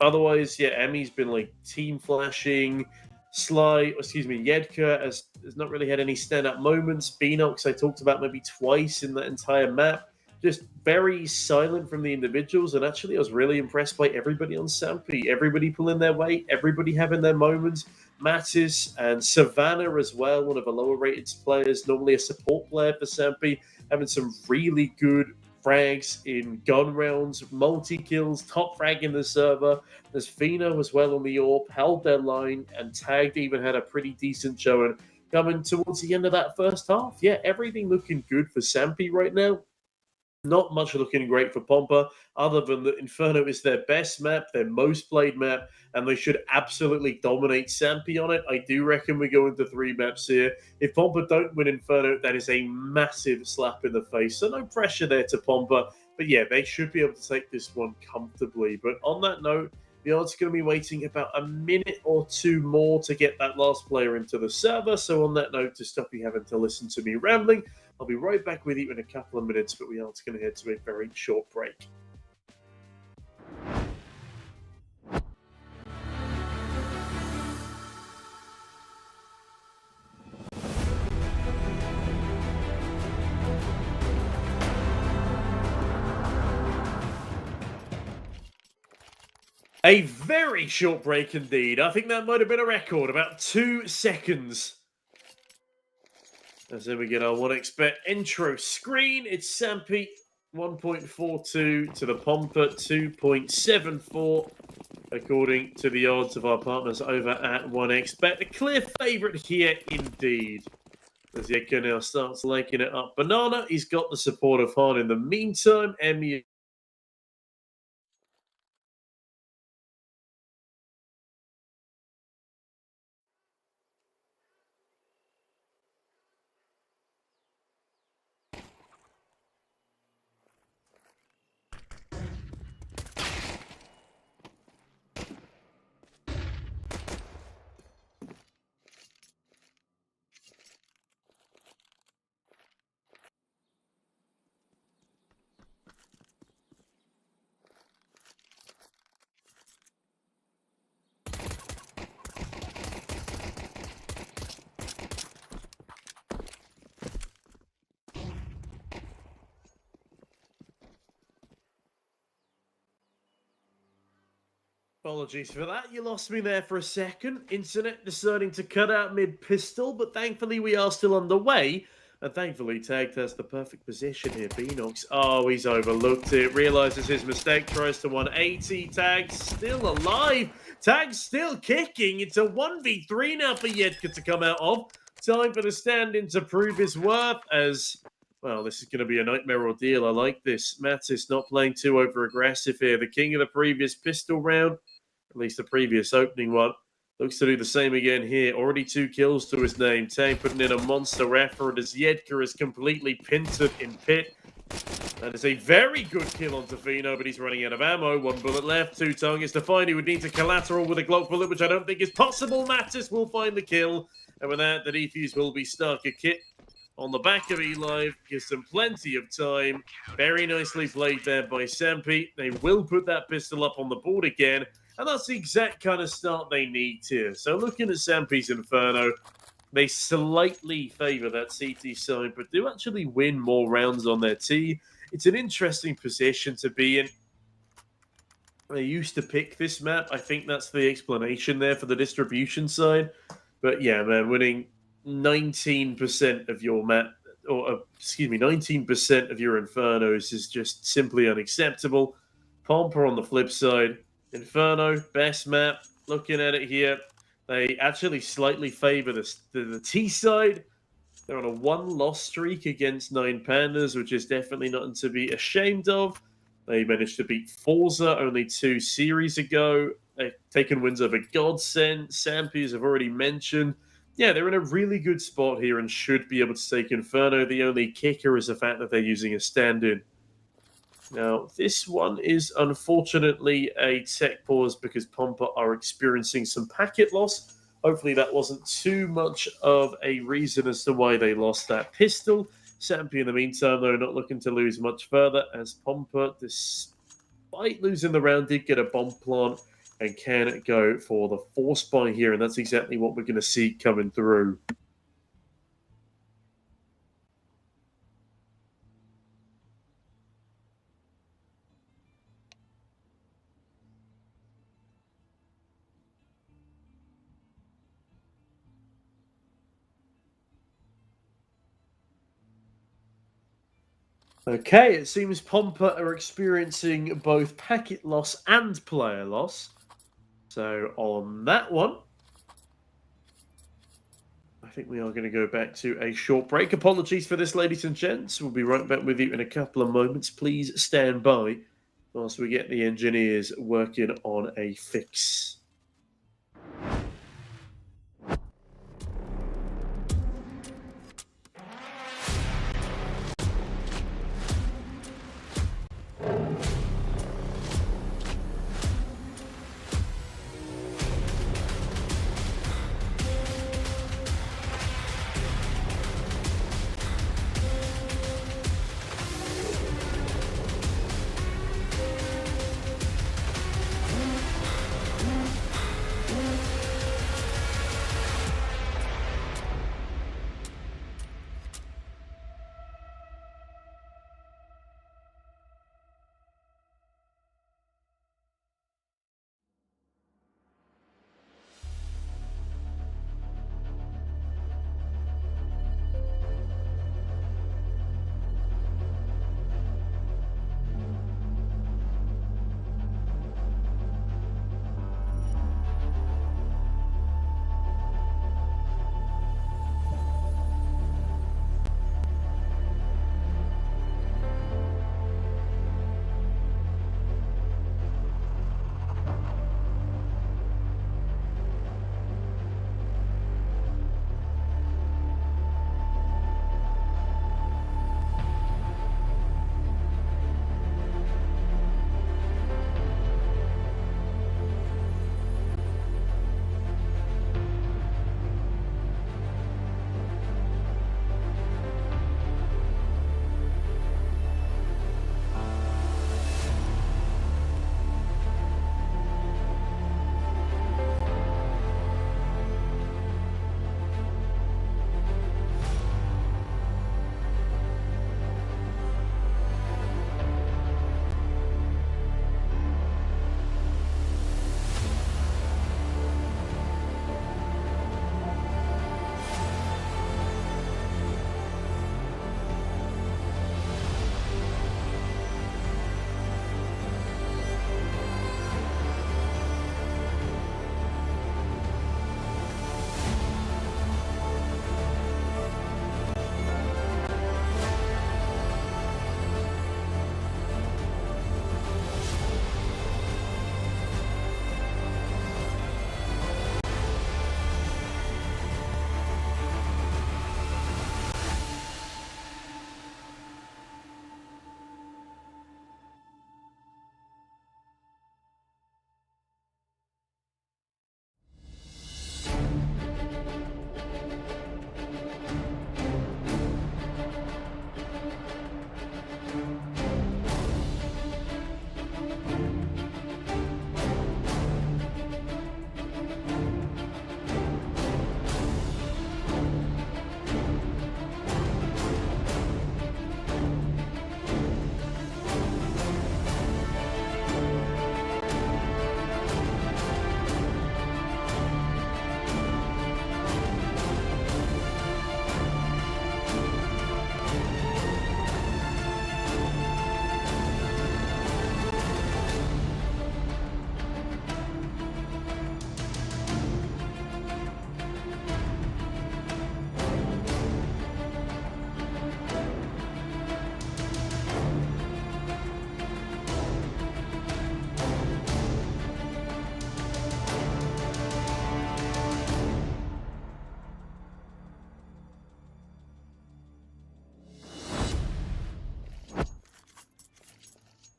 Otherwise, yeah, Emmy's been like team flashing. Yedka has not really had any stand-up moments. Beanox I talked about maybe twice in that entire map. Just very silent from the individuals, and actually I was really impressed by everybody on Sampi. Everybody pulling their weight, everybody having their moments. Mattis and Savannah as well, one of the lower rated players, normally a support player for Sampi, having some really good frags in gun rounds, multi-kills, top frag in the server. There's Fino as well on the AWP, held their line, and Tagged even had a pretty decent showing coming towards the end of that first half. Yeah, everything looking good for Sampi right now. Not much looking great for Pomper, other than that Inferno is their best map, their most played map, and they should absolutely dominate Sampi on it. I do reckon we go into 3 maps here. If Pomper don't win Inferno, that is a massive slap in the face. So no pressure there to Pomper. But yeah, they should be able to take this one comfortably. But on that note, the odds going to be waiting about a minute or 2 more to get that last player into the server. So on that note, to stop you having to listen to me rambling, I'll be right back with you in a couple of minutes, but we are going to head to a very short break. A very short break indeed. I think that might have been a record, about 2 seconds. As then we get our 1xBet intro screen. It's Sampi 1.42 to the Pomper 2.74, according to the odds of our partners over at 1xBet. A clear favourite here indeed. As Yedka now starts liking it up. Banana, he's got the support of Han in the meantime. Emmy Apologies for that. You lost me there for a second. Internet deciding to cut out mid-pistol, but thankfully we are still underway. And thankfully, Tag has the perfect position here. Beanox, oh, he's overlooked it. Realizes his mistake, tries to 180. Tag still alive. Tag still kicking. It's a 1v3 now for Yedka to come out of. Time for the stand-in to prove his worth as... Well, this is going to be a nightmare ordeal. I like this. Mattis not playing too over-aggressive here. The king of the previous pistol round, at least the previous opening one, looks to do the same again here. Already 2 kills to his name. Tang putting in a monster effort as Yedka is completely pincered in pit. That is a very good kill on Tofino, but he's running out of ammo. 1 bullet left. Two-Tongue is to find. He would need to collateral with a Glock bullet, which I don't think is possible. Mattis will find the kill. And with that, the defuse will be stuck. A kit on the back of Eli gives them plenty of time. Very nicely played there by Sampi. They will put that pistol up on the board again. And that's the exact kind of start they need here. So looking at Sampi's Inferno, they slightly favour that CT side, but do actually win more rounds on their T. It's an interesting position to be in. They used to pick this map. I think that's the explanation there for the distribution side. But yeah, man, winning 19% of your map, or excuse me, 19% of your Infernos is just simply unacceptable. Pomper on the flip side, Inferno, best map. Looking at it here, they actually slightly favour the T side. They're on a 1-loss streak against 9 Pandas, which is definitely nothing to be ashamed of. They managed to beat Forza only 2 series ago. They've taken wins over Godsend, Sampi, as I've already mentioned. Yeah, they're in a really good spot here and should be able to take Inferno. The only kicker is the fact that they're using a stand-in. Now, this one is unfortunately a tech pause because Pomper are experiencing some packet loss. Hopefully that wasn't too much of a reason as to why they lost that pistol. Sampi, in the meantime, though, not looking to lose much further as Pomper, despite losing the round, did get a bomb plant and can go for the force buy here, and that's exactly what we're going to see coming through. Okay, it seems Pomper are experiencing both packet loss and player loss. So on that one, I think we are going to go back to a short break. Apologies for this, ladies and gents. We'll be right back with you in a couple of moments. Please stand by whilst we get the engineers working on a fix.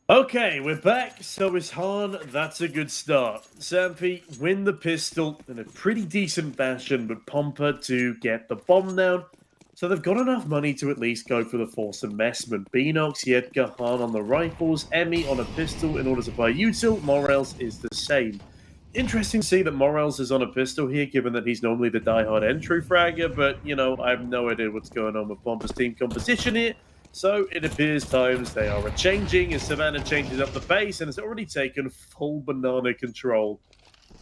Okay, we're back. So is Han. That's a good start. Sampi win the pistol in a pretty decent fashion, but Pomper to get the bomb down. So they've got enough money to at least go for the force investment. Beanox, Yedka, Han on the rifles, Emmy on a pistol in order to buy util. Morels is the same. Interesting to see that Morels is on a pistol here, given that he's normally the diehard entry fragger, but, you know, I have no idea what's going on with Pomper's team composition here. So it appears times they are a-changing as Savannah changes up the pace and has already taken full banana control.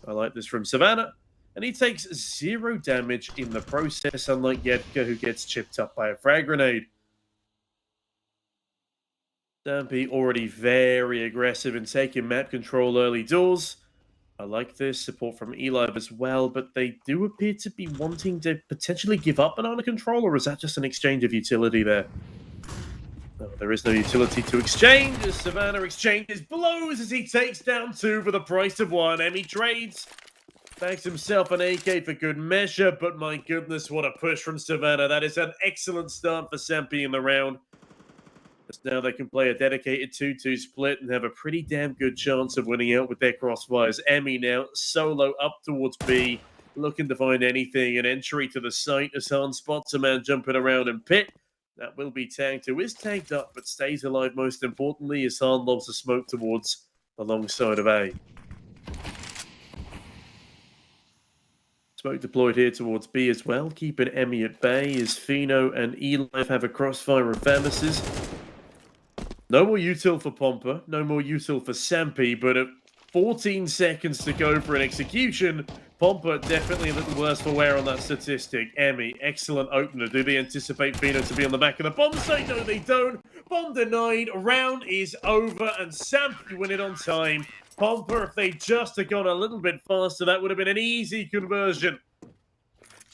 I like this from Savannah. And he takes 0 damage in the process, unlike Yedka, who gets chipped up by a frag grenade. Stampy already very aggressive in taking map control early doors. I like this. Support from Eli as well, but they do appear to be wanting to potentially give up banana control, or is that just an exchange of utility there? No, there is no utility to exchange as Savannah exchanges blows as he takes down 2 for the price of 1. Emmy trades. Bags himself an AK for good measure, but my goodness, what a push from Savannah. That is an excellent start for Sampi in the round. As now they can play a dedicated 2-2 split and have a pretty damn good chance of winning out with their crossfires. Emmy now solo up towards B, looking to find anything. An entry to the site as Han spots a man jumping around in pit. That will be tagged, who is tagged up but stays alive most importantly as Han lobs a smoke towards the long side of A. Smoke deployed here towards B as well, keeping Emmy at bay as Fino and Eli have a crossfire of Famuses. No more util for Pomper, no more util for Sampi, but at 14 seconds to go for an execution, Pomper definitely a little worse for wear on that statistic. Emmy, excellent opener. Do they anticipate Fino to be on the back of the bomb site? No, they don't. Bomb denied. Round is over, and Sampi win it on time. Pomper, if they just had gone a little bit faster, that would have been an easy conversion.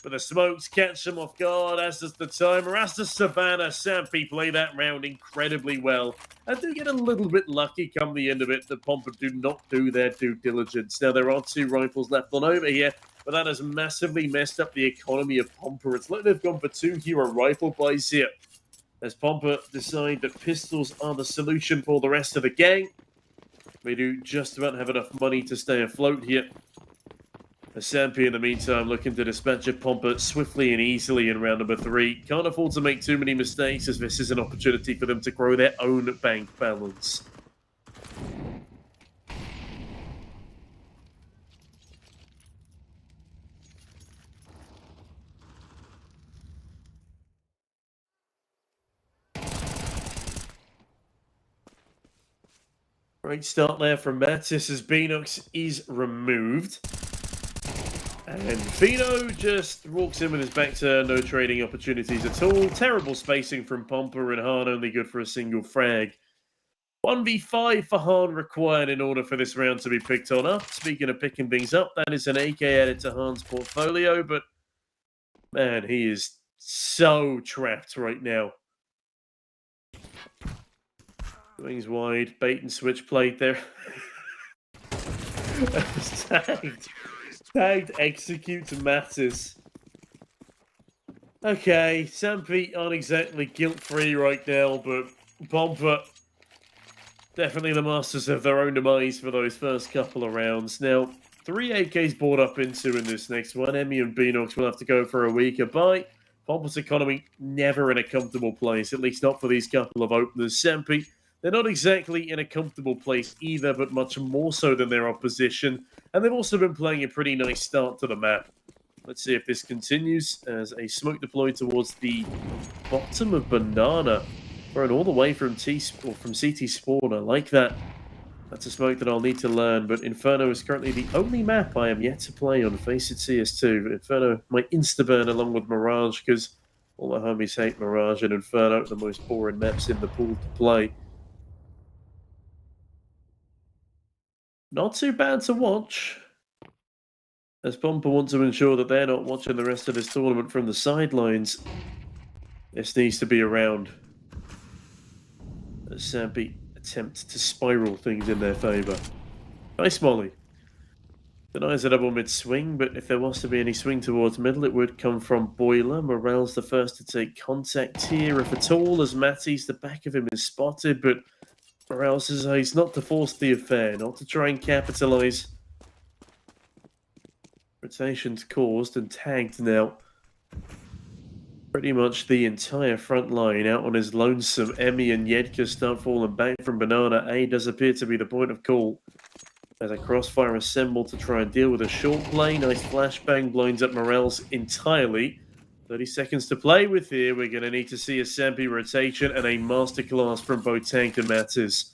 But the smokes catch them off guard, as does the timer, as does Savannah. Sampi play that round incredibly well. And do get a little bit lucky come the end of it that Pomper do not do their due diligence. Now, there are 2 rifles left on over here, but that has massively messed up the economy of Pomper. It's like they've gone for 2 hero rifle buys here. As Pomper decide that pistols are the solution for the rest of the gang. They do just about have enough money to stay afloat here. As Sampi, in the meantime, looking to dispatch a Pomper swiftly and easily in round number 3. Can't afford to make too many mistakes, as this is an opportunity for them to grow their own bank balance. Great start there from Mattis as Beanox is removed. And Fino just walks in with his back to no trading opportunities at all. Terrible spacing from Pomper, and Han only good for a single frag. 1v5 for Han required in order for this round to be picked on up. Speaking of picking things up, that is an AK added to Han's portfolio, but man, he is so trapped right now. Wings wide, bait and switch played there. Tagged execute to Mattis. Okay, Sampi aren't exactly guilt-free right now, but Pomper definitely the masters of their own demise for those first couple of rounds. Now, 3 AKs brought up into in this next one. Emmy and Beanox will have to go for a weaker bite. Pomper's economy never in a comfortable place, at least not for these couple of openers. Sampi, they're not exactly in a comfortable place either, but much more so than their opposition. And they've also been playing a pretty nice start to the map. Let's see if this continues as a smoke deployed towards the bottom of Banana. Thrown all the way from CT Spawn. I like that. That's a smoke that I'll need to learn, but Inferno is currently the only map I am yet to play on Faceit CS2. Inferno might insta-burn along with Mirage, because all my homies hate Mirage and Inferno, the most boring maps in the pool to play. Not too bad to watch, as Pomper wants to ensure that they're not watching the rest of this tournament from the sidelines. This needs to be around, as Sampi attempt to spiral things in their favour. Nice molly. Denies a double mid swing, but if there was to be any swing towards middle, it would come from Boiler. Morel's the first to take contact here, if at all, as Matty's the back of him is spotted, but Morales says he's not to force the affair, not to try and capitalise. Rotations caused and tagged now. Pretty much the entire front line out on his lonesome. Emmy and Yedka start falling back from Banana. A does appear to be the point of call. As a crossfire assembled to try and deal with a short play. Nice flashbang blinds up Morales entirely. 30 seconds to play with here. We're going to need to see a sampi rotation and a masterclass from both Tank and Mattis.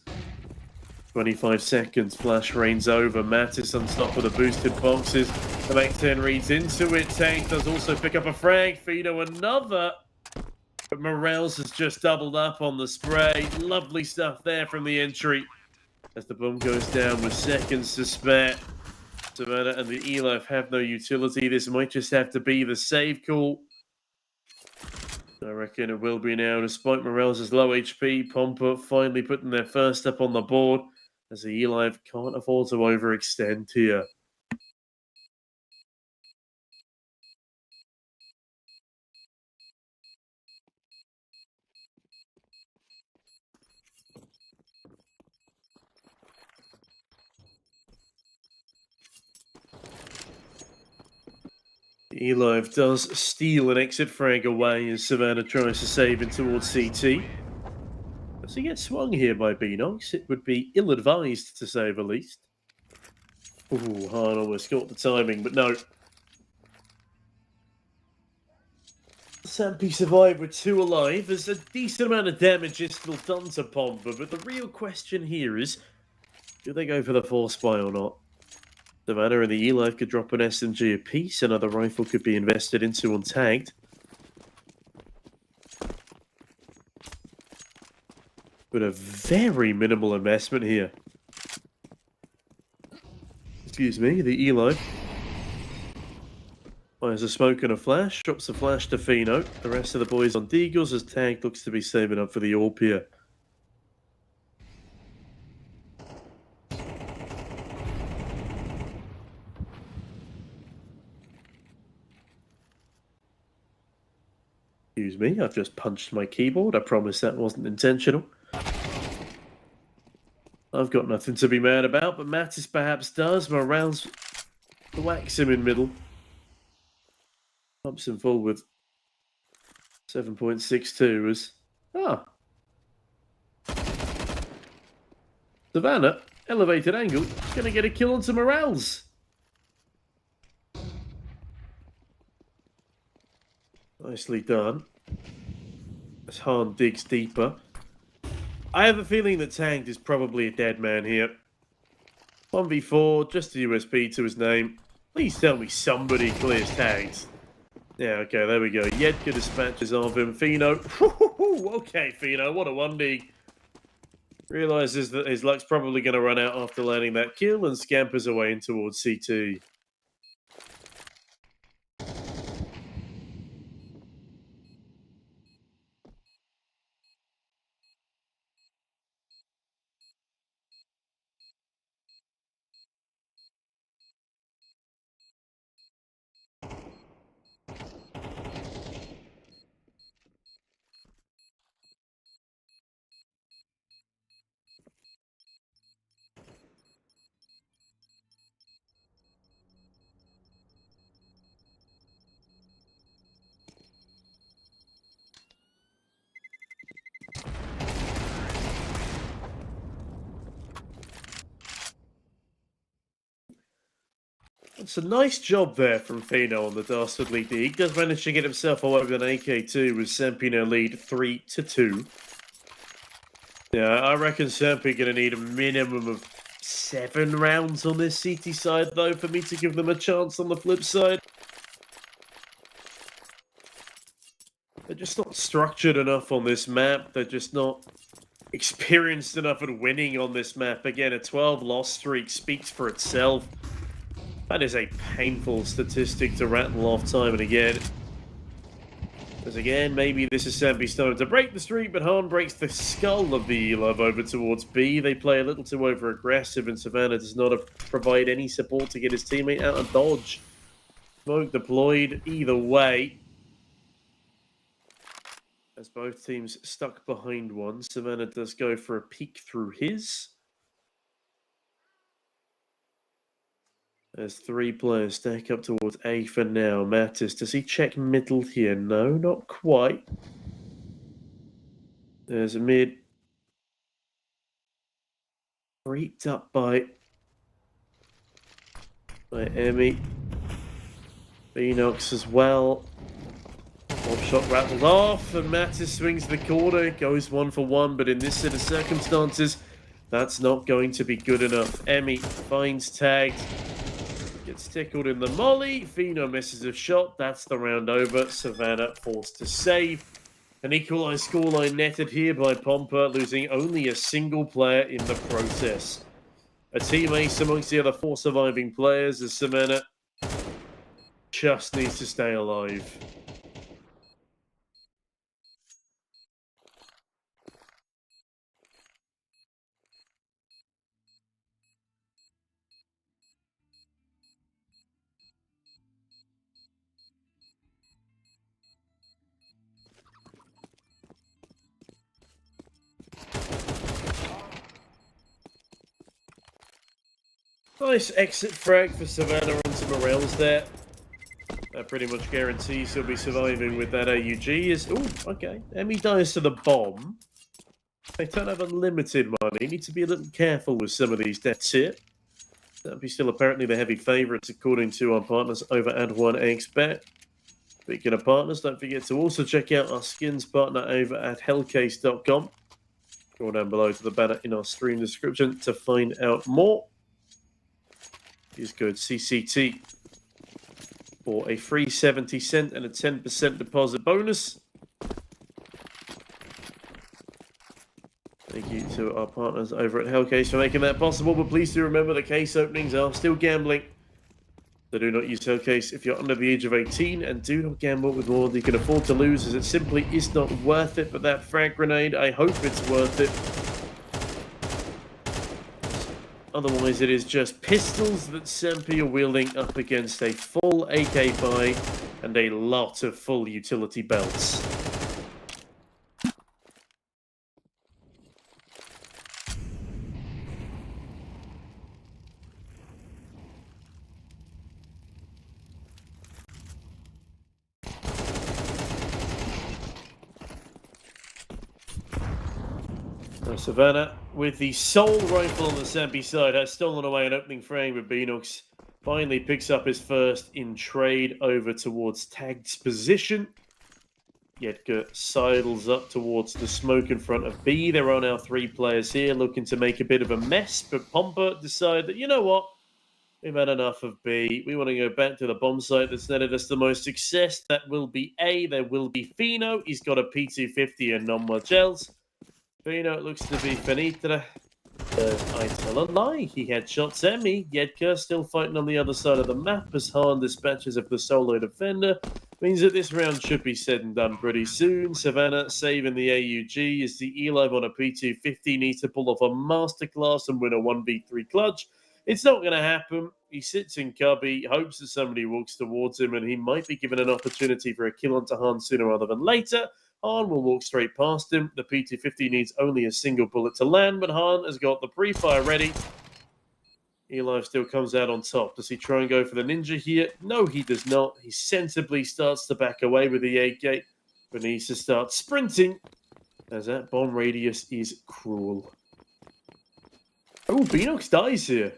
25 seconds, flash reigns over. Mattis on top of the boosted boxes. The back 10 reads into it. Tank does also pick up a frag. Fido another. But Morales has just doubled up on the spray. Lovely stuff there from the entry. As the bomb goes down with seconds to spare. Savannah and the E-Life have no utility. This might just have to be the save call. I reckon it will be now. Despite Morales' low HP, Pomper finally putting their first up on the board. As the E-Live can't afford to overextend here. E-Live does steal an exit frag away as Savannah tries to save in towards CT. Does he get swung here by Beanox? It would be ill-advised, to say the least. Ooh, Hahn almost got the timing, but no. Sampi survived with 2 alive. There's a decent amount of damage is still done to Pomper, but the real question here is, do they go for the force buy or not? Savannah and the E-Life could drop an SMG apiece. Another rifle could be invested into untagged. But a very minimal investment here. Excuse me, the E-Life. Fires a smoke and a flash, drops a flash to Fino. The rest of the boys on Deagles as Tag looks to be saving up for the AWP here. Excuse me, I've just punched my keyboard. I promise that wasn't intentional. I've got nothing to be mad about, but Mattis perhaps does. Morales whacks him in middle. Pumps him full with 7.62 as... Savannah, elevated angle, gonna get a kill onto Morales. Nicely done. As Hahn digs deeper. I have a feeling that Tanked is probably a dead man here. 1v4, just a USB to his name. Please tell me somebody clears Tanked. Yeah, okay, there we go. Yedka dispatches of him. Fino. Okay, Fino, what a 1D. Realises that his luck's probably going to run out after landing that kill and scampers away in towards CT. It's a nice job there from Fino on the dastardly D. He does manage to get himself away with an AK2 with Sempino lead 3-2. Yeah, I reckon Sempi going to need a minimum of 7 rounds on this CT side, though, for me to give them a chance on the flip side. They're just not structured enough on this map. They're just not experienced enough at winning on this map. Again, a 12-loss streak speaks for itself. That is a painful statistic to rattle off time and again. As again, maybe this is Sempi starting to break the streak, but Hahn breaks the skull of the E-Love over towards B. They play a little too over-aggressive, and Savannah does not provide any support to get his teammate out of dodge. Smoke deployed either way. As both teams stuck behind one, Savannah does go for a peek through his. As 3 players stack up towards A for now. Mattis, does he check middle here? No, not quite. There's a mid. Creeped up by Emmy. Beanox as well. Bob shot rattled off, and Mattis swings the corner. Goes 1 for 1, but in this set of circumstances, that's not going to be good enough. Emmy finds tagged. Gets tickled in the molly. Fino misses a shot. That's the round over. Savannah forced to save. An equalised scoreline netted here by Pomper, losing only a single player in the process. A team ace amongst the other 4 surviving players as Savannah just needs to stay alive. Nice exit frag for Savannah onto Morels there. That pretty much guarantees he'll be surviving with that AUG. Ooh, okay. Emmy dies to the bomb. They don't have unlimited money. Need to be a little careful with some of these deaths here. That'll be still apparently the heavy favourites according to our partners over at 1xBet. Speaking of partners, don't forget to also check out our skins partner over at hellcase.com. Go down below to the banner in our stream description to find out more. Use code CCT for a free 70-cent and a 10% deposit bonus. Thank you to our partners over at Hellcase for making that possible, but please do remember the case openings are still gambling. So do not use Hellcase if you're under the age of 18, and do not gamble with more than you can afford to lose, as it simply is not worth it. But that frag grenade, I hope it's worth it. Otherwise, it is just pistols that Sampi are wielding up against a full AK-5 and a lot of full utility belts. Savannah, with the sole rifle on the Sampi side, has stolen away an opening frame, but Beanox finally picks up his first in trade over towards Tagged's position. Yetka sidles up towards the smoke in front of B. There are now 3 players here looking to make a bit of a mess, but Pomper decide that, you know what? We've had enough of B. We want to go back to the bomb site that's netted us the most success. That will be A. There will be Fino. He's got a P250 and not much else. Fino looks to be finita. I tell a lie. He headshots Emmy. Yetka still fighting on the other side of the map as Han dispatches of the solo defender. Means that this round should be said and done pretty soon. Savannah saving the AUG as the Eli on a P250 needs to pull off a masterclass and win a 1v3 clutch. It's not going to happen. He sits in cubby, hopes that somebody walks towards him, and he might be given an opportunity for a kill onto Han sooner rather than later. Han will walk straight past him. The P250 needs only a single bullet to land, but Han has got the pre-fire ready. Eli still comes out on top. Does he try and go for the ninja here? No, he does not. He sensibly starts to back away with the A-gate, but needs to start sprinting, as that bomb radius is cruel. Oh, Beanox dies here.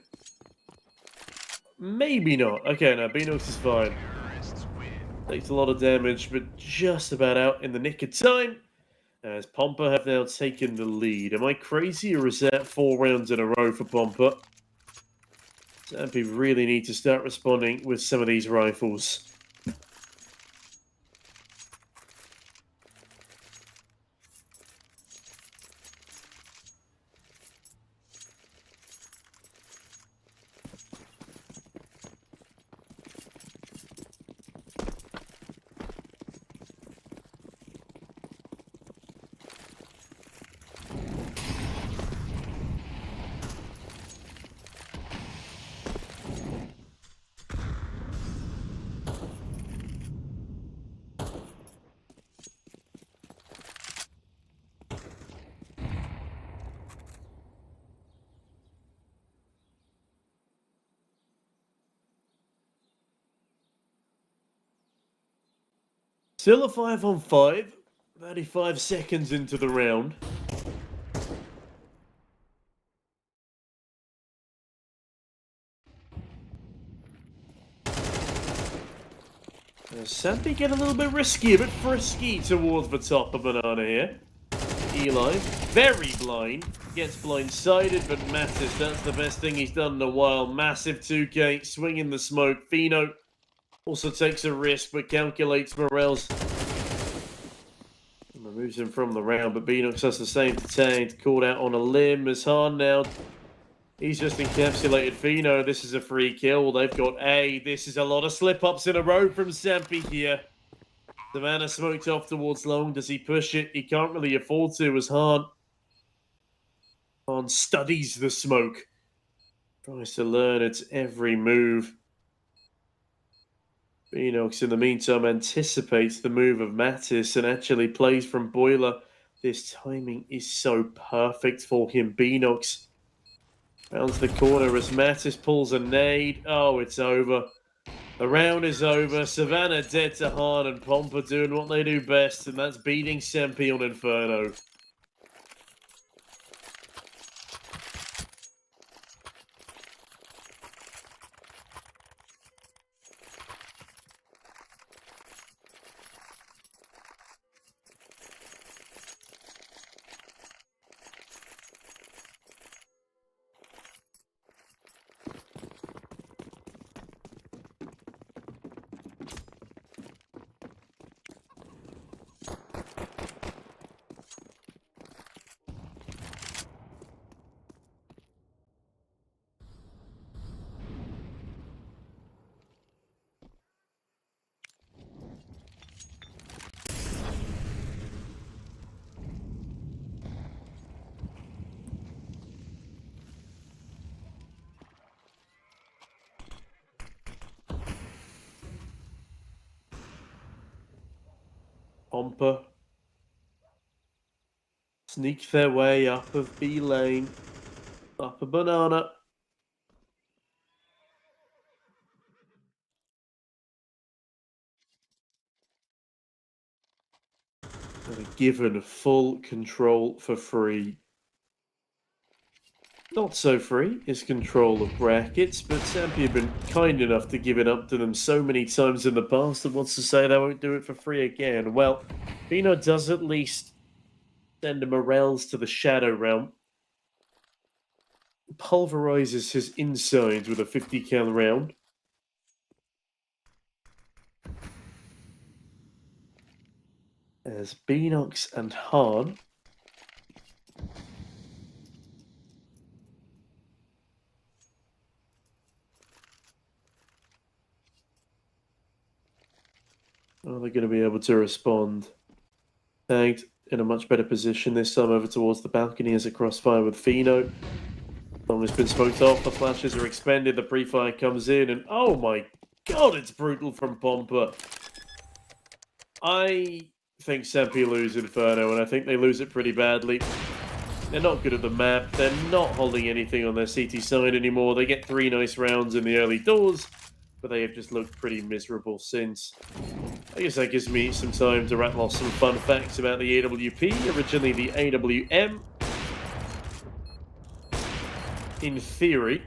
Maybe not. Okay, now Beanox is fine. Takes a lot of damage, but just about out in the nick of time, as Pomper have now taken the lead. Am I crazy, or is that 4 rounds in a row for Pomper? Sampi really need to start responding with some of these rifles. Still a 5-on-5. 35 seconds into the round. Sampi get a little bit risky, a bit frisky towards the top of Banana here. Eli, very blind, gets blindsided, but Mattis, that's the best thing he's done in a while. Massive 2K, swinging the smoke. Fino also takes a risk, but calculates Morels. And removes him from the round, but Beanox has the same to tank. Called out on a limb as hard now. He's just encapsulated Fino. This is a free kill. They've got A. This is a lot of slip-ups in a row from Sampi here. Savannah smoked off towards long. Does he push it? He can't really afford to as Hahn studies the smoke. Tries to learn its every move. Beanox, in the meantime, anticipates the move of Mattis and actually plays from Boiler. This timing is so perfect for him. Beanox rounds the corner as Mattis pulls a nade. Oh, it's over. The round is over. Savannah dead to Hahn and Pomper doing what they do best, and that's beating Sampi on Inferno. Pomper sneak their way up of B lane, up a Banana. And are given full control for free. Not so free is control of brackets, but Sampi have been kind enough to give it up to them so many times in the past and wants to say they won't do it for free again. Well, Bino does at least send a Morels to the Shadow Realm. Pulverizes his insides with a 50 cal round. As Beanox and Hahn are they going to be able to respond? Tagged in a much better position this time over towards the balcony as a crossfire with Fino. Long has been smoked off, the flashes are expended, the pre-fire comes in, and oh my god, it's brutal from Pomper. I think Sampi lose Inferno, and I think they lose it pretty badly. They're not good at the map, they're not holding anything on their CT side anymore. They get 3 nice rounds in the early doors, but they have just looked pretty miserable since. I guess that gives me some time to rattle off some fun facts about the AWP, originally the AWM. In theory,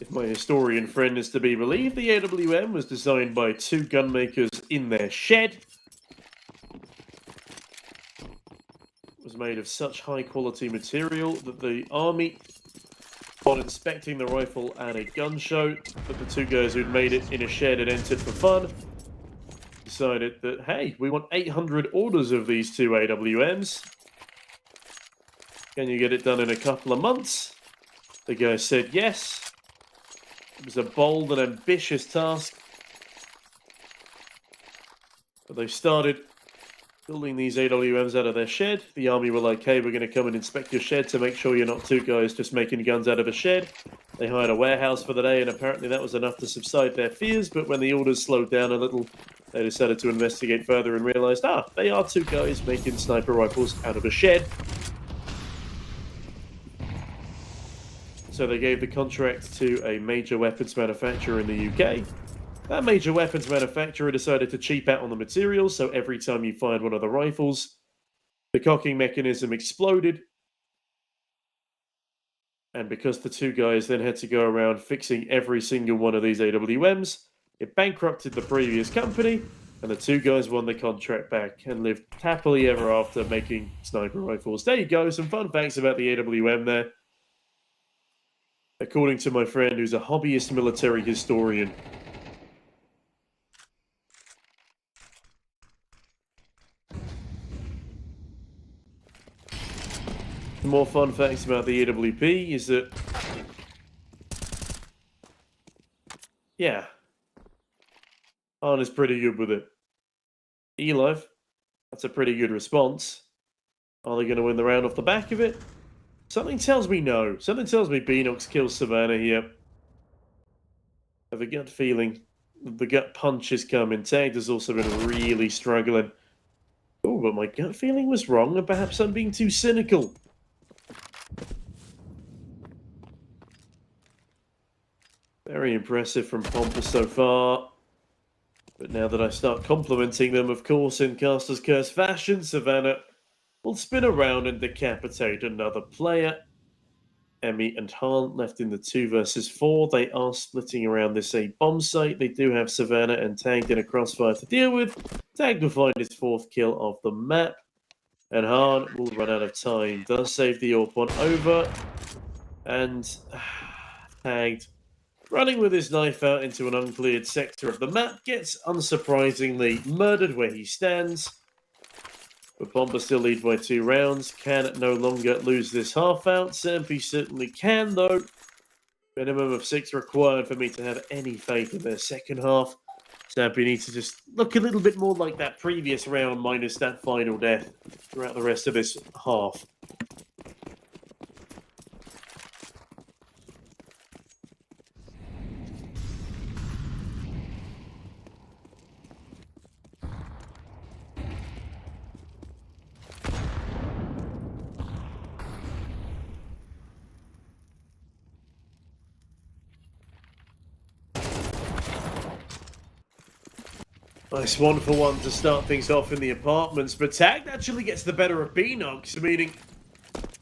if my historian friend is to be believed, the AWM was designed by 2 gunmakers in their shed. It was made of such high quality material that the army, on inspecting the rifle at a gun show, that the 2 guys who'd made it in a shed had entered for fun, decided that, hey, we want 800 orders of these 2 AWMs. Can you get it done in a couple of months? The guy said yes. It was a bold and ambitious task. But they started building these AWMs out of their shed. The army were like, hey, we're going to come and inspect your shed to make sure you're not 2 guys just making guns out of a shed. They hired a warehouse for the day, and apparently that was enough to subside their fears. But when the orders slowed down a little, they decided to investigate further and realized, they are 2 guys making sniper rifles out of a shed. So they gave the contract to a major weapons manufacturer in the UK. That major weapons manufacturer decided to cheap out on the materials, so every time you fired one of the rifles, the cocking mechanism exploded. And because the two guys then had to go around fixing every single one of these AWMs, it bankrupted the previous company, and the two guys won the contract back and lived happily ever after making sniper rifles. There you go, some fun facts about the AWM there. According to my friend who's a hobbyist military historian. The more fun facts about the AWP is that, yeah, Han is pretty good with it. E-Life, that's a pretty good response. Are they going to win the round off the back of it? Something tells me no. Something tells me Beanox kills Savannah here. I have a gut feeling. The gut punch is coming. Tagged has also been really struggling. Oh, but my gut feeling was wrong, and perhaps I'm being too cynical. Very impressive from Pomper so far. But now that I start complimenting them, of course, in Caster's Curse fashion, Savannah will spin around and decapitate another player. Emmy and Han left in the 2 versus 4. They are splitting around this A bomb site. They do have Savannah and Tagged in a crossfire to deal with. Tagged will find his 4th kill of the map. And Han will run out of time. Does save the AWP one over. And Tagged, running with his knife out into an uncleared sector of the map, gets unsurprisingly murdered where he stands. But Pomper still leads by 2 rounds. Can no longer lose this half out. Sampi certainly can, though. Minimum of 6 required for me to have any faith in their second half. Sampi needs to just look a little bit more like that previous round minus that final death throughout the rest of this half. Nice one for one to start things off in the apartments, but Tagged actually gets the better of Beanox, meaning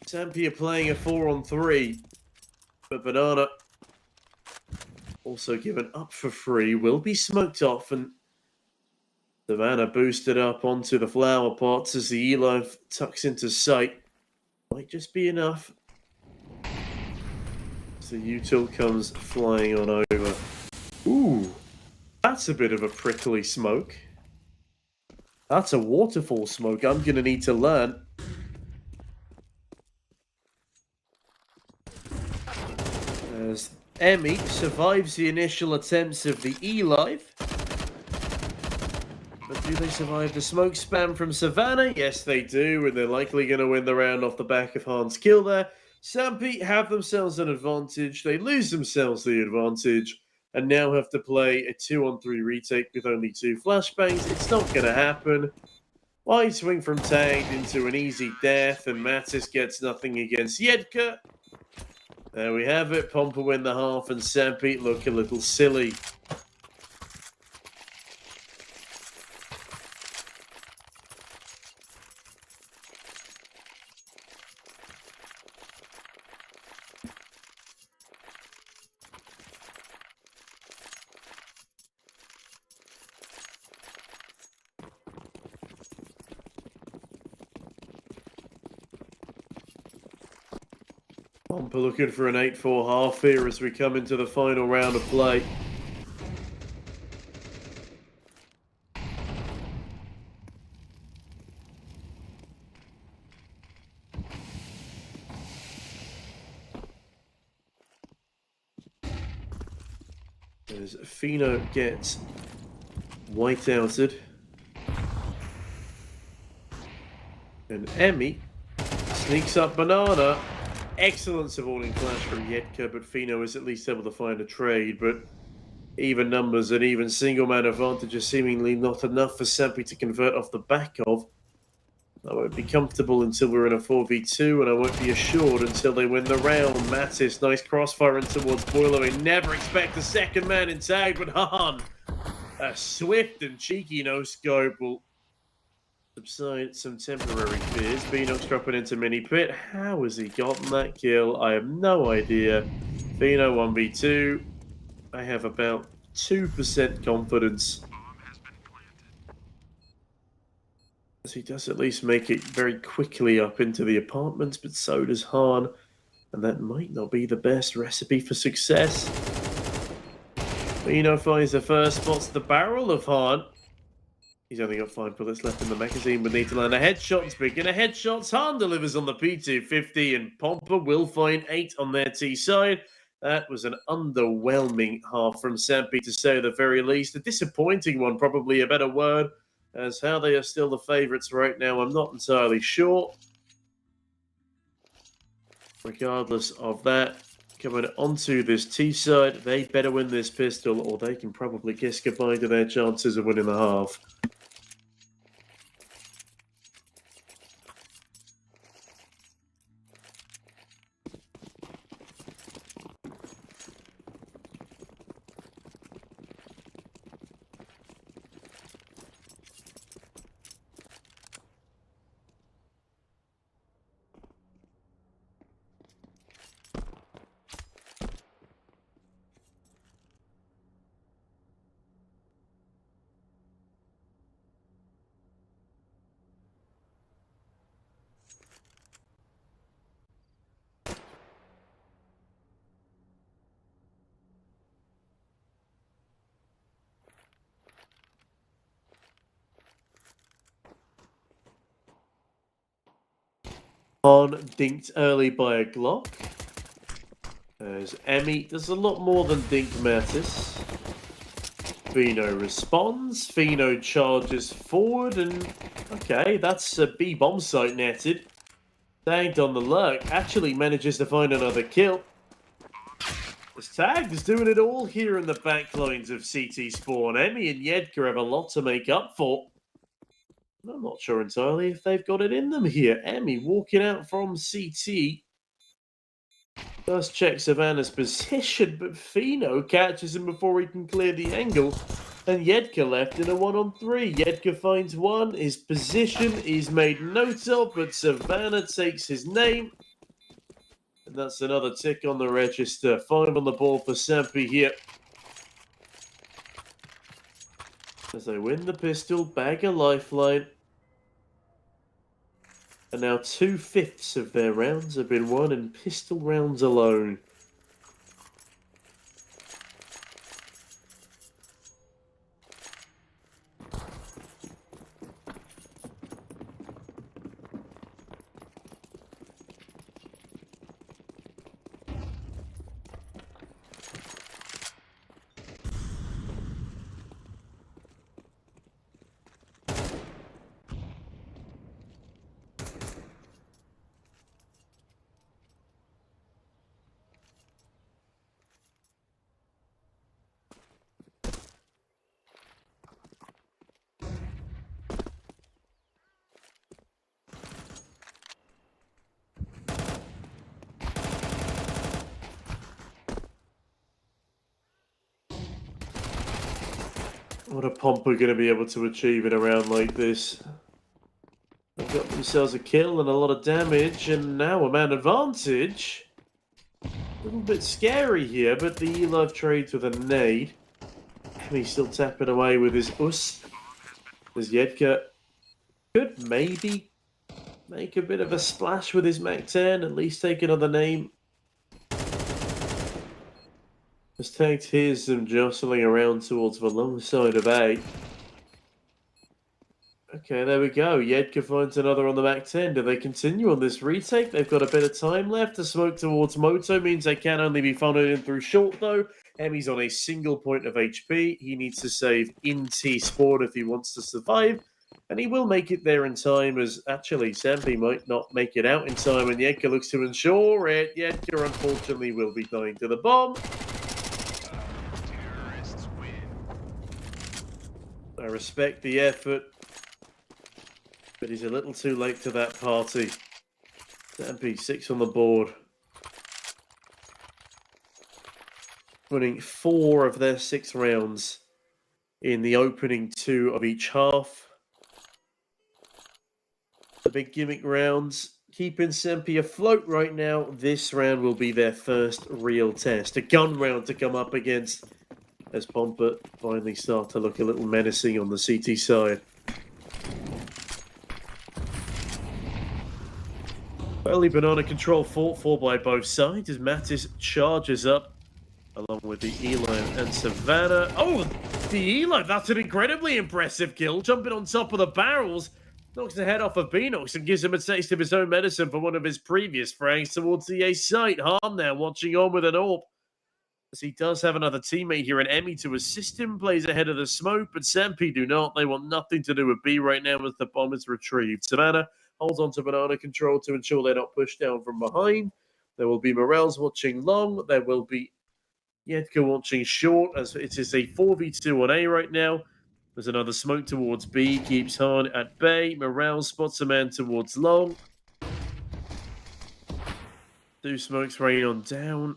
Sampi are playing a 4-on-3. But Banana, also given up for free, will be smoked off, and Savannah boosted up onto the flower pots as the E-Life tucks into sight. Might just be enough. So util comes flying on over. Ooh. That's a bit of a prickly smoke. That's a waterfall smoke I'm going to need to learn. As Emmy survives the initial attempts of the E-Live. But do they survive the smoke spam from Savannah? Yes, they do, and they're likely going to win the round off the back of Han's kill there. Sampi have themselves an advantage. They lose themselves the advantage. And now have to play a 2-on-3 retake with only 2 flashbangs. It's not going to happen. Wide swing from Tagged into an easy death, and Mattis gets nothing against Yedka. There we have it. Pomper win the half, and Sampi look a little silly. Pomper looking for an 8-4 half here as we come into the final round of play. As Fino gets white-outed. And Emmy sneaks up Banana. Excellent supporting flash from Yedka, but Fino is at least able to find a trade. But even numbers and even single-man advantage are seemingly not enough for Sampi to convert off the back of. I won't be comfortable until we're in a 4v2, and I won't be assured until they win the round. Mattis, nice crossfire in towards Boiler. They never expect a second man in tag, but Han A swift and cheeky no-scope will subside some temporary fears. Phoenix dropping into mini pit. How has he gotten that kill? I have no idea. Pheno 1v2. I have about 2% confidence. As he does at least make it very quickly up into the apartments, but so does Han. And that might not be the best recipe for success. Pheno finds the first, spots the barrel of Han. He's only got 5 bullets left in the magazine, but need to land a headshot. Speaking of headshots, Han delivers on the P250, and Pomper will find 8 on their T side. That was an underwhelming half from Sampi, to say the very least. A disappointing one, probably a better word, as how they are still the favourites right now, I'm not entirely sure. Regardless of that, coming onto this T side, they better win this pistol, or they can probably kiss goodbye to their chances of winning the half. Han dinked early by a Glock. As Emmy does a lot more than dink Mattis. Pheno responds. Pheno charges forward, and okay, that's a B bomb site netted. Tagged on the lurk, actually manages to find another kill. This tag is doing it all here in the backlines of CT Spawn. Emmy and Yedka have a lot to make up for. I'm not sure entirely if they've got it in them here. Emmy walking out from CT. First check Savannah's position, but Pheno catches him before he can clear the angle. And Yedka left in a 1-on-3. Yedka finds one. His position is made note of, but Savannah takes his name. And that's another tick on the register. 5 on the board for Sampi here. As they win the pistol, bag a lifeline. And now 2/5 of their rounds have been won in pistol rounds alone. What are Pomper going to be able to achieve in a round like this? They've got themselves a kill and a lot of damage, and now a man advantage. A little bit scary here, but the E-Live trades with a nade. And he's still tapping away with his us. As Yedka could maybe make a bit of a splash with his Mac-10, at least take another name. Has tagged here some jostling around towards the long side of A. Okay, there we go. Yedka finds another on the Mac-10. Do they continue on this retake? They've got a bit of time left. The smoke towards Moto means they can only be funneled in through short, though. Emmy's on a single point of HP. He needs to save in T-Sport if he wants to survive. And he will make it there in time, as actually Sampi might not make it out in time. And Yedka looks to ensure it. Yedka, unfortunately, will be dying to the bomb. I respect the effort, but he's a little too late to that party. Sampi, 6 on the board. Winning 4 of their 6 rounds. in the opening 2 of each half. The big gimmick rounds keeping Sampi afloat right now. This round will be their first real test. A gun round to come up against as Pomper finally start to look a little menacing on the CT side. Early banana control fought for by both sides as Mattis charges up along with the Eli and Savannah. Oh, the Eli, that's an incredibly impressive kill. Jumping on top of the barrels, knocks the head off of Beanox and gives him a taste of his own medicine for one of his previous frags towards the A site. Harm now watching on with an AWP, as he does have another teammate here, and Emmy to assist him, plays ahead of the smoke, but Sampi do not. They want nothing to do with B right now as the bomb is retrieved. Savannah holds on to banana control to ensure they're not pushed down from behind. There will be Morels watching long. There will be Yedka watching short, as it is a 4v2 on A right now. There's another smoke towards B, keeps hard at bay. Morels spots a man towards long. 2 smokes rain on down.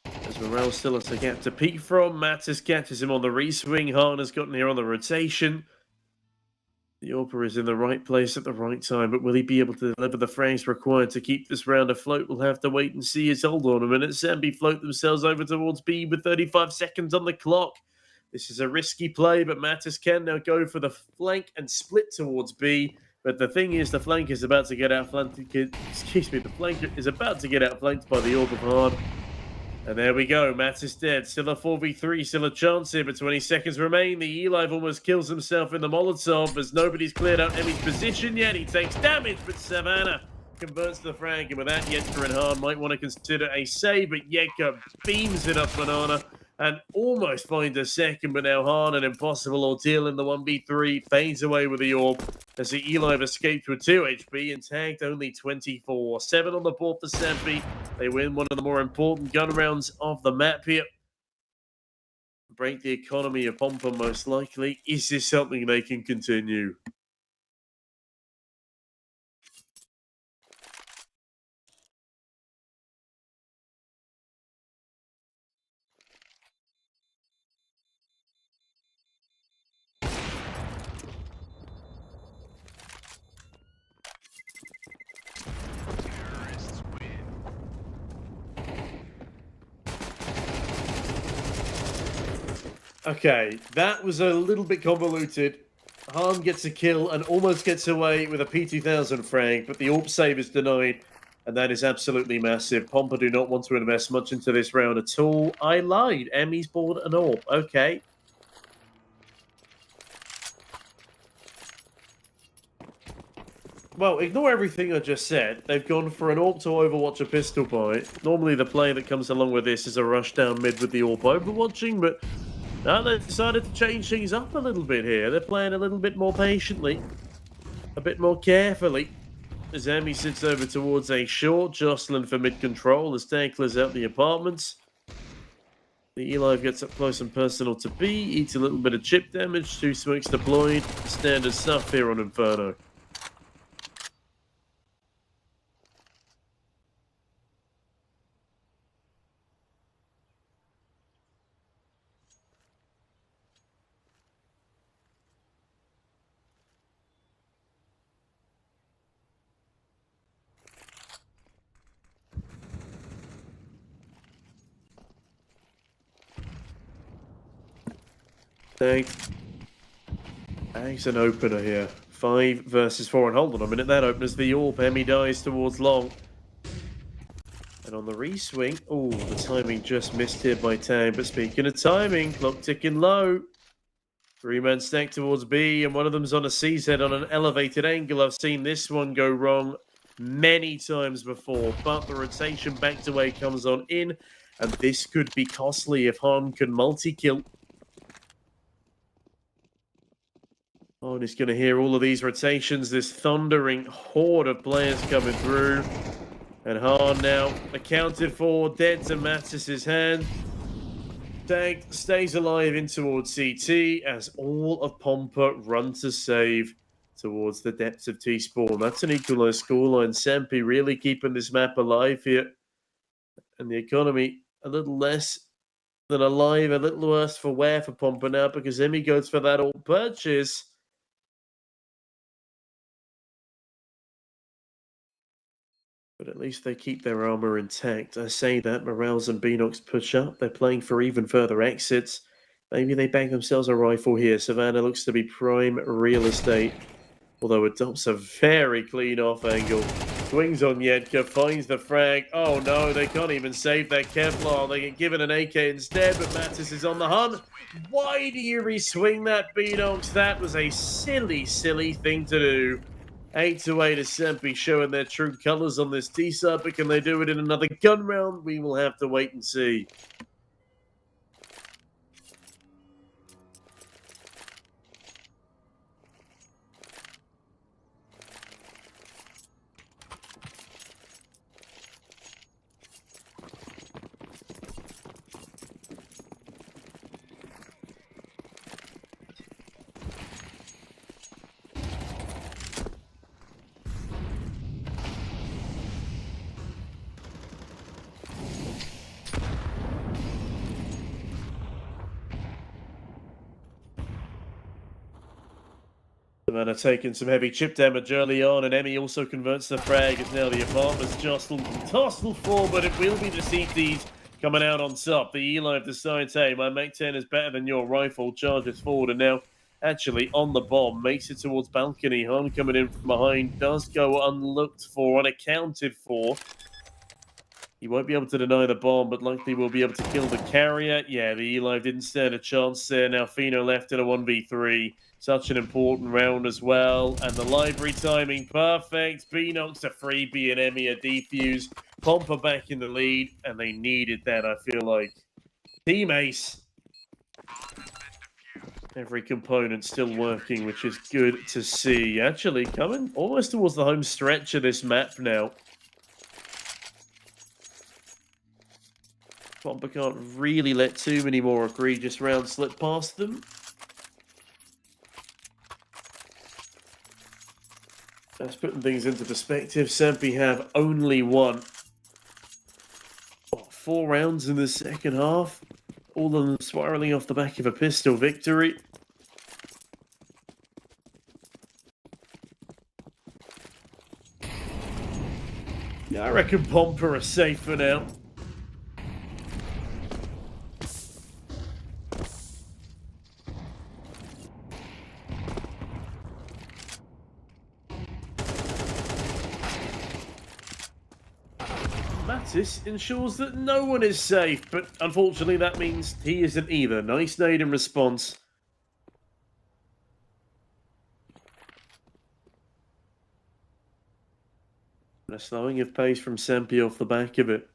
As Morels still has a gap to peek from. Mattis catches him on the reswing. Hahn has gotten here on the rotation. The AWPer is in the right place at the right time, but will he be able to deliver the frames required to keep this round afloat? We'll have to wait and see. As hold on a minute. Sampi float themselves over towards B with 35 seconds on the clock. This is a risky play, but Mattis can now go for the flank and split towards B. But the thing is, the flank is about to get outflanked. Excuse me, the flank is about to get outflanked by the AWP of Hard. And there we go. Mattis dead. Still a 4v3. Still a chance here, but 20 seconds remain. The Eli almost kills himself in the Molotov as nobody's cleared out Emmy's position yet. He takes damage, but Savannah converts the frag. And with that, Yedka and Hahn might want to consider a save, but Yedka beams it up Banana and almost finds a second, but now Hahn, an impossible ordeal in the 1v3, fades away with the AWP as the Eli escaped with 2 HP and tagged only 24. 7 on the board for Sampi. They win one of the more important gun rounds of the map here. Break the economy of Pomper most likely. Is this something they can continue? Okay, that was a little bit convoluted. Harm gets a kill and almost gets away with a P2000 frag, but the AWP save is denied, and that is absolutely massive. Pomper do not want to invest much into this round at all. I lied. Emmy's bought an AWP. Okay. Well, ignore everything I just said. They've gone for an AWP to Overwatch a pistol buy. Normally the play that comes along with this is a rush down mid with the AWP Overwatching, but now they've decided to change things up a little bit here. They're playing a little bit more patiently, a bit more carefully. As Emmy sits over towards a short, jostling for mid-control as Dan clears out the apartments. The Eli gets up close and personal to B, eats a little bit of chip damage, 2 smokes deployed. Standard stuff here on Inferno. Thanks an opener here. 5 versus 4. And hold on a minute, that opens the AWP. Emmy dies towards long. And on the reswing, oh, the timing just missed here by Tang. But speaking of timing, clock ticking low. 3-man stack towards B, and one of them's on a CZ on an elevated angle. I've seen this one go wrong many times before, but the rotation backed away comes on in, and this could be costly if Han can multi-kill. Oh, and he's going to hear all of these rotations, this thundering horde of players coming through. And Han now accounted for, dead to Mattis' hand. Tagged, stays alive in towards CT as all of Pomper run to save towards the depths of T-Spawn. That's an equalised scoreline. Sampi really keeping this map alive here. And the economy a little less than alive. A little worse for wear for Pomper now because Emmy goes for that alt purchase. But at least they keep their armor intact. I say that Morales and Beanox push up. They're playing for even further exits. Maybe they bang themselves a rifle here. Savannah looks to be prime real estate. Although adopts a very clean off angle. Swings on Yedka, finds the frag. Oh no, they can't even save their Kevlar. They get given an AK instead, but Mattis is on the hunt. Why do you re-swing that, Beanox? That was a silly, silly thing to do. 8-8 is Sampi showing their true colours on this T-sub, but can they do it in another gun round? We will have to wait and see. Savannah taking some heavy chip damage early on, and Emmy also converts the frag as now the apartment's jostled forward. It will be the CTs coming out on top. The Eli decides, hey, my Mach 10 is better than your rifle, charges forward, and now actually on the bomb, makes it towards balcony. Han coming in from behind, does go unlooked for, unaccounted for. He won't be able to deny the bomb, but likely will be able to kill the carrier. Yeah, the Eli didn't stand a chance there. Now Fino left in a 1v3. Such an important round as well. And the library timing perfect. Beanox a freebie and Emmy a defuse. Pomper back in the lead, and they needed that, I feel like. Team Ace. Every component still working, which is good to see. Actually, coming almost towards the home stretch of this map now. Pomper can't really let too many more egregious rounds slip past them. That's putting things into perspective. Sampi have only won 4 rounds in the second half. All of them spiraling off the back of a pistol victory. Yeah, I reckon Pomper are safe for now. Mattis ensures that no one is safe, but unfortunately that means he isn't either. Nice nade in response. And a slowing of pace from Sampi off the back of it.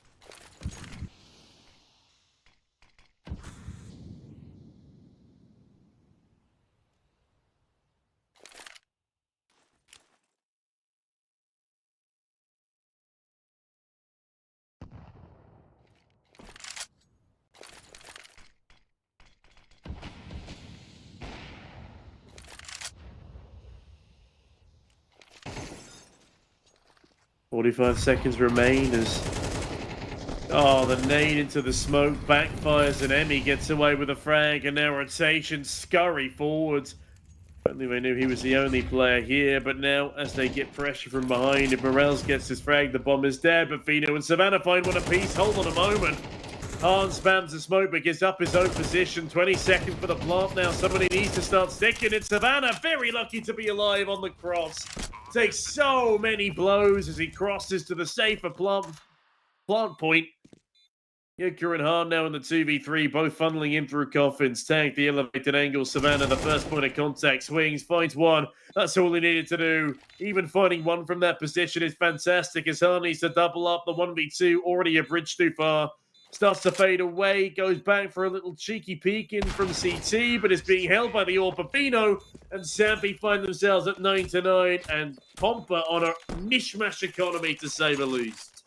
"45 seconds remain as... Oh, the nade into the smoke backfires and Emmy gets away with a frag, and now rotation scurry forwards. Apparently they knew he was the only player here, but now as they get pressure from behind, if Morales gets his frag, the bomb is dead, but Fino and Savannah find one apiece. Hold on a moment. Han spams the smoke but gives up his own position. 20 seconds for the plant now. Somebody needs to start sticking it. Savannah, very lucky to be alive on the cross. Takes so many blows as he crosses to the safer plant point. Yedka and Han now in the 2v3, both funneling in through coffins. Tank the elevated angle. Savannah, the first point of contact, swings, finds one. That's all he needed to do. Even finding one from that position is fantastic as Han needs to double up. The 1v2 already a bridge too far. Starts to fade away, goes back for a little cheeky peek in from CT, but is being held by the Orpafino, and Sampi find themselves at 9-9, and Pomper on a mishmash economy, to say the least.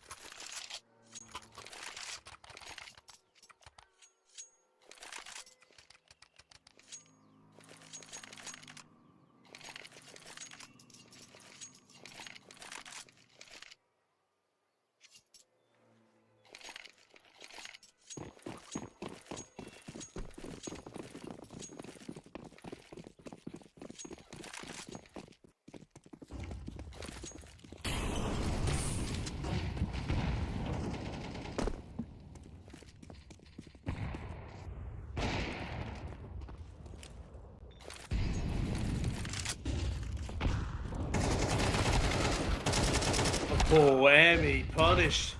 Oh, Emmy punished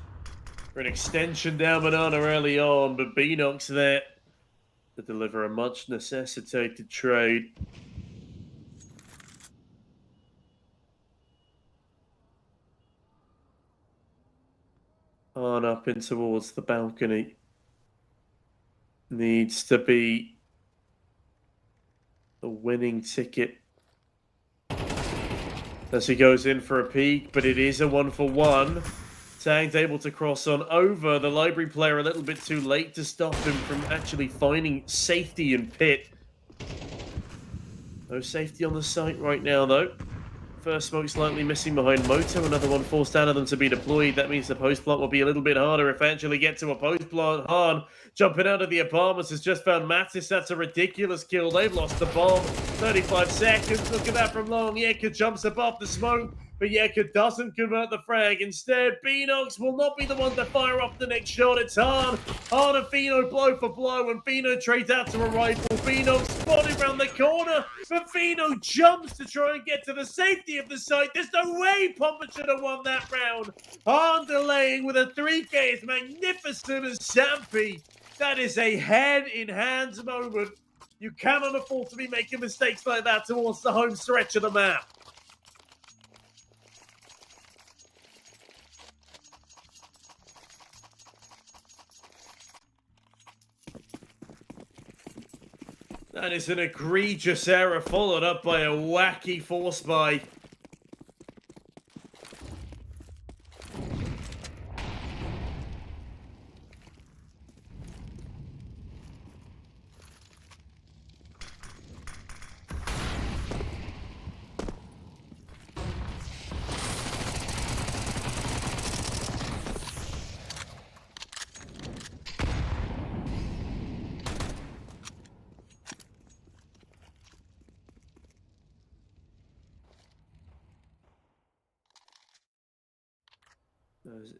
for an extension down banana early on, but Beanox there to deliver a much necessitated trade. On up in towards the balcony. Needs to be the winning ticket as he goes in for a peek, but it is a 1-for-1. Tagged able to cross on over. The library player a little bit too late to stop him from actually finding safety in pit. No safety on the site right now, though. First smoke slightly missing behind Moto. Another one forced out of them to be deployed. That means the post plant will be a little bit harder if they actually get to a post plant. Han jumping out of the apartments has just found Mattis. That's a ridiculous kill. They've lost the bomb. 35 seconds. Look at that from long. Yeka jumps above the smoke, but Yeka doesn't convert the frag. Instead, Beanox will not be the one to fire off the next shot. It's Han. Han and Fino blow for blow, and Fino trades out to a rifle. Fino spotted around the corner, but Fino jumps to try and get to the safety of the site. There's no way Pomper should have won that round. Han delaying with a 3K is magnificent as Sampi. That is a head-in-hands moment. You cannot afford to be making mistakes like that towards the home stretch of the map. That is an egregious error followed up by a wacky force buy.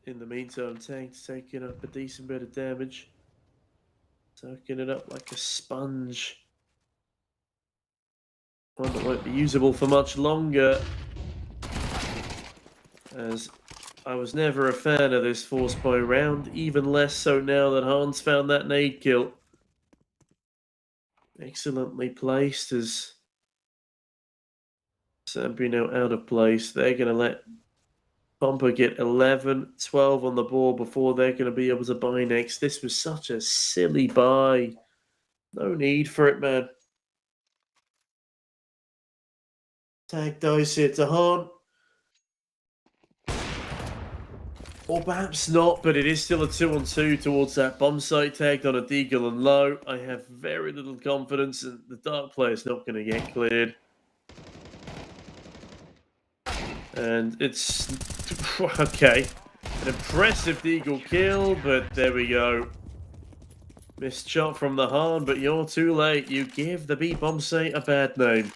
In the meantime, Tank's taking up a decent bit of damage. Soaking it up like a sponge. One that won't be usable for much longer. As I was never a fan of this force buy round, even less so now that Hans found that nade kill. Excellently placed as Sampi now out of place. They're going to let Pomper get 11, 12 on the board before they're going to be able to buy next. This was such a silly buy. No need for it, man. Tag dice here to Han. Or perhaps not, but it is still a 2-on-2 towards that bomb site tagged on a deagle and low. I have very little confidence, and the dark player's not going to get cleared. And it's... okay. An impressive deagle kill, but there we go. Missed shot from the Han, but you're too late. You give the B-bomb site a bad name.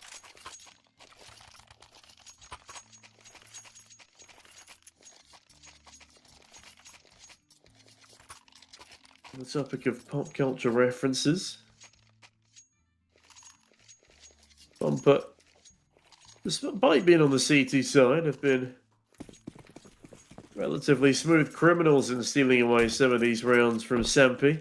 On the topic of pop culture references, Pomper, despite being on the CT side, have been relatively smooth criminals in stealing away some of these rounds from Sampi.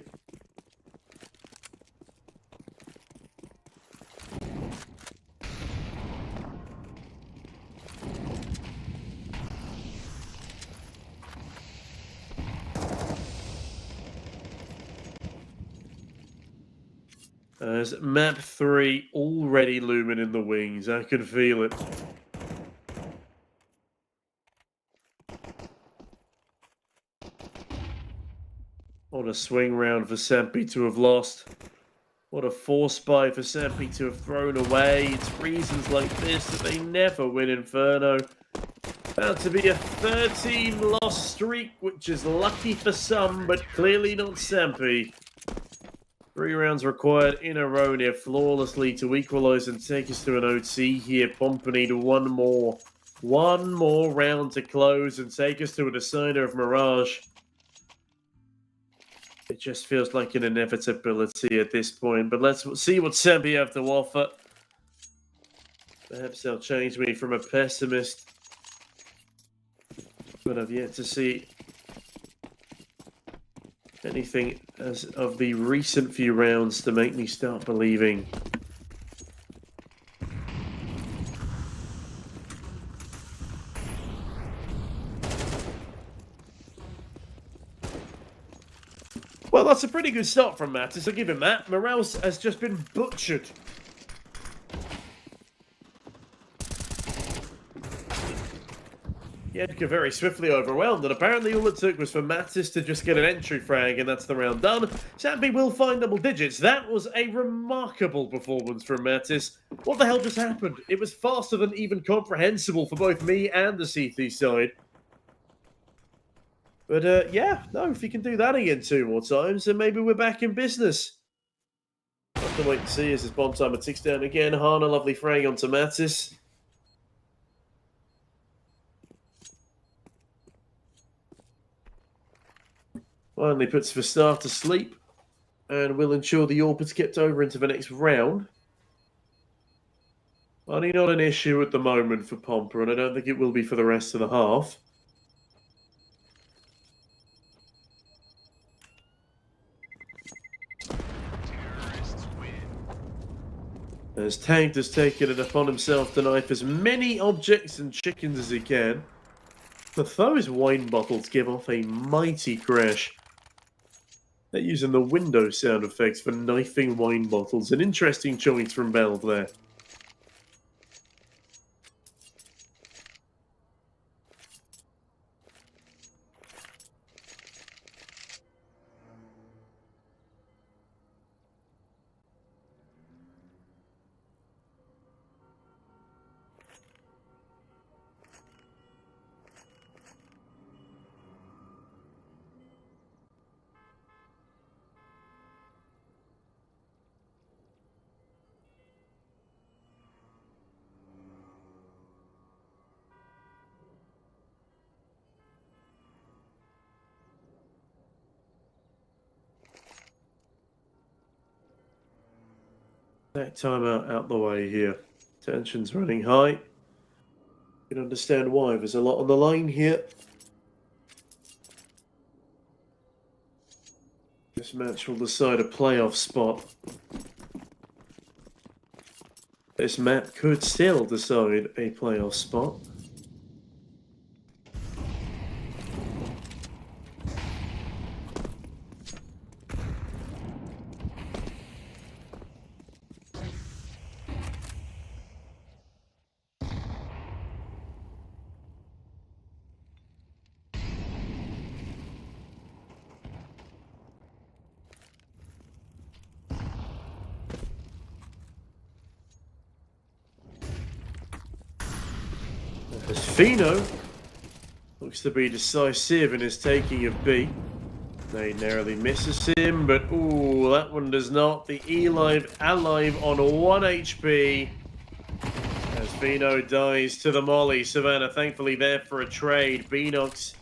As map 3 already looming in the wings, I can feel it. What a swing round for Sampi to have lost. What a force buy for Sampi to have thrown away. It's reasons like this that they never win Inferno. About to be a 13-loss streak, which is lucky for some, but clearly not Sampi. 3 rounds required in a row near flawlessly to equalise and take us to an OT here. Pomper need one more. One more round to close and take us to a decider of Mirage. It just feels like an inevitability at this point, but let's see what Sampi have to offer. Perhaps they'll change me from a pessimist But I've yet to see anything as of the recent few rounds to make me start believing. Well, that's a pretty good start from Mattis. I'll give him that. Morales has just been butchered. Jedka very swiftly overwhelmed, and apparently all it took was for Mattis to just get an entry frag, and that's the round done. Sampi will find double digits. That was a remarkable performance from Mattis. What the hell just happened? It was faster than even comprehensible for both me and the CT side. But yeah, no, if he can do that again 2 more times, then maybe we're back in business. I'll have to wait and see as his bomb timer ticks down again. Hana, lovely frag onto Mattis. Finally puts Vestar to sleep and will ensure the orbit's kept over into the next round. Money not an issue at the moment for Pomper, and I don't think it will be for the rest of the half. As Tanked has taken it upon himself to knife as many objects and chickens as he can. But those wine bottles give off a mighty crash. They're using the Windows sound effects for knifing wine bottles. An interesting choice from Valve there. That timeout out the way here. Tension's running high. You can understand why. There's a lot on the line here. This match will decide a playoff spot. This map could still decide a playoff spot. As Fino looks to be decisive in his taking of B. They narrowly misses him, but ooh, that one does not. The alive on 1 HP. As Fino dies to the molly. Savannah thankfully there for a trade. Beanox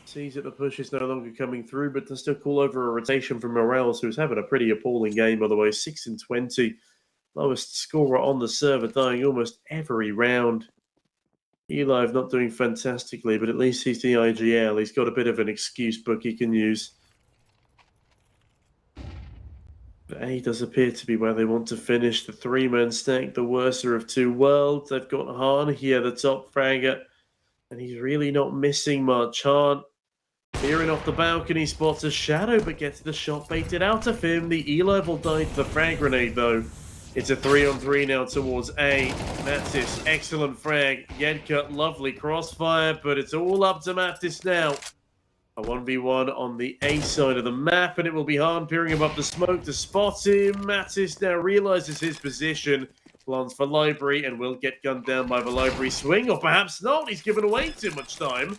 sees that the push is no longer coming through, but does still call over a rotation from Morales, who's having a pretty appalling game, by the way. 6-20. Lowest scorer on the server, dying almost every round. Eli not doing fantastically, but at least he's the IGL. He's got a bit of an excuse book he can use. But A does appear to be where they want to finish. The 3-man stack, the worser of 2 worlds. They've got Han here, the top fragger, and he's really not missing much. Han peering off the balcony, spots a shadow, but gets the shot baited out of him. The Eli will die to the frag grenade, though. It's a 3-on-3 now towards A. Mattis, excellent frag. Jedka, lovely crossfire, but it's all up to Mattis now. A 1v1 on the A side of the map, and it will be Han peering above the smoke to spot him. Mattis now realizes his position, plans for library, and will get gunned down by the library swing, or perhaps not. He's given away too much time.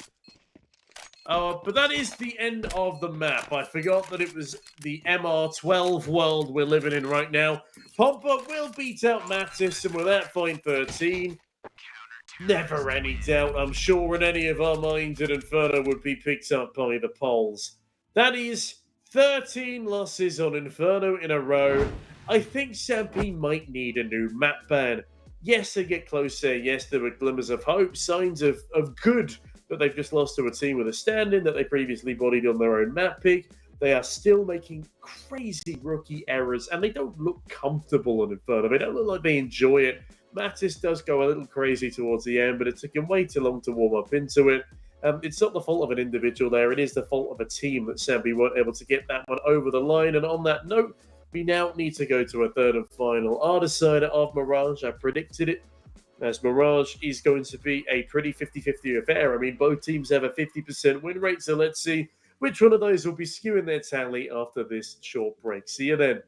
But that is the end of the map. I forgot that it was the MR12 world we're living in right now. Pomper will beat out Mattis, and with that fine 13, never any doubt, I'm sure, in any of our minds that Inferno would be picked up by the polls. That is 13 losses on Inferno in a row. I think Sampi might need a new map ban. Yes, they get closer. Yes, there were glimmers of hope, signs of good but they've just lost to a team with a stand-in that they previously bodied on their own map pick. They are still making crazy rookie errors, and they don't look comfortable on Inferno. They don't look like they enjoy it. Mattis does go a little crazy towards the end, but it took him way too long to warm up into it. It's not the fault of an individual there. It is the fault of a team that Sampi weren't able to get that one over the line. And on that note, we now need to go to a third and final. Our decider of Mirage, I predicted it, as Mirage is going to be a pretty 50-50 affair. I mean, both teams have a 50% win rate, so let's see which one of those will be skewing their tally after this short break. See you then.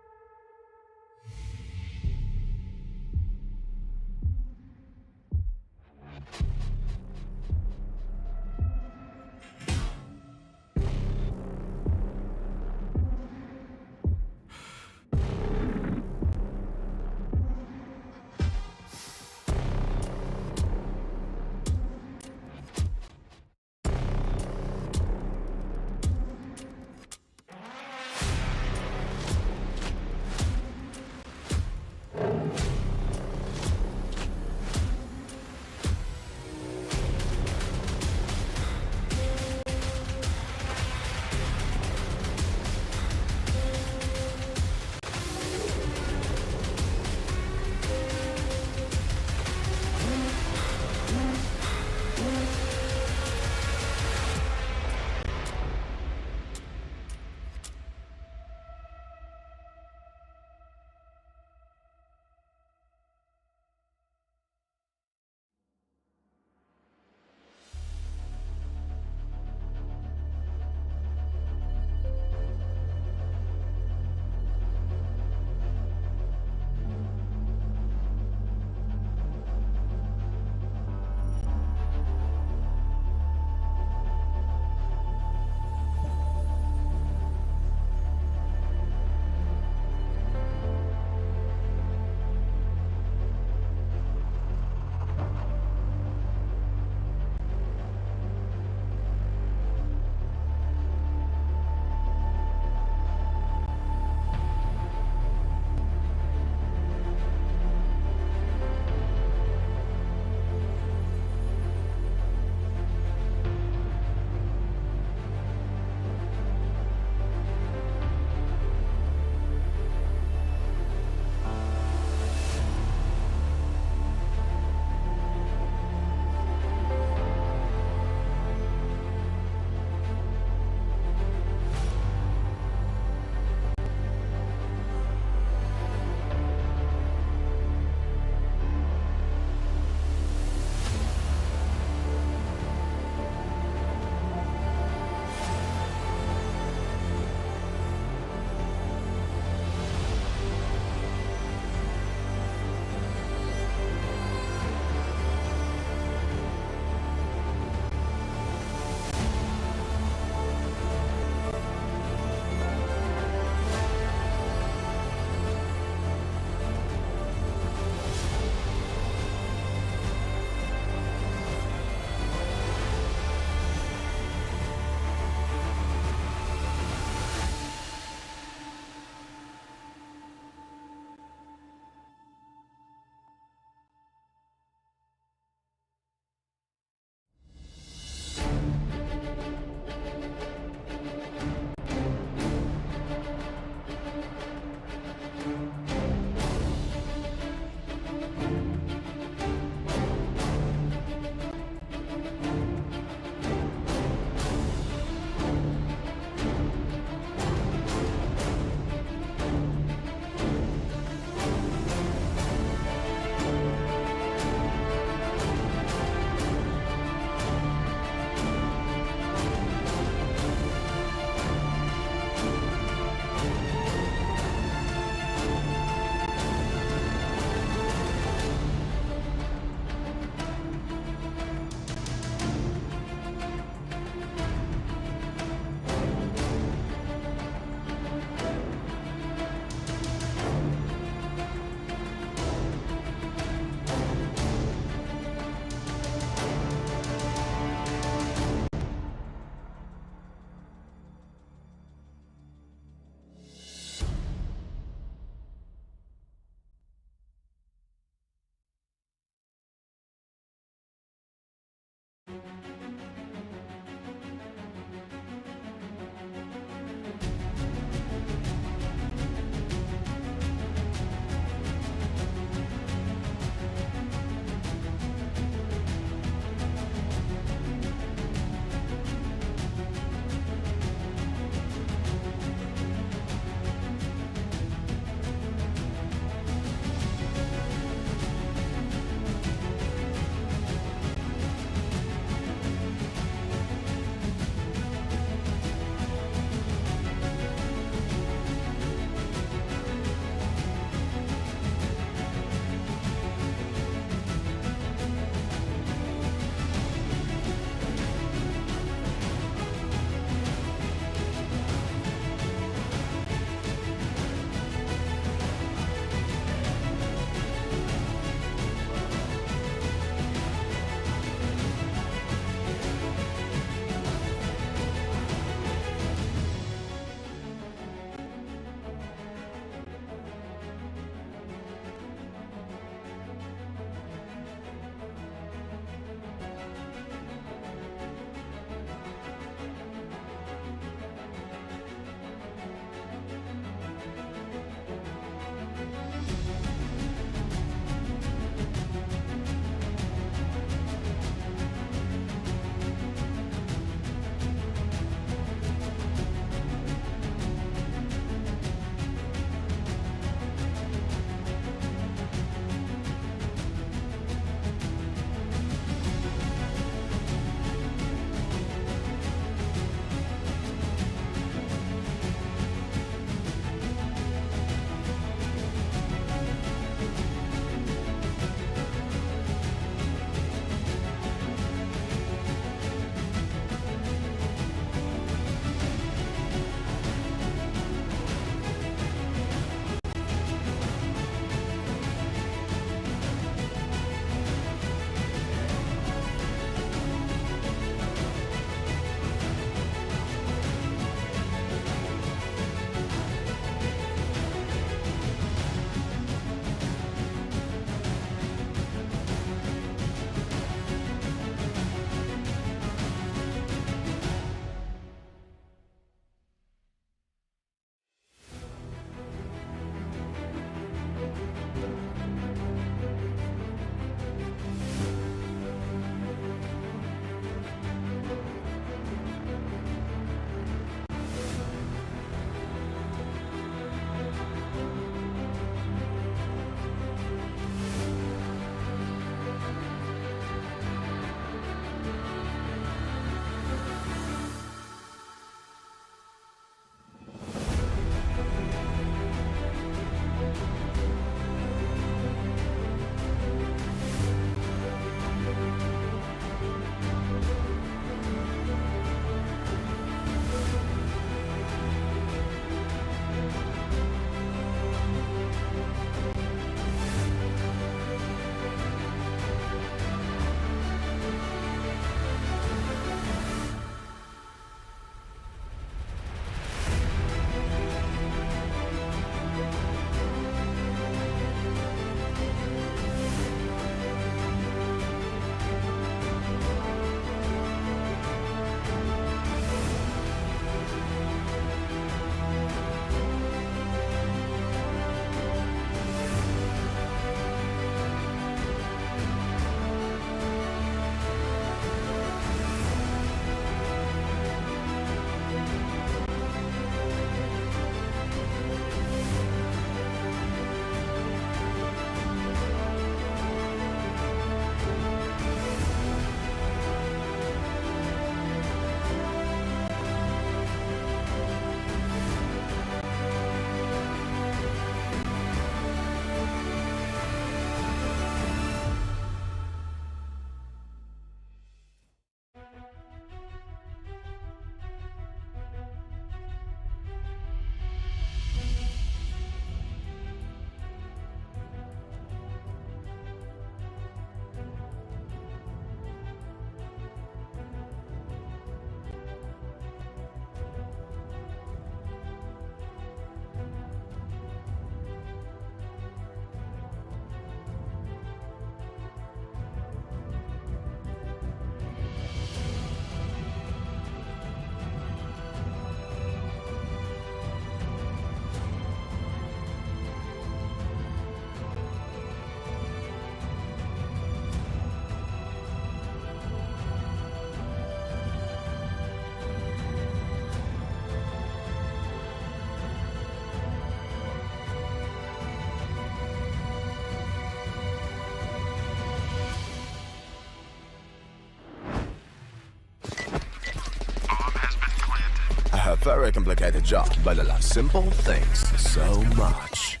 very complicated job, but I love simple things so much.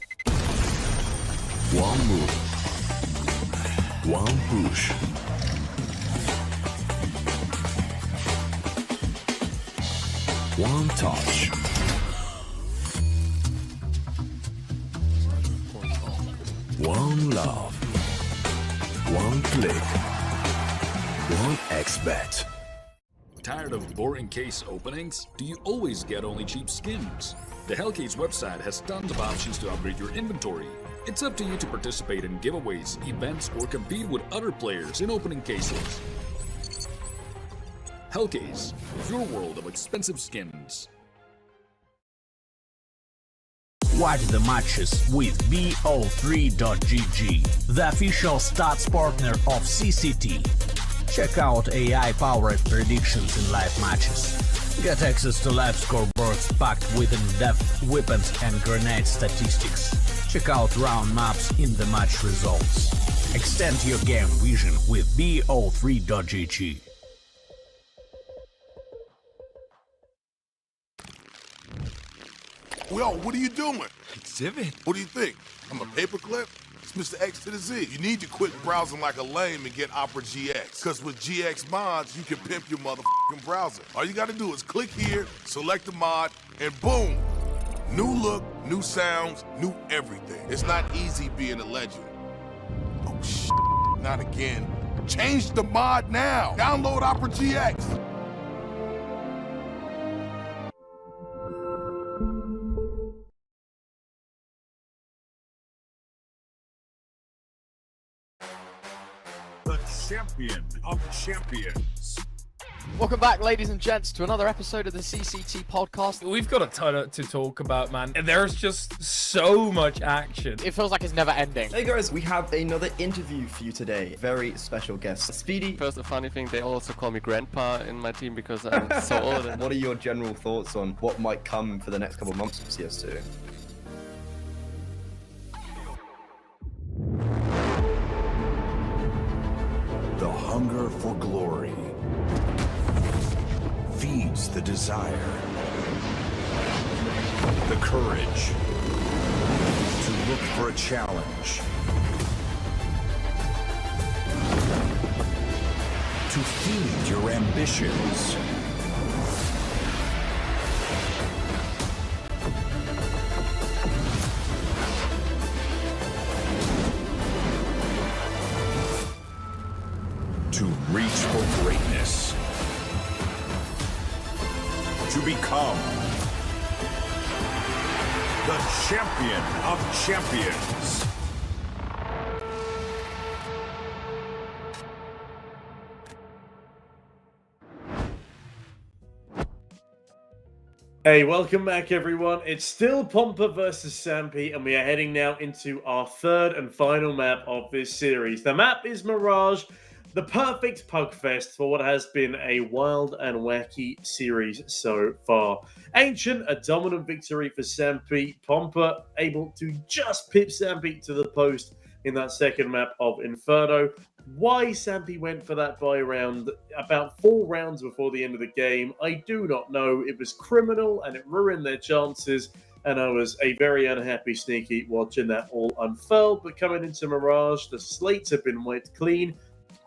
One move, one push. One touch. One love. One click. One XBet. Tired of boring case openings? Do you always get only cheap skins? The Hellcase website has tons of options to upgrade your inventory. It's up to you to participate in giveaways, events, or compete with other players in opening cases. Hellcase, your world of expensive skins. Watch the matches with bo3.gg, the official stats partner of CCT. Check out AI-powered predictions in live matches. Get access to live scoreboards packed with in-depth weapons and grenade statistics. Check out round maps in the match results. Extend your game vision with bo3.gg. Yo, what are you doing? Exhibit. What do you think? I'm a paperclip? It's Mr. X to the Z. You need to quit browsing like a lame and get Opera GX. Because with GX mods, you can pimp your motherfucking browser. All you gotta do is click here, select the mod, and boom! New look, new sounds, new everything. It's not easy being a legend. Oh, shit. Not again. Change the mod now. Download Opera GX. The champion of champions. Welcome back, ladies and gents, to another episode of the CCT podcast. We've got a ton to talk about, man. There's just so much action. It feels like it's never ending. Hey guys, we have another interview for you today. Very special guest, Speedy. First, a funny thing, they also call me Grandpa in my team because I'm so old. And What are your general thoughts on what might come for the next couple of months of CS2? The hunger for glory feeds the desire, the courage to look for a challenge, to feed your ambitions. To reach for greatness. To become the champion of champions. Hey, welcome back everyone. It's still Pomper versus Sampi, and we are heading now into our third and final map of this series. The map is Mirage, the perfect pugfest for what has been a wild and wacky series so far. Ancient, a dominant victory for Sampi. Pomper able to just pip Sampi to the post in that second map of Inferno. Why Sampi went for that buy round about 4 rounds before the end of the game, I do not know. It was criminal and it ruined their chances, and I was a very unhappy sneaky watching that all unfurl. But coming into Mirage, the slates have been wiped clean.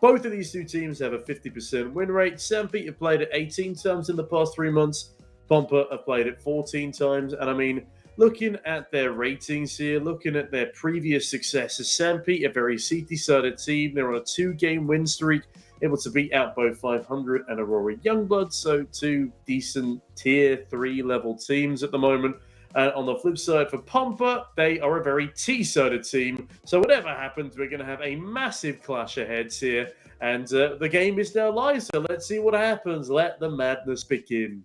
Both of these two teams have a 50% win rate. Sampi have played it 18 times in the past 3 months. Pomper have played it 14 times. And I mean, looking at their ratings here, looking at their previous successes, Sampi, a very CT-sided team. They're on a 2-game win streak, able to beat out both 500 and Aurora Youngblood. So 2 decent tier 3 level teams at the moment. And on the flip side for Pomper, they are a very T-sided team. So whatever happens, we're going to have a massive clash of heads here. And the game is now live, so let's see what happens. Let the madness begin.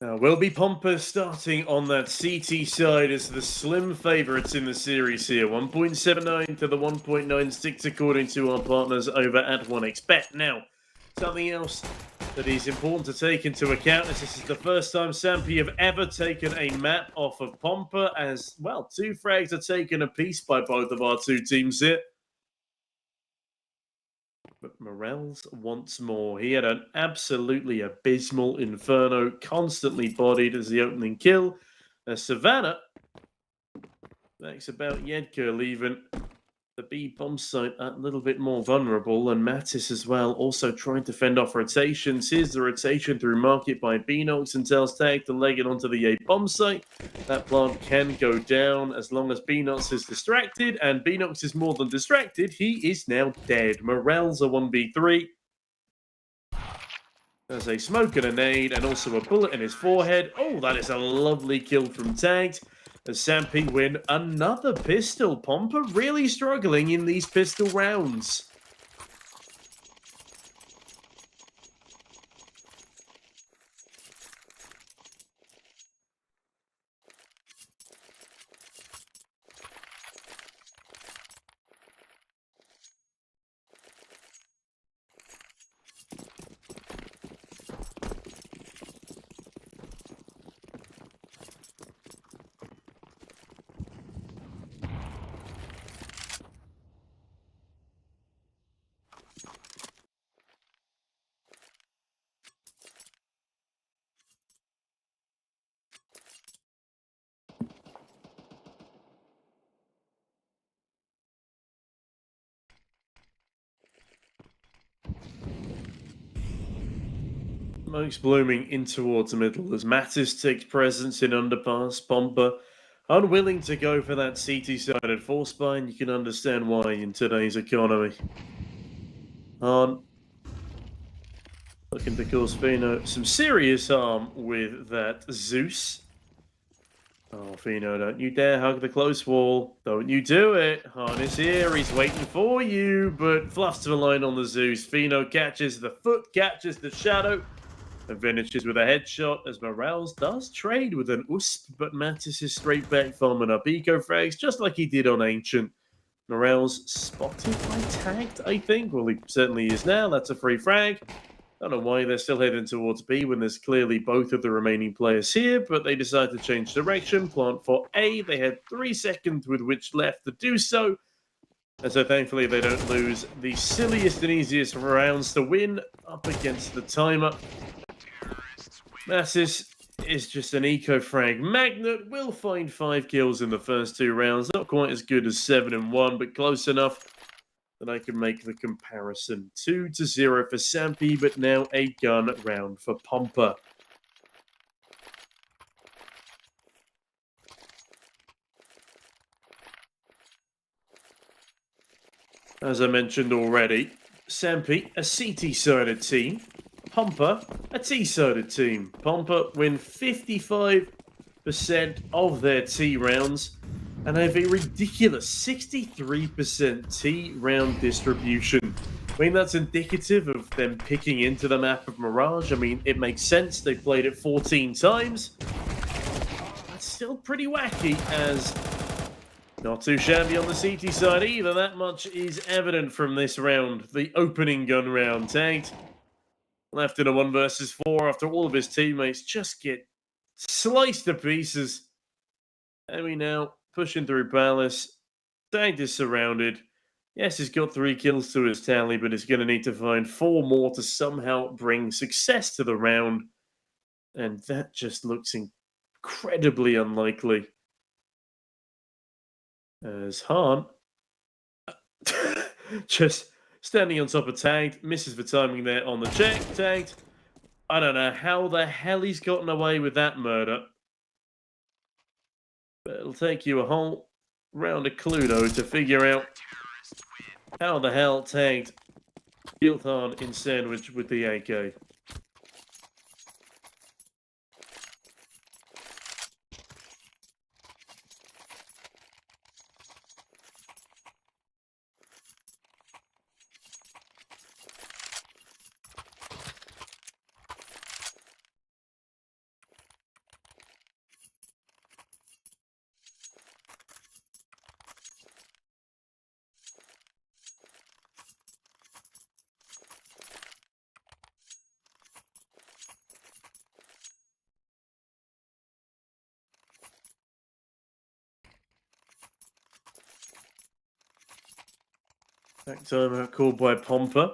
Now, will be Pomper starting on that CT side as the slim favourites in the series here. 1.79 to the 1.96 according to our partners over at 1xBet. Now, something else that is important to take into account, as this is the first time Sampi have ever taken a map off of Pomper, as, well, 2 frags are taken apiece by both of our 2 teams here. But Morels wants more. He had an absolutely abysmal Inferno, constantly bodied as the opening kill. Savannah, that's about Yedka, leaving the B bomb site a little bit more vulnerable, and Mattis as well, also trying to fend off rotations. Here's the rotation through market by Beanox, and tells Tag to leg it onto the A bomb site. That plant can go down as long as Beanox is distracted, and Beanox is more than distracted. He is now dead. Morel's a 1v3. There's a smoke and a nade, and also a bullet in his forehead. Oh, that is a lovely kill from Tagged. As Sampi win another pistol. Pomper really struggling in these pistol rounds. Smoke's blooming in towards the middle as Mattis takes presence in underpass. Pomper unwilling to go for that CT-sided force spine. You can understand why in today's economy. On looking to cause Fino some serious harm with that Zeus. Oh, Fino, don't you dare hug the close wall. Don't you do it. Han is here. He's waiting for you, but fluffs to the line on the Zeus. Fino catches the foot, catches the shadow, and finishes with a headshot as Morales does trade with an USP, but Mattis is straight back farming up eco frags, just like he did on Ancient. Morales spotted by Tagged, I think. Well, he certainly is now. That's a free frag. Don't know why they're still heading towards B when there's clearly both of the remaining players here, but they decide to change direction, plant for A. They had 3 seconds with which left to do so. And so thankfully they don't lose the silliest and easiest rounds to win up against the timer. Massis is just an eco-frag magnet. Will find 5 kills in the first 2 rounds. Not quite as good as 7 and 1, but close enough that I can make the comparison. 2-0 for Sampi, but now a gun round for Pomper. As I mentioned already, Sampi, a CT-sided team. Pomper, a T-sided team. Pomper win 55% of their T rounds and have a ridiculous 63% T round distribution. I mean, that's indicative of them picking into the map of Mirage. I mean, it makes sense. They played it 14 times. That's still pretty wacky, as not too shabby on the CT side either. That much is evident from this round. The opening gun round. Tagged left in a 1 versus 4 after all of his teammates just get sliced to pieces. And we now pushing through Palace. Tagged is surrounded. Yes, he's got 3 kills to his tally, but he's going to need to find 4 more to somehow bring success to the round. And that just looks incredibly unlikely. As Han just standing on top of Tagged, misses the timing there on the check. Tagged, I don't know how the hell he's gotten away with that murder. But it'll take you a whole round of Cluedo to figure out how the hell Tagged killed Han in sandwich with the AK. Back timeout called by Pomper.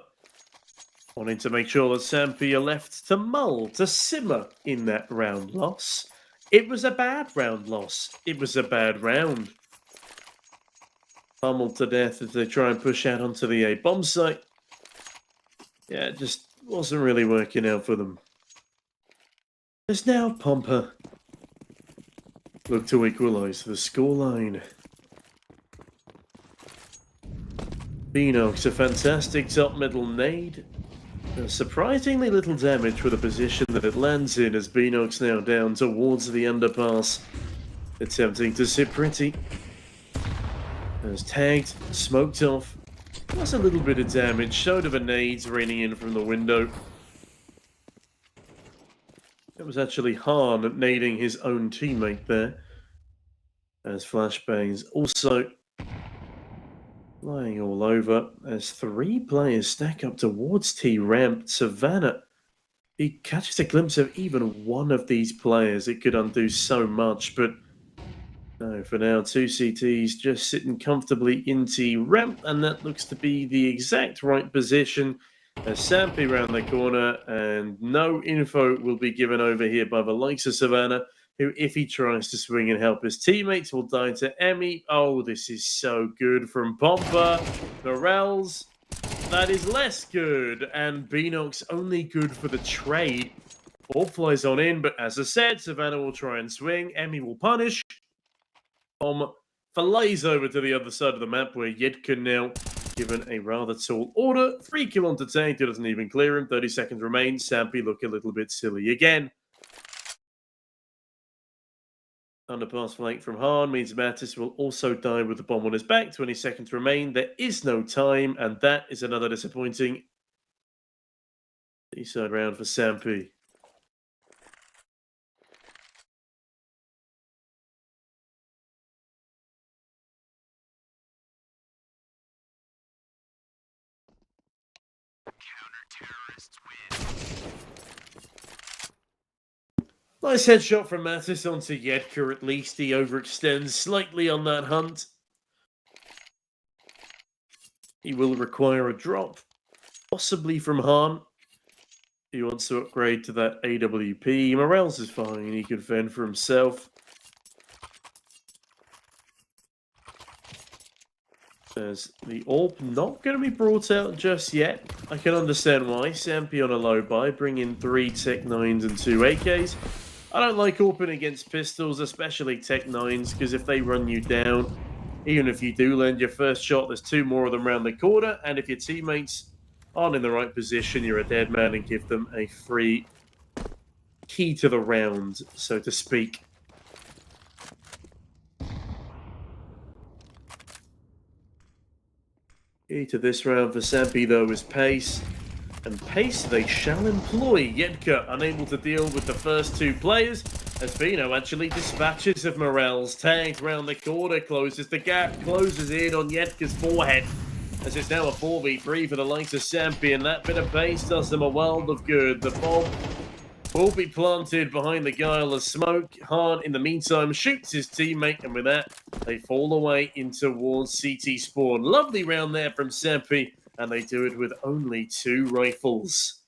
Wanting to make sure that Sampi are left to mull, to simmer in that round loss. It was a bad round loss. It was a bad round. Pummeled to death as they try and push out onto the A bomb site. Yeah, it just wasn't really working out for them. As now Pomper look to equalise the scoreline. Beanox, a fantastic top middle nade. Surprisingly little damage for the position that it lands in, as Beanox now down towards the underpass. Attempting to sit pretty. As tagged, smoked off. That's a little bit of damage. Showed of a nades raining in from the window. It was actually Hahn nading his own teammate there. As flashbangs also lying all over as 3 players stack up towards T-ramp. Savannah, he catches a glimpse of even one of these players. It could undo so much, but no, for now, 2 CTs just sitting comfortably in T-ramp, and that looks to be the exact right position as Sampi round the corner, and no info will be given over here by the likes of Savannah, who, if he tries to swing and help his teammates, will die to Emmy. Oh, this is so good from Pomper. Morales, that is less good. And Beanox only good for the trade. Ball flies on in, but as I said, Savannah will try and swing. Emmy will punish. Fillets over to the other side of the map, where Yedka now given a rather tall order. 3 kill onto tank, it doesn't even clear him. 30 seconds remain. Sampi look a little bit silly again. Underpass flank from Hahn means Mattis will also die with the bomb on his back. 20 seconds remain. There is no time, and that is another disappointing D-side round for Sampi. Nice headshot from Mattis onto Yedka, at least. He overextends slightly on that hunt. He will require a drop, possibly from Hahn. He wants to upgrade to that AWP. Morales is fine, he can fend for himself. There's the AWP not going to be brought out just yet. I can understand why. Sampi on a low buy, bring in 3 Tech 9s and 2 AKs. I don't like AWPing against pistols, especially Tech 9s, because if they run you down, even if you do land your first shot, there's 2 more of them around the corner, and if your teammates aren't in the right position, you're a dead man and give them a free key to the round, so to speak. Key to this round for Sampi, though, is pace. And pace they shall employ. Yedka unable to deal with the first 2 players, as Bino actually dispatches of Morales. Tagged round the corner, closes the gap, closes in on Yedka's forehead. As it's now a 4v3 for the likes of Sampi, and that bit of pace does them a world of good. The bomb will be planted behind the guileless smoke. Hahn, in the meantime, shoots his teammate, and with that, they fall away in towards CT spawn. Lovely round there from Sampi, and they do it with only 2 rifles.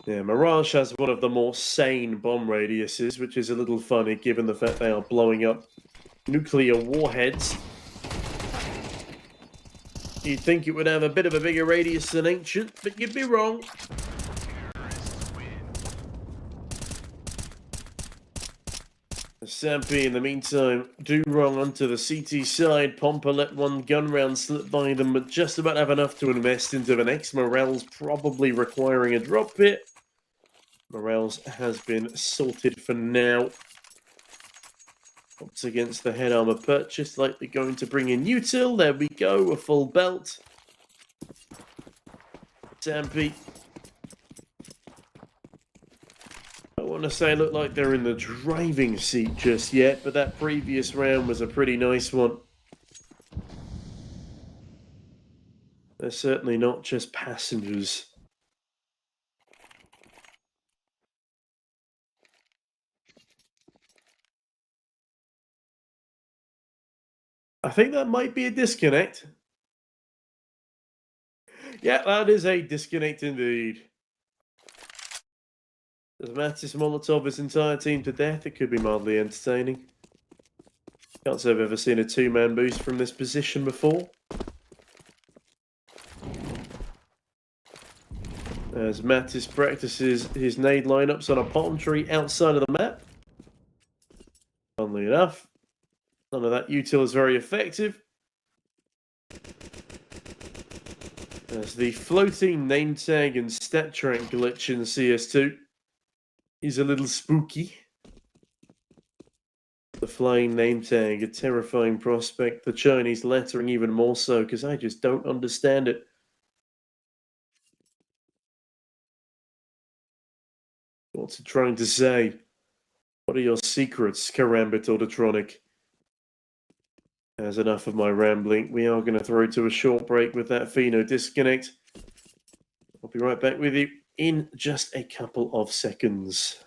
Yeah, Mirage has one of the more sane bomb radiuses, which is a little funny given the fact they are blowing up nuclear warheads. You'd think it would have a bit of a bigger radius than Ancient, but you'd be wrong. Sampi, in the meantime, do wrong onto the CT side. Pomper let 1 gun round slip by them, but just about have enough to invest into the next. Morales probably requiring a drop hit. Morales has been sorted for now. Pops against the head armor purchase, likely going to bring in Util. There we go, a full belt. Sampi. I want to say look like they're in the driving seat just yet, but that previous round was a pretty nice one. They're certainly not just passengers. I think that might be a disconnect. Yeah, that is a disconnect indeed. As Matis Molotov his entire team to death, it could be mildly entertaining. Can't say I've ever seen a two-man boost from this position before. As Matis practices his nade lineups on a palm tree outside of the map. Funnily enough, none of that util is very effective. As the floating name tag and stat track glitch in CS2 is a little spooky. The flying name tag, a terrifying prospect. The Chinese lettering even more so, because I just don't understand it. What's it trying to say? What are your secrets, Karambit Autotronic? That's enough of my rambling. We are going to throw to a short break with that Pheno disconnect. I'll be right back with you in just a couple of seconds.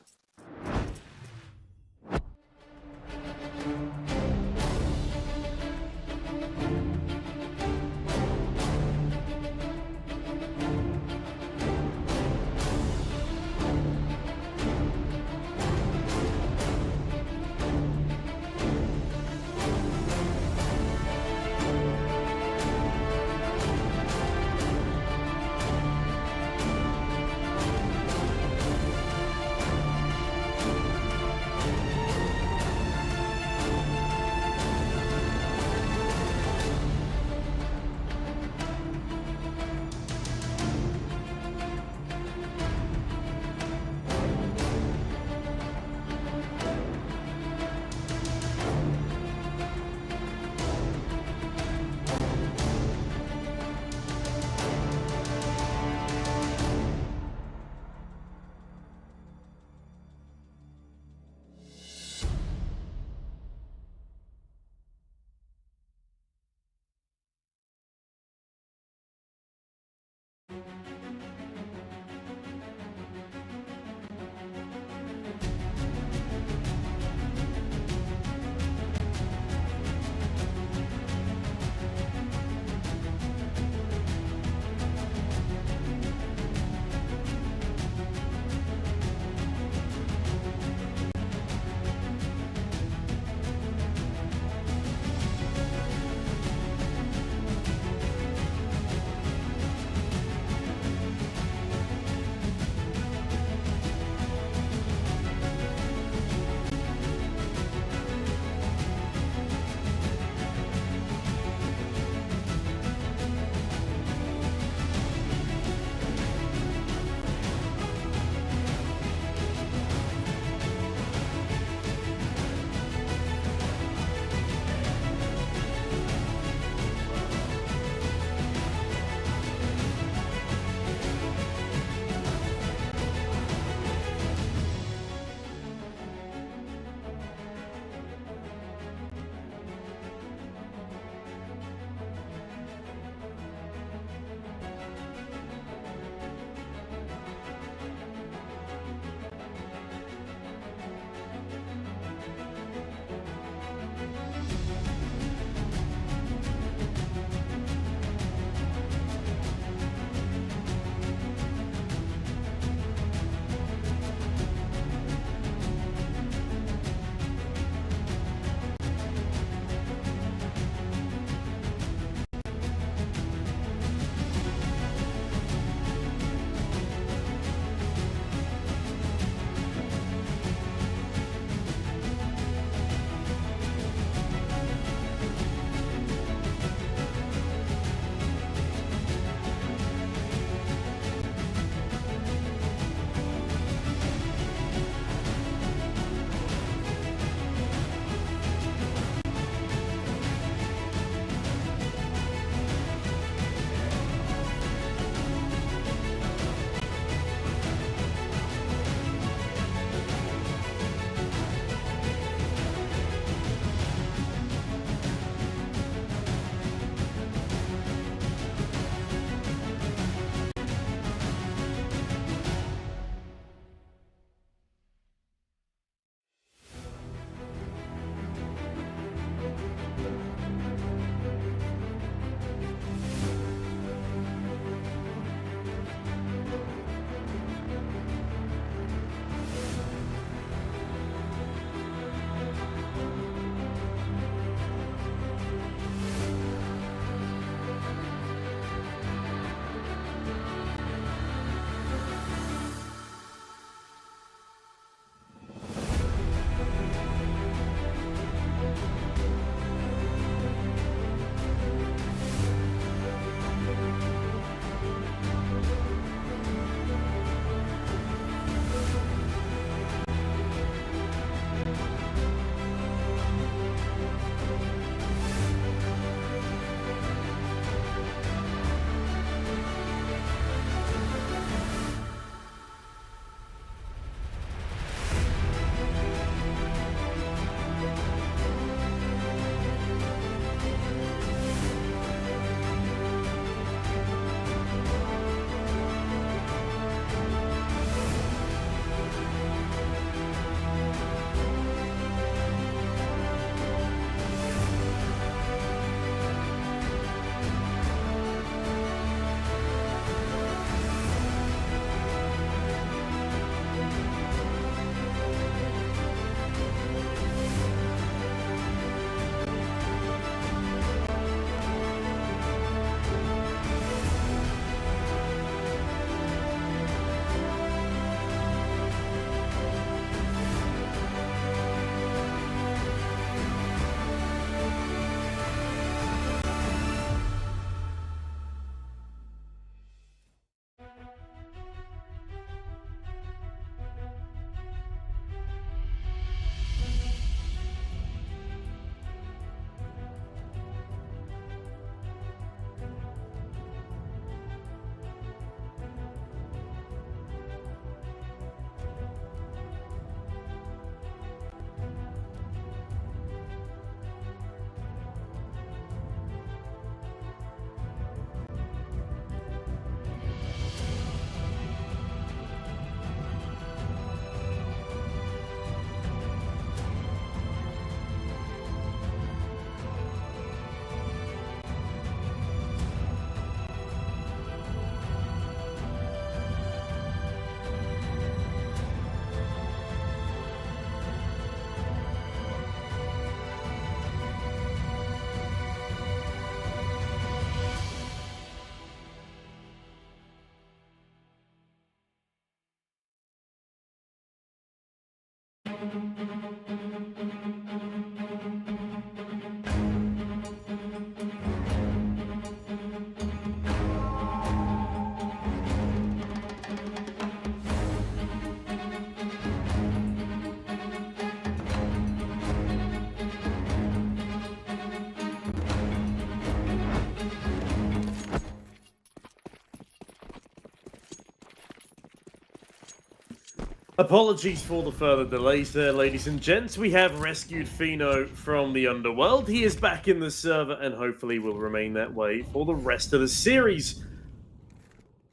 Apologies for the further delays there, ladies and gents. We have rescued Pheno from the underworld. He is back in the server and hopefully will remain that way for the rest of the series.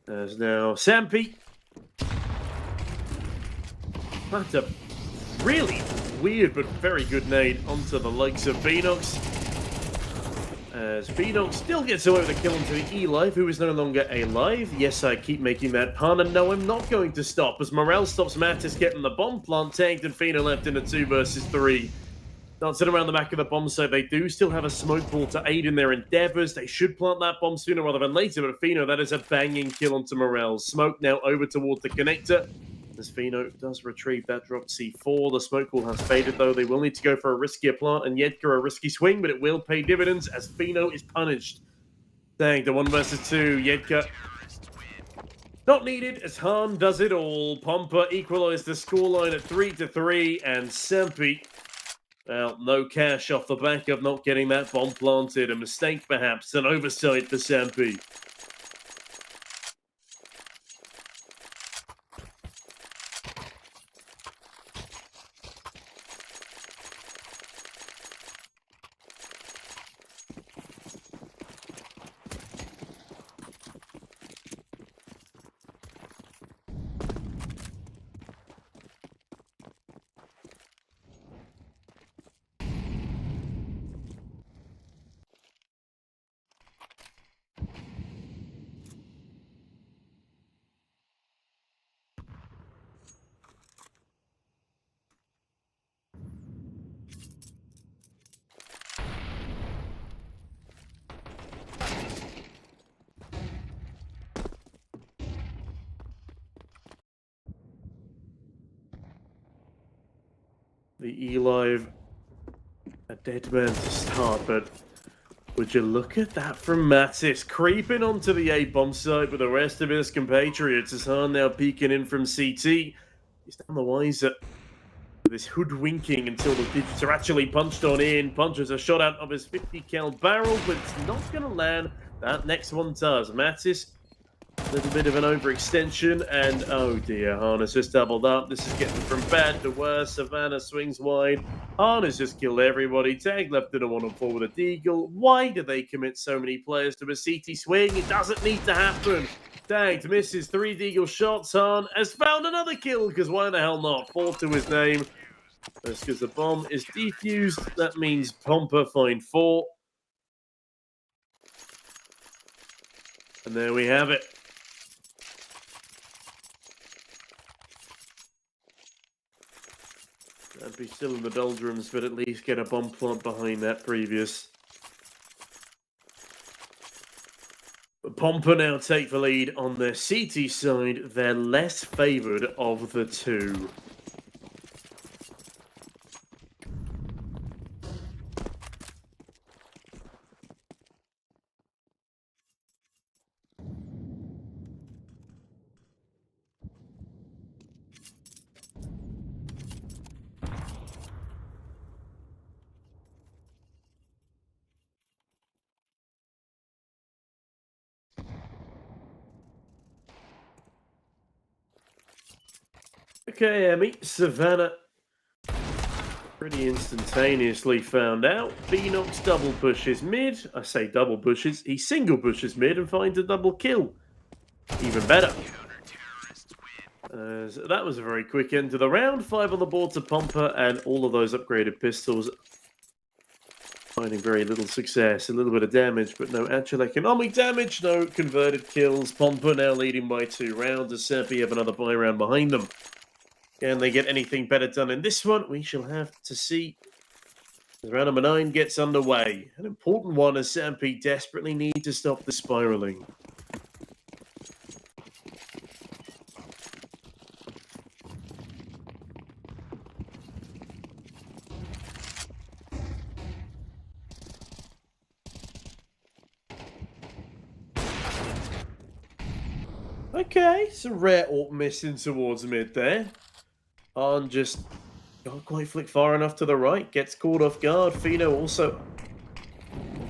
There's now Sampi. That's a really weird but very good nade onto the likes of Beanox. As Beanox still gets away with a kill onto the E-Live, who is no longer alive. Yes, I keep making that pun, and no, I'm not going to stop, as Morel stops Mattis getting the bomb plant tanked, and Pheno left in a 2 versus 3. Dancing around the back of the bomb site, they do still have a smoke ball to aid in their endeavors. They should plant that bomb sooner rather than later, but Pheno, that is a banging kill onto Morel. Smoke now over toward the connector. As Pheno does retrieve that drop C4, the smoke ball has faded though. They will need to go for a riskier plant and Yedka a risky swing, but it will pay dividends as Pheno is punished. Dang, the 1 versus 2, Yedka not needed as Han does it all. Pomper equalised the scoreline at 3-3, and Sampi, well, no cash off the back of not getting that bomb planted. A mistake perhaps, an oversight for Sampi. The E-Live, a dead man to start, but would you look at that from Mattis, creeping onto the A-bomb site with the rest of his compatriots as Han now peeking in from CT. He's down the wiser. This hoodwinking until the digits are actually punched on in. Punches a shot out of his 50 cal barrel, but it's not going to land. That next one does. Mattis, a little bit of an overextension, and oh dear, Han has just doubled up. This is getting from bad to worse. Savannah swings wide. Han has just killed everybody. Tag left in a 1-on-4 with a deagle. Why do they commit so many players to a CT swing? It doesn't need to happen. Tagged, misses 3 deagle shots. Han has found another kill, because why the hell not? 4 to his name. That's because the bomb is defused. That means Pomper find 4. And there we have it. I'd be still in the doldrums, but at least get a bomb plant behind that previous. But Pomper now take the lead on the CT side. They're less favoured of the two. Okay, Emmy, Savannah pretty instantaneously found out. Beanox double pushes mid. I say double pushes. He single pushes mid and finds a double kill. Even better. So that was a very quick end to the round. 5 on the board to Pomper, and all of those upgraded pistols finding very little success. A little bit of damage, but no actual economic damage. No converted kills. Pomper now leading by 2 rounds as Sampi have another buy round behind them. Can they get anything better done in this one? We shall have to see. As round number 9 gets underway. An important one as Sampi desperately need to stop the spiraling. Okay, it's a rare AWP missing towards mid there. Han just can't quite flick far enough to the right. Gets caught off guard. Fino also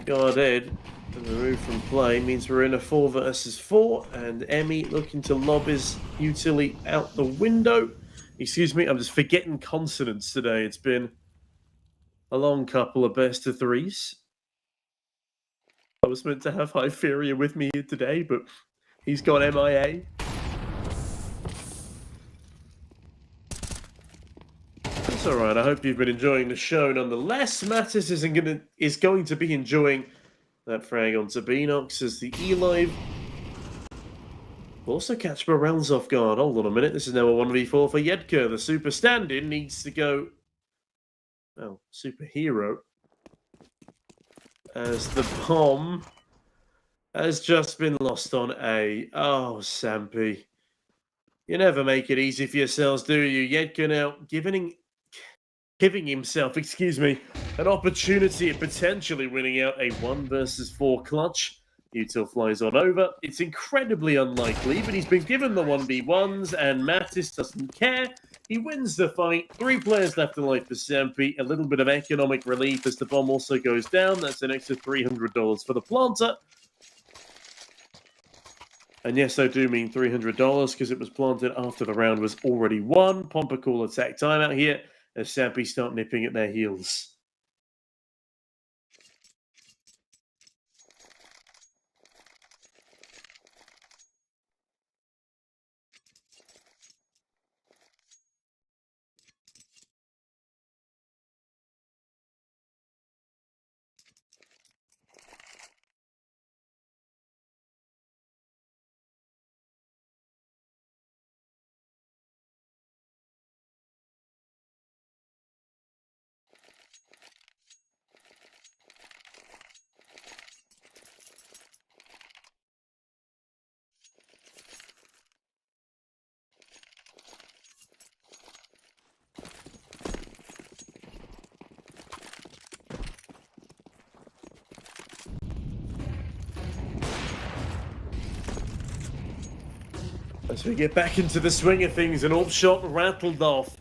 guarded. And removed from play means we're in a 4 versus 4. And Emmy looking to lob his utility out the window. Excuse me, I'm just forgetting consonants today. It's been a long couple of best of threes. I was meant to have Hyperia with me here today, but he's got MIA. That's alright, I hope you've been enjoying the show nonetheless. Mattis is going to be enjoying that frag onto Beanox as the E-Live will also catch Morels off guard. Hold on a minute, this is now a 1v4 for Yedka. The super stand-in needs to go, well, superhero, as the bomb has just been lost on A. Oh, Sampi. You never make it easy for yourselves, do you? Yedka now giving himself, an opportunity at potentially winning out a 1 versus 4 clutch. Util flies on over. It's incredibly unlikely, but he's been given the 1v1s, and Mattis doesn't care. He wins the fight. 3 players left alive for Sampi. A little bit of economic relief as the bomb also goes down. That's an extra $300 for the planter. And yes, I do mean $300 because it was planted after the round was already won. Pomper call attack timeout here as Sampi start nipping at their heels. As we get back into the swing of things, an AWP shot rattled off,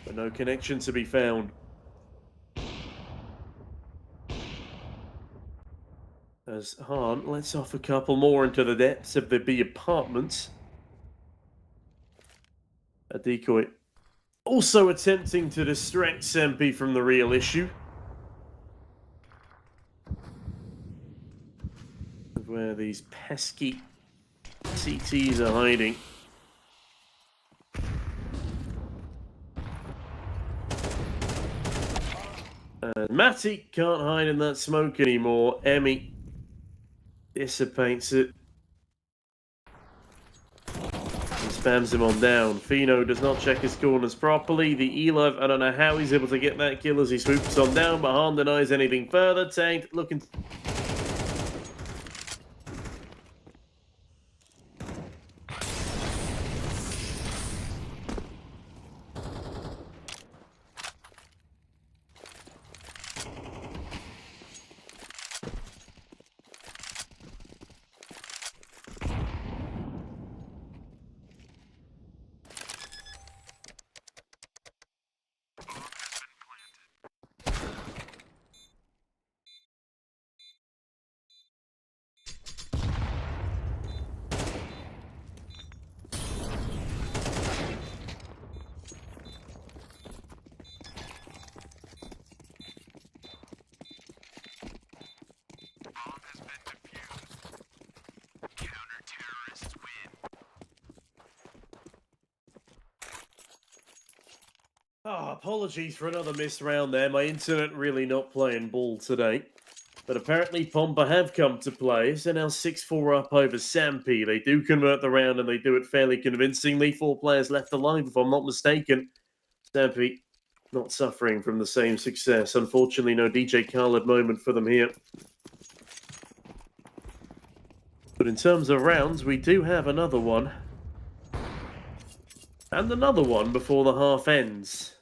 but no connection to be found. As Han lets off a couple more into the depths of the B apartments. A decoy also attempting to distract Sampi from the real issue. Where these pesky CTs are hiding. And Matty can't hide in that smoke anymore. Emmy dissipates it. And spams him on down. Fino does not check his corners properly. The E-Live, I don't know how he's able to get that kill as he swoops on down, but Han denies anything further. Tanked looking... Oh, apologies for another missed round there. My internet really not playing ball today. But apparently Pomper have come to play. They're now 6-4 up over Sampi. They do convert the round and they do it fairly convincingly. 4 players left alive, if I'm not mistaken. Sampi not suffering from the same success. Unfortunately, no DJ Khaled moment for them here. But in terms of rounds, we do have another one. And another one before the half ends.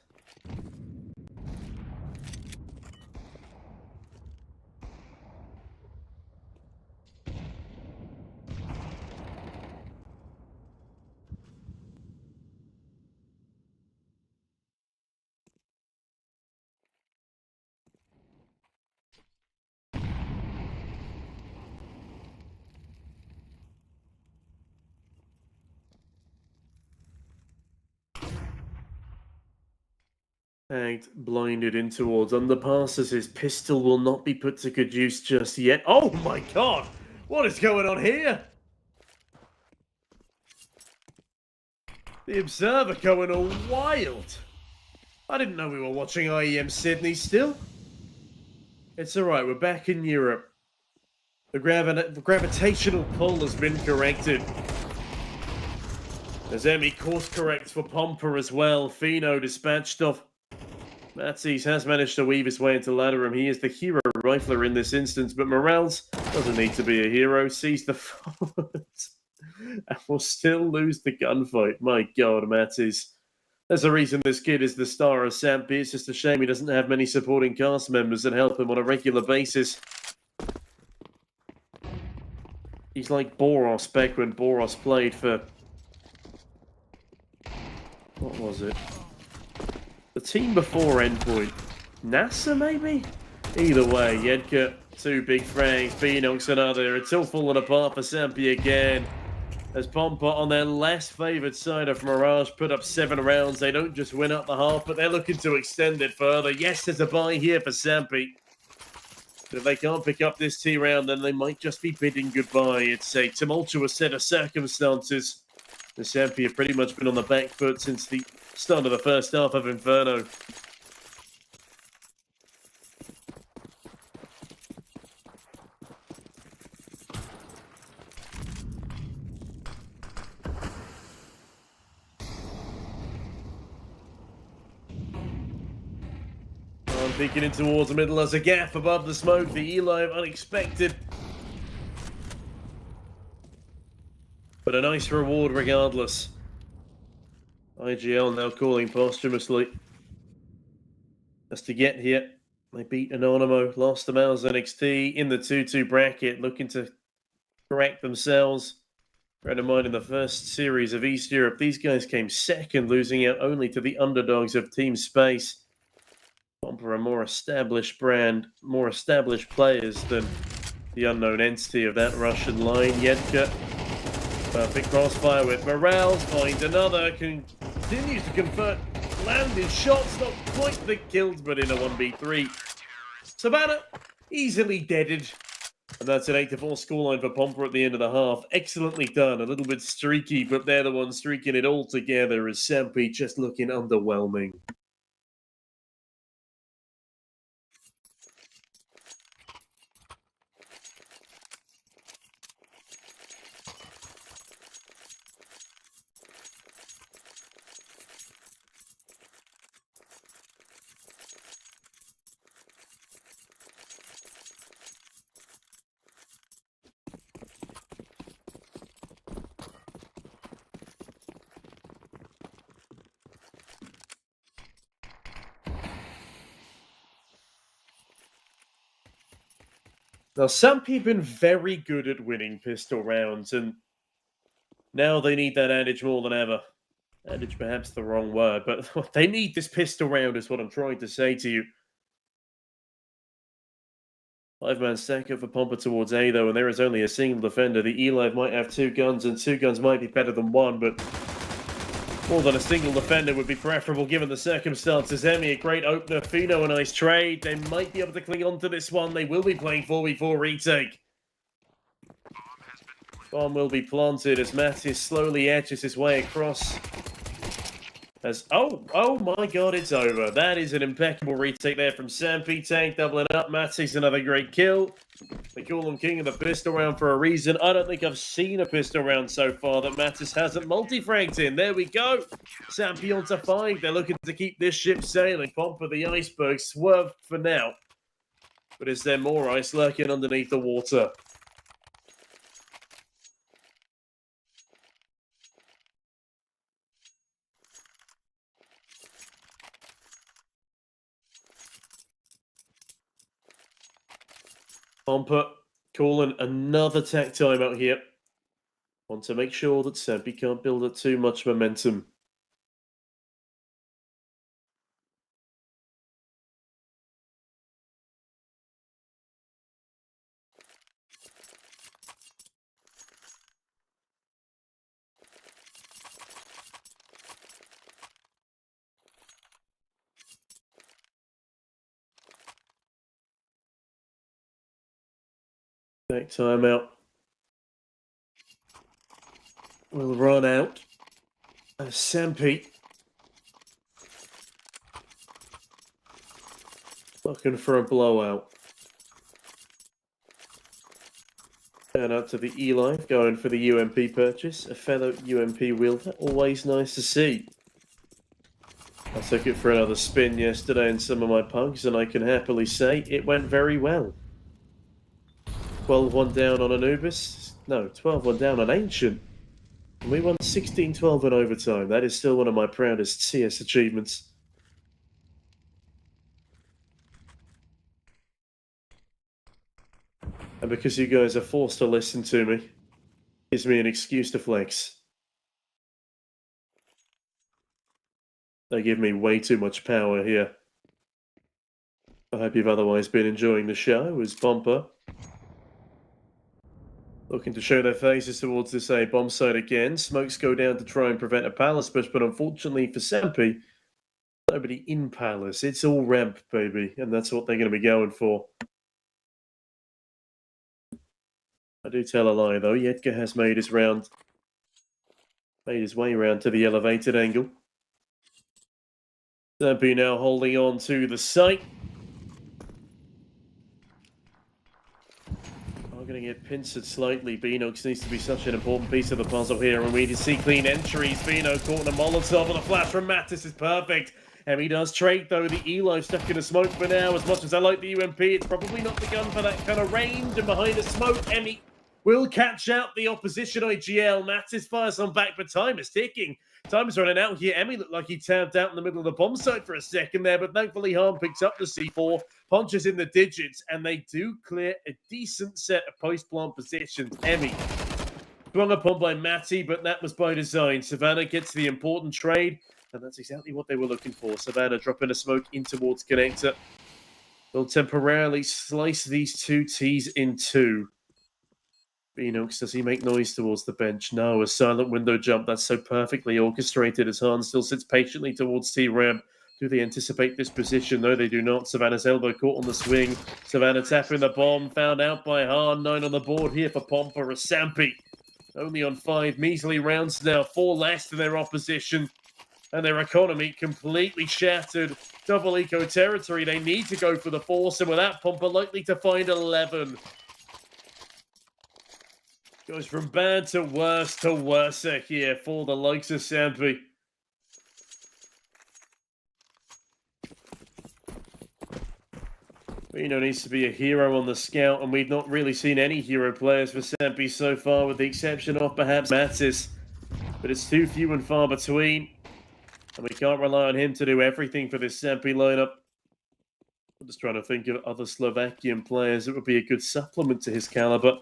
Tagged, blinded in towards underpasses. His pistol will not be put to good use just yet. Oh my god! What is going on here? The Observer going all wild. I didn't know we were watching IEM Sydney still. It's alright, we're back in Europe. The gravitational pull has been corrected. As Emmy course corrects for Pomper as well. Fino dispatched off. Matisse has managed to weave his way into Ladderum. He is the hero rifler in this instance, but Morales doesn't need to be a hero. Sees the forward and will still lose the gunfight. My god, Matisse. There's a reason this kid is the star of Sampi. It's just a shame he doesn't have many supporting cast members that help him on a regular basis. He's like Boros back when Boros played for... what was it? The team before Endpoint. NASA, maybe? Either way, Yedka, 2 big frags, Beanox another. It's all falling apart for Sampi again. As Pomper on their less favoured side of Mirage put up 7 rounds. They don't just win up the half, but they're looking to extend it further. Yes, there's a buy here for Sampi. But if they can't pick up this T round, then they might just be bidding goodbye. It's a tumultuous set of circumstances. The Sampi have pretty much been on the back foot since the start of the first half of Inferno. Peeking in towards the middle as a gap above the smoke. The Eli of unexpected. But a nice reward regardless. IGL now calling posthumously. As to get here, they beat Anonymous, lost to Mouse NXT in the 2-2 bracket, looking to correct themselves. Bear in mind, in the first series of East Europe, these guys came second, losing out only to the underdogs of Team Space. Pomper, a more established brand, more established players than the unknown entity of that Russian line. Yedka, perfect crossfire with Morales, finds another, continues to convert landed shots, not quite the kills, but in a 1v3. Savannah, easily deaded. And that's an 8-4 scoreline for Pomper at the end of the half. Excellently done, a little bit streaky, but they're the ones streaking it all together as Sampi just looking underwhelming. Now, Sampi have been very good at winning pistol rounds, and now they need that adage more than ever. Adage perhaps the wrong word, but they need this pistol round is what I'm trying to say to you. 5-man stack up for Pomper towards A, though, and there is only a single defender. The Eli might have 2 guns, and 2 guns might be better than 1, but more than a single defender would be preferable given the circumstances. Emmy, a great opener. Fino, a nice trade. They might be able to cling on to this one. They will be playing 4v4 retake. Bomb will be planted as Mattis slowly edges his way across. As oh my god, it's over. That is an impeccable retake there from Sampi. Tank doubling up. Mattis, another great kill. They call him king of the pistol round for a reason. I don't think I've seen a pistol round so far that Mattis hasn't multi-fragged in. There we go. Sampi on to 5. They're looking to keep this ship sailing. Pomper the iceberg swerved for now. But is there more ice lurking underneath the water? Pomper calling another tech time out here. Want to make sure that Sampi can't build up too much momentum. Connect timeout will run out. Sampi looking for a blowout. Shout out to the E-Life going for the UMP purchase. A fellow UMP wielder, always nice to see. I took it for another spin yesterday in some of my pugs, and I can happily say it went very well. 12-1 down on Anubis. No, 12-1 down on Ancient. And we won 16-12 in overtime. That is still one of my proudest CS achievements. And because you guys are forced to listen to me, gives me an excuse to flex. They give me way too much power here. I hope you've otherwise been enjoying the show as Pomper looking to show their faces towards this A bomb site again. Smokes go down to try and prevent a palace push, but unfortunately for Sampi, nobody in palace. It's all ramp, baby, and that's what they're going to be going for. I do tell a lie, though. Yetka has made his way around to the elevated angle. Sampi now holding on to the site. I'm going to get pincered slightly. Beanox needs to be such an important piece of the puzzle here, and we need to see clean entries. Beano caught in a Molotov, and the flash from Mattis is perfect. Emmy does trade, though. The Eli stuck in a smoke for now. As much as I like the UMP, it's probably not the gun for that kind of range, and behind the smoke, Emmy will catch out the opposition IGL. Mattis fires on back, but time is ticking. Time is running out here. Emmy looked like he tabbed out in the middle of the bomb site for a second there, but thankfully Harm picks up the C4, punches in the digits, and they do clear a decent set of post-plant positions. Emmy swung upon by Matty, but that was by design. Savannah gets the important trade, and that's exactly what they were looking for. Savannah dropping a smoke in towards Connector. They'll temporarily slice these two T's in two. Beanox, does he make noise towards the bench? No, a silent window jump. That's so perfectly orchestrated as Han still sits patiently towards T-Ramp. Do they anticipate this position? No, they do not. Savannah's elbow caught on the swing. Savannah tapping the bomb. Found out by Han. 9 on the board here for Pomper. A Sampi. Only on 5 measly rounds now. 4 less than their opposition. And their economy completely shattered. Double eco territory. They need to go for the force. And with that, Pomper likely to find 11. Goes from bad to worse here for the likes of Sampi. Bino needs to be a hero on the scout, and we've not really seen any hero players for Sampi so far, with the exception of perhaps Mattis. But it's too few and far between, and we can't rely on him to do everything for this Sampi lineup. I'm just trying to think of other Slovakian players that would be a good supplement to his caliber.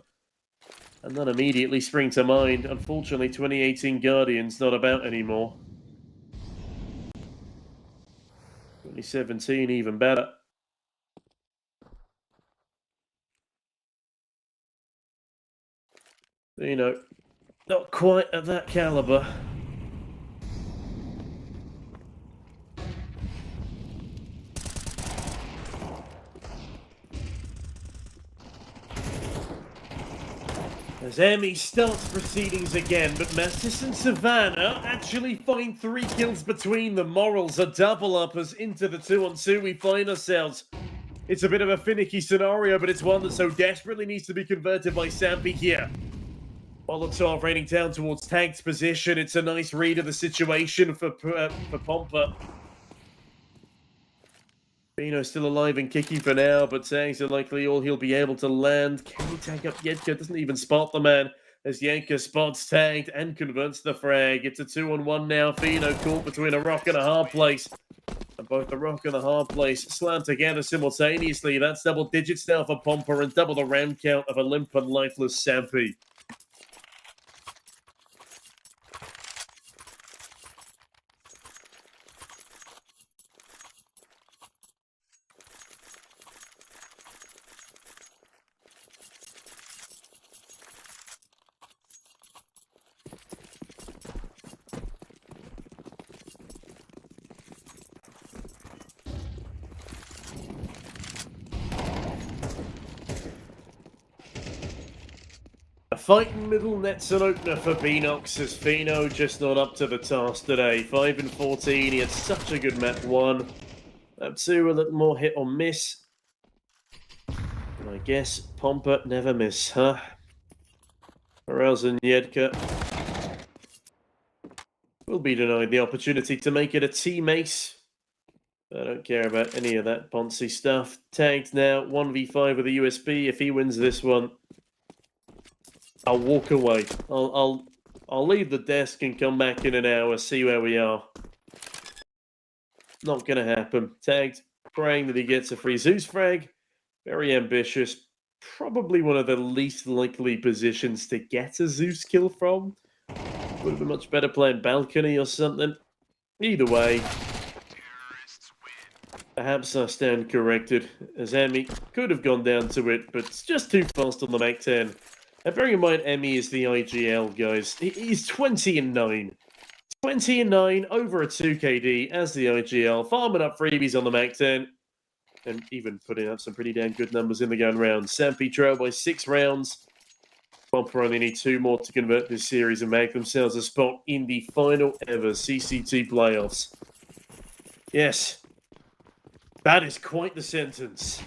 And none immediately spring to mind. Unfortunately, 2018 Guardian's not about anymore. 2017, even better. You know, not quite at that caliber. As Emmy starts proceedings again, but Mattis and Savannah actually find 3 kills between them. Morals are double uppers into the 2-on-2 we find ourselves. It's a bit of a finicky scenario, but it's one that so desperately needs to be converted by Sampi here. Molotov raining down towards Tank's position. It's a nice read of the situation for Pomper. Bino's still alive and kicking for now, but Tanks are likely all he'll be able to land. Can he tank up Yetka? Doesn't even spot the man as Yenka spots Tanked and converts the frag. It's a 2-on-1 now. Bino caught between a rock and a hard place. And both the rock and the hard place slam together simultaneously. That's double digits now for Pomper and double the round count of a limp and lifeless Sampi. Fighting middle nets an opener for Beanox as Fino just not up to the task today. 5 and 14, he had such a good map 1. Map 2 a little more hit or miss. And I guess Pomper never miss, huh? Morales and Yedka will be denied the opportunity to make it a team ace. I don't care about any of that Ponzi stuff. Tagged now, 1v5 with a USB. If he wins this one, I'll walk away. I'll leave the desk and come back in an hour, see where we are. Not gonna happen. Tagged, praying that he gets a free Zeus frag. Very ambitious. Probably one of the least likely positions to get a Zeus kill from. Would have been much better playing balcony or something. Either way, perhaps I stand corrected, as Emmy could have gone down to it, but it's just too fast on the Mac 10. And bearing in mind, Emmy is the IGL, guys. He's 20 and 9. 20 and 9, over a 2KD as the IGL, farming up freebies on the Mac 10, and even putting up some pretty damn good numbers in the gun round. Sampi trail by 6 rounds. Pomper only need 2 more to convert this series and make themselves a spot in the final ever CCT playoffs. Yes, that is quite the sentence.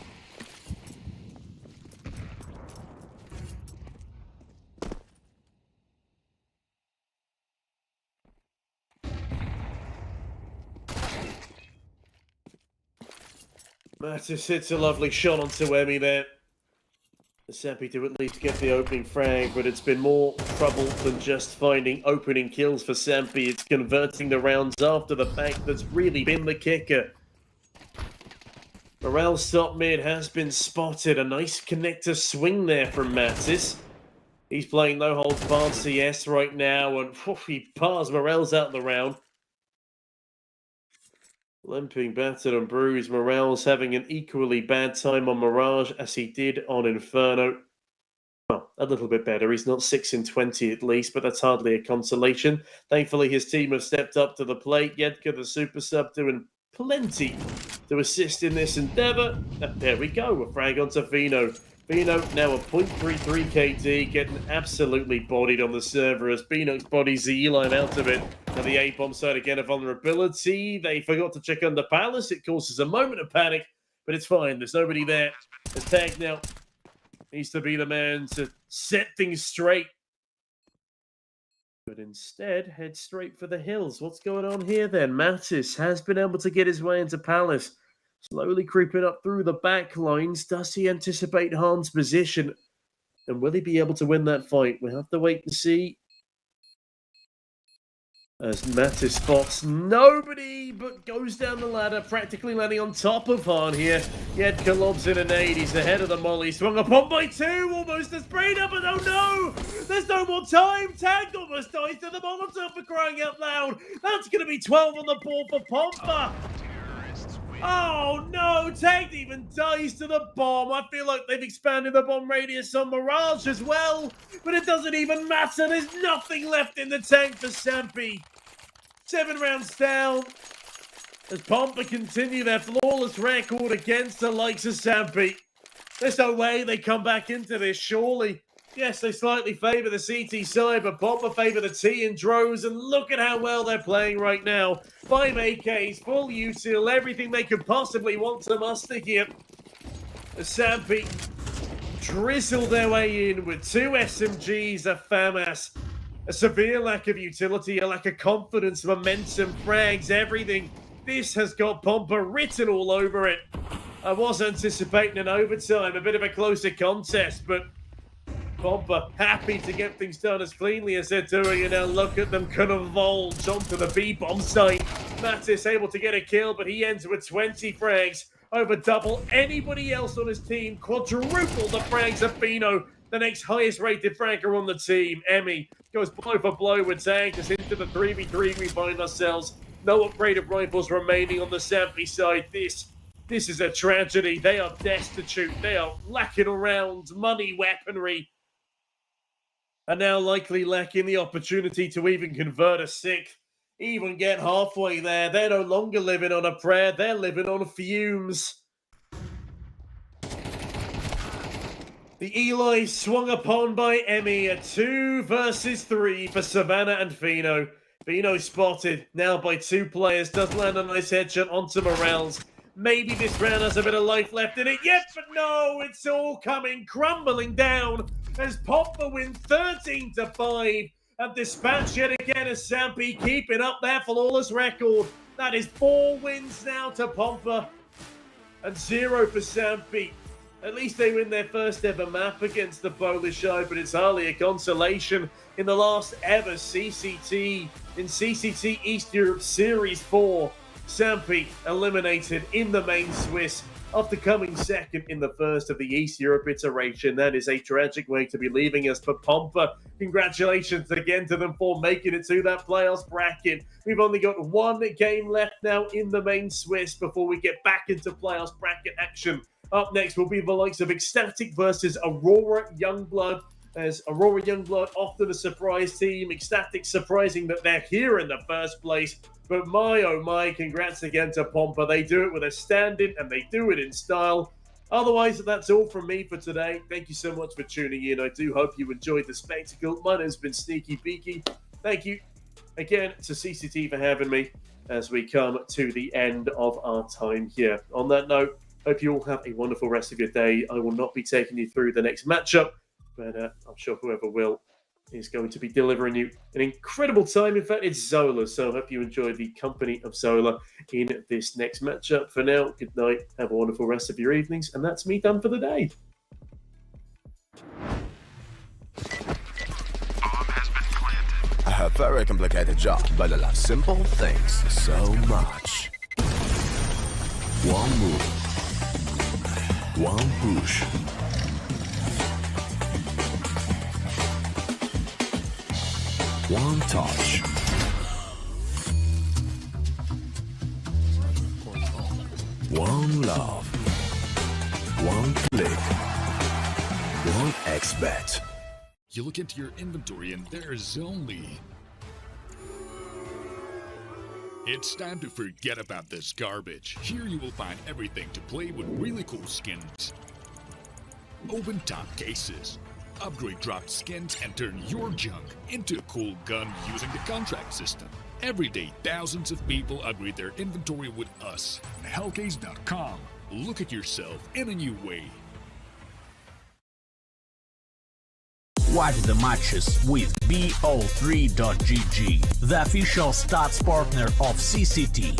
Mattis hits a lovely shot onto Emmy there. Sampi to at least get the opening frag, but it's been more trouble than just finding opening kills for Sampi. It's converting the rounds after the fact that's really been the kicker. Morale's top mid has been spotted. A nice connector swing there from Mattis. He's playing no holds barred CS right now, and he bars Morale's out of the round. Limping, battered and bruised. Morales having an equally bad time on Mirage as he did on Inferno. Well, a little bit better. He's not 6 in 20 at least, but that's hardly a consolation. Thankfully, his team have stepped up to the plate. Yedka, the super sub, doing plenty to assist in this endeavour. And there we go, a frag onto Fino. Fino now a 0.33 KD, getting absolutely bodied on the server as Beanox bodies the E-line out of it. Now the A-bomb side again, a vulnerability. They forgot to check under Palace. It causes a moment of panic, but it's fine. There's nobody there. The tag now needs to be the man to set things straight. But instead, head straight for the hills. What's going on here then? Mattis has been able to get his way into Palace. Slowly creeping up through the back lines. Does he anticipate Han's position? And will he be able to win that fight? We'll have to wait and see. As Mattis spots nobody, but goes down the ladder, practically landing on top of Han here. Yedka lobs in an 8. He's ahead of the molly. Swung upon by 2. Almost a sprayed up, but oh no! There's no more time. Tag almost dies to the Molotov for crying out loud. That's going to be 12 on the board for Pomper. Oh no, Tagged even dies to the bomb. I feel like they've expanded the bomb radius on Mirage as well, but it doesn't even matter. There's nothing left in the tank for Sampi. 7 rounds down as Pomper continue their flawless record against the likes of Sampi. There's no way they come back into this, surely. Yes, they slightly favour the CT side, but Pomper favour the T in droves, and look at how well they're playing right now. 5 AKs, full util, everything they could possibly want to muster here. As Sampi drizzle their way in with 2 SMGs, a FAMAS, a severe lack of utility, a lack of confidence, momentum, frags, everything. This has got Pomper written all over it. I was anticipating an overtime, a bit of a closer contest, but Pomper happy to get things done as cleanly as they're doing, and now look at them convolge onto the B-bomb site. Mattis able to get a kill, but he ends with 20 frags, over double anybody else on his team, quadruple the frags of Fino, the next highest rated fragger on the team. Emmy goes blow for blow with Tank us into the 3v3 we find ourselves. No upgraded rifles remaining on the Sampi side. This is a tragedy. They are destitute. They are lacking around money, weaponry, and now likely lacking the opportunity to even convert a 6th, even get halfway there. They're no longer living on a prayer, they're living on fumes. The Eli swung upon by Emmy, a 2 versus 3 for Savannah and Fino. Fino spotted now by 2 players, does land a nice headshot onto Morales. Maybe this round has a bit of life left in it. Yet, but no, it's all coming crumbling down as Pomper win 13-5. And dispatch yet again as Sampi keeping up their flawless record. That is 4 wins now to Pomper and 0 for Sampi. At least they win their first ever map against the Polish side, but it's hardly a consolation. In the last ever CCT, in CCT East Europe Series 4, Sampi eliminated in the main Swiss after coming second in the first of the East Europe iteration. That is a tragic way to be leaving us for Pomper. Congratulations again to them for making it to that playoffs bracket. We've only got 1 game left now in the main Swiss before we get back into playoffs bracket action. Up next will be the likes of Ecstatic versus Aurora Youngblood. As Aurora Youngblood, often a surprise team. Ecstatic surprising that they're here in the first place. But my, oh my, congrats again to Pomper. They do it with a stand-in and they do it in style. Otherwise, that's all from me for today. Thank you so much for tuning in. I do hope you enjoyed the spectacle. My name's been Sneaky Beaky. Thank you again to CCT for having me as we come to the end of our time here. On that note, hope you all have a wonderful rest of your day. I will not be taking you through the next matchup, but I'm sure whoever will is going to be delivering you an incredible time. In fact, it's Zola, so I hope you enjoy the company of Zola in this next matchup. For now, good night, have a wonderful rest of your evenings, and that's me done for the day. I have very complicated job, but I love simple things so much. One move. One push. One touch. One love. One click. One XBet. You look into your inventory and there's only... It's time to forget about this garbage. Here you will find everything to play with really cool skins. Open top cases. Upgrade dropped skins and turn your junk into a cool gun using the contract system. Every day, thousands of people upgrade their inventory with us. Hellcase.com. Look at yourself in a new way. Watch the matches with BO3.GG, the official stats partner of CCT.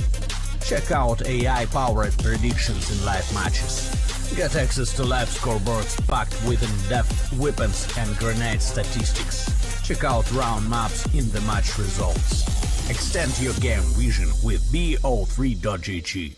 Check out AI-powered predictions in live matches. Get access to live scoreboards packed with in-depth weapons and grenade statistics. Check out round maps in the match results. Extend your game vision with BO3.GG.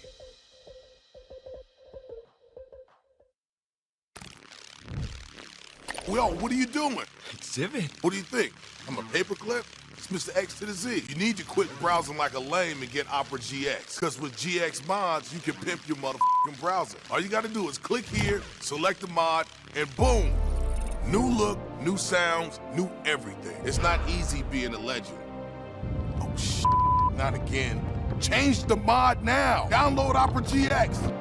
Yo, what are you doing? Exhibit. What do you think? I'm a paperclip? It's Mr. X to the Z. You need to quit browsing like a lame and get Opera GX. Because with GX mods, you can pimp your motherfucking browser. All you gotta do is click here, select the mod, and boom! New look, new sounds, new everything. It's not easy being a legend. Oh, shit. Not again. Change the mod now. Download Opera GX.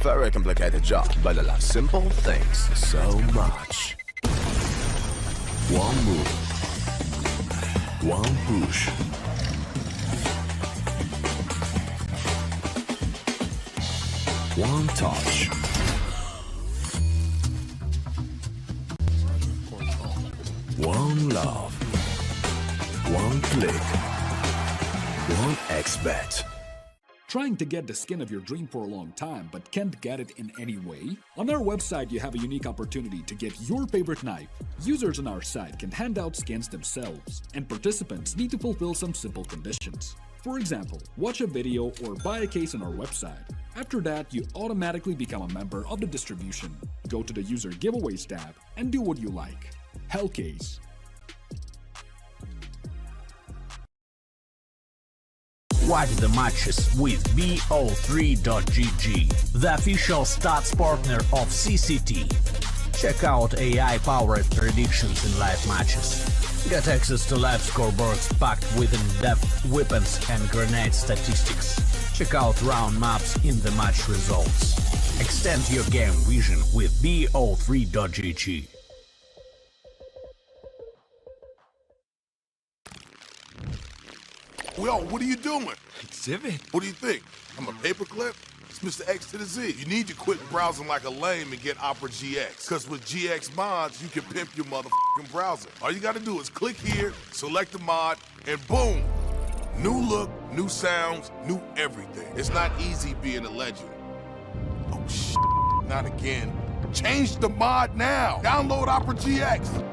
very complicated job, but I love simple things so much. One move. One push. One touch. One love. One click. One XBet. Trying to get the skin of your dream for a long time but can't get it in any way? On our website you have a unique opportunity to get your favorite knife. Users on our site can hand out skins themselves, and participants need to fulfill some simple conditions. For example, watch a video or buy a case on our website. After that, you automatically become a member of the distribution. Go to the user giveaways tab and do what you like. Hellcase. Watch the matches with bo3.gg, the official stats partner of CCT. Check out AI-powered predictions in live matches. Get access to live scoreboards packed with in-depth weapons and grenade statistics. Check out round maps in the match results. Extend your game vision with bo3.gg. Yo, what are you doing? Exhibit. What do you think? I'm a paperclip? It's Mr. X to the Z. You need to quit browsing like a lame and get Opera GX. Because with GX mods, you can pimp your motherfucking browser. All you gotta do is click here, select the mod, and boom! New look, new sounds, new everything. It's not easy being a legend. Oh, shit. Not again. Change the mod now. Download Opera GX.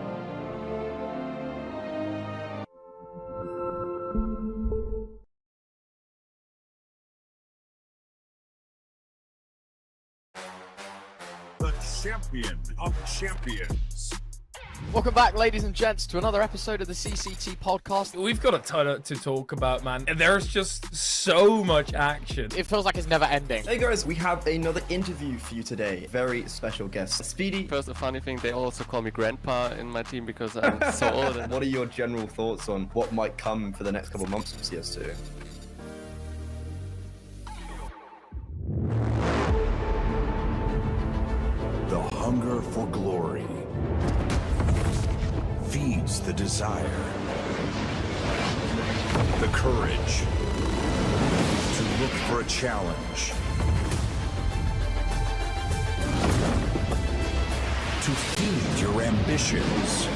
The champion of champions. Welcome back, ladies and gents, to another episode of the CCT podcast. We've got a ton to talk about, man. And there's just so much action. It feels like it's never ending. Hey guys, we have another interview for you today. Very special guest, Speedy. First, a funny thing, they also call me Grandpa in my team because I'm so old. And What are your general thoughts on what might come for the next couple of months of CS2? The hunger for glory feeds the desire, the courage to look for a challenge, to feed your ambitions.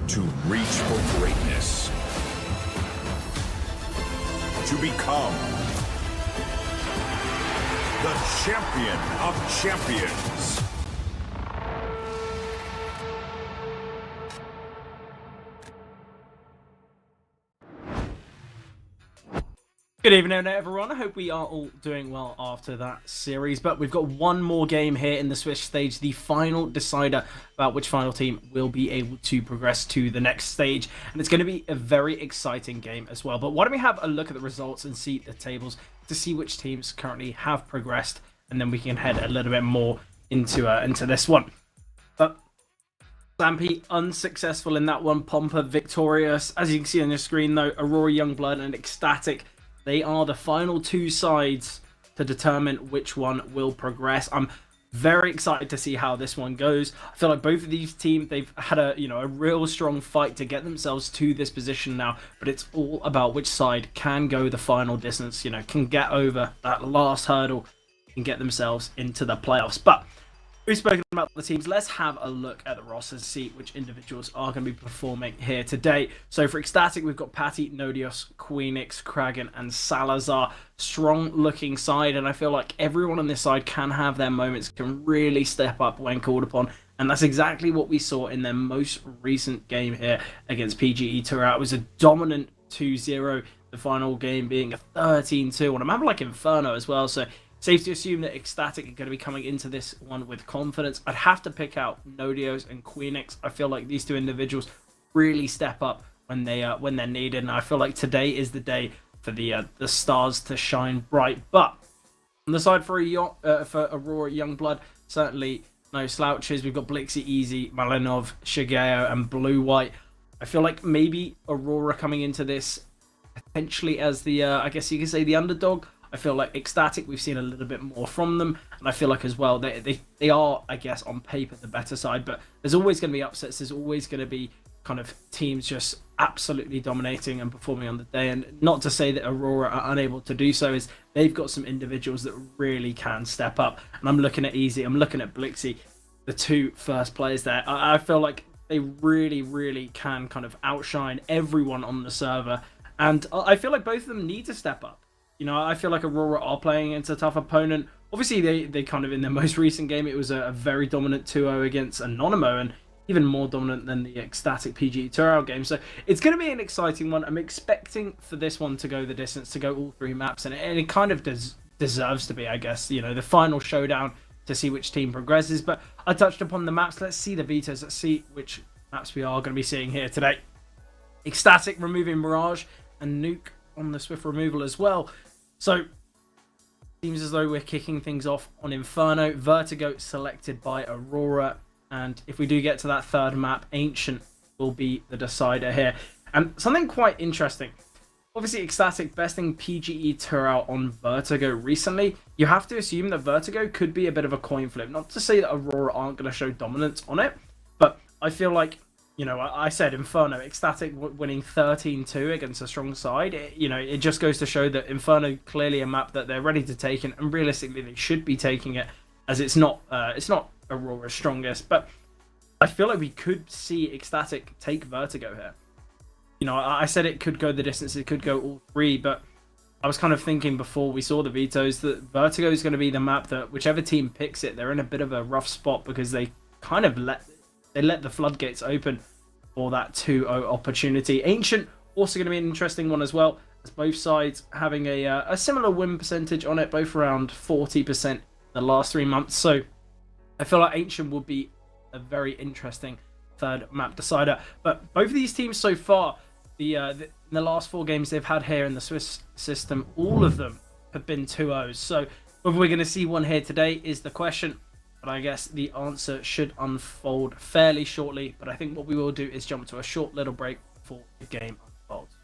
To reach for greatness. To become the champion of champions. Good evening, everyone. I hope we are all doing well after that series. But we've got one more game here in the Swiss stage, the final decider about which final team will be able to progress to the next stage. And it's going to be a very exciting game as well. But why don't we have a look at the results and see the tables to see which teams currently have progressed. And then we can head a little bit more into this one. But Sampi unsuccessful in that one. Pomper victorious. As you can see on your screen, though, Aurora Youngblood and Ecstatic, they are the final two sides to determine which one will progress. I'm very excited to see how this one goes. I feel like both of these teams, they've had a real strong fight to get themselves to this position now, but it's all about which side can go the final distance, can get over that last hurdle and get themselves into the playoffs. But we've spoken about the teams. Let's have a look at the rosters to see which individuals are going to be performing here today. So for Ecstatic, we've got Patty, Nodios, Queenix, Kragan, and Salazar. Strong looking side, and I feel like everyone on this side can have their moments, can really step up when called upon. And that's exactly what we saw in their most recent game here against PGE Tour. It was a dominant 2-0, the final game being a 13-2 on a map like Inferno as well. So safe to assume that Ecstatic are going to be coming into this one with confidence. I'd have to pick out Nodios and Queenix. I feel like these two individuals really step up when they're needed, and I feel like today is the day for the stars to shine bright. But on the side for Aurora Youngblood, certainly no slouches. We've got Blixie, Easy, Malinov, Shigeo, and Blue White. I feel like maybe Aurora coming into this potentially as the, I guess you could say, the underdog. I feel like Ecstatic, we've seen a little bit more from them. And I feel like as well, they are, I guess, on paper, the better side. But there's always going to be upsets. There's always going to be kind of teams just absolutely dominating and performing on the day. And not to say that Aurora are unable to do so, is they've got some individuals that really can step up. And I'm looking at Easy, I'm looking at Blixie, the two first players there. I feel like they really, really can kind of outshine everyone on the server. And I feel like both of them need to step up. You know, I feel like Aurora are playing against a tough opponent. Obviously, they kind of, in their most recent game, it was a very dominant 2-0 against Anonymo, and even more dominant than the Ecstatic PGE Tour game. So it's going to be an exciting one. I'm expecting for this one to go the distance, to go all 3 maps, and it kind of deserves to be, I guess, you know, the final showdown to see which team progresses. But I touched upon the maps. Let's see the vetoes. Let's see which maps we are going to be seeing here today. Ecstatic removing Mirage and Nuke on the Swift removal as well. So seems as though we're kicking things off on Inferno. Vertigo selected by Aurora. And if we do get to that third map, Ancient will be the decider here. And something quite interesting. Obviously, Ecstatic besting PGE Tour on Vertigo recently. You have to assume that Vertigo could be a bit of a coin flip. Not to say that Aurora aren't going to show dominance on it, but I feel like, you know, I said Inferno, Ecstatic winning 13-2 against a strong side. It just goes to show that Inferno clearly a map that they're ready to take, and realistically they should be taking it, as it's not Aurora's strongest. But I feel like we could see Ecstatic take Vertigo here. You know, I said it could go the distance, it could go all 3, but I was kind of thinking before we saw the vetoes that Vertigo is going to be the map that whichever team picks it, they're in a bit of a rough spot, because they kind of let the floodgates open for that 2-0 opportunity. Ancient also going to be an interesting one as well, as both sides having a similar win percentage on it, both around 40% in the last 3 months. So I feel like Ancient will be a very interesting third map decider. But both of these teams so far, in the last 4 games they've had here in the Swiss system, all of them have been 2-0s. So whether we're going to see one here today is the question. But I guess the answer should unfold fairly shortly. But I think what we will do is jump to a short little break before the game unfolds.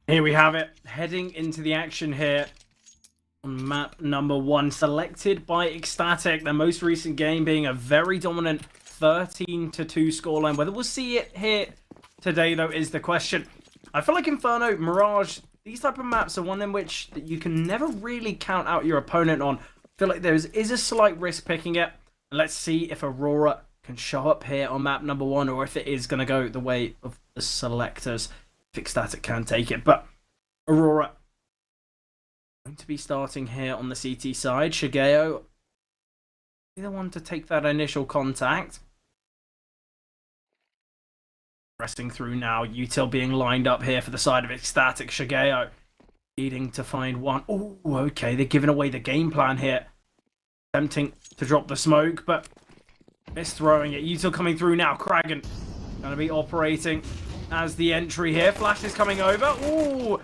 Here we have it, heading into the action here on map number 1, selected by Ecstatic. Their most recent game being a very dominant 13-2 scoreline. Whether we'll see it here today, though, is the question. I feel like Inferno, Mirage, these type of maps are one in which that you can never really count out your opponent on. I feel like there is a slight risk picking it. And let's see if Aurora can show up here on map number 1, or if it is going to go the way of the selectors. If Ecstatic can take it. But Aurora going to be starting here on the CT side. Shigeo be the one to take that initial contact. Pressing through now. Util being lined up here for the side of Ecstatic. Shigeo needing to find one. Oh, okay. They're giving away the game plan here. Attempting to drop the smoke, but missed throwing it. Util coming through now. Kragan going to be operating as the entry here. Flash is coming over. Ooh.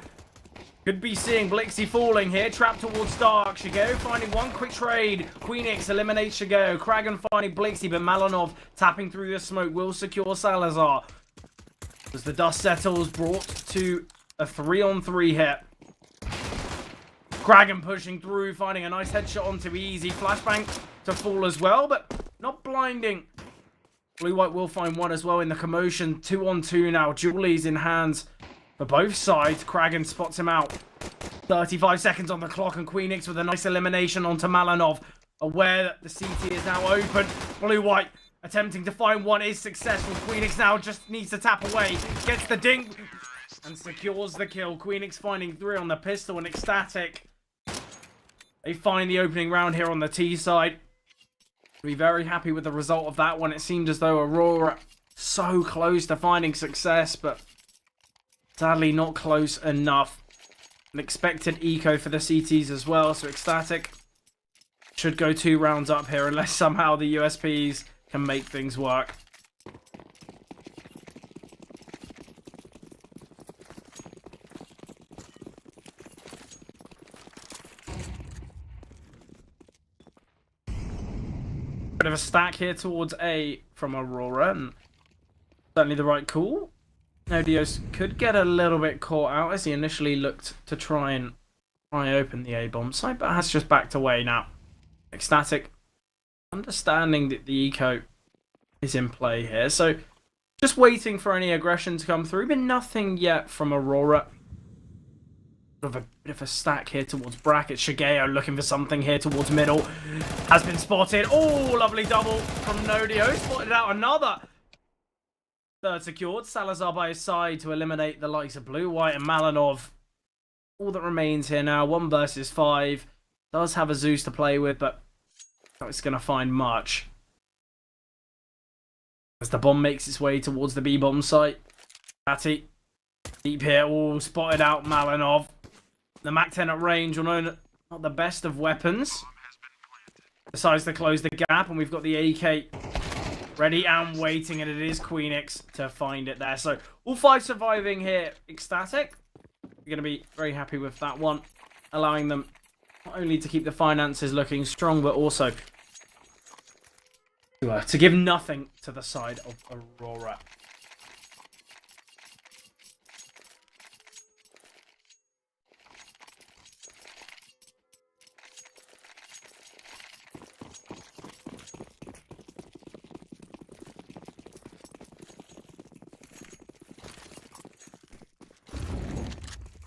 Could be seeing Blixie falling here. Trapped towards Dark. Shigeo finding one quick trade. Queenix eliminates Shigeo. Kragan finding Blixie, but Malanov tapping through the smoke will secure Salazar. As the dust settles, brought to a 3-on-3 hit. Kragan pushing through, finding a nice headshot onto Easy. Flashbang to fall as well, but not blinding. Blue-White will find one as well in the commotion. 2-on-2 now. Julie's in hands for both sides. Kragan spots him out. 35 seconds on the clock, and Queenix with a nice elimination onto Malanov. Aware that the CT is now open. Blue-White attempting to find one is successful. Queenix now just needs to tap away. Gets the ding and secures the kill. Queenix finding 3 on the pistol, and Ecstatic, they find the opening round here on the T side. Be very happy with the result of that one. It seemed as though Aurora so close to finding success, but sadly not close enough. An expected eco for the CTs as well, so Ecstatic should go 2 rounds up here unless somehow the USPs can make things work. Bit of a stack here towards A from Aurora, and certainly the right call. Nodios could get a little bit caught out as he initially looked to try and open the A-bomb site, but has just backed away now. Ecstatic understanding that the eco is in play here, so just waiting for any aggression to come through, but nothing yet from Aurora. Sort of a bit of a stack here towards bracket. Shigeo looking for something here towards middle. Has been spotted. Oh, lovely double from Nodio. Spotted out another. Third secured. Salazar by his side to eliminate the likes of Blue, White, and Malanov. All that remains here now. 1 versus 5. Does have a Zeus to play with, but it's going to find much. As the bomb makes its way towards the B-bomb site. Patty. Deep here. Oh, spotted out Malanov. The MAC-10 at range, although not the best of weapons. Decides to close the gap, and we've got the AK ready and waiting, and it is Queenix to find it there. So all 5 surviving here. Ecstatic, we're going to be very happy with that one, allowing them not only to keep the finances looking strong, but also to give nothing to the side of Aurora.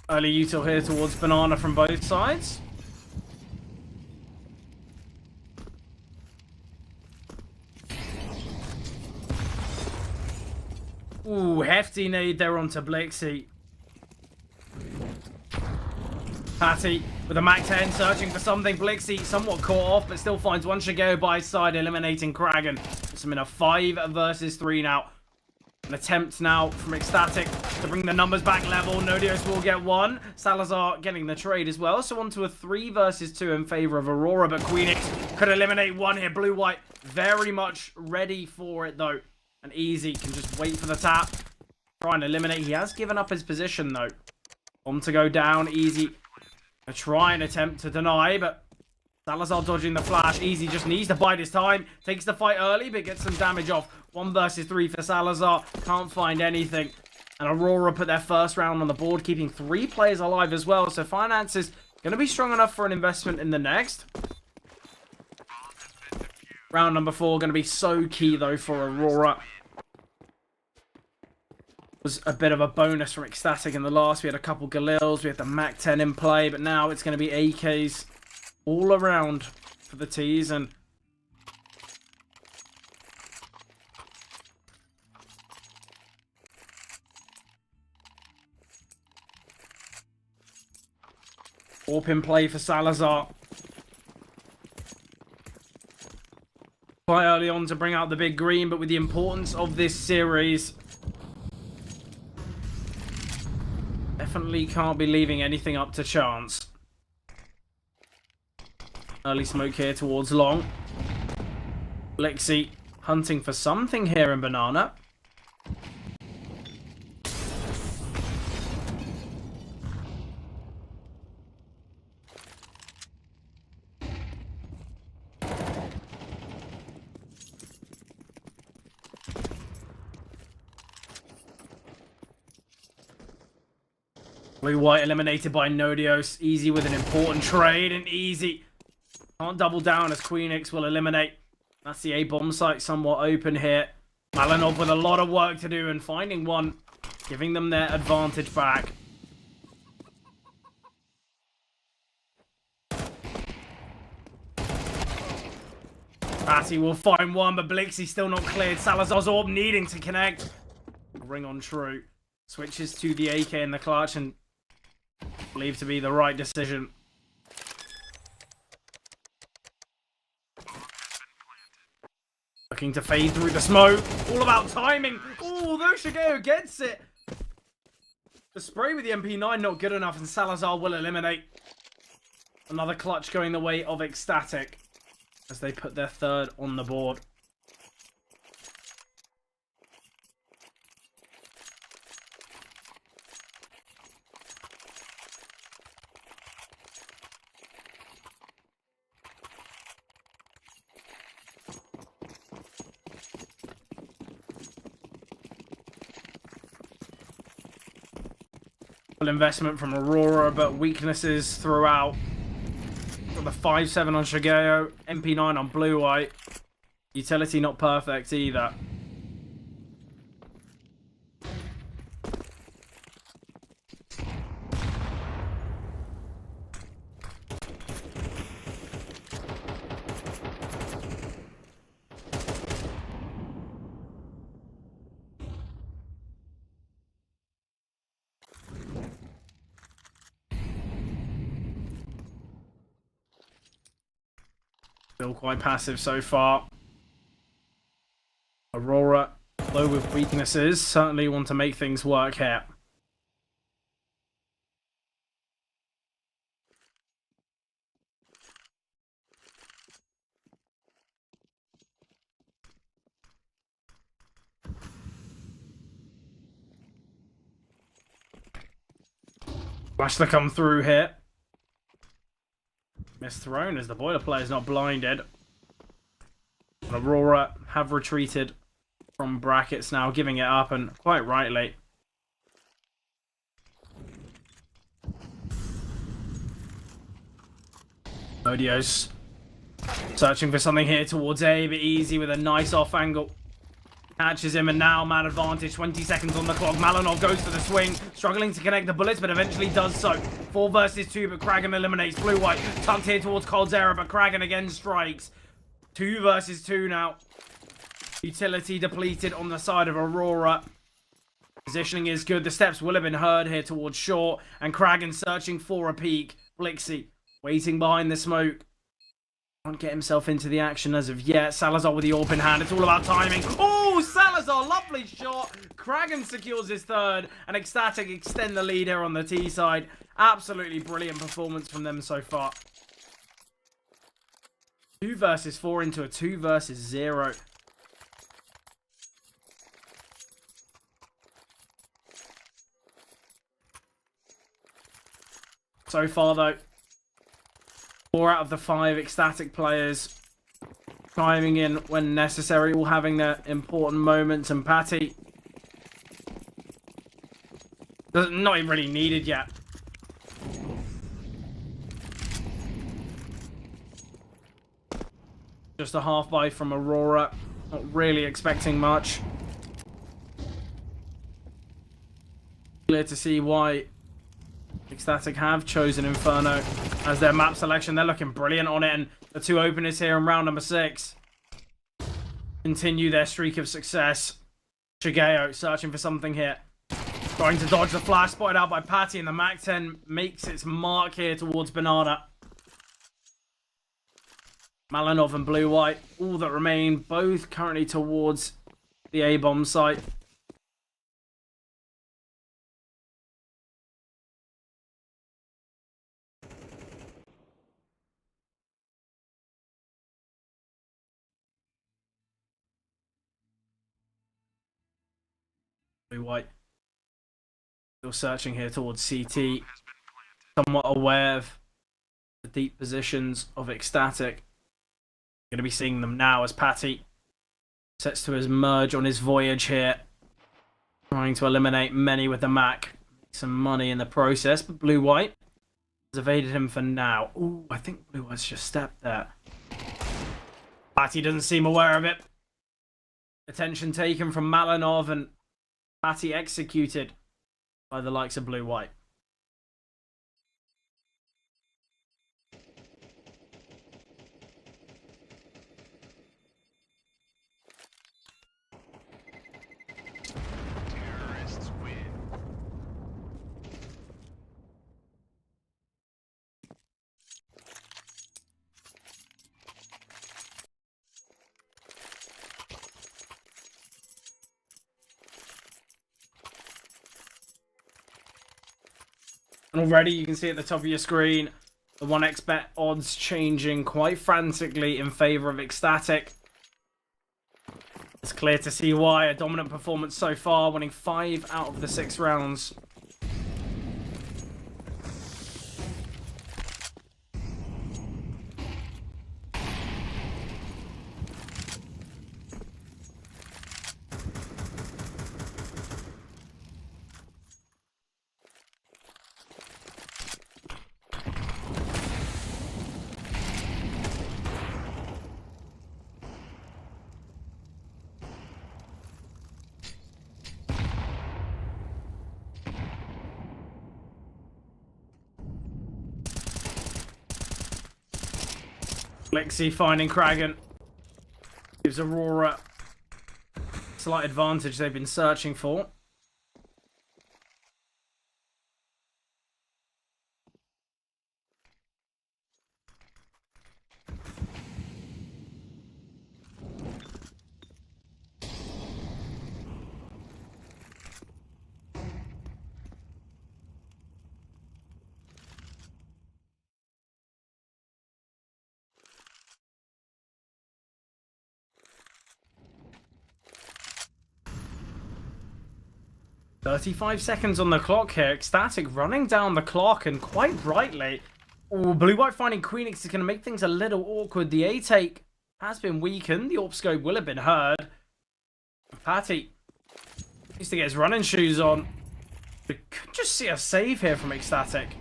Early util here towards Banana from both sides. Ooh, hefty nade there onto Blixie. Patty with a MAC-10 searching for something. Blixie somewhat caught off, but still finds one Shigeo by his side, eliminating Kragan. Puts him in a 5 versus 3 now. An attempt now from Ecstatic to bring the numbers back level. Nodios will get 1. Salazar getting the trade as well. So on to a 3 versus 2 in favor of Aurora. But Queenix could eliminate 1 here. Blue-White very much ready for it, though. And Easy can just wait for the tap. Try and eliminate. He has given up his position, though. On to go down. Easy to try and attempt to deny, but Salazar dodging the flash. Easy just needs to bide his time. Takes the fight early, but gets some damage off. 1 versus 3 for Salazar. Can't find anything. And Aurora put their first round on the board, keeping 3 players alive as well. So Finance is going to be strong enough for an investment in the next. Round number 4 going to be so key, though, for Aurora. Was a bit of a bonus from Ecstatic in the last. We had a couple Galils, we had the Mac 10 in play, but now it's going to be AKs all around for the T's. And Warp in play for Salazar. Quite early on to bring out the big green, but with the importance of this series, definitely can't be leaving anything up to chance. Early smoke here towards long. Lexi hunting for something here in Banana. Blue-white eliminated by Nodios. Easy with an important trade, and Easy can't double down as Queenix will eliminate. That's the A-bomb site somewhat open here. Malinov with a lot of work to do and finding one, giving them their advantage back. Patty will find one, but Blixie still not cleared. Salazar's orb needing to connect. Ring on true. Switches to the AK in the clutch and believed to be the right decision. Looking to fade through the smoke. All about timing. Oh, though Shigeo gets it. The spray with the MP9 not good enough, and Salazar will eliminate. Another clutch going the way of Ecstatic as they put their 3rd on the board. Investment from Aurora, but weaknesses throughout. Got the 5-7 on Shigeo, MP9 on Blue-White. Utility not perfect either. Still quite passive so far. Aurora, though with weaknesses, certainly want to make things work here. Flash to come through here. Misthrown as the boiler player is not blinded. And Aurora have retreated from brackets now, giving it up, and quite rightly. Odios searching for something here towards A, but Easy with a nice off angle. Catches him, and now man advantage, 20 seconds on the clock. Malinov goes for the swing, struggling to connect the bullets, but eventually does so. 4 versus 2, but Kragan eliminates Blue-White. Tucked here towards Coldzera, but Kragan again strikes. 2 versus 2 now. Utility depleted on the side of Aurora. Positioning is good. The steps will have been heard here towards short, and Kragan searching for a peek. Blixie waiting behind the smoke. Can't get himself into the action as of yet. Salazar with the AWP in hand. It's all about timing. Oh, Salazar, lovely shot. Kragan secures his 3rd, and Ecstatic extend the lead here on the T side. Absolutely brilliant performance from them so far. 2 versus 4 into a 2 versus 0. So far, though, 4 out of the 5 Ecstatic players chiming in when necessary, all having their important moments. And Patty Not even really needed yet. Just a half buy from Aurora. Not really expecting much. Clear to see why Ecstatic have chosen Inferno as their map selection. They're looking brilliant on it, and the two openers here in round number 6 continue their streak of success. Shigeo searching for something here. Trying to dodge the flash, spotted out by Patty, and the MAC-10 makes its mark here towards Banana. Malinov and Blue-White, all that remain, both currently towards the A-bomb site. Blue-White still searching here towards CT. Somewhat aware of the deep positions of Ecstatic. Going to be seeing them now as Patty sets to his merge on his voyage here. Trying to eliminate many with the Mac. Make some money in the process, but Blue-White has evaded him for now. Ooh, I think Blue-White's just stepped there. Patty doesn't seem aware of it. Attention taken from Malinov, and Patty executed by the likes of Blue-White. And already you can see at the top of your screen the 1xBet odds changing quite frantically in favor of Ecstatic. It's clear to see why. A dominant performance so far, winning 5 out of the 6 rounds. Lexi finding Kragan. Gives Aurora slight advantage they've been searching for. "35 seconds on the clock here. Ecstatic running down the clock, and quite brightly. Oh, Blue-White finding Queenix is going to make things a little awkward. The A-take has been weakened. The AWP scope will have been heard. Patty needs to get his running shoes on. We could just see a save here from Ecstatic.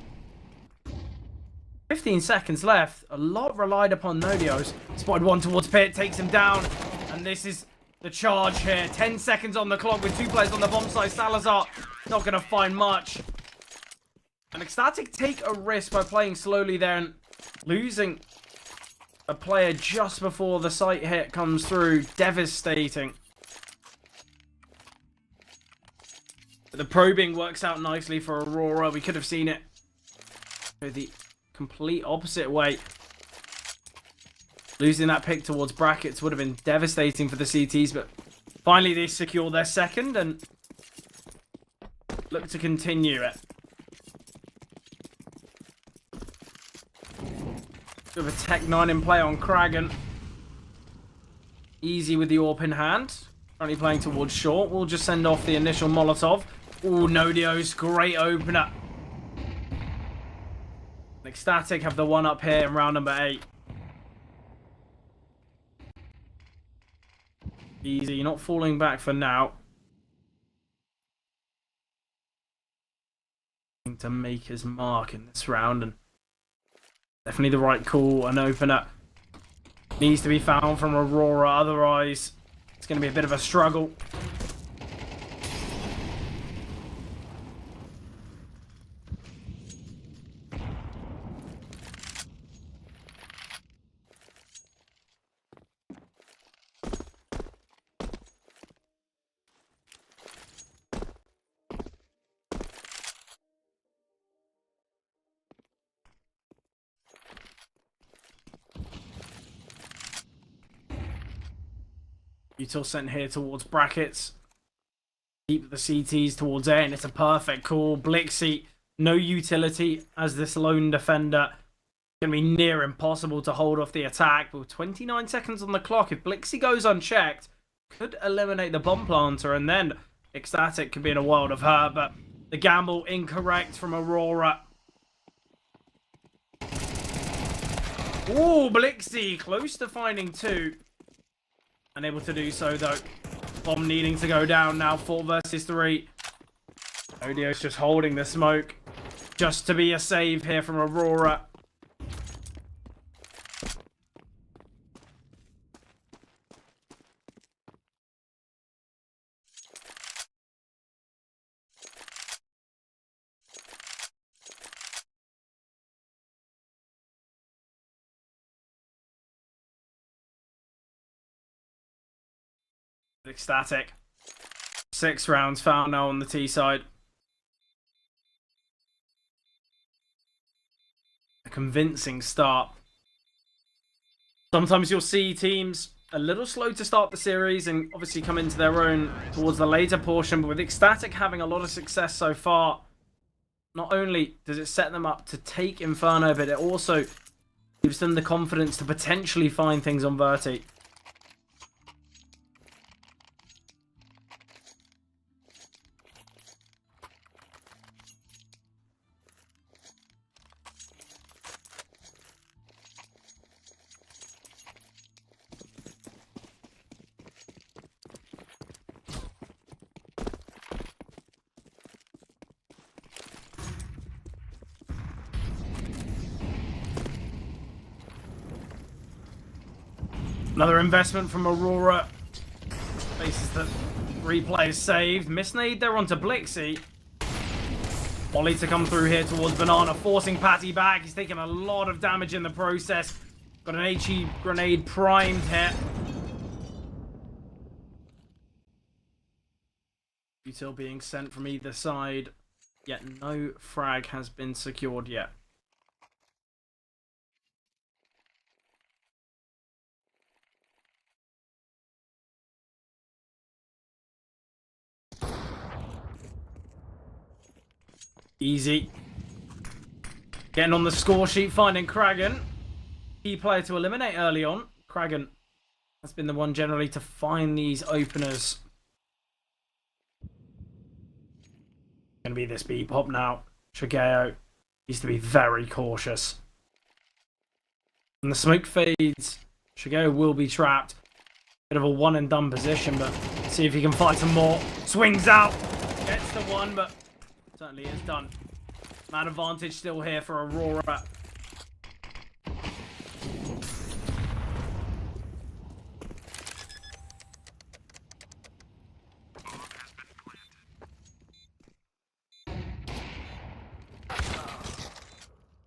15 seconds left. A lot relied upon Nodios. Spotted one towards Pit, takes him down. And this is the charge here. 10 seconds on the clock with 2 players on the bomb site. Salazar not going to find much. And Ecstatic take a risk by playing slowly there and losing a player just before the site hit comes through. Devastating. But the probing works out nicely for Aurora. We could have seen it go the complete opposite way. Losing that pick towards brackets would have been devastating for the CTs, but finally they secure their second and look to continue it. Bit of a Tech 9 in play on Kragan. Easy with the AWP in hand. Currently playing towards short. We'll just send off the initial Molotov. Ooh, Nodios, great opener. Ecstatic have the one up here in round number 8. Easy, not falling back for now. to make his mark in this round, and definitely the right call. An opener needs to be found from Aurora, otherwise it's going to be a bit of a struggle. Util sent here towards brackets. Keep the CTs towards A, and it's a perfect call. Blixie, no utility as this lone defender. Going to be near impossible to hold off the attack. But with 29 seconds on the clock, if Blixie goes unchecked, could eliminate the bomb planter, and then Ecstatic could be in a world of hurt. But the gamble incorrect from Aurora. Ooh, Blixie close to finding 2. Unable to do so, though. Bomb needing to go down now. 4 versus 3. Odio's just holding the smoke. Just to be a save here from Aurora. Ecstatic. 6 rounds found now on the T side. A convincing start. Sometimes you'll see teams a little slow to start the series and obviously come into their own towards the later portion, but with Ecstatic having a lot of success so far, not only does it set them up to take Inferno, but it also gives them the confidence to potentially find things on Verti. Another investment from Aurora. Faces the replay is saved. Misnade there onto Blixie. Molly to come through here towards Banana, forcing Patty back. He's taking a lot of damage in the process. Got an HE grenade primed here. Util being sent from either side. Yet no frag has been secured yet. Easy. Getting on the score sheet, finding Kragan. Key player to eliminate early on. Kragan has been the one generally to find these openers. Gonna be this B-pop now. Shigeo needs to be very cautious. When the smoke fades, Shigeo will be trapped. Bit of a one and done position, but see if he can fight some more. Swings out. Gets the one, but certainly is done. Man advantage still here for Aurora.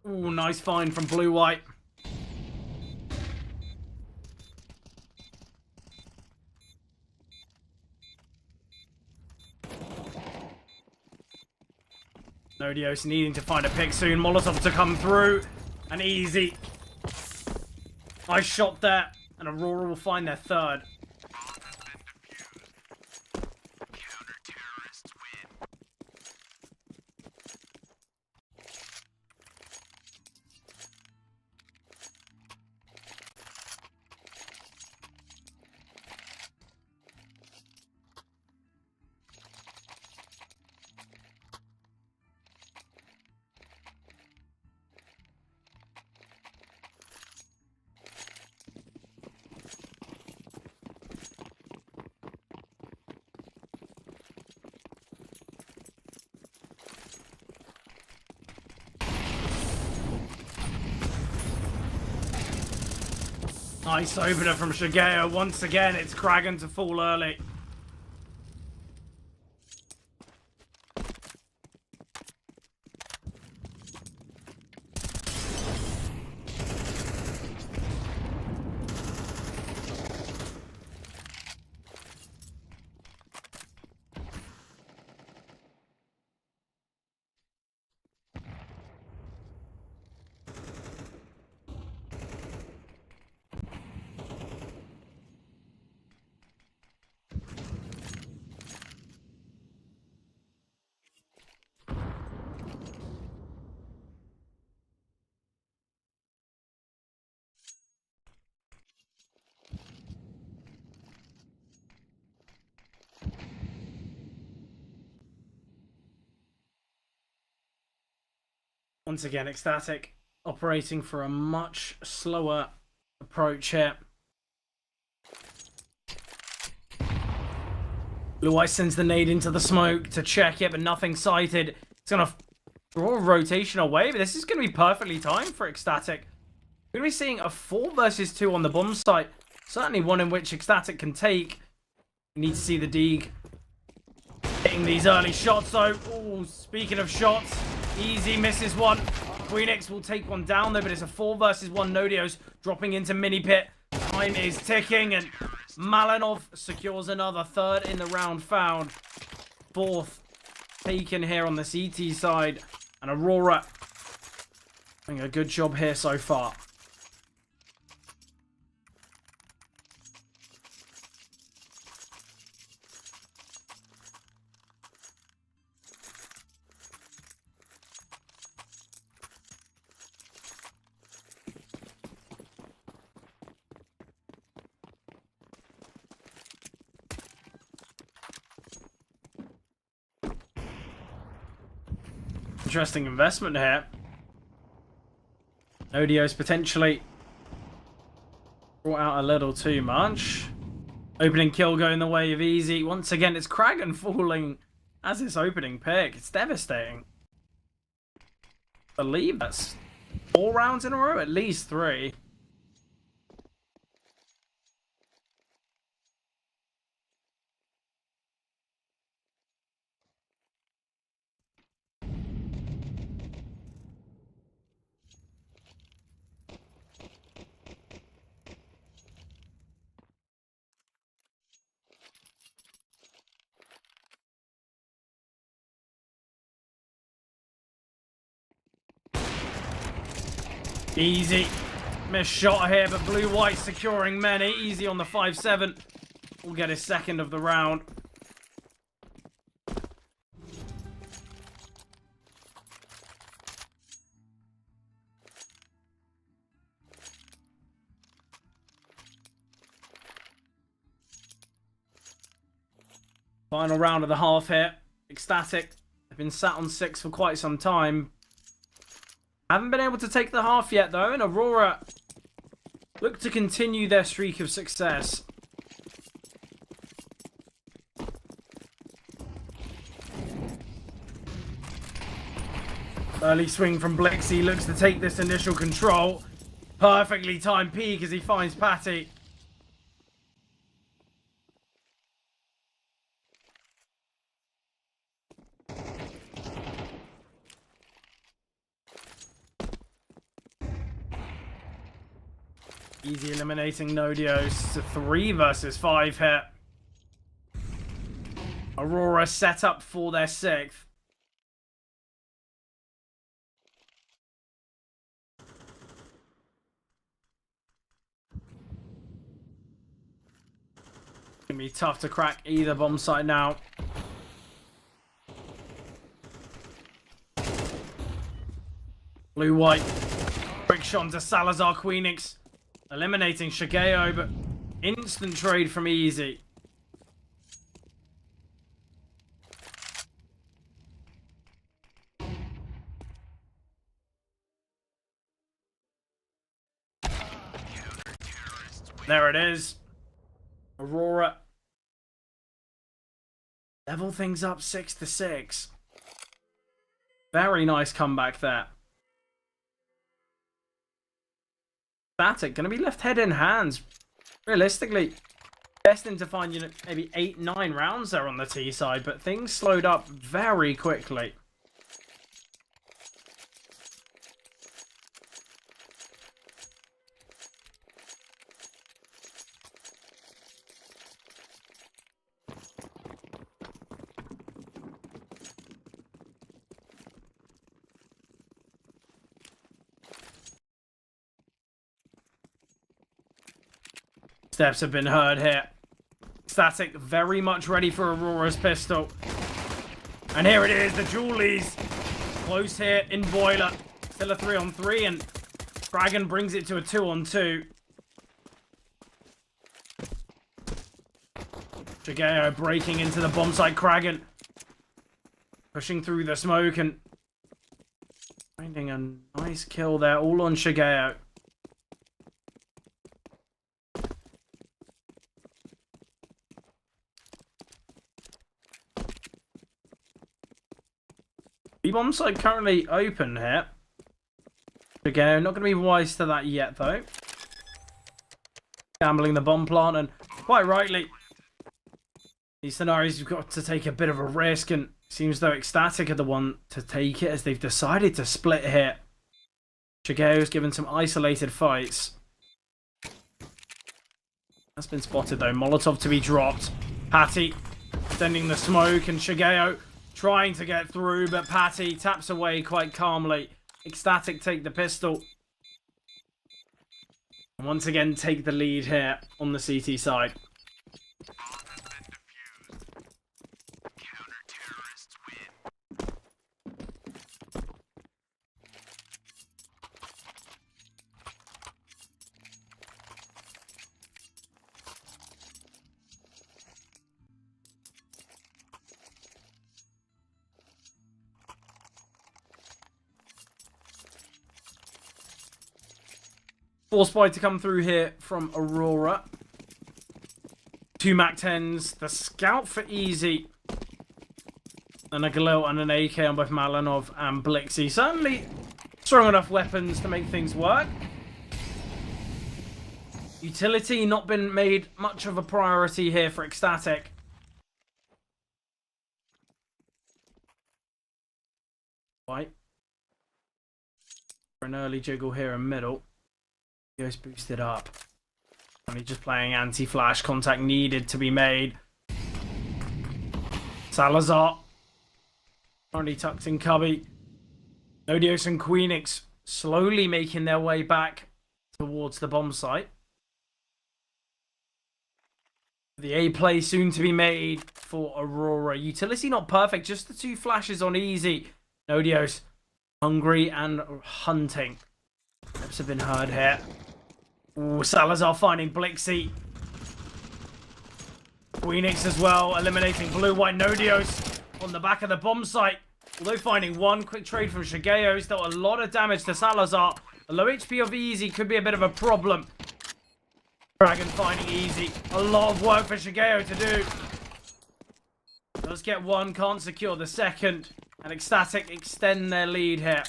Ooh, nice find from Blue-White. Nodios needing to find a pick soon. Molotov to come through. And easy. Nice shot there. And Aurora will find their third. Nice opener from Shigeo. Once again, it's Kragan to fall early. Once again, Ecstatic operating for a much slower approach here. Blue White sends the nade into the smoke to check it, but nothing sighted. It's going to draw a rotation away, but this is going to be perfectly timed for Ecstatic. We're going to be seeing a 4 versus 2 on the bomb site. Certainly one in which Ecstatic can take. We need to see the Deeg hitting these early shots, though. Ooh, speaking of shots, Easy misses one. Queenix will take one down, though, but it's a 4 versus 1. Nodios dropping into mini pit. Time is ticking, and Malinov secures another. 3rd in the round found. 4th taken here on the CT side. And Aurora doing a good job here so far. Interesting investment here. Nodios potentially brought out a little too much. Opening kill going the way of Easy. Once again, it's Kragan falling as his opening pick. It's devastating. I believe that's 4 rounds in a row, at least 3. Easy. Missed shot here, but Blue-White securing many. Easy on the 5-7. Will get his 2nd of the round. Final round of the half here. Ecstatic. They've been sat on 6 for quite some time. Haven't been able to take the half yet, though, and Aurora look to continue their streak of success. Early swing from Blixie looks to take this initial control. Perfectly timed peek as he finds Patty. Easy eliminating Nodios to 3 versus 5 here. Aurora set up for their 6th. Gonna be tough to crack either bomb site now. Blue-White. Quick shot into Salazar Queenix. Eliminating Shigeo, but instant trade from Easy. There it is. Aurora level things up 6-6. Very nice comeback there. Static going to be left head in hands. Realistically, destined to find, you know, maybe 8-9 rounds there on the T side, but things slowed up very quickly. Steps have been heard here. Static very much ready for Aurora's pistol. And here it is, the Julies. Close here in Boiler. Still a 3-on-3, and Dragon brings it to a 2-on-2. Shigeo breaking into the bomb site. Kragan pushing through the smoke and finding a nice kill there, all on Shigeo. The bomb site currently open here. Again, not going to be wise to that yet, though. Gambling the bomb plant, and quite rightly, these scenarios you've got to take a bit of a risk, and it seems though Ecstatic are the one to take it as they've decided to split here. Shigeo's given some isolated fights. That's been spotted though. Molotov to be dropped. Patty extending the smoke, and Shigeo trying to get through, but Patty taps away quite calmly. Ecstatic take the pistol. And once again take the lead here on the CT side. Force fight to come through here from Aurora. 2 MAC-10s. The Scout for easy. And a Galil and an AK on both Malinov and Blixie. Certainly strong enough weapons to make things work. Utility not been made much of a priority here for Ecstatic. Right. For an early jiggle here in middle. Goes boosted up. Only just playing anti-flash. Contact needed to be made. Salazar. Currently tucked in cubby. Nodios and Queenix slowly making their way back towards the bomb site. The A play soon to be made for Aurora. Utility not perfect. Just the 2 flashes on easy. Nodios hungry and hunting. Steps have been heard here. Ooh, Salazar finding Blixie. Queenix as well, eliminating blue-white Nodios on the back of the bomb site. Although finding one quick trade from Shigeo, still a lot of damage to Salazar. The low HP of Easy could be a bit of a problem. Dragon finding Easy. A lot of work for Shigeo to do. Does get one, can't secure the second. And Ecstatic extend their lead here.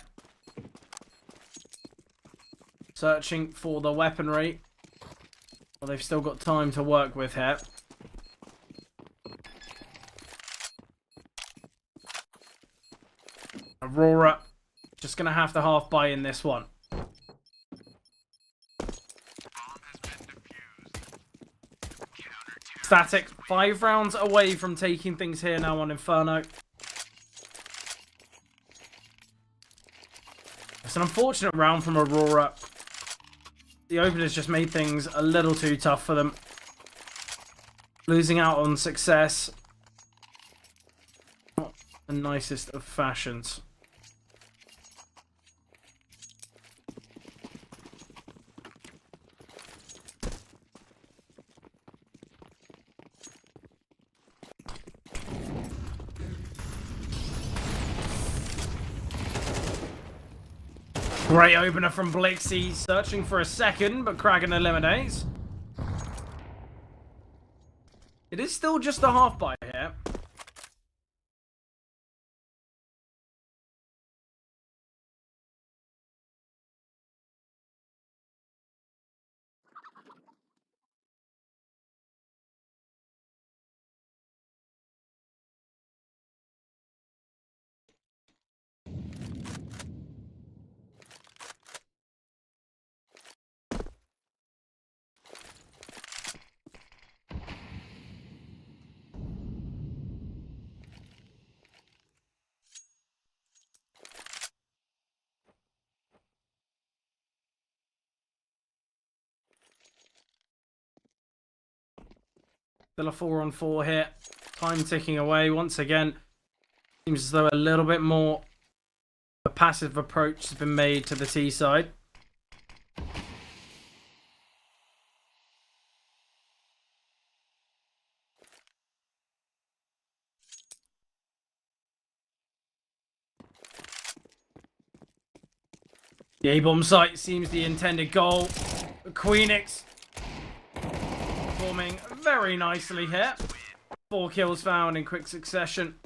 Searching for the weaponry. Well, they've still got time to work with here. Aurora just going to have to half buy in this one. Static 5 rounds away from taking things here now on Inferno. It's an unfortunate round from Aurora. The openers just made things a little too tough for them. Losing out on success. Not the nicest of fashions. Great opener from Blixie, searching for a second, but Kragan eliminates. It is still just a half buy here. Still a 4-on-4 here. Time ticking away once again. Seems as though a little bit more a passive approach has been made to the T side. The A-bomb site seems the intended goal. Queenix performing very nicely here. 4 kills found in quick succession.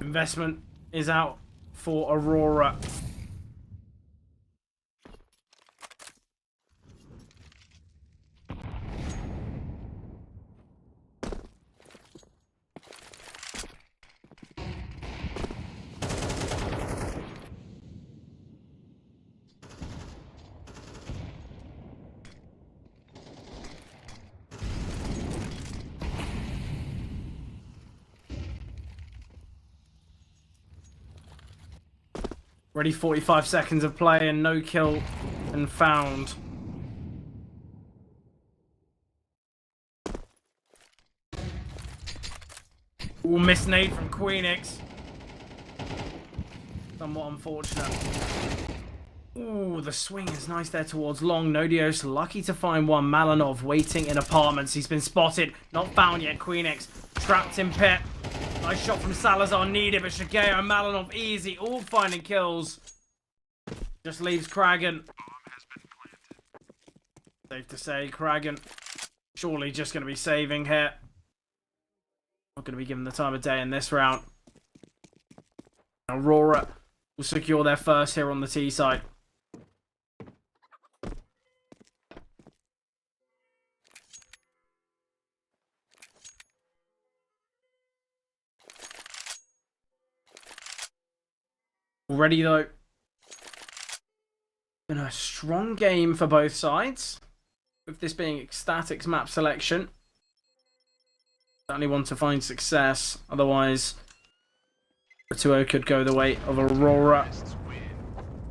Investment is out for Aurora. Already 45 seconds of play and no kill and found. Ooh, missed nade from Queenix. Somewhat unfortunate. Ooh, the swing is nice there towards long. Nodios lucky to find one. Malinov waiting in apartments. He's been spotted. Not found yet. Queenix trapped in pit. Nice shot from Salazar, needed, but Shigeo and Malinov easy, all finding kills. Just leaves Kragan. Safe to say, Kragan surely just going to be saving here. Not going to be given the time of day in this round. Aurora will secure their first here on the T side. Already, though, been a strong game for both sides. With this being Ecstatic's map selection. Certainly want to find success. Otherwise, Rituo could go the way of Aurora.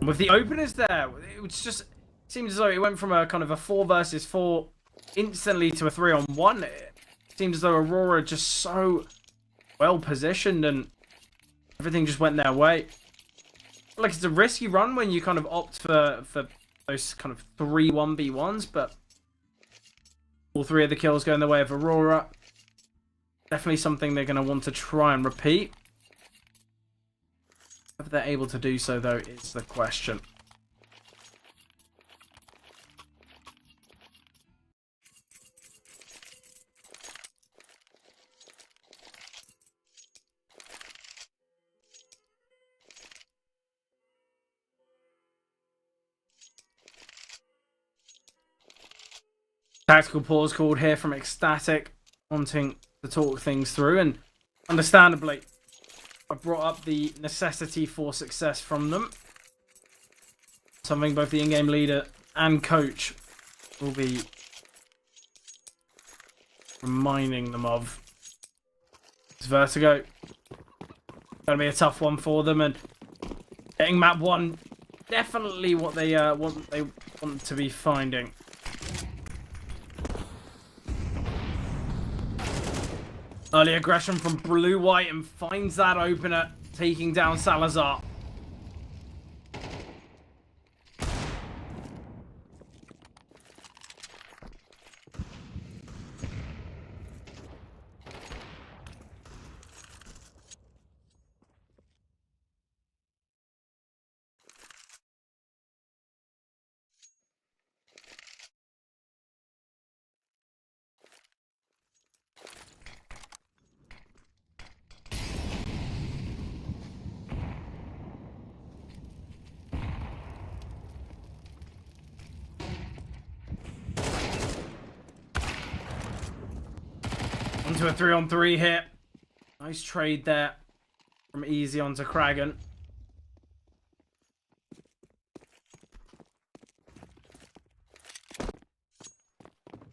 With the openers there, it was just seems as though it went from a kind of a 4 versus 4 instantly to a 3-on-1. It seems as though Aurora just so well positioned and everything just went their way. Like, it's a risky run when you kind of opt for those kind of 3 1v1s, but all 3 of the kills go in the way of Aurora. Definitely something they're going to want to try and repeat. If they're able to do so, though, is the question. Tactical pause called here from Ecstatic, wanting to talk things through, and understandably, I brought up the necessity for success from them. Something both the in-game leader and coach will be reminding them of. It's Vertigo. Gonna be a tough one for them, and getting map 1 definitely what they want to be finding. Early aggression from Blue-White and finds that opener, taking down Salazar. Onto a 3-on-3 here. Nice trade there from Easy onto Kragan.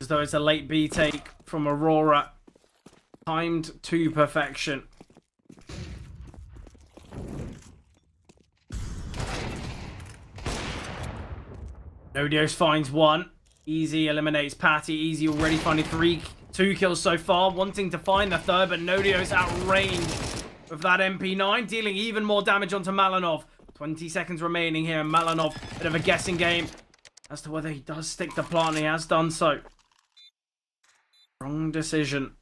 As though it's a late B take from Aurora. Timed to perfection. Nodios finds one. Easy eliminates Patty. Easy already finding 2 kills so far. Wanting to find the third, but Nodios out range with that MP9. Dealing even more damage onto Malinov. 20 seconds remaining here. And Malinov, bit of a guessing game as to whether he does stick the plant. He has done so. Wrong decision.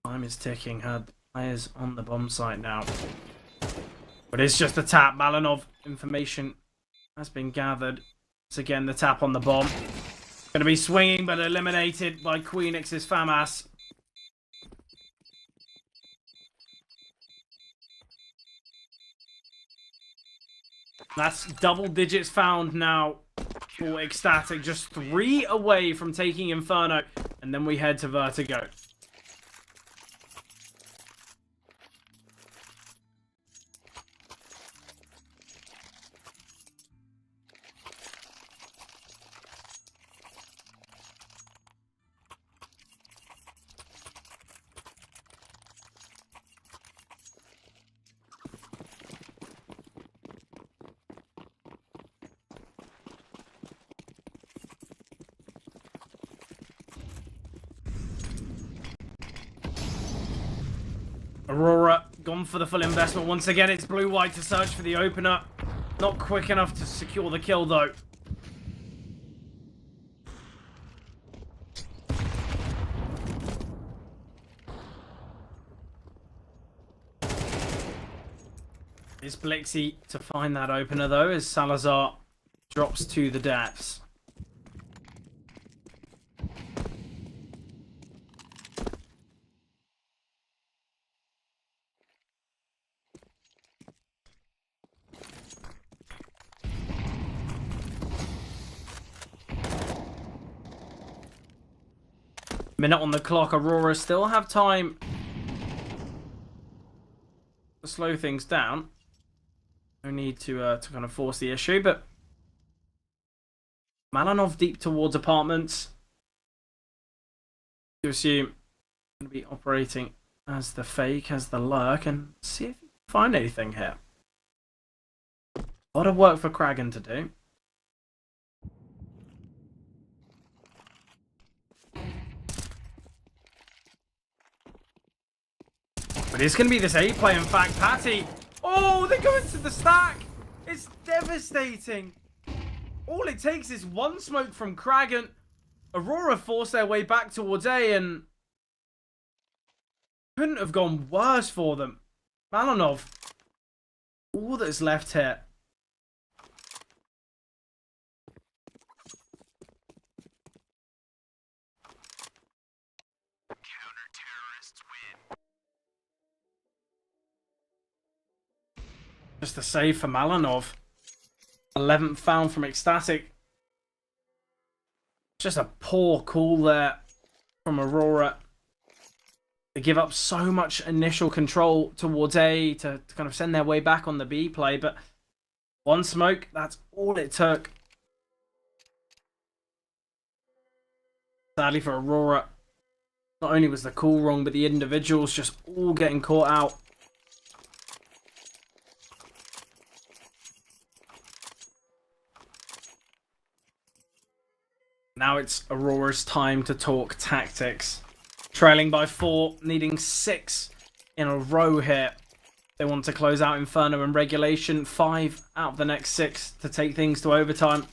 Time is ticking. Her players on the bomb site now. But it's just a tap. Malinov information has been gathered. It's again the tap on the bomb. Going to be swinging, but eliminated by Queenix's FAMAS. That's double digits found now for Ecstatic. Just 3 away from taking Inferno. And then we head to Vertigo. Aurora gone for the full investment. Once again, it's blue-white to search for the opener. Not quick enough to secure the kill, though. It's Blixie to find that opener, though, as Salazar drops to the depths. Minute on the clock. Aurora still have time to slow things down. No need to kind of force the issue, but Malinov deep towards apartments. You assume going to be operating as the fake, as the lurk, and see if you can find anything here. A lot of work for Kragan to do. But it's going to be this A play, in fact. Patty. Oh, they go into the stack. It's devastating. All it takes is one smoke from Kragan. Aurora forced their way back towards A and couldn't have gone worse for them. Malinov. All that's left here. Just a save for Malinov. 11th found from Ecstatic. Just a poor call there from Aurora. They give up so much initial control towards A to kind of send their way back on the B play, but one smoke, that's all it took. Sadly for Aurora, not only was the call wrong, but the individuals just all getting caught out. Now it's Aurora's time to talk tactics. Trailing by 4, needing 6 in a row here. They want to close out Inferno and Regulation. 5 out of the next 6 to take things to overtime.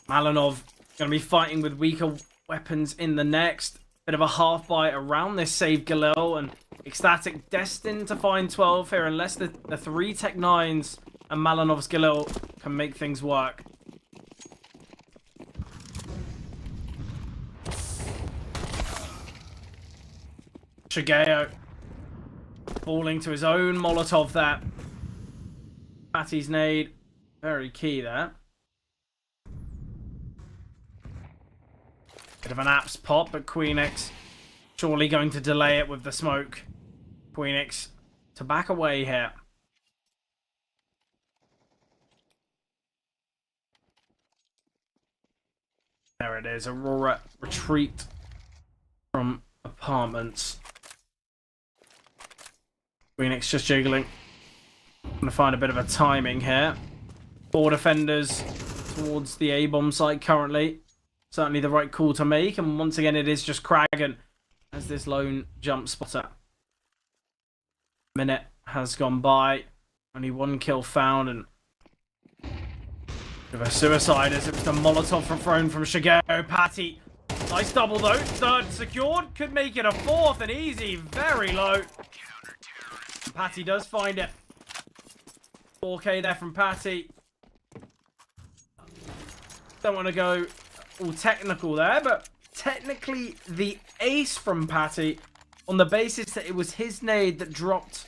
Malinov going to be fighting with weaker weapons in the next. Bit of a half bite around this save Galil, and Ecstatic destined to find 12 here unless the 3 Tech 9s and Malinov's Galil can make things work. Shigeo falling to his own Molotov there. Patty's nade, very key there. Bit of an apps pop, but Queenix surely going to delay it with the smoke. Queenix to back away here. There it is, Aurora retreat from apartments. Queenix just jiggling. I'm gonna find a bit of a timing here. 4 defenders towards the A-bomb site currently. Certainly the right call to make, and once again it is just Kragan as this lone jump spotter. Minute has gone by, only 1 kill found, and bit of a suicide as it was the Molotov thrown from Shigeo. Patty, nice double though, 3rd secured, could make it a 4th, and easy, very low. Patty does find it. 4K there from Patty. Don't want to go all technical there, but technically the ace from Patty on the basis that it was his nade that dropped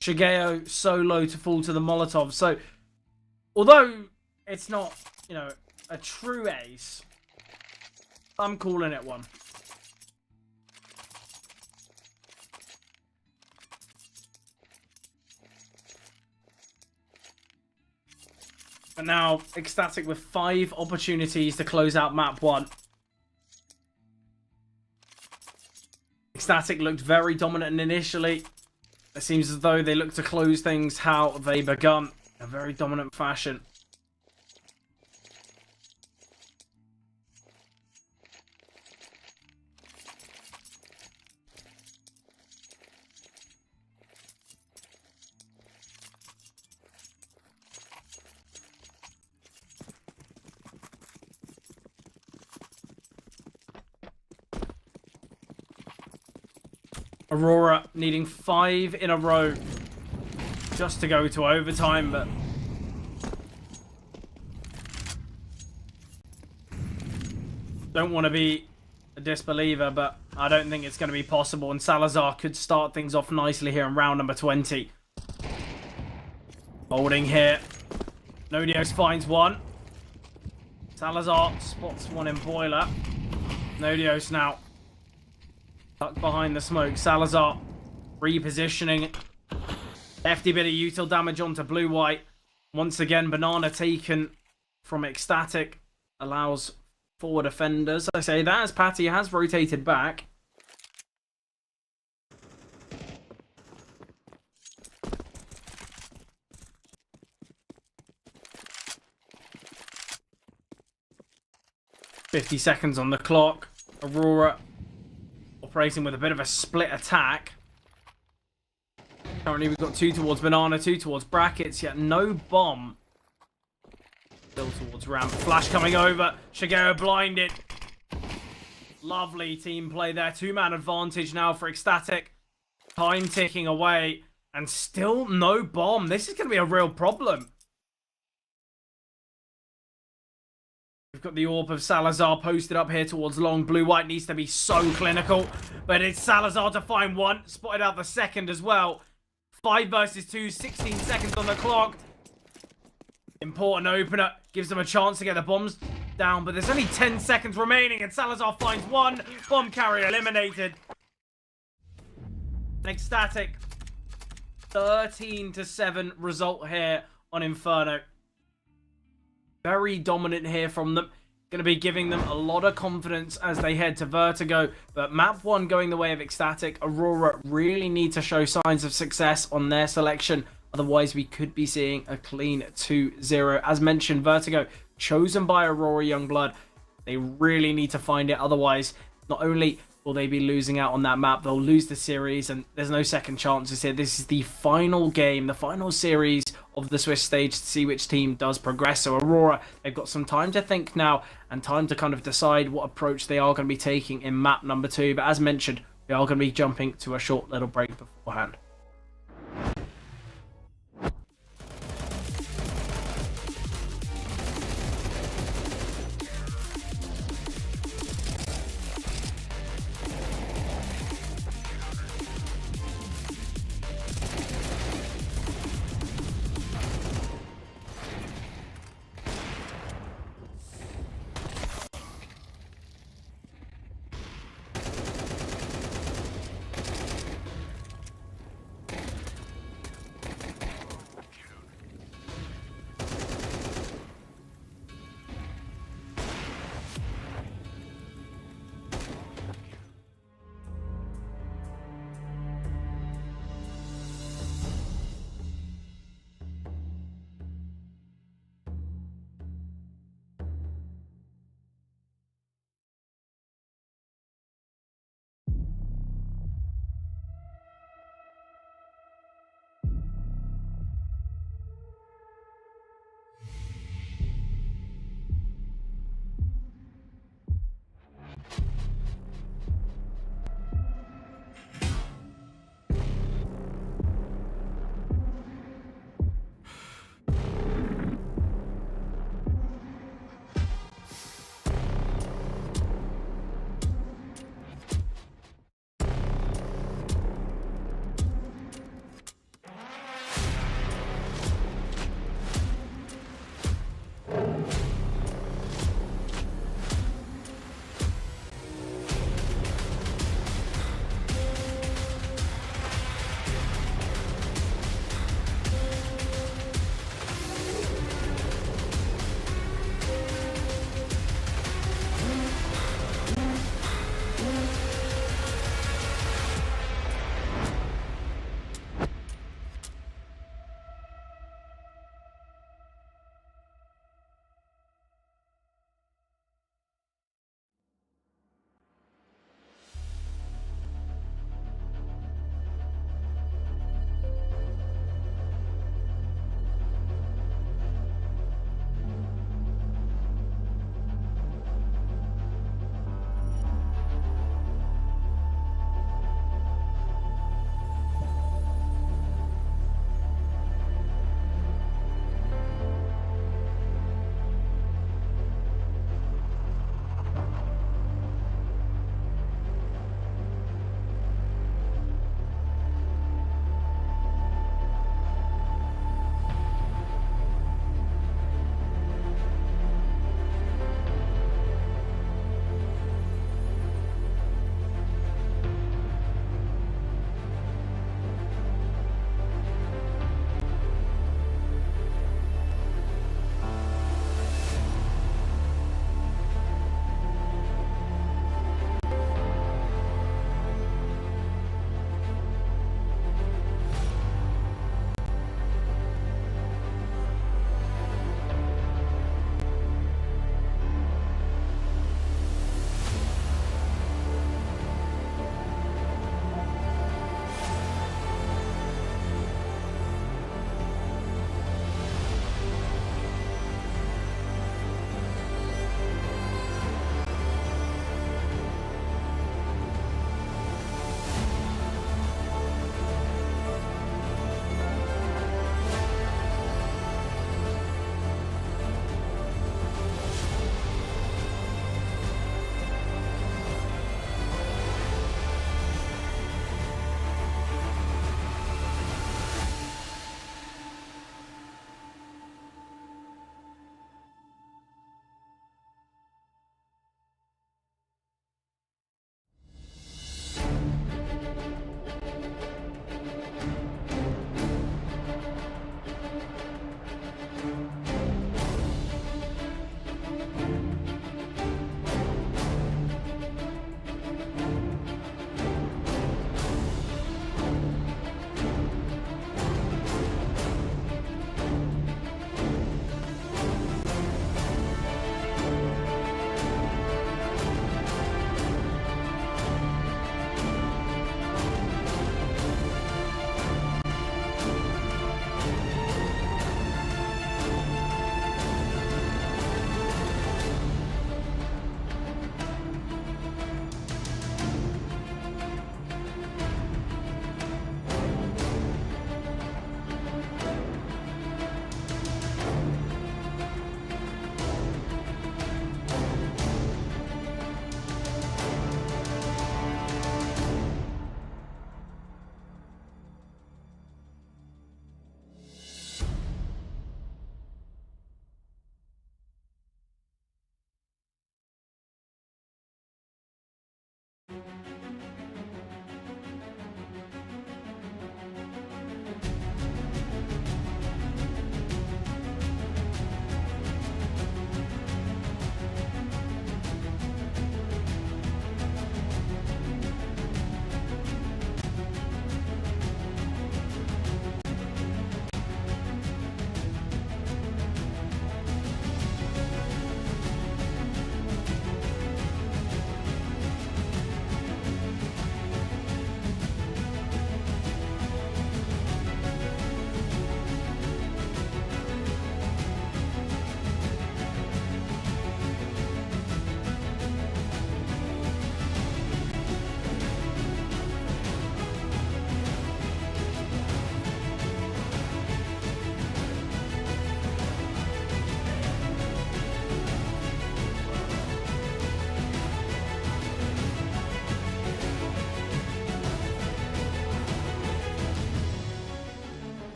Shigeo so low to fall to the Molotov. So although it's not, you know, a true ace, I'm calling it one. But now, Ecstatic with 5 opportunities to close out map 1. Ecstatic looked very dominant initially. It seems as though they look to close things how they begun. In a very dominant fashion. Aurora needing 5 in a row just to go to overtime, but don't want to be a disbeliever, but I don't think it's going to be possible, and Salazar could start things off nicely here in round number 20. Holding here. Nodios finds 1. Salazar spots 1 in Boiler. Nodios now tucked behind the smoke. Salazar repositioning. Hefty bit of util damage onto blue-white. Once again, Banana taken from Ecstatic. Allows 4 defenders. I say that as Patty has rotated back. .50 seconds on the clock. Aurora operating with a bit of a split attack. Currently we've got 2 towards Banana, 2 towards Brackets, yet no bomb. Still towards Ramp. Flash coming over. Shigeo blinded. Lovely team play there. 2-man advantage now for Ecstatic. Time ticking away. And still no bomb. This is going to be a real problem. We've got the AWP of Salazar posted up here towards long. Blue-white needs to be so clinical. But it's Salazar to find 1. Spotted out the second as well. 5 versus 2. 16 seconds on the clock. Important opener. Gives them a chance to get the bombs down. But there's only 10 seconds remaining. And Salazar finds 1. Bomb carrier eliminated. Ecstatic. 13-7 result here on Inferno. Very dominant here from them. Going to be giving them a lot of confidence as they head to Vertigo. But map 1 going the way of Ecstatic. Aurora really need to show signs of success on their selection. Otherwise, we could be seeing a clean 2-0. As mentioned, Vertigo chosen by Aurora Youngblood. They really need to find it. Otherwise, not only will they be losing out on that map, they'll lose the series, and there's no second chances here. This is the final game, the final series of the Swiss stage to see which team does progress. So Aurora, they've got some time to think now and time to kind of decide what approach they are going to be taking in map number 2. But as mentioned, we are going to be jumping to a short little break beforehand.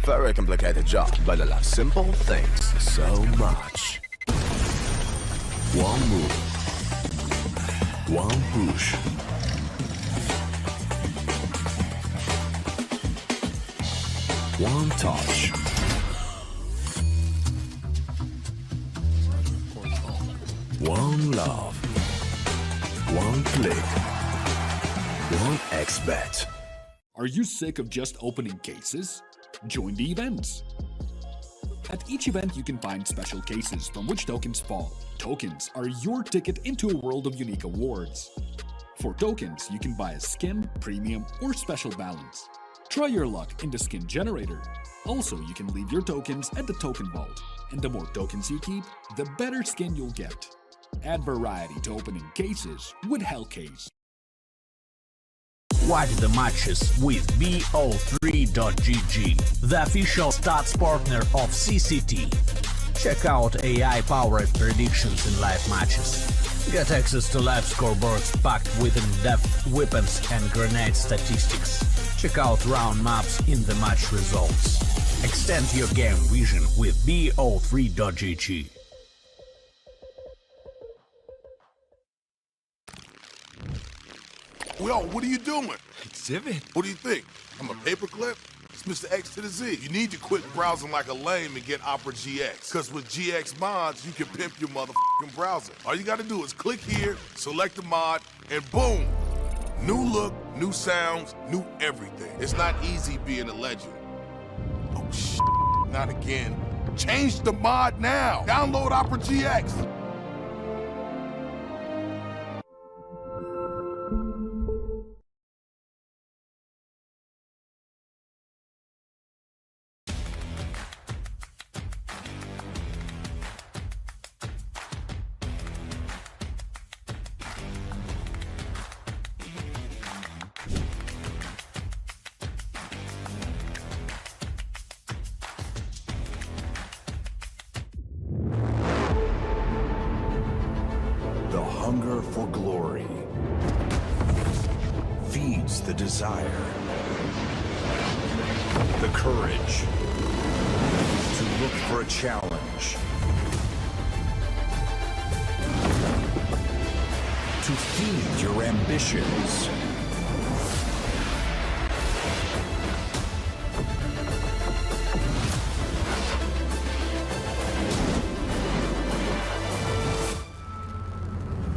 Very complicated job, but I love simple things so much. One move. One push. One touch. One love. One click. One XBet. Are you sick of just opening cases? Join the events. At each event, you can find special cases from which tokens fall. Tokens are your ticket into a world of unique awards. For tokens, you can buy a skin, premium, or special balance. Try your luck in the skin generator. Also, you can leave your tokens at the token vault. And the more tokens you keep, the better skin you'll get. Add variety to opening cases with Hellcase. Watch the matches with bo3.gg, the official stats partner of CCT. Check out AI-powered predictions in live matches. Get access to live scoreboards packed with in-depth weapons and grenade statistics. Check out round maps in the match results. Extend your game vision with bo3.gg. Yo, what are you doing? Exhibit. What do you think? I'm a paperclip? It's Mr. X to the Z. You need to quit browsing like a lame and get Opera GX. Because with GX mods, you can pimp your motherfucking browser. All you gotta do is click here, select the mod, and boom! New look, new sounds, new everything. It's not easy being a legend. Oh, shit. Not again. Change the mod now. Download Opera GX. The hunger for glory feeds the desire, the courage to look for a challenge, to feed your ambitions.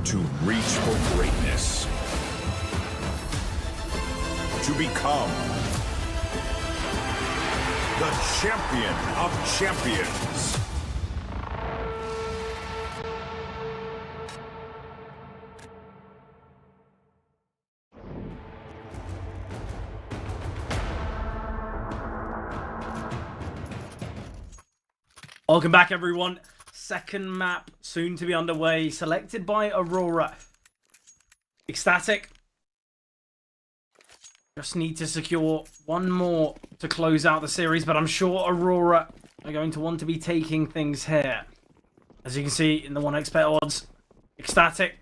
To reach for greatness. To become the champion of champions. Welcome back, everyone. Second map soon to be underway, selected by Aurora. Ecstatic. Just need to secure one more to close out the series, but I'm sure Aurora are going to want to be taking things here. As you can see in the 1xbet odds, Ecstatic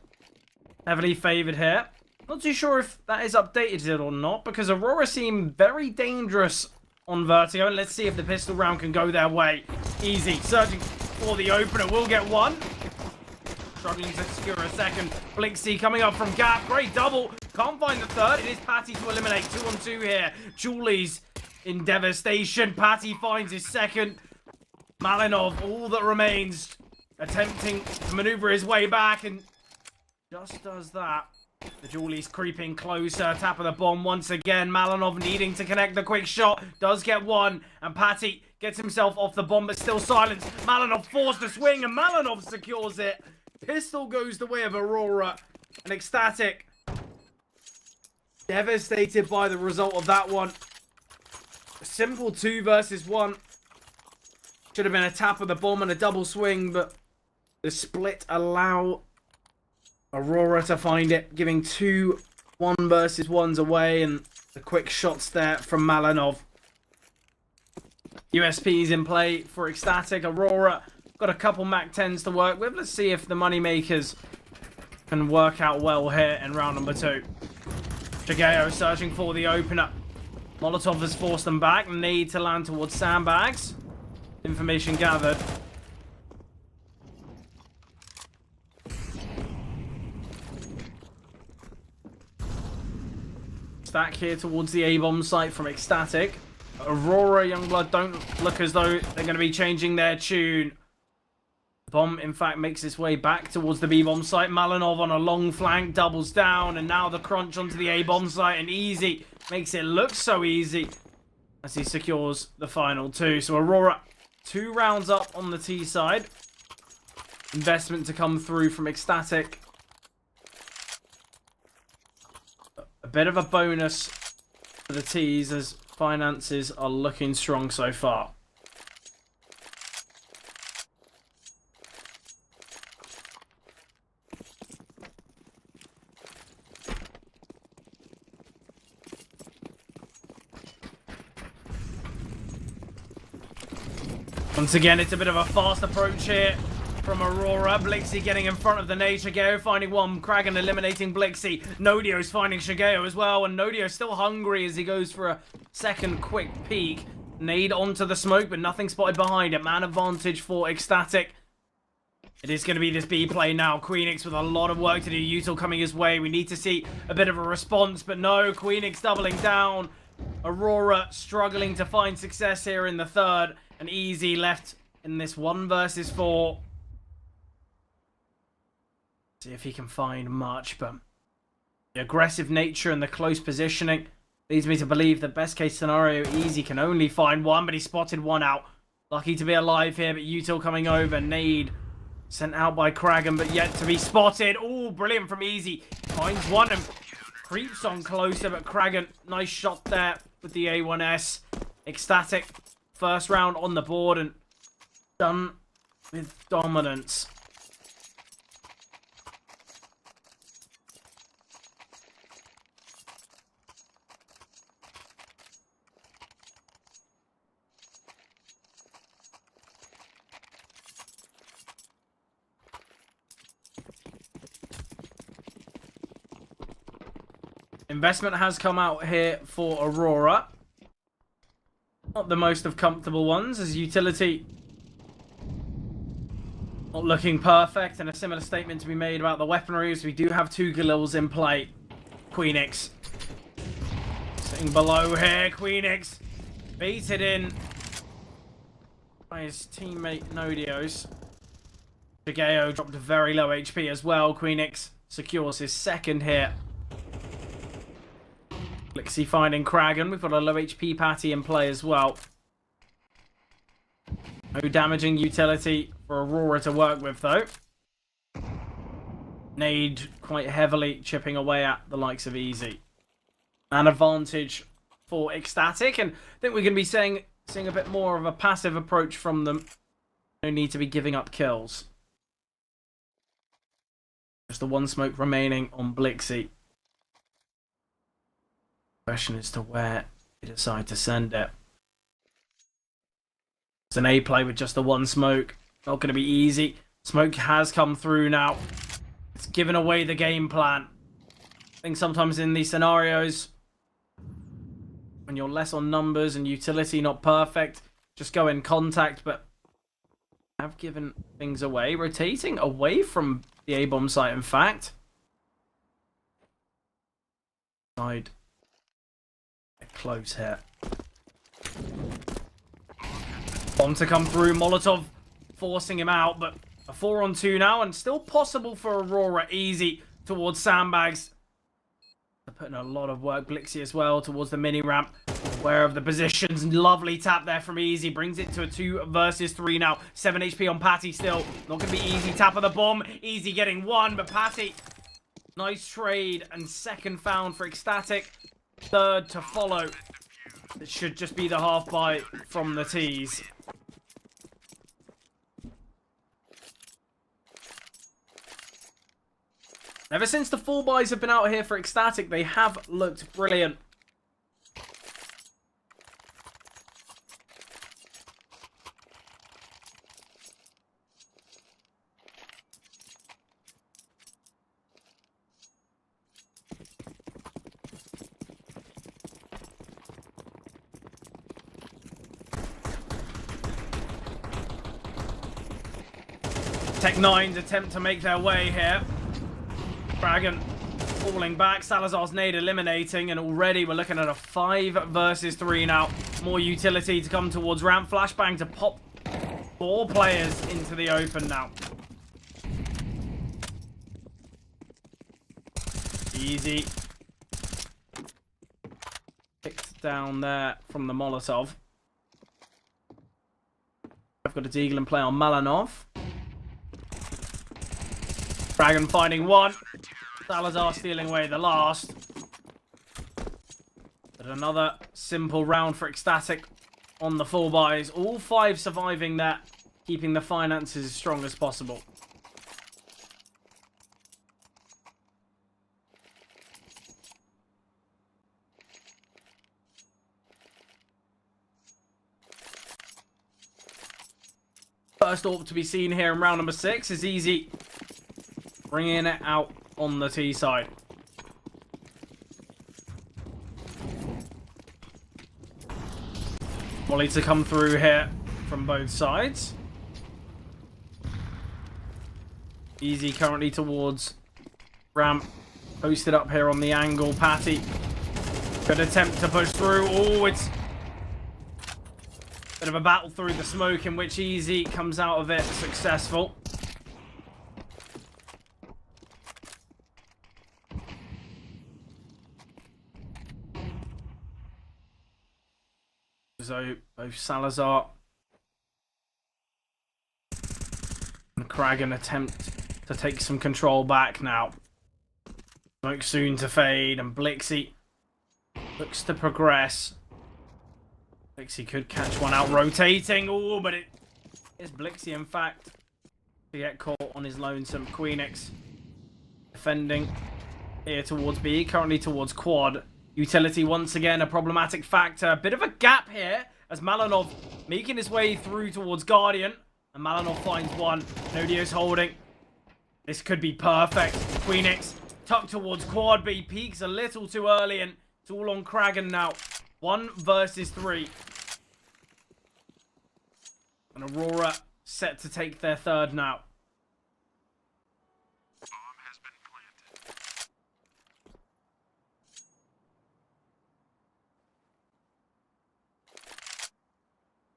heavily favoured here. Not too sure if that is updated or not, because Aurora seem very dangerous on Vertigo. And let's see if the pistol round can go their way. Easy. Surging for the opener. Will get one. Struggling to secure a second. Blixie coming up from Gap. Great double. Can't find the third. It is Patty to eliminate. 2-on-2 here. Julie's in devastation. Patty finds his second. Malinov, all that remains, attempting to maneuver his way back, and just does that. The Julie's creeping closer. Tap of the bomb once again. Malinov needing to connect the quick shot. Does get one. And Patty gets himself off the bomb, but still silenced. Malinov forced to swing, and Malinov secures it. Pistol goes the way of Aurora. And Ecstatic, devastated by the result of that one. A simple 2 versus 1. Should have been a tap of the bomb and a double swing, but the split allow Aurora to find it, giving 2 1 versus 1s away, and the quick shots there from Malinov. USPs in play for Ecstatic. Aurora got a couple Mac 10s to work with. Let's see if the moneymakers can work out well here in round number 2. Chigeo searching for the opener. Molotov has forced them back. Need to land towards sandbags. Information gathered. Stack here towards the A-bomb site from Ecstatic. Aurora, Youngblood don't look as though they're going to be changing their tune. Bomb, in fact, makes its way back towards the B-bomb site. Malinov on a long flank, doubles down, and now the crunch onto the A-bomb site, and Easy makes it look so easy as he secures the final 2. So Aurora, 2 rounds up on the T side. Investment to come through from Ecstatic. A bit of a bonus for the T's as finances are looking strong so far. Once again, it's a bit of a fast approach here from Aurora. Blixie getting in front of the nade. Shigeo finding one. Kragan eliminating Blixie. Nodio's finding Shigeo as well. And Nodio's still hungry as he goes for a second quick peek. Nade onto the smoke, but nothing spotted behind it. Man advantage for Ecstatic. It is going to be this B play now. Queenix with a lot of work to do. Util coming his way. We need to see a bit of a response, but no. Queenix doubling down. Aurora struggling to find success here in the third. And Easy left in this 1 versus 4. See if he can find much, but the aggressive nature and the close positioning leads me to believe that best case scenario, Easy can only find one, but he spotted one out. Lucky to be alive here, but Util coming over. Nade sent out by Kragan, but yet to be spotted. Oh, brilliant from Easy. Finds one and creeps on closer, but Kragan, nice shot there with the A1S. Ecstatic. First round on the board and done with dominance. Investment has come out here for Aurora. Not the most of comfortable ones, as Utility not looking perfect, and a similar statement to be made about the weaponry, as we do have 2 Galils in play. Queenix sitting below here. Queenix baited in by his teammate Nodios. Shigeo dropped a very low HP as well. Queenix secures his second hit. Blixie finding Kragan. We've got a low HP Patty in play as well. No damaging utility for Aurora to work with, though. Nade quite heavily chipping away at the likes of Easy. An advantage for Ecstatic, and I think we're going to be seeing a bit more of a passive approach from them. No need to be giving up kills. Just the 1 smoke remaining on Blixie. Question as to where they decide to send it. It's an A play with just the 1 smoke. Not going to be easy. Smoke has come through now. It's given away the game plan. I think sometimes in these scenarios, when you're less on numbers and utility not perfect, just go in contact, but have given things away. Rotating away from the A-bomb site, in fact. Side. Close here. Bomb to come through. Molotov forcing him out, but a 4-on-2 now, and still possible for Aurora. Easy towards sandbags. They're putting a lot of work. Blixie as well towards the mini ramp. Aware of the positions. Lovely tap there from Easy. Brings it to a 2 versus 3 now. 7 HP on Patty still. Not going to be easy. Tap of the bomb. Easy getting 1, but Patty. Nice trade, and second found for Ecstatic. Third to follow. It should just be the half buy from the T's. Ever since the 4 buys have been out here for Ecstatic, they have looked brilliant. Tech9's attempt to make their way here. Dragon falling back. Salazar's nade eliminating, and already we're looking at a 5 versus 3 now. More utility to come towards ramp. Flashbang to pop 4 players into the open now. Easy. Picked down there from the Molotov. I've got a Deagle and play on Malanov. Dragon finding one. Salazar stealing away the last. But another simple round for Ecstatic on the full buys. All 5 surviving that, keeping the finances as strong as possible. First AWP to be seen here in round number 6 is Easy bringing it out on the T side. Volley to come through here from both sides. Easy currently towards ramp. Posted up here on the angle. Patty. Good attempt to push through. Oh, it's a bit of a battle through the smoke in which Easy comes out of it successful. So both Salazar and Kragan attempt to take some control back now. Smoke soon to fade, and Blixie looks to progress. Blixie could catch one out rotating. Oh, but it is Blixie, in fact, to get caught on his lonesome. Queenix defending here towards B, currently towards quad. Utility once again a problematic factor. A bit of a gap here as Malanov making his way through towards Guardian. And Malanov finds one. Nodio's holding. This could be perfect. Queenix tucked towards quad B. Peaks a little too early, and it's all on Kragan now. 1 versus 3. And Aurora set to take their 3rd now.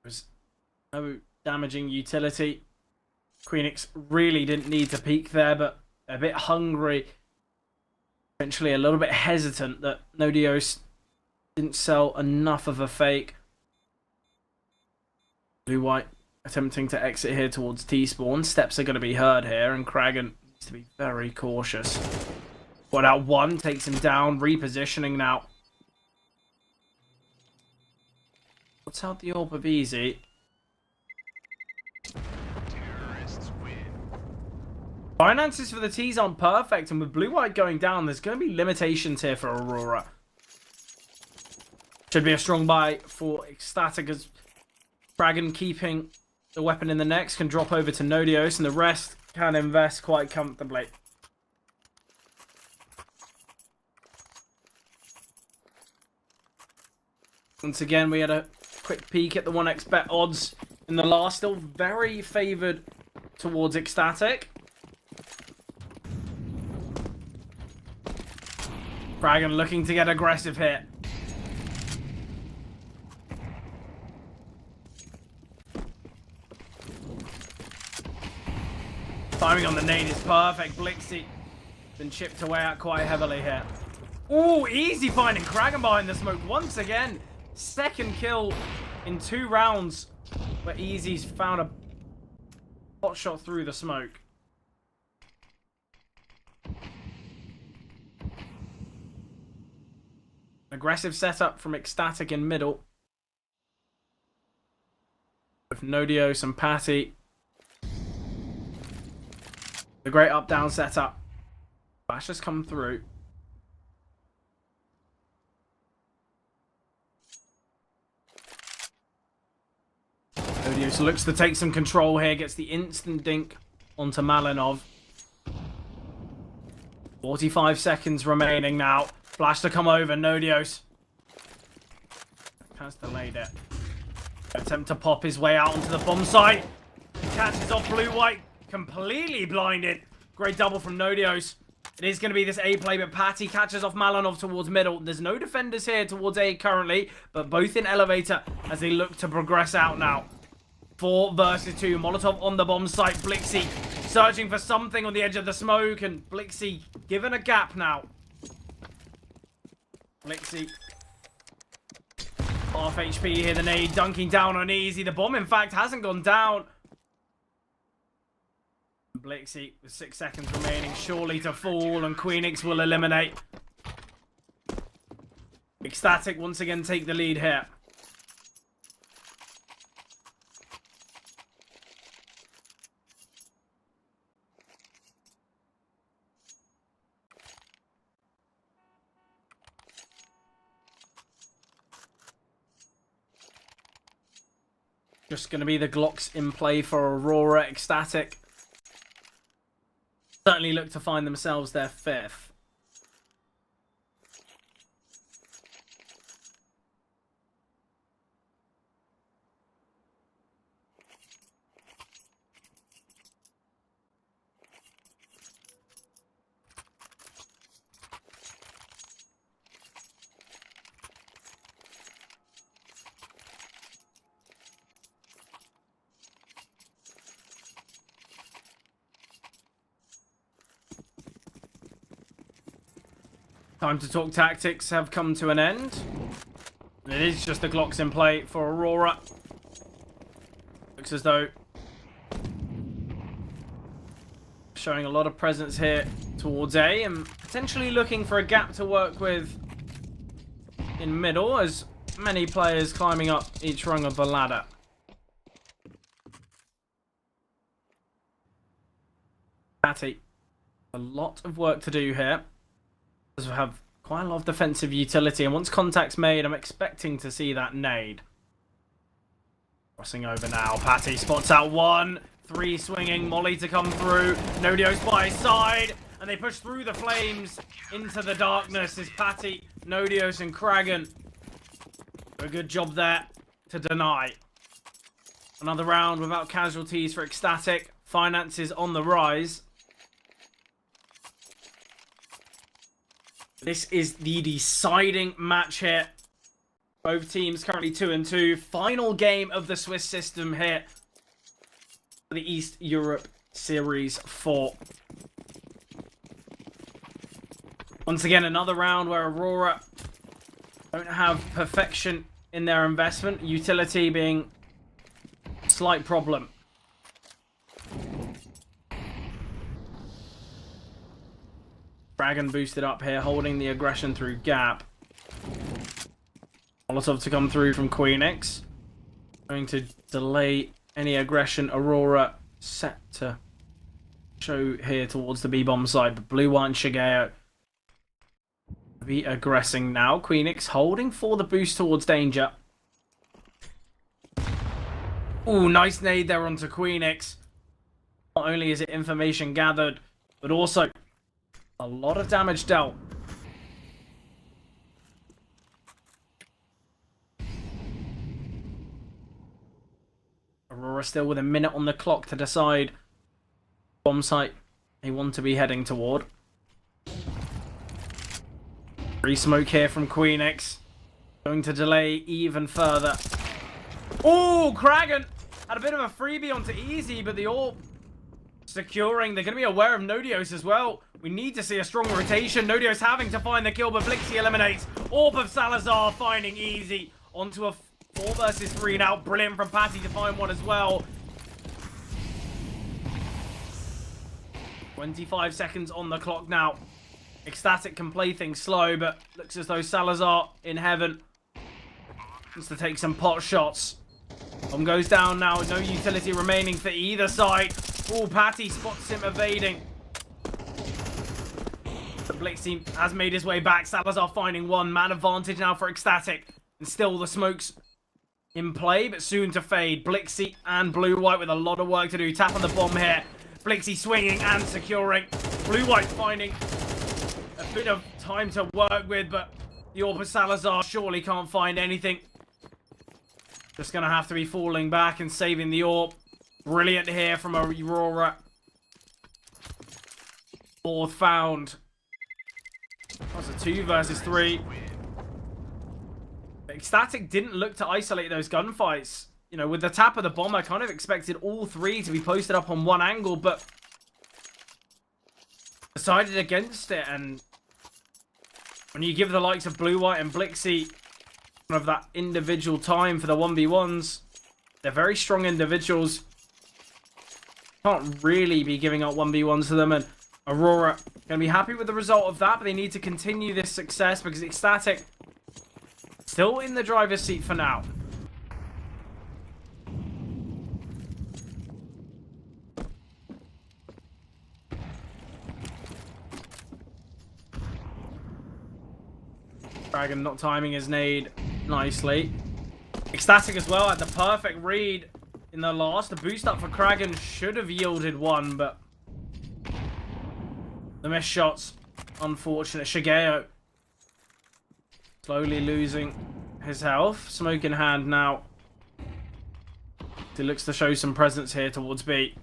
There's no damaging utility. Queenix really didn't need to peek there, but a bit hungry. Eventually a little bit hesitant that Nodios didn't sell enough of a fake. Blue-white attempting to exit here towards T-spawn. Steps are going to be heard here, and Kragan needs to be very cautious. Got out 1, takes him down, repositioning now. What's out the AWP of Easy? Finances for the T's aren't perfect, and with blue-white going down, there's going to be limitations here for Aurora. Should be a strong buy for Ecstatic, as Dragon keeping the weapon in the next can drop over to Nodios, and the rest can invest quite comfortably. Once again, we had a quick peek at the 1xBet odds in the last. Still very favoured towards Ecstatic. Dragon looking to get aggressive here. Timing on the nade is perfect. Blixie been chipped away at quite heavily here. Ooh, Easy finding Kragan behind the smoke once again. 2nd kill in 2 rounds, where Easy's found a hot shot through the smoke. Aggressive setup from Ecstatic in middle. With Nodios and Patty. The great up-down setup. Flash has come through. Nodios looks to take some control here. Gets the instant dink onto Malanov. 45 seconds remaining now. Flash to come over. Nodios has delayed it. Attempt to pop his way out onto the bomb site. Catches off blue-white. completely blinded. Great double from Nodios. It is going to be this A play, but Patty catches off Malanov towards middle. There's no defenders here towards A currently, but both in elevator as they look to progress out now. 4 versus 2. Molotov on the bomb site. Blixie searching for something on the edge of the smoke, and Blixie given a gap now. Blixie. Half HP here, the nade dunking down on easy. The bomb, in fact, hasn't gone down. Blixie with 6 seconds remaining, surely to fall, and Queenix will eliminate. Ecstatic once again take the lead here. Just going to be the Glocks in play for Aurora. Ecstatic certainly look to find themselves their 5th. Time to talk tactics have come to an end. And it is just the Glocks in play for Aurora. Looks as though showing a lot of presence here towards A and potentially looking for a gap to work with in middle as many players climbing up each rung of the ladder. Patty, a lot of work to do here. We have quite a lot of defensive utility, and once contact's made, I'm expecting to see that nade. Crossing over now, Patty spots out 1, 3 swinging, Molly to come through, Nodios by his side, and they push through the flames into the darkness as Patty, Nodios, and Kragan do a good job there to deny. Another round without casualties for Ecstatic, finances on the rise. This is the deciding match here. Both teams currently 2-2. Final game of the Swiss system here for the East Europe Series 4. Once again, another round where Aurora don't have perfection in their investment. Utility being a slight problem. Dragon boosted up here, holding the aggression through gap. Molotov to come through from Queenix. Going to delay any aggression. Aurora set to show here towards the B-bomb side. But Blue White and Shigeo be aggressing now. Queenix holding for the boost towards danger. Ooh, nice nade there onto Queenix. Not only is it information gathered, but also a lot of damage dealt. Aurora still with a minute on the clock to decide bomb site they want to be heading toward. Free smoke here from Queenix. Going to delay even further. Oh, Kragan had a bit of a freebie onto Easy, but the AWP securing. They're going to be aware of Nodios as well. We need to see a strong rotation. Nodios having to find the kill, but Blixie eliminates. AWP of Salazar finding Easy onto a 4 versus 3 now. Brilliant from Patty to find one as well. 25 seconds on the clock now. Ecstatic can play things slow, but looks as though Salazar in heaven wants to take some pot shots. Bomb goes down now. No utility remaining for either side. Oh, Patty spots him evading. The Blixie has made his way back. Salazar finding one. Man advantage now for Ecstatic. And still the smokes in play, but soon to fade. Blixie and Blue White with a lot of work to do. Tap on the bomb here. Blixie swinging and securing. Blue White finding a bit of time to work with, but the AWP of Salazar surely can't find anything. Just going to have to be falling back and saving the AWP. Brilliant here from Aurora. Fourth found. That's a 2 versus 3. But Ecstatic didn't look to isolate those gunfights. You know, with the tap of the bomb, I kind of expected all 3 to be posted up on one angle, but decided against it. And when you give the likes of Blue White and Blixie of that individual time for the 1v1s, they're very strong individuals. Can't really be giving up 1v1s to them, and Aurora going to be happy with the result of that, but they need to continue this success because Ecstatic still in the driver's seat for now. Dragon not timing his nade nicely. Ecstatic as well had the perfect read in the last. The boost up for Kragan should have yielded 1, but the missed shots, unfortunate. Shigeo slowly losing his health. Smoke in hand now. He looks to show some presence here towards B.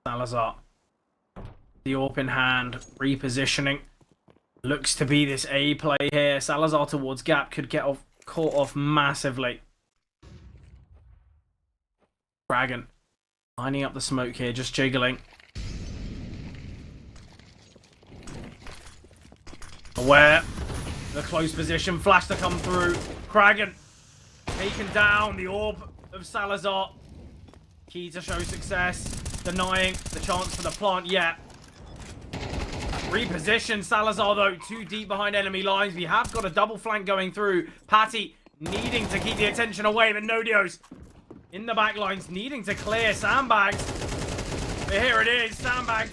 Salazar. The AWP in hand, repositioning. Looks to be this A play here. Salazar towards Gap could get caught off massively. Dragon lining up the smoke here, just jiggling. Aware. The close position, flash to come through. Kragan taken down. The orb of Salazar. Key to show success. Denying the chance for the plant yet. Reposition Salazar though, too deep behind enemy lines. We have got a double flank going through. Patty needing to keep the attention away, but Nodios in the back lines needing to clear sandbags. But here it is, sandbags.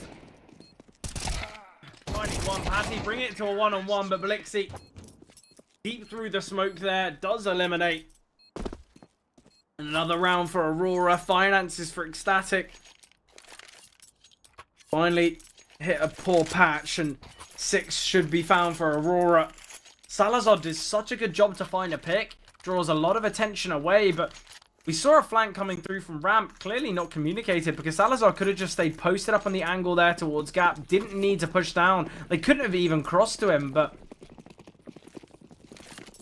Finding one, Patty bring it to a one-on-one, but Blixie deep through the smoke there, does eliminate. Another round for Aurora, finances for Ecstatic. Finally hit a poor patch, and 6 should be found for Aurora. Salazar did such a good job to find a pick. Draws a lot of attention away, but we saw a flank coming through from ramp. Clearly not communicated, because Salazar could have just stayed posted up on the angle there towards Gap. Didn't need to push down. They couldn't have even crossed to him, but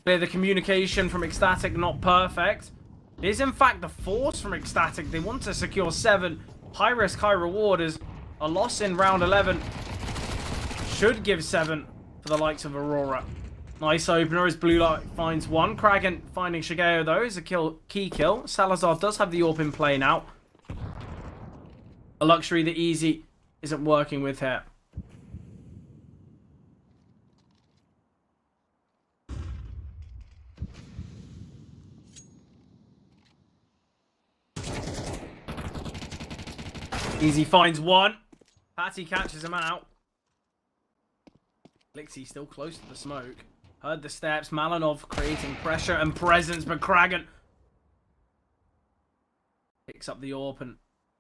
the communication from Ecstatic not perfect. It is in fact the force from Ecstatic. They want to secure 7. High risk, high reward is a loss in round 11 should give 7 for the likes of Aurora. Nice opener as Blue Light finds 1. Kragan finding Shigeo though is a key kill. Salazar does have the AWP in play now. A luxury that Easy isn't working with here. Easy finds 1. Patty catches him out. Blixie still close to the smoke. Heard the steps. Malinov creating pressure and presence, but Kragan picks up the AWP and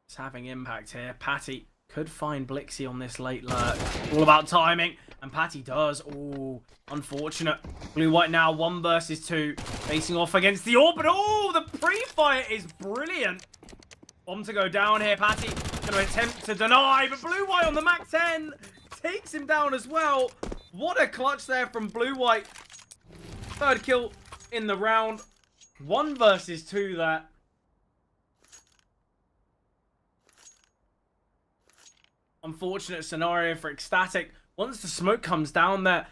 is having impact here. Patty could find Blixie on this late lurk. All about timing, and Patty does. Oh, unfortunate. Blue-white now 1 versus 2. Facing off against the AWP, but oh, the pre-fire is brilliant. Bomb to go down here. Patty going to attempt to deny, but Blue-white on the Mac 10 takes him down as well. What a clutch there from Blue-white. 3rd kill in the round. 1 versus 2 there. Unfortunate scenario for Ecstatic. Once the smoke comes down there,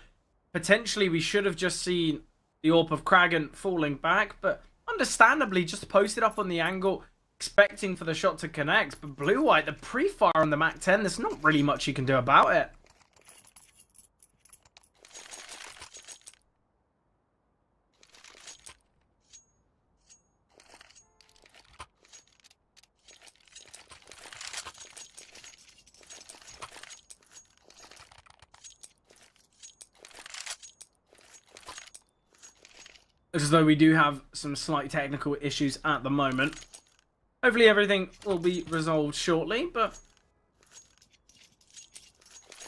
potentially we should have just seen the AWP of Kragan falling back, but understandably just posted up on the angle, expecting for the shot to connect. But Blue-white, the pre-fire on the Mac 10, there's not really much you can do about it. As though we do have some slight technical issues at the moment. Hopefully everything will be resolved shortly, but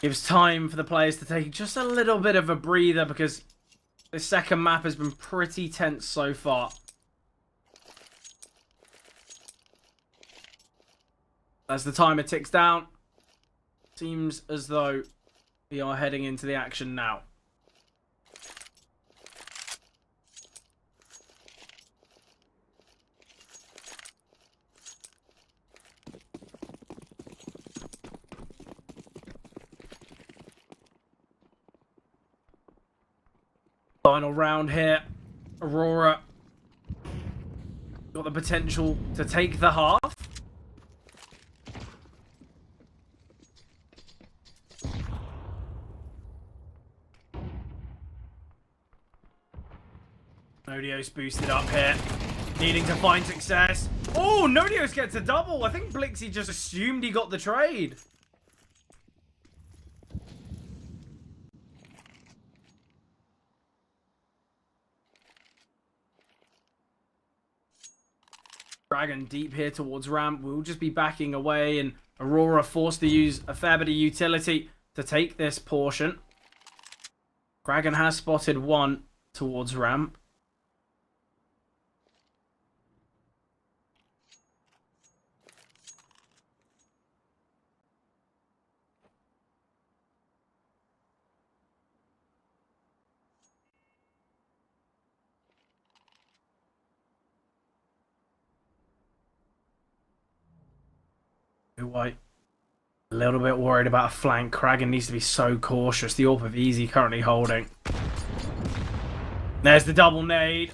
Gives time for the players to take just a little bit of a breather because the second map has been pretty tense so far. As the timer ticks down, seems as though we are heading into the action now. Final round here. Aurora got the potential to take the half. Nodios boosted up here, needing to find success. Oh, Nodios gets a double. I think Blixie just assumed he got the trade. Dragon deep here towards ramp. We'll just be backing away, and Aurora forced to use a fair bit of utility to take this portion. Dragon has spotted one towards ramp. White. A little bit worried about a flank. Kragan needs to be so cautious. The AWP of Easy currently holding. There's the double nade.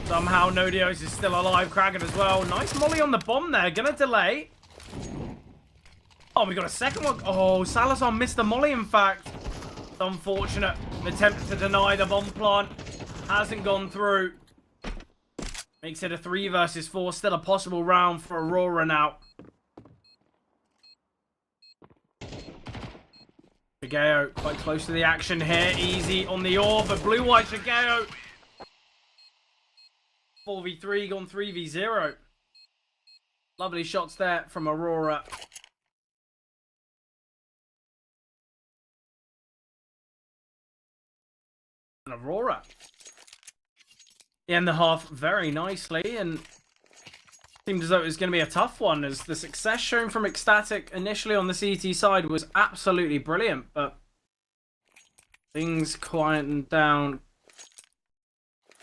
Somehow Nodios is still alive. Kragan as well. Nice molly on the bomb there. Gonna delay. Oh, we got a second one. Oh, Salazar missed the molly, in fact. It's unfortunate. An attempt to deny the bomb plant. Hasn't gone through. Makes it a 3 versus 4. Still a possible round for Aurora now. Shigeo quite close to the action here. Easy on the AWP, but blue-white Shigeo. 4v3 gone 3v0. Lovely shots there from Aurora. And Aurora in the half very nicely, and seemed as though it was going to be a tough one, as the success shown from Ecstatic initially on the CT side was absolutely brilliant, but things quietened down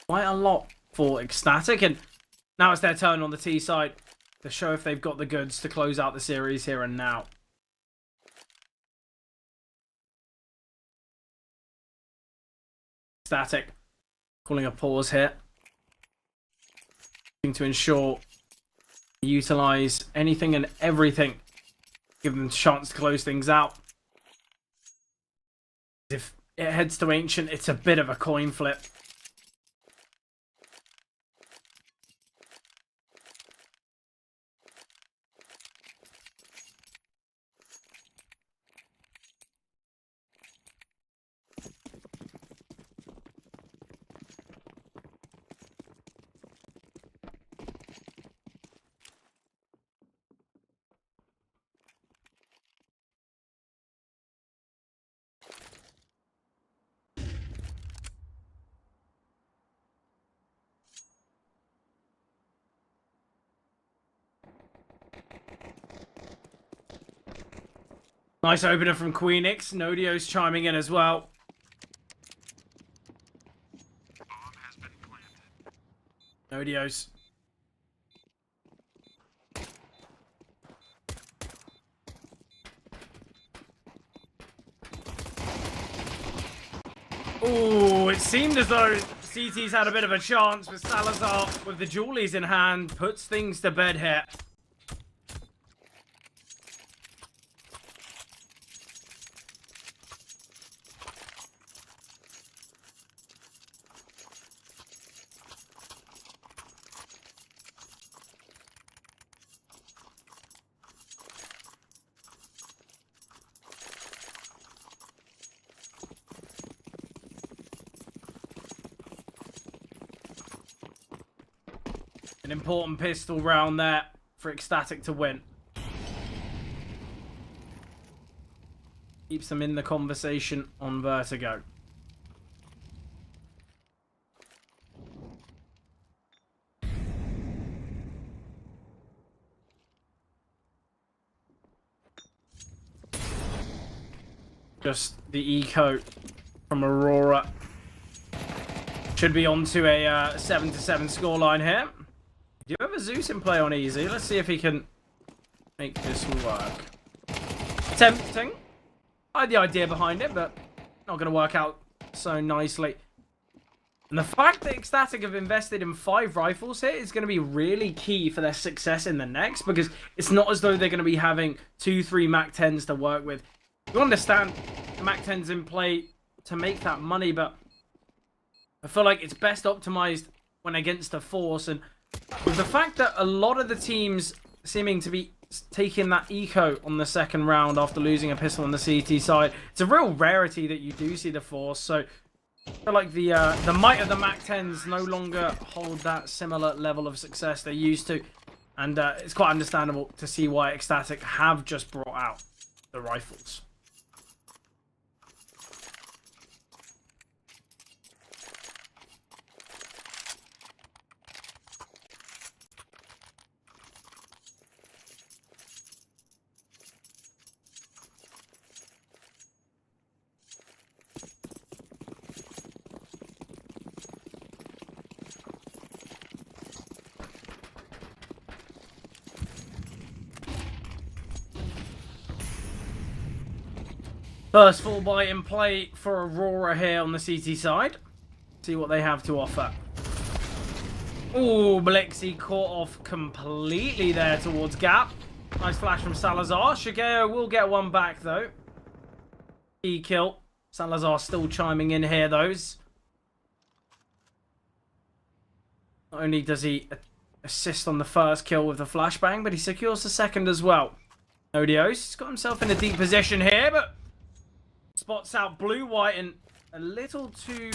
quite a lot for Ecstatic, and now it's their turn on the T side to show if they've got the goods to close out the series here and now. Ecstatic calling a pause here, to ensure utilize anything and everything, give them a chance to close things out. If it heads to Ancient, it's a bit of a coin flip. Nice opener from Queenix. Nodios chiming in as well. Nodios. Ooh, it seemed as though CT's had a bit of a chance, with Salazar with the Julies in hand puts things to bed here. An important pistol round there for Ecstatic to win. keeps them in the conversation on Vertigo. Just the eco from Aurora. Should be onto a 7-7 scoreline here. Do you have a Zeus in play on easy? Let's see if he can make this work. Tempting. I had the idea behind it, but not going to work out so nicely. And the fact that Ecstatic have invested in 5 rifles here is going to be really key for their success in the next, because it's not as though they're going to be having 2-3 MAC-10s to work with. You understand the MAC-10's in play to make that money, but I feel like it's best optimized when against a force. And with the fact that a lot of the teams seeming to be taking that eco on the second round after losing a pistol on the CT side, it's a real rarity that you do see the force. So I feel like the might of the MAC-10s no longer hold that similar level of success they used to. And it's quite understandable to see why Ecstatic have just brought out the rifles. First full buy in play for Aurora here on the CT side. See what they have to offer. Ooh, Blixie caught off completely there towards Gap. Nice flash from Salazar. Shigeo will get one back though. Key kill. Salazar still chiming in here though. Not only does he assist on the first kill with the flashbang, but he secures the second as well. Odios, he's got himself in a deep position here, but spots out Blue White and a little too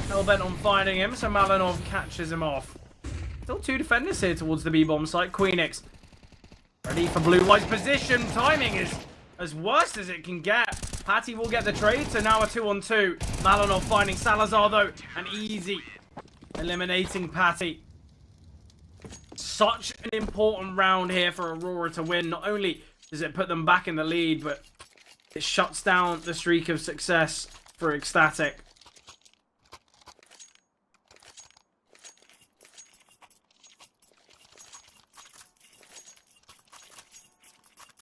hell-bent on finding him, so Malinov catches him off. Still 2 defenders here towards the B-bomb site. Queenix ready for Blue White's position. Timing is as worst as it can get. Patty will get the trade, so now a 2-on-2. Malinov finding Salazar though, and easy eliminating Patty. Such an important round here for Aurora to win. Not only does it put them back in the lead, but it shuts down the streak of success for Ecstatic.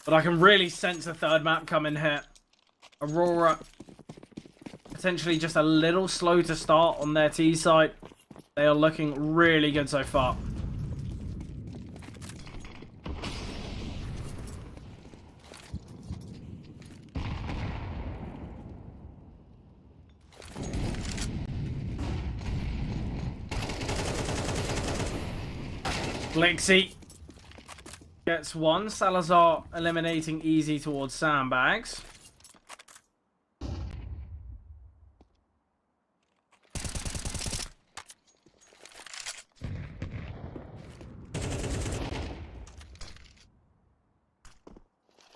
But I can really sense the third map coming here. Aurora potentially just a little slow to start on their T side. They are looking really good so far. Blixie gets one. Salazar eliminating easy towards sandbags.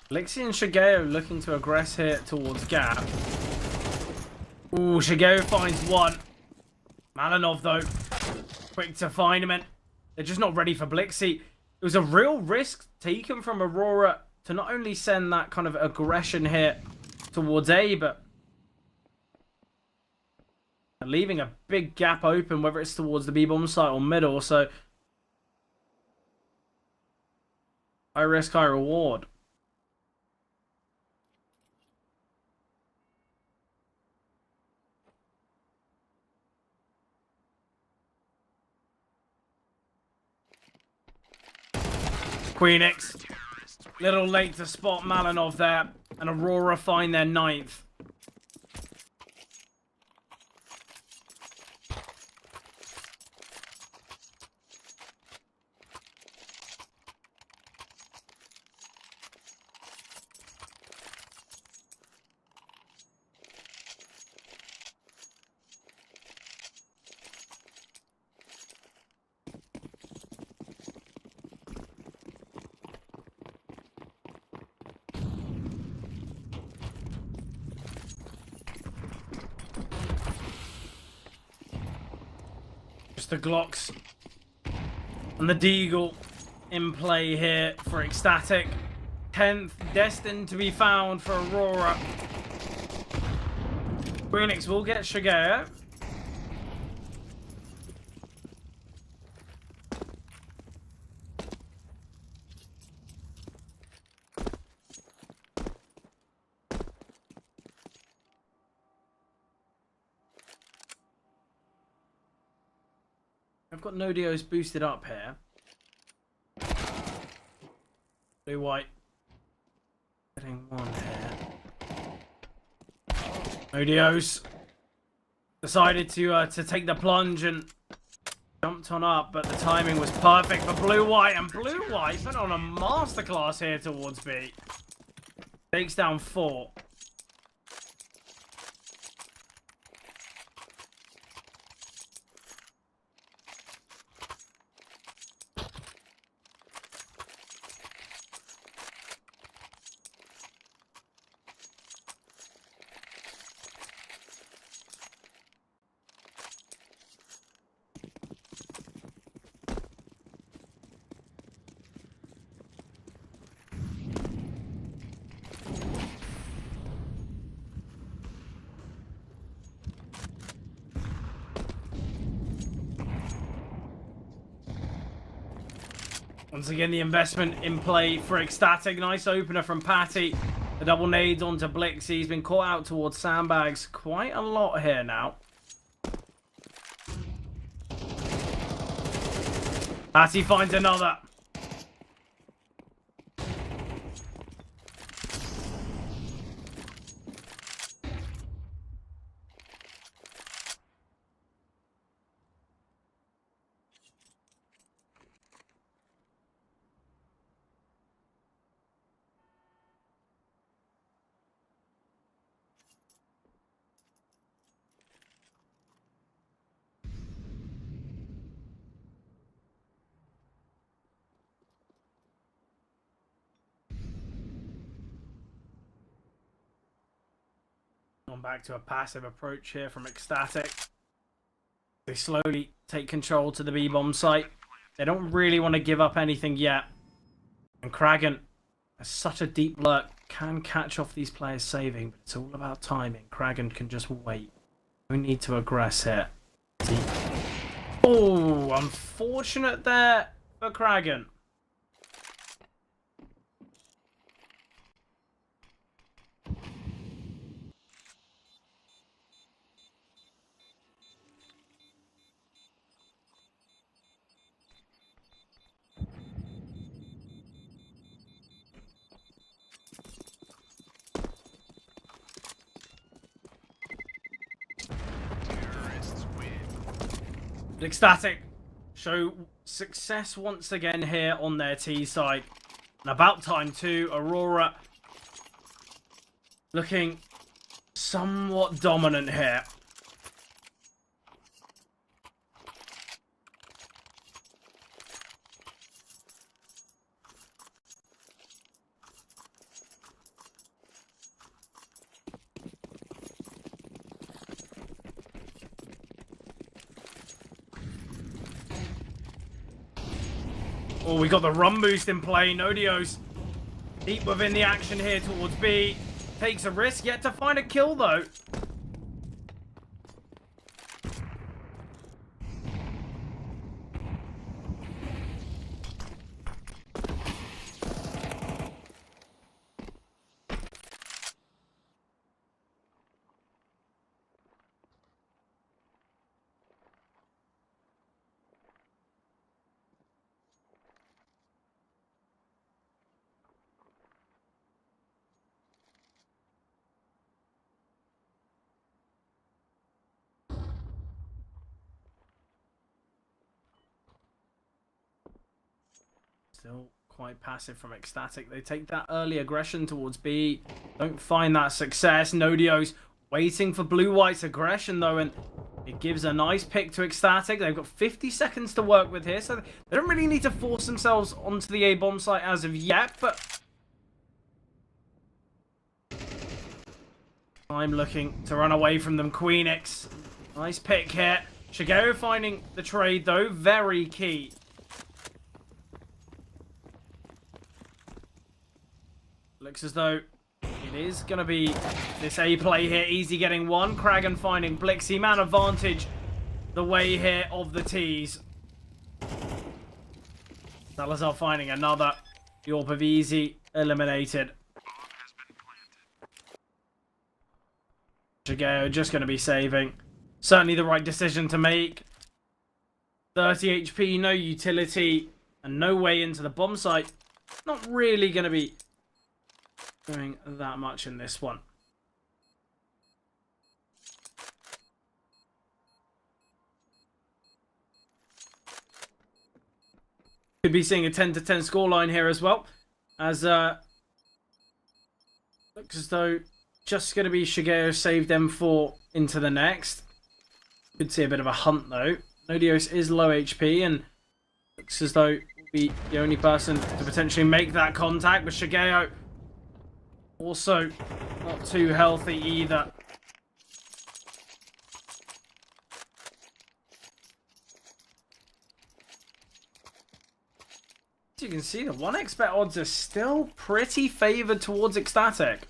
Blixie and Shigeo looking to aggress here towards Gap. Ooh, Shigeo finds one. Malinov though, quick to find him, and they're just not ready for Blixie. It was a real risk taken from Aurora to not only send that kind of aggression here towards A, but leaving a big gap open, whether it's towards the B-bomb site or middle. So high risk, high reward. Queenix, little late to spot Malinov there, and Aurora find their 9th. the Glocks and the Deagle in play here for Ecstatic. 10th destined to be found for Aurora. Phoenix will get Shigeo. I've got Nodio's boosted up here. Blue white. Getting one here. Nodio's decided to take the plunge and jumped on up, but the timing was perfect for blue white, and blue white went on a masterclass here towards B. Takes down 4. Once again, the investment in play for Ecstatic. Nice opener from Patty. The double nades onto Blixie. He's been caught out towards sandbags quite a lot here now. Patty finds another. Back to a passive approach here from Ecstatic. They slowly take control to the B-bomb site. They don't really want to give up anything yet. And Kragan has such a deep lurk, can catch off these players saving, but it's all about timing. Kragan can just wait. We need to aggress here. Oh, unfortunate there for Kragan. Ecstatic show success once again here on their T side. And about time too. Aurora looking somewhat dominant here. Oh, we got the run boost in play. Nodio's deep within the action here towards B. Takes a risk, yet to find a kill though. Still quite passive from Ecstatic. They take that early aggression towards B. Don't find that success. Nodio's waiting for blue-white's aggression though, and it gives a nice pick to Ecstatic. They've got 50 seconds to work with here, so they don't really need to force themselves onto the A-bomb site as of yet, but I'm looking to run away from them. Queenix, nice pick here. Shigeo finding the trade, though, very key. Looks as though it is going to be this A play here. Easy getting one. Kragan finding Blixie. Man advantage the way here of the T's. Salazar finding another. Yorp of Easy eliminated. Shigeo just going to be saving. Certainly the right decision to make. 30 HP, no utility, and no way into the bomb site. Not really going to be doing that much in this one. Could be seeing a 10-10 scoreline here as well. As looks as though just going to be Shigeo saved M4 into the next. Could see a bit of a hunt though. Nodios is low HP and looks as though will be the only person to potentially make that contact. But Shigeo also not too healthy either. As you can see, the 1x bet odds are still pretty favoured towards Ecstatic.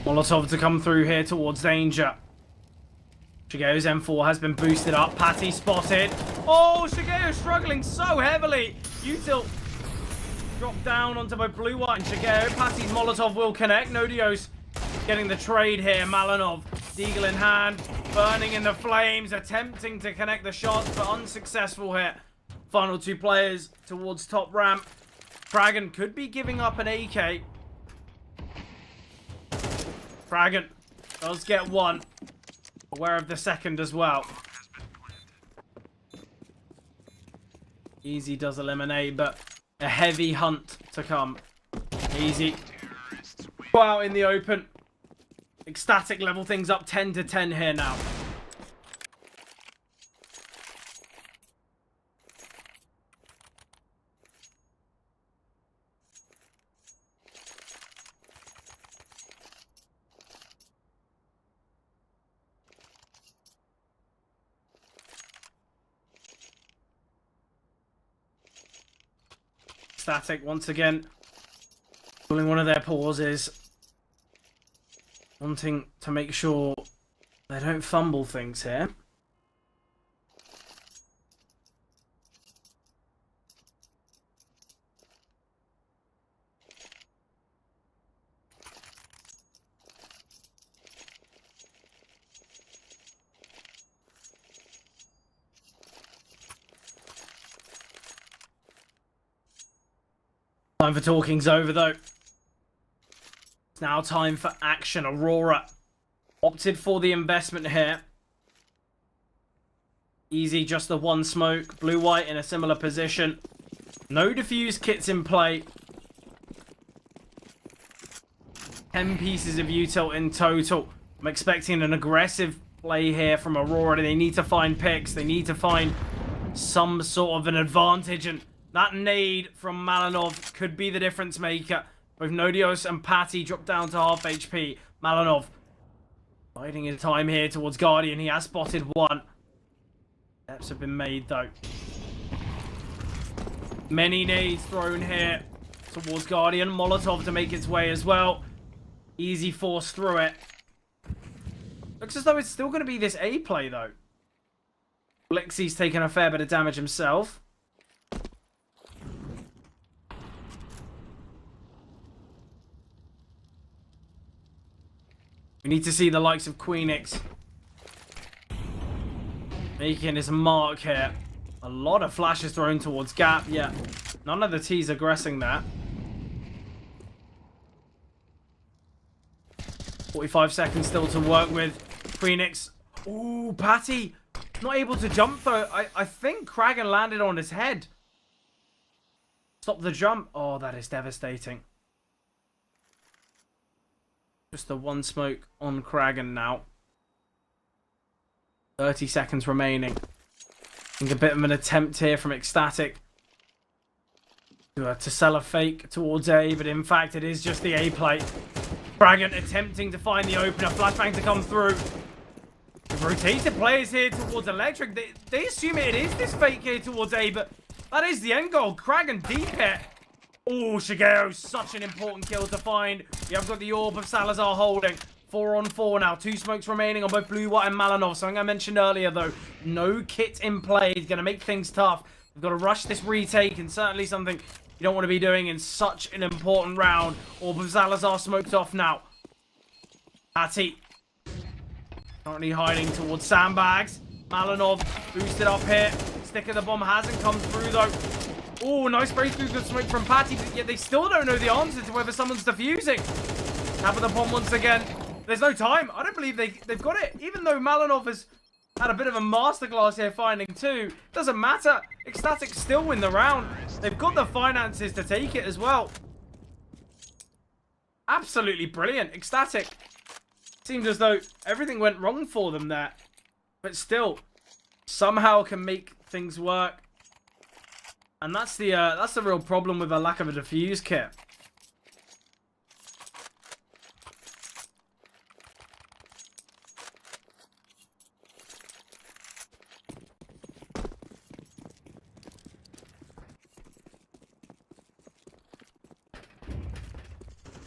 Molotov to come through here towards danger. Shigeo's M4 has been boosted up. Patty spotted. Oh, Shigeo struggling so heavily. Util dropped down onto both Blue White and Shigeo. Patty's Molotov will connect. Nodios getting the trade here. Malinov, Deagle in hand, burning in the flames, attempting to connect the shots, but unsuccessful here. Final two players towards top ramp. Kragan could be giving up an AK. Kragan does get one. Aware of the second as well. Easy does eliminate, but a heavy hunt to come. Easy. Wow, in the open. Ecstatic level things up 10-10 here now. Static once again pulling one of their pauses, wanting to make sure they don't fumble things here. Time for talking's over though. It's now time for action. Aurora opted for the investment here. Easy, just the one smoke. Blue White in a similar position. No defuse kits in play. 10 pieces of util in total. I'm expecting an aggressive play here from Aurora. They need to find picks. They need to find some sort of an advantage, and that nade from Malinov could be the difference maker. Both Nodios and Patty drop down to half HP. Malinov biding his time here towards Guardian. He has spotted one. Steps have been made though. Many nades thrown here towards Guardian. Molotov to make its way as well. Easy force through it. Looks as though it's still going to be this A play though. Blixie's taken a fair bit of damage himself. We need to see the likes of Queenix making his mark here. A lot of flashes thrown towards Gap. Yeah, none of the T's aggressing that. 45 seconds still to work with. Queenix. Ooh, Patty. Not able to jump though. I think Kragan landed on his head. Stop the jump. Oh, that is devastating. Just the one smoke on Kragan now. 30 seconds remaining. I think a bit of an attempt here from Ecstatic to sell a fake towards A, but in fact it is just the A plate. Kragan attempting to find the opener. Flashbang to come through. The rotated players here towards Electric. They assume it is this fake here towards A, but that is the end goal. Kragan deep hit. Oh, Shigeo, such an important kill to find. You have got the orb of Salazar holding. 4 on 4 now. 2 smokes remaining on both Blue, White, and Malinov. Something I mentioned earlier, though. No kit in play is going to make things tough. We've got to rush this retake, and certainly something you don't want to be doing in such an important round. Orb of Salazar smoked off now. Hattie currently hiding towards sandbags. Malinov boosted up here. Stick of the bomb hasn't come through, though. Oh, nice breakthrough, good smoke from Patty, but yet they still don't know the answer to whether someone's defusing. Tap of the bomb once again. There's no time. I don't believe they've got it. Even though Malinov has had a bit of a masterclass here finding 2. Doesn't matter. Ecstatic still win the round. They've got the finances to take it as well. Absolutely brilliant. Ecstatic. Seems as though everything went wrong for them there. But still, somehow can make things work. And that's the real problem with the lack of a defuse kit.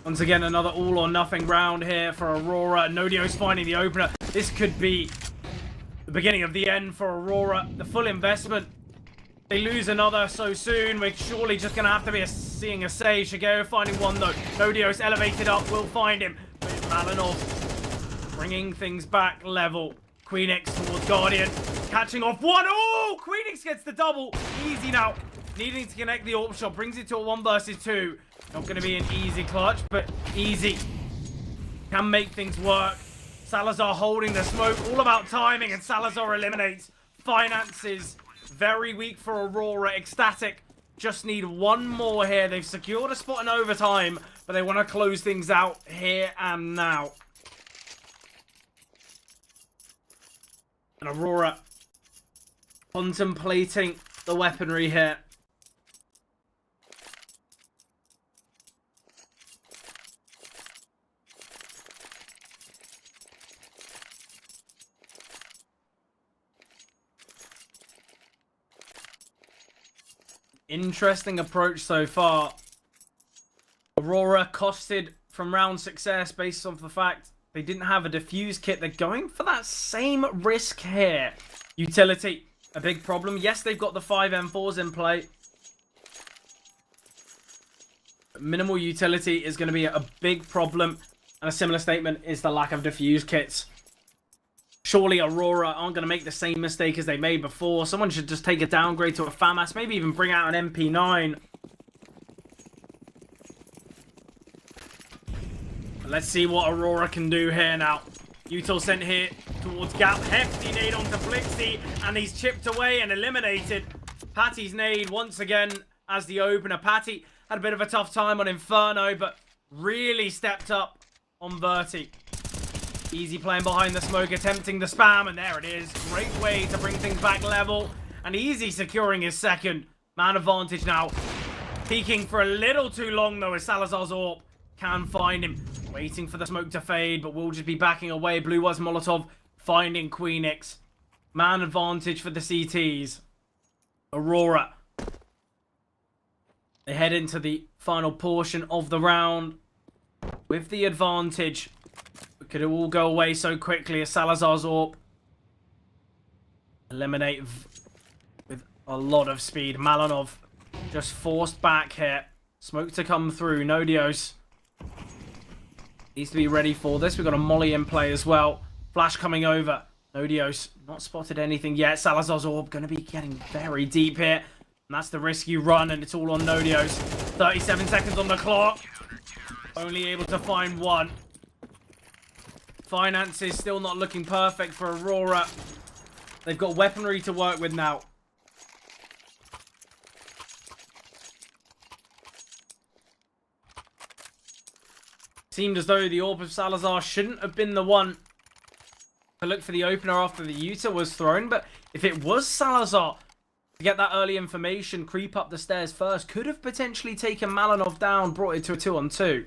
Once again, another all or nothing round here for Aurora. Nodio's finding the opener. This could be the beginning of the end for Aurora. The full investment. They lose another so soon. We're surely just going to have to be seeing a save. Shigeo finding one, though. Nodios elevated up. We'll find him. But Malinov bringing things back level. Queenix towards Guardian. Catching off one. Oh! Queenix gets the double. Easy now. Needing to connect the AWP shot. Brings it to a 1 versus 2. Not going to be an easy clutch, but easy. Can make things work. Salazar holding the smoke. All about timing, and Salazar eliminates. Finances. Very weak for Aurora. Ecstatic just need one more here. They've secured a spot in overtime, but they want to close things out here and now. And Aurora contemplating the weaponry here. Interesting approach so far. Aurora costed from round success based on the fact they didn't have a defuse kit. They're going for that same risk here. Utility, a big problem. Yes, they've got the 5 M4s in play. But minimal utility is going to be a big problem. And a similar statement is the lack of defuse kits. Surely Aurora aren't going to make the same mistake as they made before. Someone should just take a downgrade to a FAMAS. Maybe even bring out an MP9. Let's see what Aurora can do here now. Util sent here towards Gap. Hefty nade onto Blixie. And he's chipped away and eliminated. Patty's nade once again as the opener. Patty had a bit of a tough time on Inferno, but really stepped up on Verti. Easy playing behind the smoke, attempting the spam, and there it is. Great way to bring things back level. And Easy securing his second. Man advantage now. Peeking for a little too long, though, as Salazar's AWP can find him. Waiting for the smoke to fade, but will just be backing away. Blue was Molotov finding Queenix. Man advantage for the CTs. Aurora. They head into the final portion of the round with the advantage. Could it all go away so quickly as Salazar's AWP eliminate with a lot of speed. Malinov just forced back here. Smoke to come through. Nodios needs to be ready for this. We've got a molly in play as well. Flash coming over. Nodios not spotted anything yet. Salazar's AWP going to be getting very deep here. And that's the risk you run, and it's all on Nodios. 37 seconds on the clock. Only able to find one. Finances still not looking perfect for Aurora. They've got weaponry to work with now. Seemed as though the Orb of Salazar shouldn't have been the one to look for the opener after the Utah was thrown, but if it was Salazar to get that early information, creep up the stairs first, could have potentially taken Malinov down, brought it to a 2-on-2.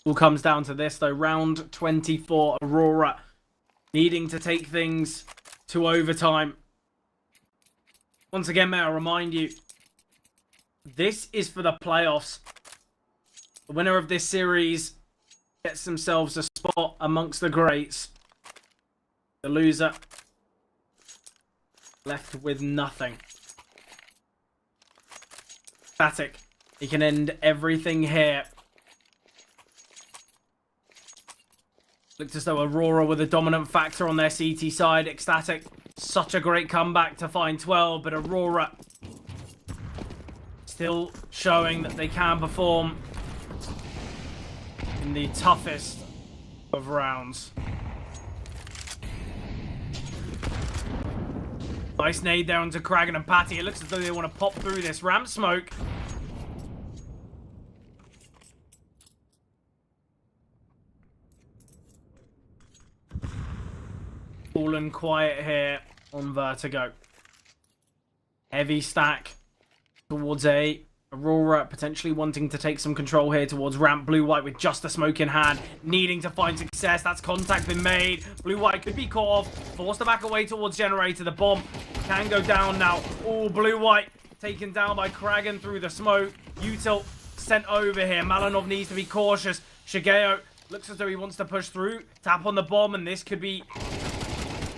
All comes down to this though, round 24, Aurora needing to take things to overtime. Once again, may I remind you, this is for the playoffs. The winner of this series gets themselves a spot amongst the greats. The loser left with nothing. Static. He can end everything here. Looked as though Aurora were the dominant factor on their CT side. Ecstatic, such a great comeback to find 12, but Aurora still showing that they can perform in the toughest of rounds. Nice nade there onto Kragan and Patty. It looks as though they want to pop through this ramp smoke. Cool and quiet here on Vertigo. Heavy stack towards A. Aurora potentially wanting to take some control here towards ramp. Blue-White with just a smoke in hand, needing to find success. That's contact been made. Blue-White could be caught off, forced to back away towards Generator. The bomb can go down now. Oh, Blue-White taken down by Kragan through the smoke. Util sent over here. Malinov needs to be cautious. Shigeo looks as though he wants to push through. Tap on the bomb, and this could be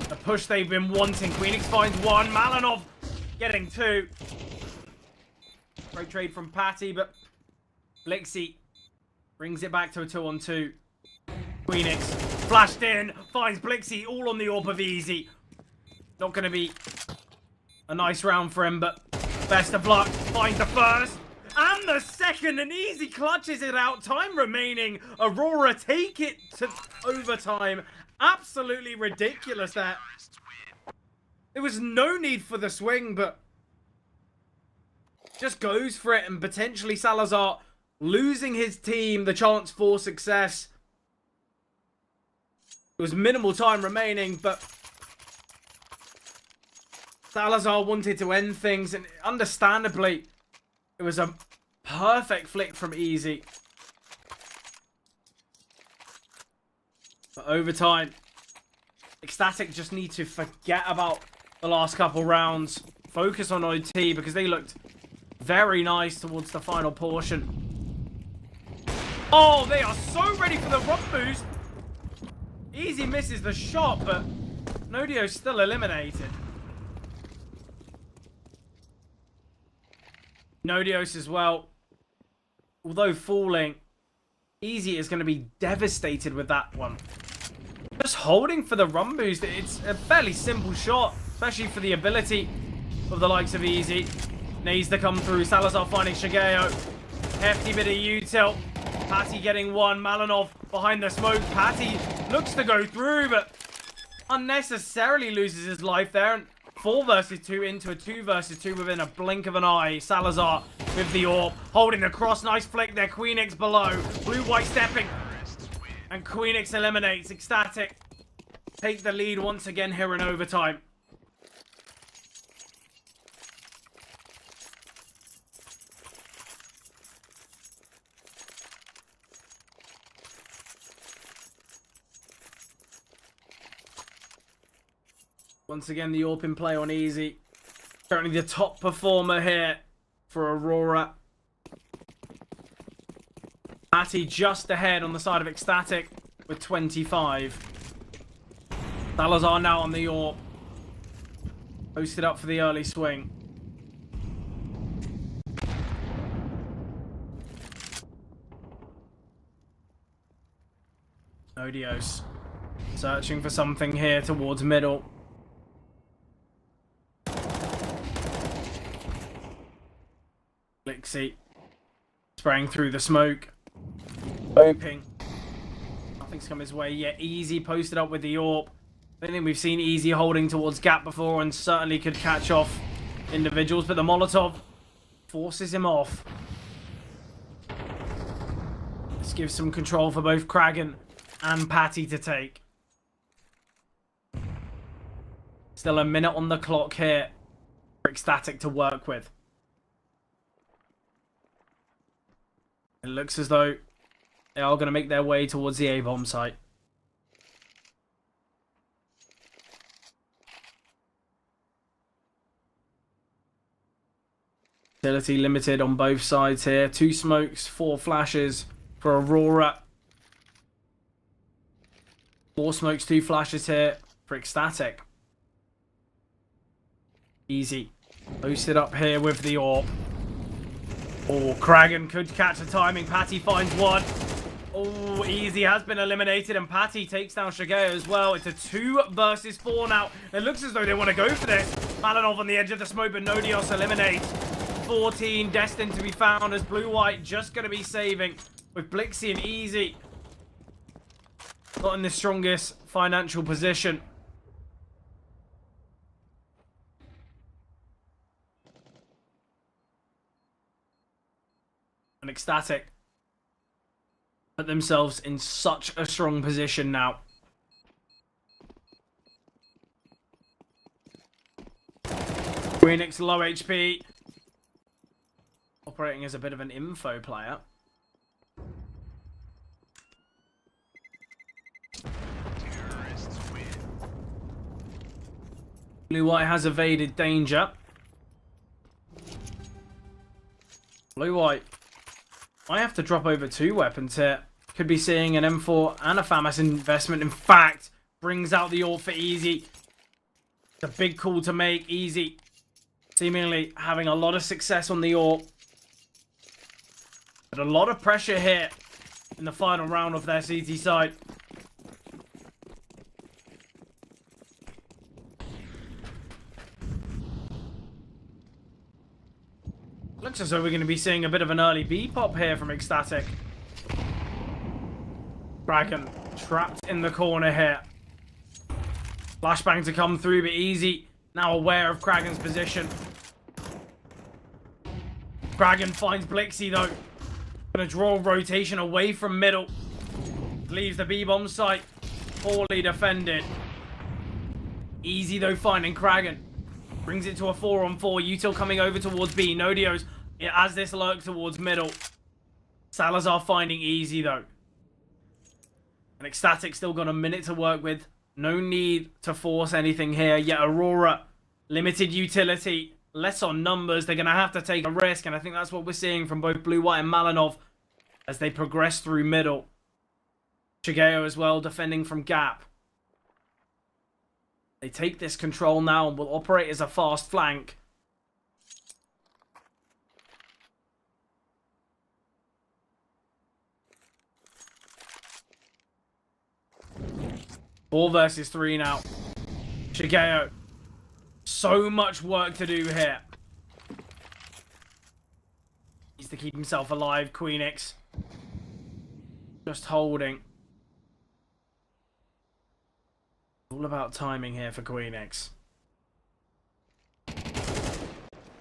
the push they've been wanting. Queenix finds one. Malinov getting two. Great trade from Patty, but Blixie brings it back to a 2-on-2. Queenix flashed in, finds Blixie all on the AWP of Easy. Not going to be a nice round for him, but best of luck. Finds the first and the second, and Easy clutches it out. Time remaining. Aurora take it to overtime. Absolutely ridiculous there. There was no need for the swing, but just goes for it, and potentially Salazar losing his team the chance for success. It was minimal time remaining, but Salazar wanted to end things, and understandably, it was a perfect flick from Easy. But overtime, Ecstatic just need to forget about the last couple rounds. Focus on OT because they looked very nice towards the final portion. Oh, they are so ready for the run boost. Easy misses the shot, but Nodio's still eliminated. Nodios as well, although falling, Easy is going to be devastated with that one. Just holding for the run boost, it's a fairly simple shot, especially for the ability of the likes of Easy. Needs to come through. Salazar finding Shigeo. Hefty bit of util. Patty getting one. Malinov behind the smoke. Patty looks to go through, but unnecessarily loses his life there. And 4 versus 2 into a 2 versus 2 within a blink of an eye. Salazar with the AWP. Holding the cross. Nice flick there. Queenix below. Blue-White stepping. And Queenix eliminates. Ecstatic take the lead once again here in overtime. Once again, the AWP in play on Easy. Currently the top performer here for Aurora. Patty just ahead on the side of Ecstatic with 25. Salazar now on the AWP. Posted up for the early swing. Odios searching for something here towards middle. Blixie spraying through the smoke. Hoping nothing's come his way yet. Easy posted up with the AWP. I don't think we've seen Easy holding towards gap before, and certainly could catch off individuals, but the Molotov forces him off. This gives some control for both Kragan and Patty to take. Still a minute on the clock here for Ecstatic to work with. It looks as though they are going to make their way towards the A-bomb site. Utility limited on both sides here. 2 smokes, 4 flashes for Aurora. 4 smokes, 2 flashes here for Ecstatic. Easy. Boosted up here with the AWP. Oh, Kragan could catch the timing. Patty finds one. Oh, Easy has been eliminated, and Patty takes down Shigeo as well. It's a 2 versus 4 now. It looks as though they want to go for this. Malinov on the edge of the smoke, but Nodios eliminates. 14 destined to be found as Blue-White just going to be saving with Blixie and Easy. Not in the strongest financial position. And Ecstatic put themselves in such a strong position now. Queenix low HP. Operating as a bit of an info player. Blue-White has evaded danger. Blue-White might have to drop over 2 weapons here. Could be seeing an M4 and a FAMAS investment. In fact, brings out the AWP for Easy. It's a big call to make. Easy seemingly having a lot of success on the AWP. But a lot of pressure here in the final round of their CT side. Looks as though we're going to be seeing a bit of an early B-pop here from Ecstatic. Kragan trapped in the corner here. Flashbang to come through, but Easy now aware of Kragan's position. Kragan finds Blixie though. Gonna draw rotation away from middle. Leaves the B-bomb site. Poorly defended. Easy though finding Kragan. Brings it to a 4-on-4. Util coming over towards B. Nodios as this lurk towards middle. Salazar finding Easy though. And Ecstatic still got a minute to work with. No need to force anything here. Yet Aurora, limited utility. Less on numbers. They're going to have to take a risk. And I think that's what we're seeing from both Blue-White and Malinov as they progress through middle. Shigeo as well defending from gap. They take this control now and will operate as a fast flank. Four versus 3 now. Shigeo. So much work to do here. Needs to keep himself alive. Queenix. Just holding. All about timing here for Queenix.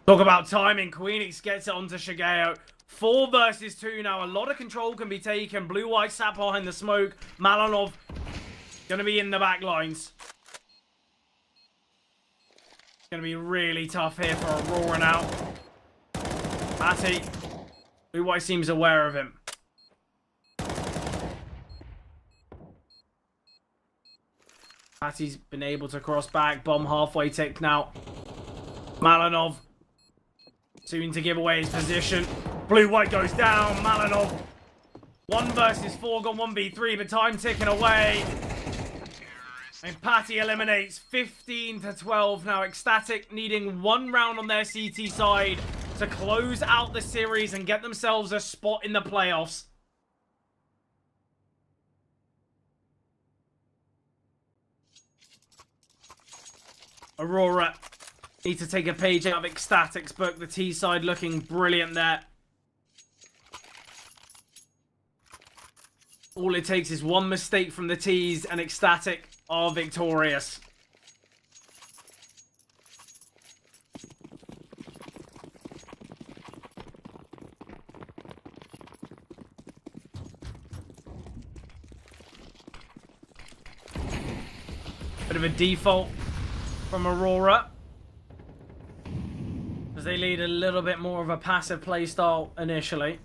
Talk about timing. Queenix gets it onto Shigeo. 4 versus 2 now. A lot of control can be taken. Blue-White sat behind the smoke. Malinov gonna be in the back lines. Gonna be really tough here for Aurora now. Patty. Blue-White seems aware of him. Patty's been able to cross back. Bomb halfway tick now. Malinov. Soon to give away his position. Blue-White goes down. Malinov. 1 versus 4. Got 1v3, but time ticking away. And Patty eliminates 15 to 12. Now Ecstatic needing 1 round on their CT side to close out the series and get themselves a spot in the playoffs. Aurora need to take a page out of Ecstatic's book. The T side looking brilliant there. All it takes is 1 mistake from the T's and Ecstatic are victorious. Bit of a default from Aurora, as they lead a little bit more of a passive play style initially.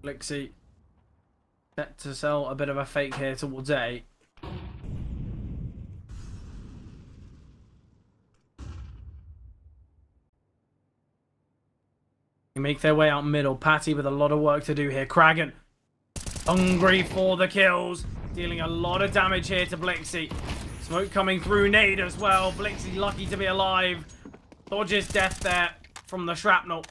Blixie set to sell a bit of a fake here towards A. They make their way out middle. Patty with a lot of work to do here. Kragan hungry for the kills, dealing a lot of damage here to Blixie. Smoke coming through, nade as well. Blixie lucky to be alive. Dodges death there from the shrapnel.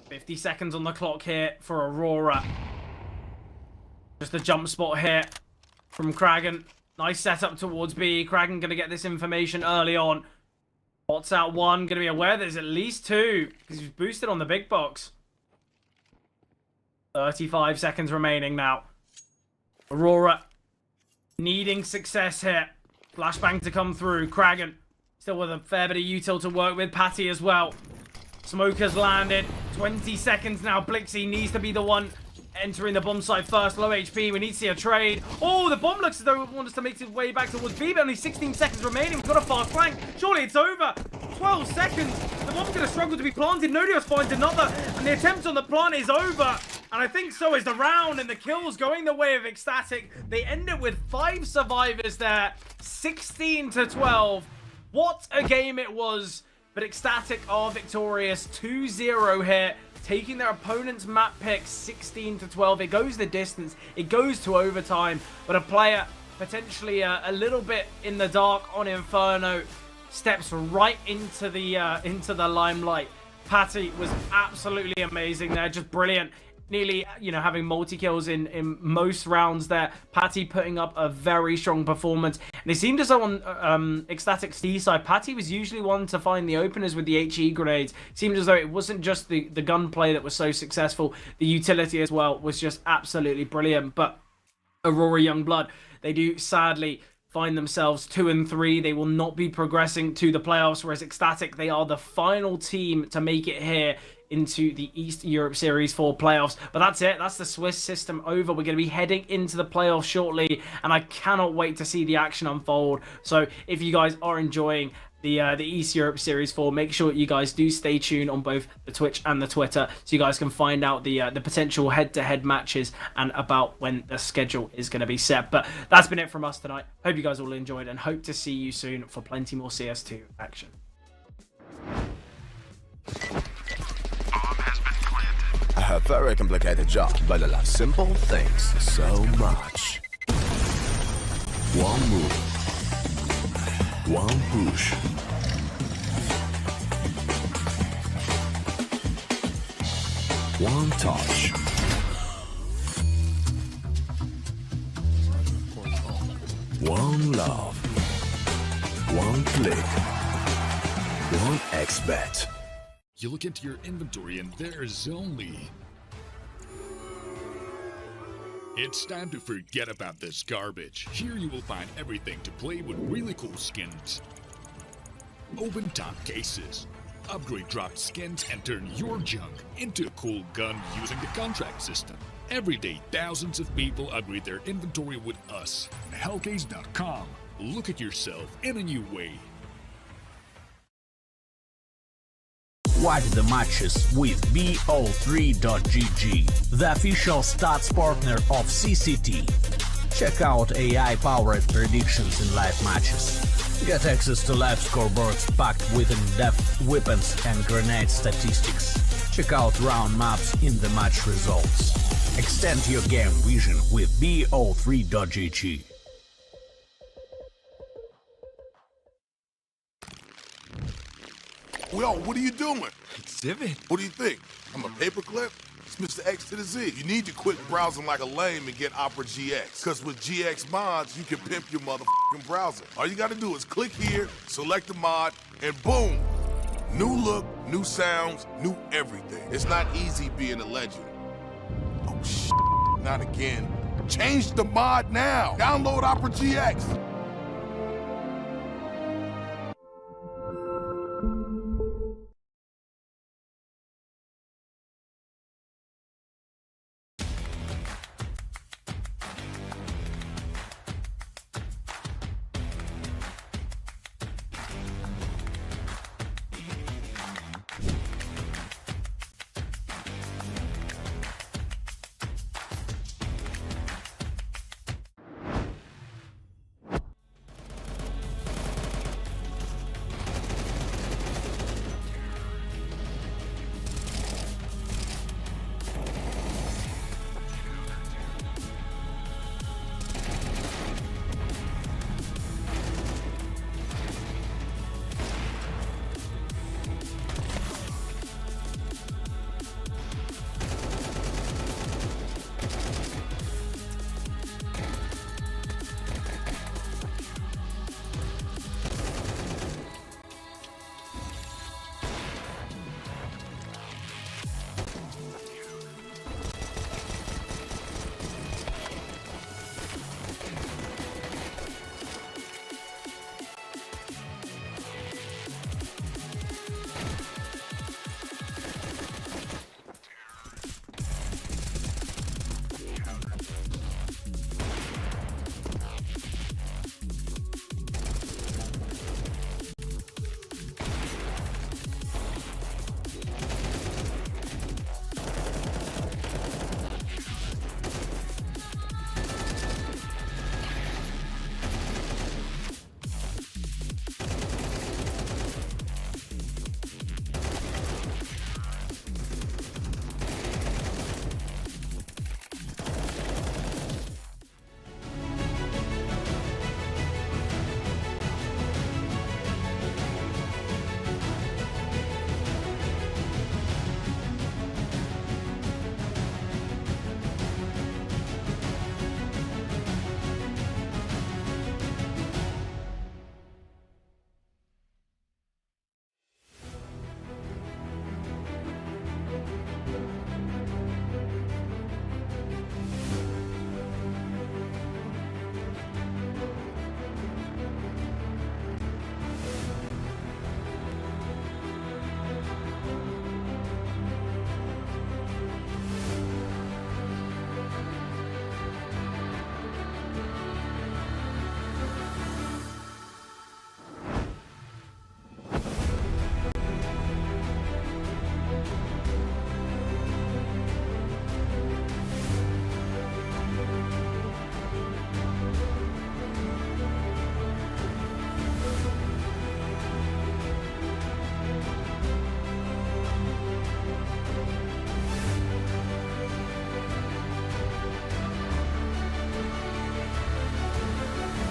50 seconds on the clock here for Aurora. Just a jump spot here from Kragan. Nice setup towards B. Kragan going to get this information early on. Spots out one. Going to be aware there's at least two, because he's boosted on the big box. 35 seconds remaining now. Aurora needing success here. Flashbang to come through. Kragan still with a fair bit of util to work with. Patty as well. Smoke has landed. 20 seconds now. Blixie needs to be the one entering the bomb site first. Low HP. We need to see a trade. Oh, the bomb looks as though it wants to make its way back towards B, but only 16 seconds remaining. We've got a fast flank. Surely it's over. 12 seconds. The bomb's going to struggle to be planted. Nodios finds another, and the attempt on the plant is over. And I think so is the round, and the kills going the way of Ecstatic. They end it with 5 survivors there. 16-12. What a game it was. But Ecstatic are victorious 2-0 here, taking their opponent's map pick 16-12. It goes the distance, it goes to overtime, but a player potentially a little bit in the dark on Inferno steps right into the limelight. Patty was absolutely amazing there, just brilliant. Nearly, having multi-kills in most rounds there. Patty putting up a very strong performance. And it seemed as though on Ecstatic's D side, Patty was usually one to find the openers with the HE grenades. It seemed as though it wasn't just the gunplay that was so successful. The utility as well was just absolutely brilliant. But Aurora Youngblood, they do sadly find themselves 2-3. They will not be progressing to the playoffs, whereas Ecstatic, they are the final team to make it here into the East Europe Series 4 playoffs. But that's it. That's the Swiss system over. We're going to be heading into the playoffs shortly, and I cannot wait to see the action unfold. So if you guys are enjoying the East Europe Series 4, make sure you guys do stay tuned on both the Twitch and the Twitter, so you guys can find out the potential head-to-head matches and about when the schedule is going to be set. But that's been it from us tonight. Hope you guys all enjoyed, and hope to see you soon for plenty more CS2 action. A very complicated job, but I love simple things so much. One move, one push. One touch. One love. One click. One XBet. You look into your inventory and there's only... It's time to forget about this garbage. Here you will find everything to play with really cool skins. Open top cases. Upgrade dropped skins and turn your junk into a cool gun using the contract system. Every day, thousands of people upgrade their inventory with us. Hellcase.com. Look at yourself in a new way. Watch the matches with BO3.GG, the official stats partner of CCT. Check out AI-powered predictions in live matches. Get access to live scoreboards packed with in-depth weapons and grenade statistics. Check out round maps in the match results. Extend your game vision with BO3.GG. Yo, what are you doing? Exhibit. What do you think? I'm a paperclip? It's Mr. X to the Z. You need to quit browsing like a lame and get Opera GX. Because with GX mods, you can pimp your motherfucking browser. All you gotta do is click here, select the mod, and boom! New look, new sounds, new everything. It's not easy being a legend. Oh, not again. Change the mod now. Download Opera GX.